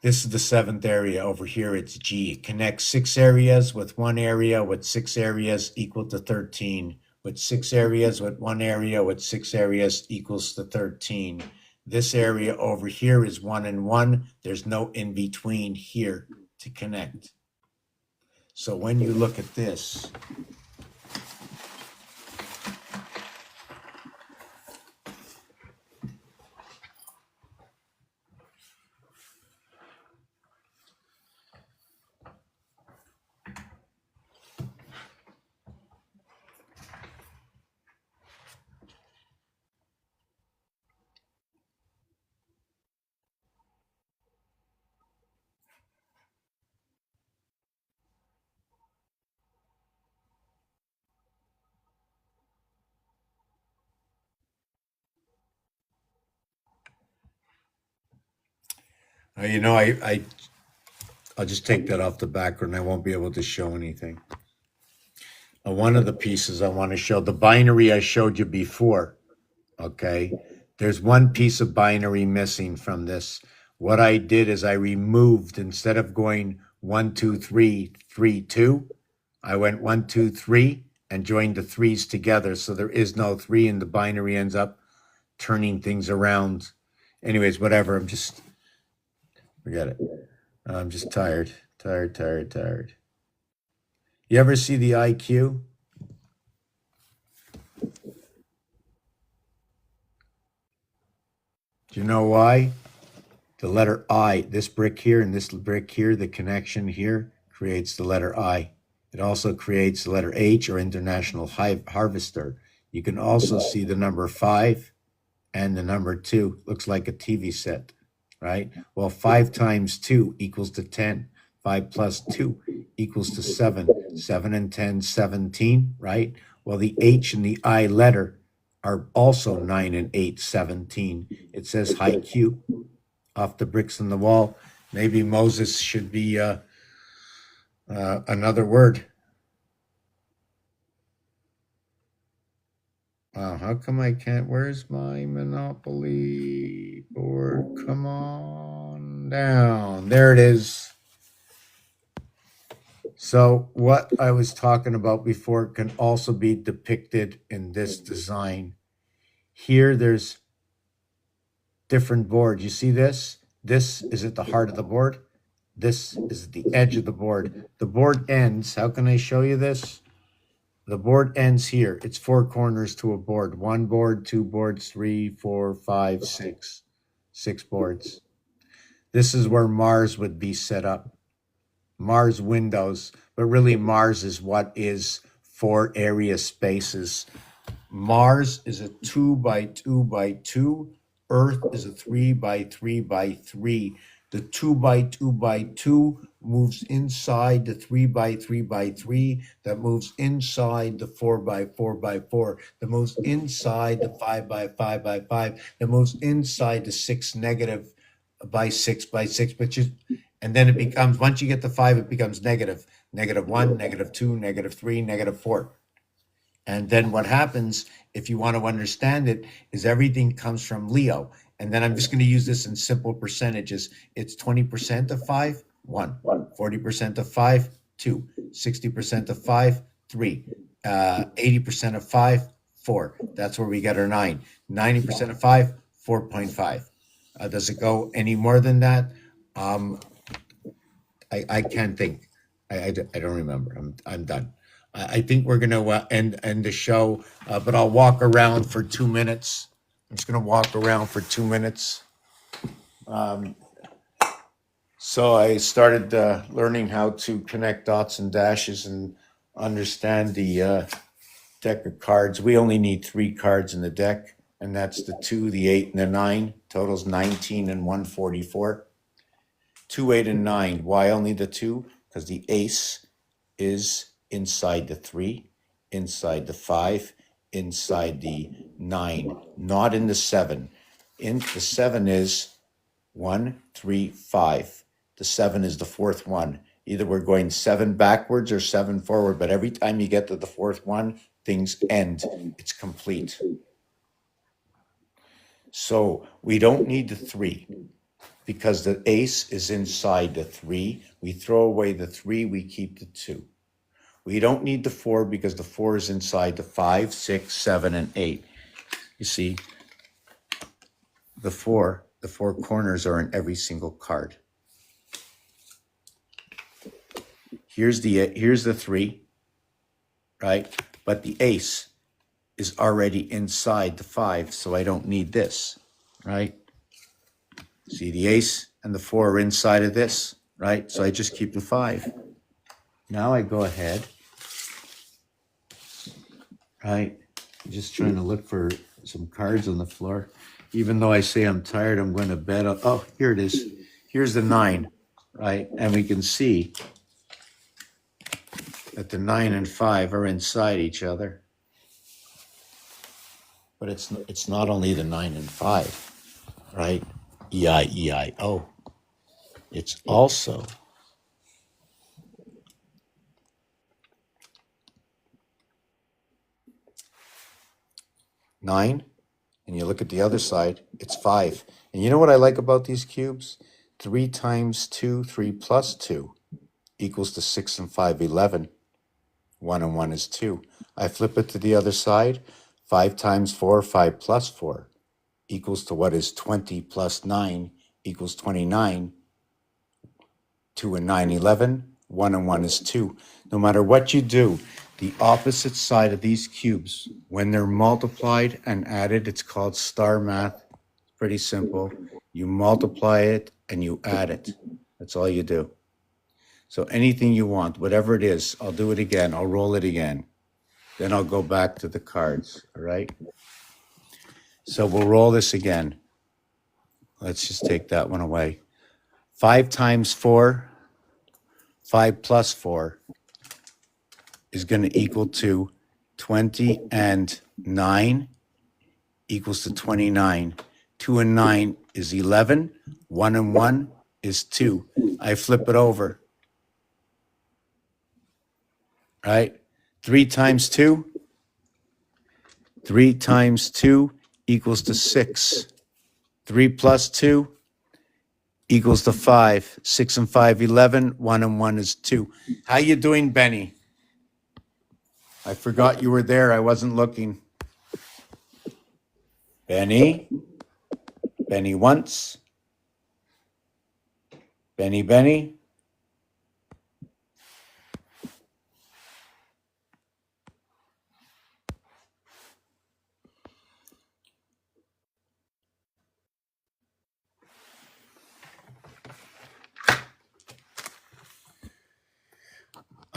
This is the 7th area. Over here, it's G. It connects 6 areas with 1 area with 6 areas equal to 13. With 6 areas with 1 area with 6 areas equals to 13. This area over here is 1 and 1. There's no in between here to connect. So when you look at this, I'll just take that off the background. I won't be able to show anything. One of the pieces I want to show, the binary I showed you before, okay? There's one piece of binary missing from this. What I did is I removed, instead of going 1, 2, 3, 3, 2, I went 1, 2, 3 and joined the 3s together. So there is no 3 and the binary ends up turning things around. Anyways, whatever. Forget it. I'm just tired. Tired. You ever see the IQ? Do you know why? The letter I, this brick here and this brick here, the connection here creates the letter I. It also creates the letter H, or International Harvester. You can also see the number 5 and the number 2. Looks like a TV set, right? Well, 5 times 2 equals to 10. 5 plus 2 equals to 7. 7 and 10, 17, right? Well, the H and the I letter are also 9 and 8, 17. It says high Q off the bricks in the wall. Maybe Moses should be another word. Wow, how come I can't? Where's my Monopoly board? Come on down. There it is. So what I was talking about before can also be depicted in this design. Here, there's different boards. You see this? This is at the heart of the board. This is the edge of the board. The board ends. How can I show you this? The board ends here. It's four corners to a board. One board, two boards, three, four, five, six. Six boards. This is where Mars would be set up. Mars windows, but really Mars is what is four area spaces. Mars is a 2 by 2 by 2. Earth is a 3 by 3 by 3. The 2 by 2 by 2 moves inside the 3 by 3 by 3. That moves inside the 4 by 4 by 4. That moves inside the 5 by 5 by 5. That moves inside the 6 negative by 6 by 6, which is, and then it becomes, once you get to 5, it becomes negative. -1, -2, -3, -4. And then what happens, if you want to understand it, is everything comes from Leo. And then I'm just going to use this in simple percentages. It's 20% of 5, 1. 40% of 5, 2. 60% of 5, 3. 80% of 5, 4. That's where we get our 9. 90% of 5, 4.5. Does it go any more than that? I can't think. I don't remember. I'm done. I think we're going to end the show, but I'll walk around for 2 minutes. I'm just going to walk around for 2 minutes. So I started learning how to connect dots and dashes and understand the deck of cards. We only need 3 cards in the deck, and that's the 2, the 8, and the 9. Totals 19 and 144. 2, 8, and 9. Why only the 2? Because the ace is inside the 3, inside the 5, inside the 9, not in the 7. In the 7 is 1, 3, 5. The 7 is the fourth one. Either we're going 7 backwards or 7 forward, but every time you get to the fourth one, things end. It's complete. So we don't need the 3 because the ace is inside the 3. We throw away the 3, we keep the 2. We don't need the 4 because the 4 is inside the 5, 6, 7, and 8. You see, the four corners are in every single card. Here's the 3, right? But the ace is already inside the 5, so I don't need this, right? See, the ace and the 4 are inside of this, right? So I just keep the 5. Now I go ahead, right? I'm just trying to look for some cards on the floor. Even though I say I'm tired, I'm going to bed. Oh, here it is. Here's the 9, right? And we can see that the 9 and 5 are inside each other. But it's not only the 9 and 5, right? E-I-E-I-O. It's also nine, and you look at the other side, it's 5. And you know what I like about these cubes? 3 times 2, 3 plus 2 equals to 6 and 5, 11. 1 and 1 is 2. I flip it to the other side. 5 times 4, 5 plus 4 equals to what is 20 plus 9 equals 29. 2 and 9, 11. 1 and 1 is 2. No matter what you do, the opposite side of these cubes, when they're multiplied and added, it's called star math. It's pretty simple. You multiply it and you add it. That's all you do. So anything you want, whatever it is, I'll do it again. I'll roll it again. Then I'll go back to the cards, all right? So we'll roll this again. Let's just take that one away. 5 times 4, 5 plus 4 is going to equal to 20 and 9 equals to 29. 2 and 9 is 11. 1 and 1 is 2. I flip it over. Right? 3 times 2. 3 times 2 equals to 6. 3 plus 2 equals to 5. 6 and 5, 11. 1 and 1 is 2. How you doing, Benny? I forgot you were there. I wasn't looking. Benny? Benny once. Benny, Benny?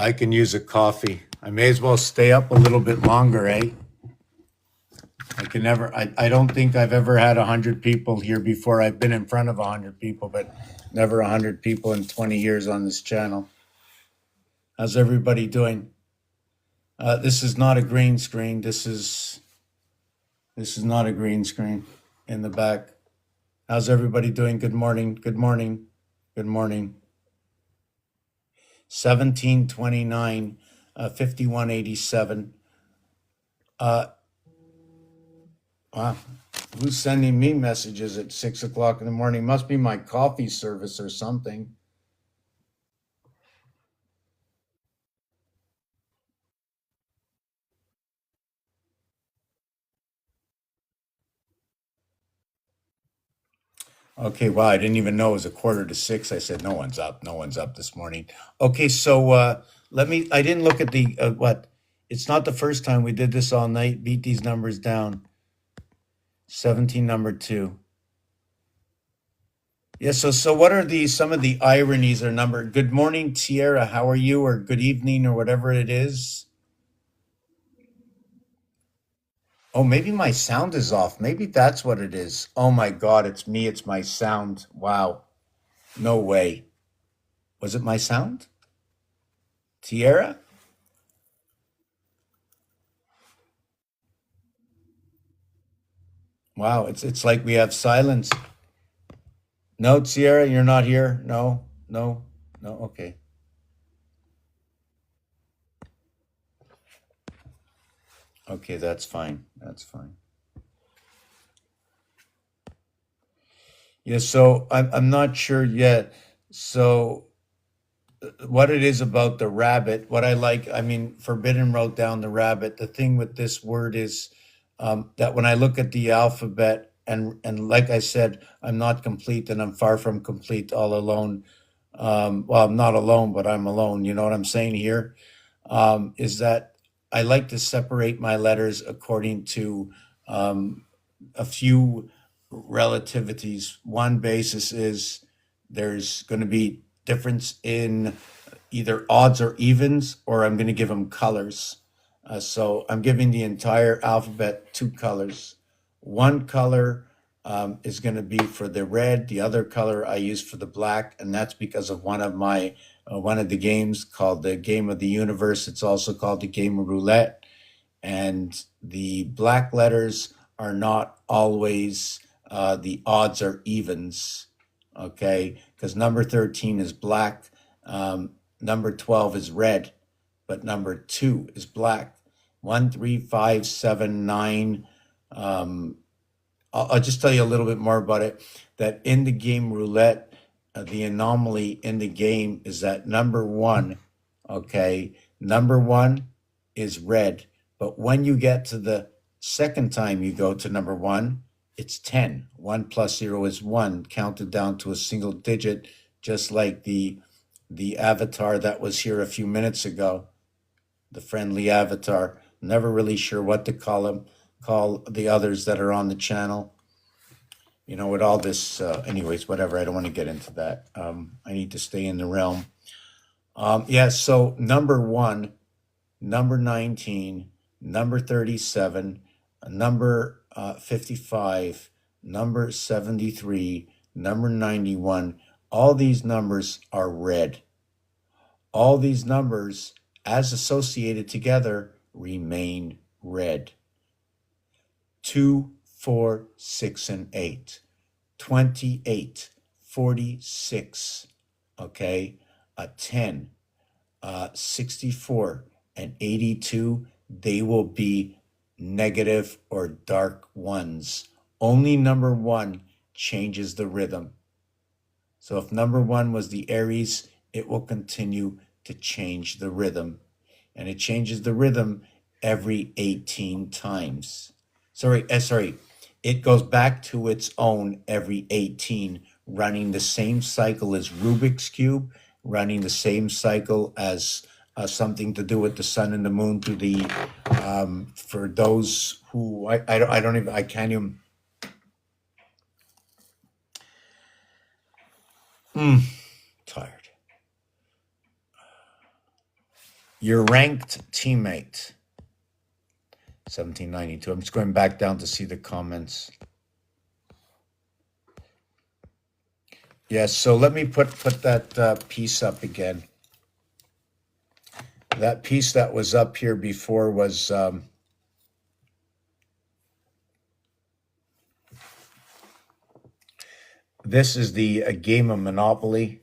I can use a coffee. I may as well stay up a little bit longer, eh? I don't think I've ever had 100 people here before. I've been in front of 100 people, but never 100 people in 20 years on this channel. How's everybody doing? This is not a green screen. This is not a green screen in the back. How's everybody doing? Good morning. Good morning. Good morning. 1729, 5187. Wow. Who's sending me messages at 6 o'clock in the morning? Must be my coffee service or something. Okay, wow, I didn't even know it was 5:45. I said, no one's up. No one's up this morning. Okay, so I didn't look at the, it's not the first time we did this all night. Beat these numbers down. 17, number 2. Yeah, so what are some of the ironies or number? Good morning, Tierra. How are you? Or good evening, or whatever it is. Oh, maybe my sound is off. Maybe that's what it is. Oh my God, it's me. It's my sound. Wow. No way. Was it my sound? Tierra? Wow, it's like we have silence. No, Tierra, you're not here. No, no, no. Okay. Okay, that's fine. That's fine. Yeah, so I'm not sure yet. So what it is about the rabbit, what I like, I mean, Forbidden wrote down the rabbit. The thing with this word is that when I look at the alphabet, and like I said, I'm not complete and I'm far from complete all alone. Well, I'm not alone, but I'm alone. You know what I'm saying here? Is that I like to separate my letters according to a few relativities. One basis is there's going to be difference in either odds or evens, or I'm going to give them colors. So I'm giving the entire alphabet 2 colors. One color is going to be for the red. The other color I use for the black, and that's because of one of the games called the Game of the Universe. It's also called the Game of Roulette, and the black letters are not always the odds are evens. Okay, because number 13 is black, number 12 is red, but number 2 is black. 1, 3, 5, 7, 9. I'll just tell you a little bit more about it. That in the game roulette, the anomaly in the game is that number 1, okay, number 1 is red, but when you get to the second time you go to number 1, it's 10. 1 plus 0 is 1, counted down to a single digit, just like the avatar that was here a few minutes ago, the friendly avatar. Never really sure what to call him. Call the others that are on the channel. You know, with all this, anyways, whatever. I don't want to get into that. I need to stay in the realm. Yeah, so number 1, number 19, number 37, number 55, number 73, number 91. All these numbers are red. All these numbers, as associated together, remain red. 2, 4, 6, and 8. 28, 46, okay? 10, 64, and 82, they will be negative or dark ones. Only number 1 changes the rhythm. So if number 1 was the Aries, it will continue to change the rhythm. And it changes the rhythm every 18 times. Sorry, it goes back to its own every 18, running the same cycle as Rubik's Cube, running the same cycle as something to do with the sun and the moon to the, for those who, I can't even, tired. your ranked teammate. 1792. I'm just going back down to see the comments. Yes, so let me put that piece up again. That piece that was up here before was this is the game of Monopoly.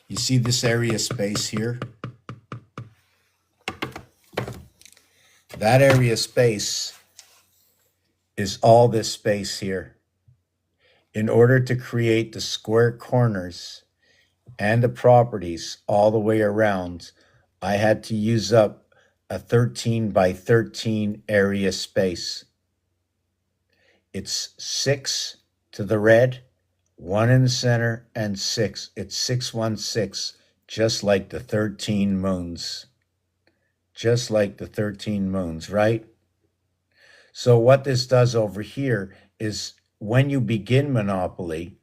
You see this area space here? That area space is all this space here. In order to create the square corners and the properties all the way around, I had to use up a 13 by 13 area space. It's 6 to the red, 1 in the center, and 6. It's 616, just like the 13 moons. Just like the 13 moons, right? So what this does over here is when you begin Monopoly,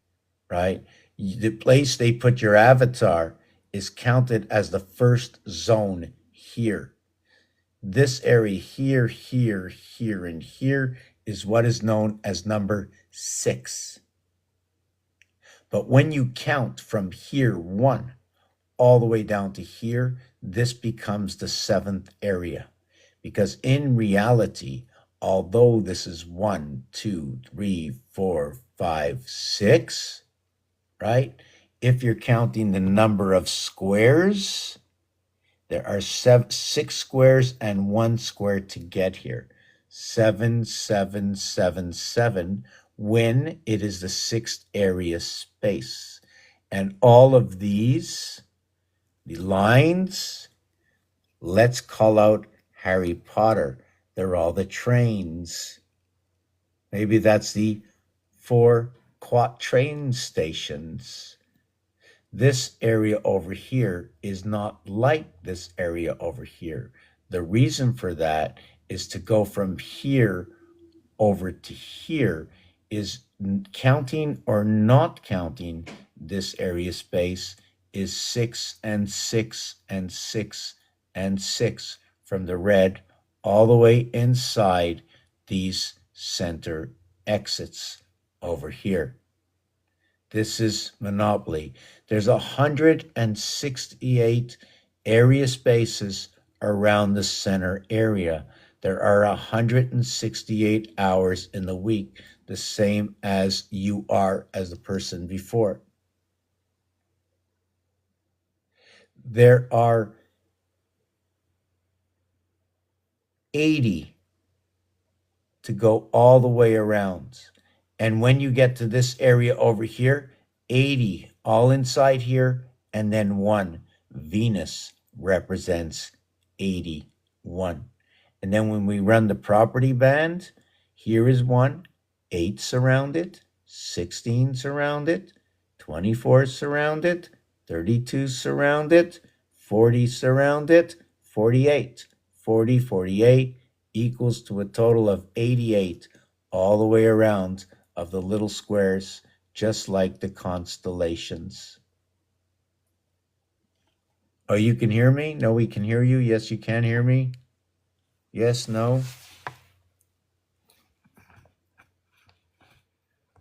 right, the place they put your avatar is counted as the first zone here. This area here, here, here, and here is what is known as number 6. But when you count from here, 1, all the way down to here, this becomes the 7th area. Because in reality, although this is 1, 2, 3, 4, 5, 6, right? If you're counting the number of squares, there are 6 squares and 1 square to get here. 7, 7, 7, 7, when it is the 6th area space. And all of these, the lines, let's call out Harry Potter. They're all the trains. Maybe that's the 4 train stations. This area over here is not like this area over here. The reason for that is to go from here over to here is counting or not counting this area space is 6 and 6 and 6 and 6 from the red all the way inside these center exits over here. This is Monopoly. There's 168 area spaces around the center area. There are 168 hours in the week, the same as you are as the person before. There are 80 to go all the way around. And when you get to this area over here, 80 all inside here, and then 1. Venus represents 81. And then when we run the property band, here is 1, 8's around it, 16's around it, 24's around it, 32's around it, 40's around it, 48. 40, 48 equals to a total of 88 all the way around of the little squares, just like the constellations. Oh, you can hear me? No, we can hear you. Yes, you can hear me. Yes, no.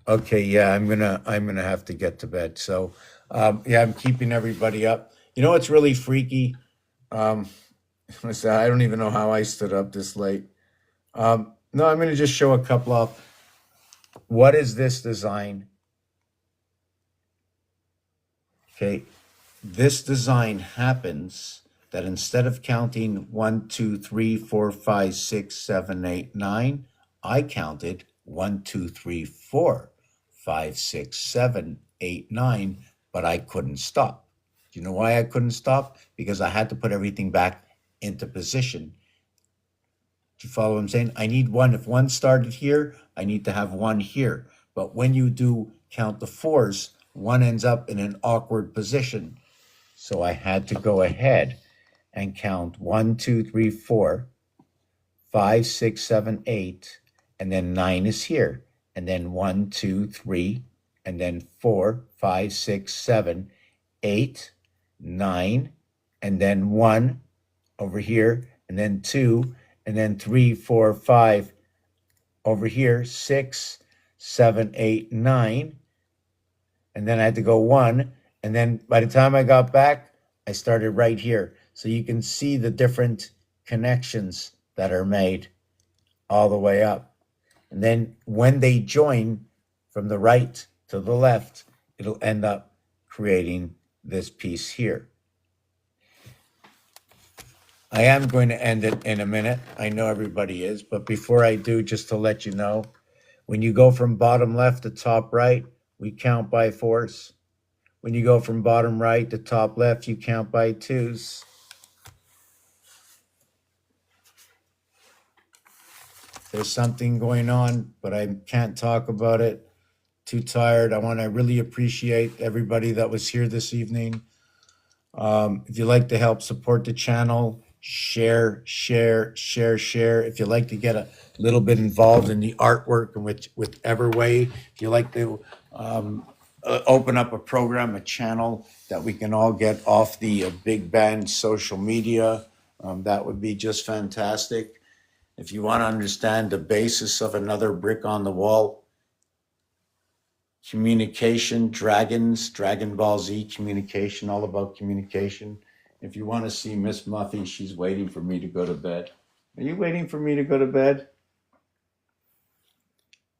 Okay, yeah, I'm gonna have to get to bed. So, yeah, I'm keeping everybody up. You know what's really freaky? Listen, I don't even know how I stood up this late. No, I'm gonna just show a couple of. What is this design? Okay, this design happens that instead of counting 1, 2, 3, 4, 5, 6, 7, 8, 9, I counted 1, 2, 3, 4, 5, 6, 7, 8, 9, but I couldn't stop. Do you know why I couldn't stop? Because I had to put everything back into position. Do you follow what I'm saying? I need 1. If 1 started here, I need to have 1 here. But when you do count the 4s, 1 ends up in an awkward position. So I had to go ahead and count 1, 2, 3, 4, 5, 6, 7, 8, and then 9 is here, and then 1, 2, 3, and then 4, 5, 6, 7, 8, 9, and then 1 over here, and then 2, and then 3, 4, 5 over here, 6, 7, 8, 9, and then I had to go 1, and then by the time I got back, I started right here. So you can see the different connections that are made all the way up. And then when they join from the right to the left, it'll end up creating this piece here. I am going to end it in a minute. I know everybody is, but before I do, just to let you know, when you go from bottom left to top right, we count by 4s. When you go from bottom right to top left, you count by 2s. There's something going on, but I can't talk about it. Too tired. I want to really appreciate everybody that was here this evening. If you'd like to help support the channel, share. If you'd like to get a little bit involved in the artwork in whichever way, if you like to open up a program, a channel that we can all get off the big band social media, that would be just fantastic. If you want to understand the basis of another brick on the wall, communication, dragons, Dragon Ball Z communication, all about communication. If you want to see Miss Muffy, she's waiting for me to go to bed. Are you waiting for me to go to bed?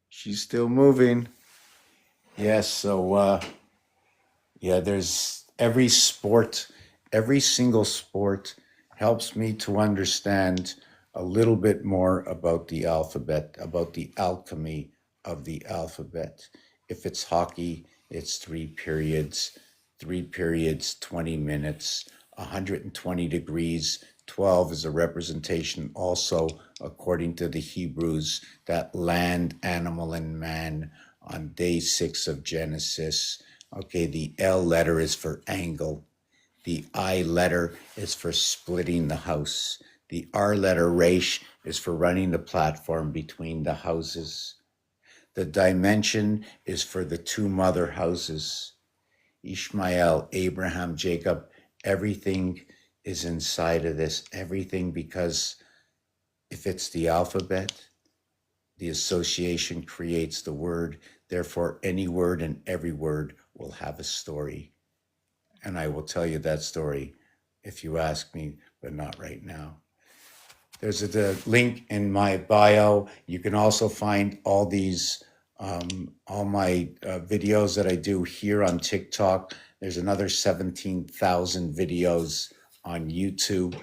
She's still moving. Yes, so yeah, there's every single sport helps me to understand a little bit more about the alphabet, about the alchemy of the alphabet. If it's hockey, it's 3 periods, 20 minutes, 120 degrees. 12 is a representation also, according to the Hebrews, that land, animal, and man on day 6 of Genesis. Okay, the L letter is for angle. The I letter is for splitting the house. The R letter, Resh, is for running the platform between the houses. The dimension is for the 2 mother houses. Ishmael, Abraham, Jacob, everything is inside of this. Everything, because if it's the alphabet, the association creates the word. Therefore, any word and every word will have a story. And I will tell you that story if you ask me, but not right now. There's a link in my bio. You can also find all these, all my videos that I do here on TikTok. There's another 17,000 videos on YouTube.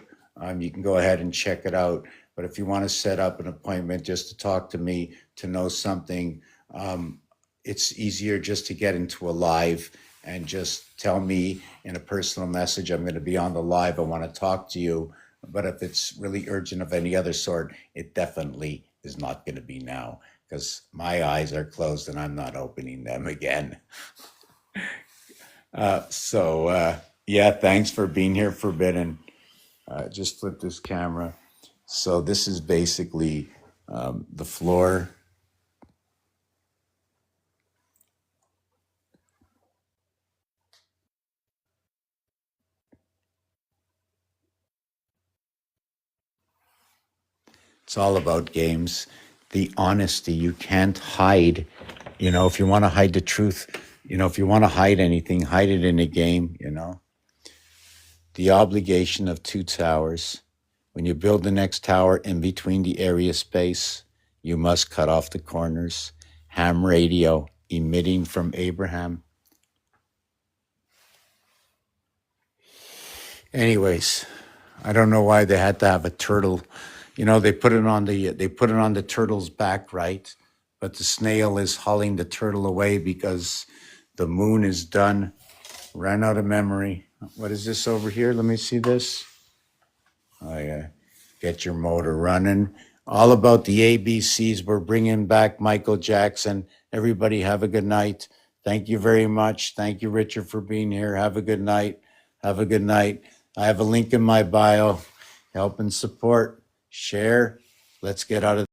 You can go ahead and check it out. But if you want to set up an appointment just to talk to me, to know something, it's easier just to get into a live and just tell me in a personal message, I'm going to be on the live, I want to talk to you. But if it's really urgent of any other sort, it definitely is not going to be now, because my eyes are closed and I'm not opening them again. Yeah, thanks for being here, Forbidden. Just flip this camera. So this is basically the floor. It's all about games. The honesty, you can't hide. You know, if you want to hide the truth, you know, if you want to hide anything, hide it in a game, you know. The obligation of 2 towers. When you build the next tower in between the area space, you must cut off the corners. Ham radio emitting from Abraham. Anyways, I don't know why they had to have a turtle. You know, they put it on the turtle's back, right? But the snail is hauling the turtle away because the moon is done. Ran out of memory. What is this over here? Let me see this. Oh yeah, get your motor running. All about the ABCs. We're bringing back Michael Jackson. Everybody have a good night. Thank you very much. Thank you, Richard, for being here. Have a good night. Have a good night. I have a link in my bio. Help and support. Share, let's get out of